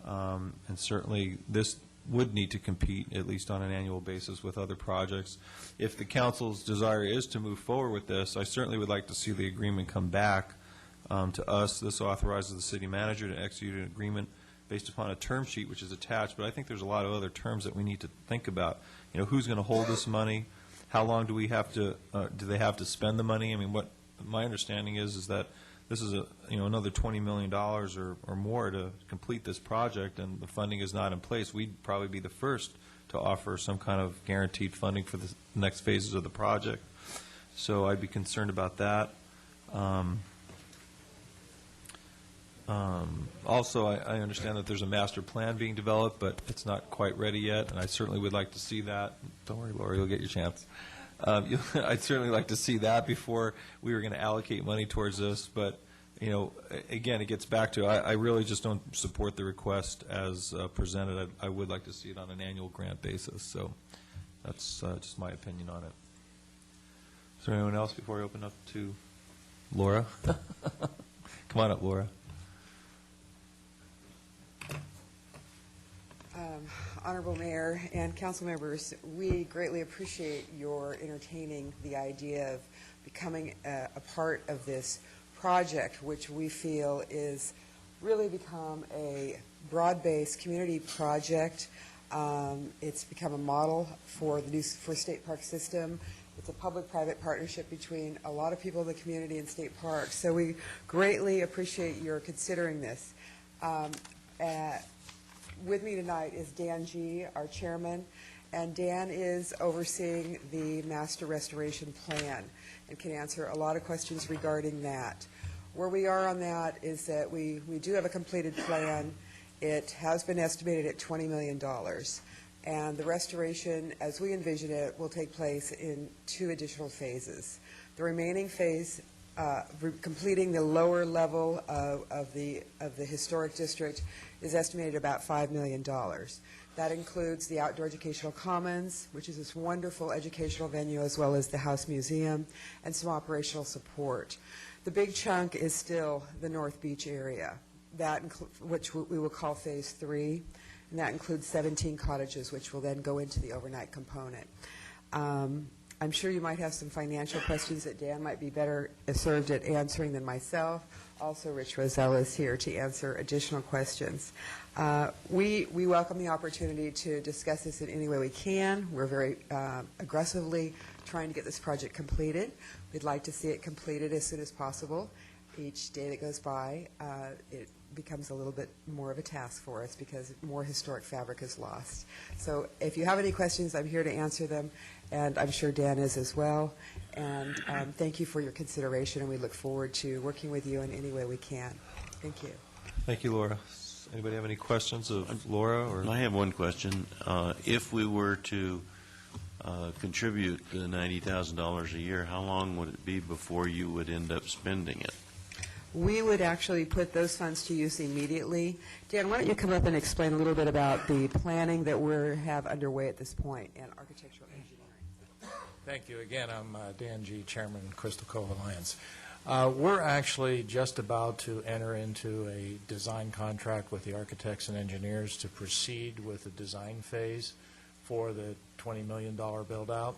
and certainly this would need to compete, at least on an annual basis, with other projects. If the council's desire is to move forward with this, I certainly would like to see the agreement come back to us. This authorizes the city manager to execute an agreement based upon a term sheet which is attached, but I think there's a lot of other terms that we need to think about. You know, who's going to hold this money? How long do we have to, do they have to spend the money? I mean, what my understanding is that this is another $20 million or more to complete this project, and the funding is not in place. We'd probably be the first to offer some kind of guaranteed funding for the next phases of the project. So I'd be concerned about that. Also, I understand that there's a master plan being developed, but it's not quite ready yet, and I certainly would like to see that. Don't worry, Laura, you'll get your chance. I'd certainly like to see that before we were going to allocate money towards this. But, you know, again, it gets back to I really just don't support the request as presented. I would like to see it on an annual grant basis. So that's just my opinion on it. Is there anyone else before I open up to Laura? Come on up, Laura. Honorable Mayor and council members, we greatly appreciate your entertaining the idea of becoming a part of this project, which we feel is really become a broad-based community project. It's become a model for the new state park system. It's a public-private partnership between a lot of people in the community and state parks. So we greatly appreciate your considering this. With me tonight is Dan G., our chairman, and Dan is overseeing the master restoration plan and can answer a lot of questions regarding that. Where we are on that is that we do have a completed plan. It has been estimated at $20 million, and the restoration, as we envision it, will take place in 2 additional phases. The remaining phase, completing the lower level of the historic district, is estimated about $5 million. That includes the Outdoor Educational Commons, which is this wonderful educational venue, as well as the House Museum, and some operational support. The big chunk is still the North Beach area, which we will call Phase 3, and that includes 17 cottages, which will then go into the overnight component. I'm sure you might have some financial questions that Dan might be better served at answering than myself. Also, Rich Rosell is here to answer additional questions. We welcome the opportunity to discuss this in any way we can. We're very aggressively trying to get this project completed. We'd like to see it completed as soon as possible. Each day that goes by, it becomes a little bit more of a task for us because more historic fabric is lost. So if you have any questions, I'm here to answer them, and I'm sure Dan is as well. And thank you for your consideration, and we look forward to working with you in any way we can. Thank you. Thank you, Laura. Anybody have any questions of Laura? Or I have one question. If we were to contribute the $90,000 a year, how long would it be before you would end up spending it? We would actually put those funds to use immediately. Dan, why don't you come up and explain a little bit about the planning that we have underway at this point and architectural engineering. Thank you. Again, I'm Dan G., Chairman, Crystal Cove Alliance. We're actually just about to enter into a design contract with the architects and engineers to proceed with the design phase for the $20 million build-out.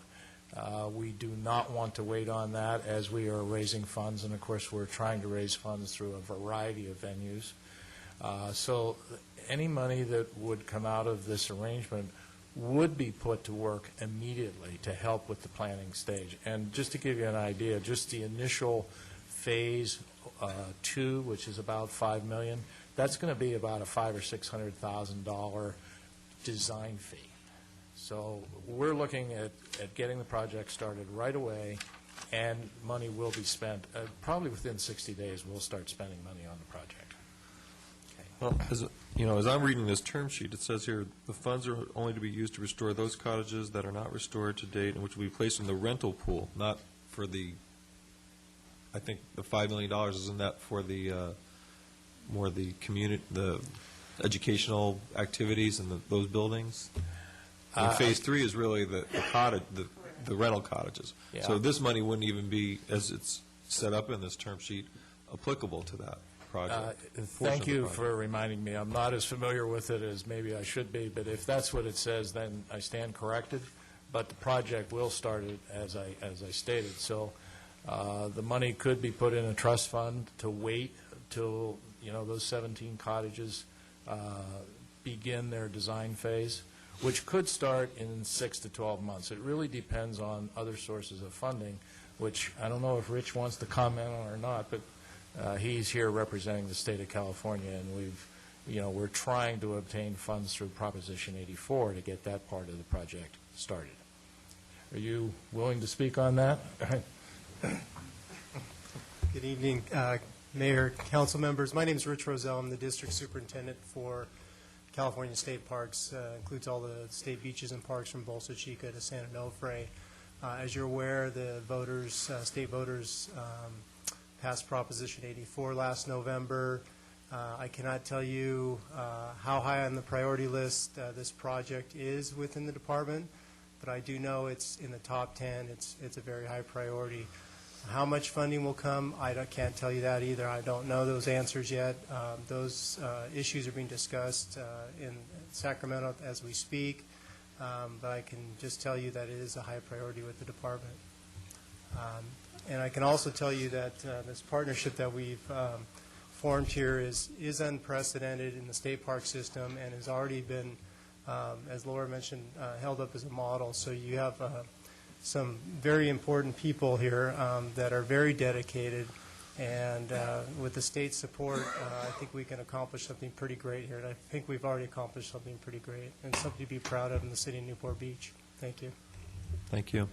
We do not want to wait on that as we are raising funds, and of course we're trying to raise funds through a variety of venues. So any money that would come out of this arrangement would be put to work immediately to help with the planning stage. And just to give you an idea, just the initial phase 2, which is about $5 million, that's going to be about a $500,000 or $600,000 design fee. So we're looking at getting the project started right away, and money will be spent. Probably within 60 days, we'll start spending money on the project. Well, as I'm reading this term sheet, it says here, the funds are only to be used to restore those cottages that are not restored to date and which will be placed in the rental pool, not for the I think the $5 million, isn't that for the, more the community, the educational activities and those buildings? Phase 3 is really the cottage, the rental cottages. Yeah. So this money wouldn't even be, as it's set up in this term sheet, applicable to that project. Thank you for reminding me. I'm not as familiar with it as maybe I should be, but if that's what it says, then I stand corrected. But the project will start it as I stated. So the money could be put in a trust fund to wait till, those 17 cottages begin their design phase, which could start in 6 to 12 months. It really depends on other sources of funding, which I don't know if Rich wants to comment on or not, but he's here representing the state of California, and we're trying to obtain funds through Proposition 84 to get that part of the project started. Are you willing to speak on that? Good evening, Mayor, council members. My name is Rich Roselle. I'm the district superintendent for California State Parks. Includes all the state beaches and parks from Bolsa Chica to San Onofre. As you're aware, the voters, state voters, passed Proposition 84 last November. I cannot tell you how high on the priority list this project is within the department, but I do know it's in the top 10. It's a very high priority. How much funding will come, can't tell you that either. I don't know those answers yet. Those issues are being discussed in Sacramento as we speak, but I can just tell you that it is a high priority with the department. And I can also tell you that this partnership that we've formed here is unprecedented in the state park system and has already been, as Laura mentioned, held up as a model. So you have some very important people here that are very dedicated, and with the state support, I think we can accomplish something pretty great here. And I think we've already accomplished something pretty great and something to be proud of in the city of Newport Beach. Thank you. Thank you.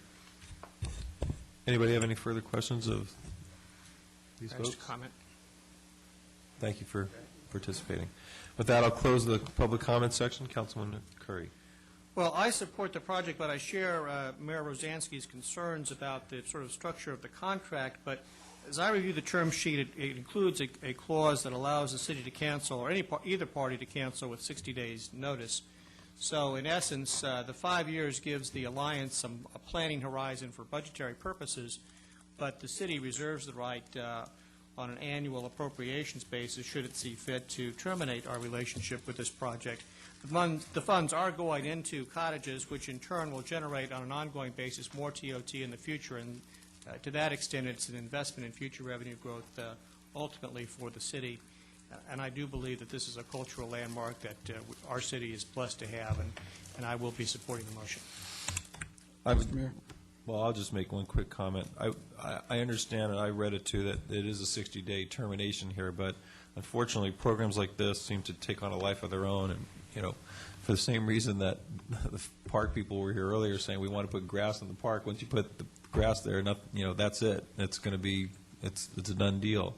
Anybody have any further questions of these folks? Just a comment. Thank you for participating. With that, I'll close the public comment section. Councilman Curry. Well, I support the project, but I share Mayor Rosansky's concerns about the sort of structure of the contract. But as I review the term sheet, it includes a clause that allows the city to cancel, or either party to cancel with 60 days' notice. So in essence, the 5 years gives the alliance a planning horizon for budgetary purposes, but the city reserves the right on an annual appropriations basis, should it see fit, to terminate our relationship with this project. The funds are going into cottages, which in turn will generate on an ongoing basis more TOT in the future, and to that extent it's an investment in future revenue growth ultimately for the city. And I do believe that this is a cultural landmark that our city is blessed to have, and I will be supporting the motion. Mr. Mayor? Well, I'll just make one quick comment. I understand, and I read it too, that it is a 60-day termination here, but unfortunately programs like this seem to take on a life of their own, and for the same reason that the park people were here earlier saying we want to put grass in the park. Once you put the grass there, that's it. It's going to be, it's a done deal.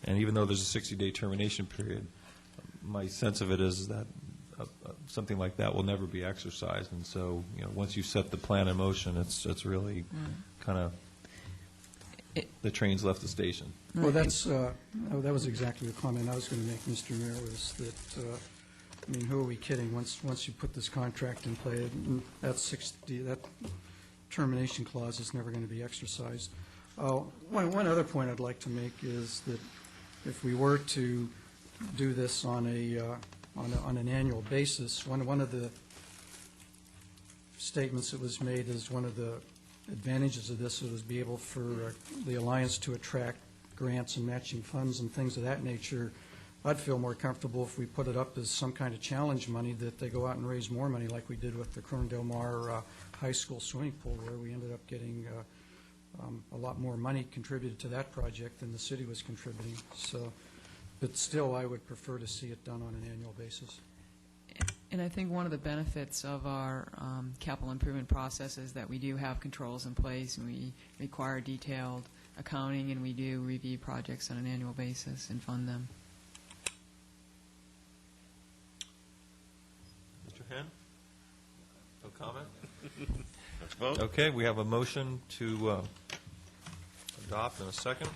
And even though there's a 60-day termination period, my sense of it is that something like that will never be exercised. And so, once you set the plan in motion, it's really kind of the train's left the station. Well, that was exactly the comment I was going to make, Mr. Mayor, was that, who are we kidding? Once you put this contract in play, that termination clause is never going to be exercised. One other point I'd like to make is that if we were to do this on an annual basis, one of the statements that was made is one of the advantages of this was be able for the Alliance to attract grants and matching funds and things of that nature. I'd feel more comfortable if we put it up as some kind of challenge money, that they go out and raise more money like we did with the Corona Del Mar High School swimming pool, where we ended up getting a lot more money contributed to that project than the city was contributing. So, but still, I would prefer to see it done on an annual basis. And I think one of the benefits of our capital improvement process is that we do have controls in place, and we require detailed accounting, and we do review projects on an annual basis and fund them. Mr. Henn? No comment? Let's vote. Okay, we have a motion to adopt in a second.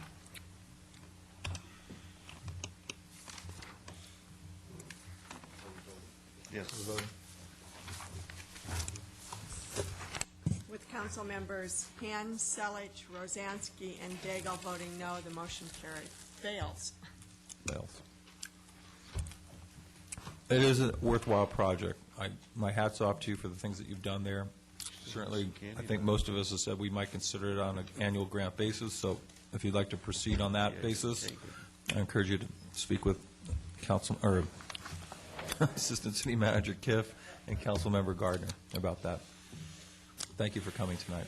Yes. With council members Henn, Selich, Rosansky, and Daigle voting no, the motion fails. It is a worthwhile project. My hat's off to you for the things that you've done there. Certainly, I think most of us have said we might consider it on an annual grant basis, so if you'd like to proceed on that basis, I encourage you to speak with Assistant City Manager Kiff and Councilmember Gardner about that. Thank you for coming tonight.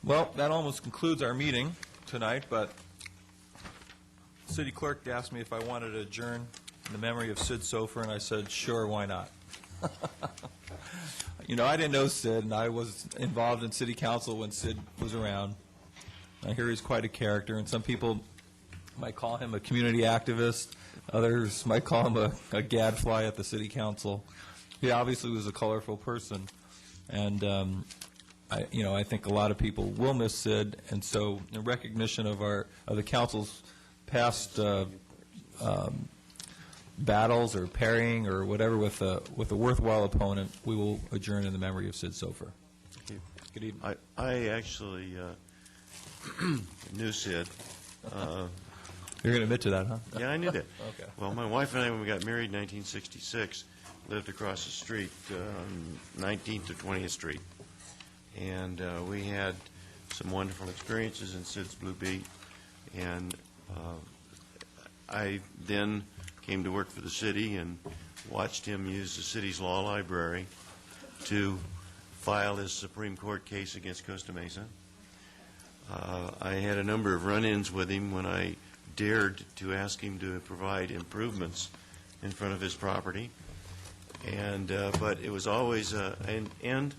Well, that almost concludes our meeting tonight, but City Clerk asked me if I wanted to adjourn in the memory of Sid Sofer, and I said, sure, why not? You know, I didn't know Sid, and I was involved in City Council when Sid was around. I hear he's quite a character, and some people might call him a community activist. Others might call him a gadfly at the City Council. He obviously was a colorful person, and I think a lot of people will miss Sid, and so in recognition of the council's past battles or parrying or whatever with a worthwhile opponent, we will adjourn in the memory of Sid Sofer. Thank you. Good evening. I actually knew Sid. You're going to admit to that, huh? Yeah, I knew that. Okay. Well, my wife and I, when we got married in 1966, lived across the street, 19th to 20th Street. And we had some wonderful experiences in Sid's Blue Beat. And I then came to work for the city and watched him use the city's law library to file his Supreme Court case against Costa Mesa. I had a number of run-ins with him when I dared to ask him to provide improvements in front of his property. And but it was always and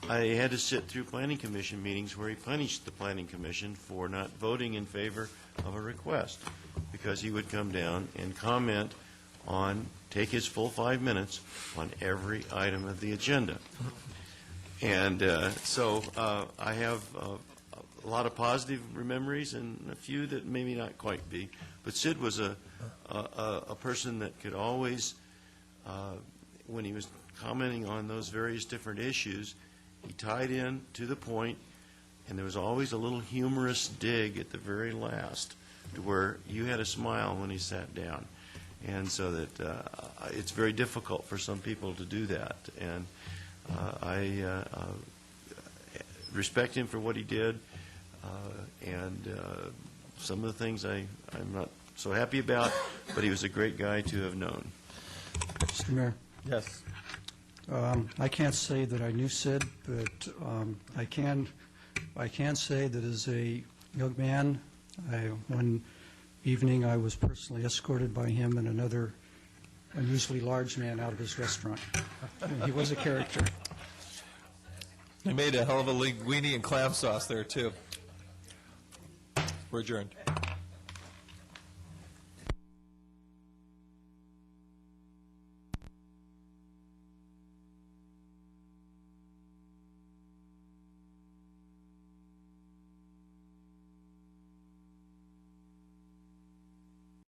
I had to sit through planning commission meetings where he punished the planning commission for not voting in favor of a request, because he would come down and comment on, take his full 5 minutes on every item of the agenda. And so I have a lot of positive memories and a few that maybe not quite be. But Sid was a person that could always, when he was commenting on those various different issues, he tied in to the point, and there was always a little humorous dig at the very last to where you had a smile when he sat down. And so that it's very difficult for some people to do that. And I respect him for what he did. And some of the things I'm not so happy about, but he was a great guy to have known. Mr. Mayor? Yes. I can't say that I knew Sid, but I can say that as a young man, one evening I was personally escorted by him and another unusually large man out of his restaurant. And he was a character. He made a hell of a linguine and clam sauce there, too. We're adjourned.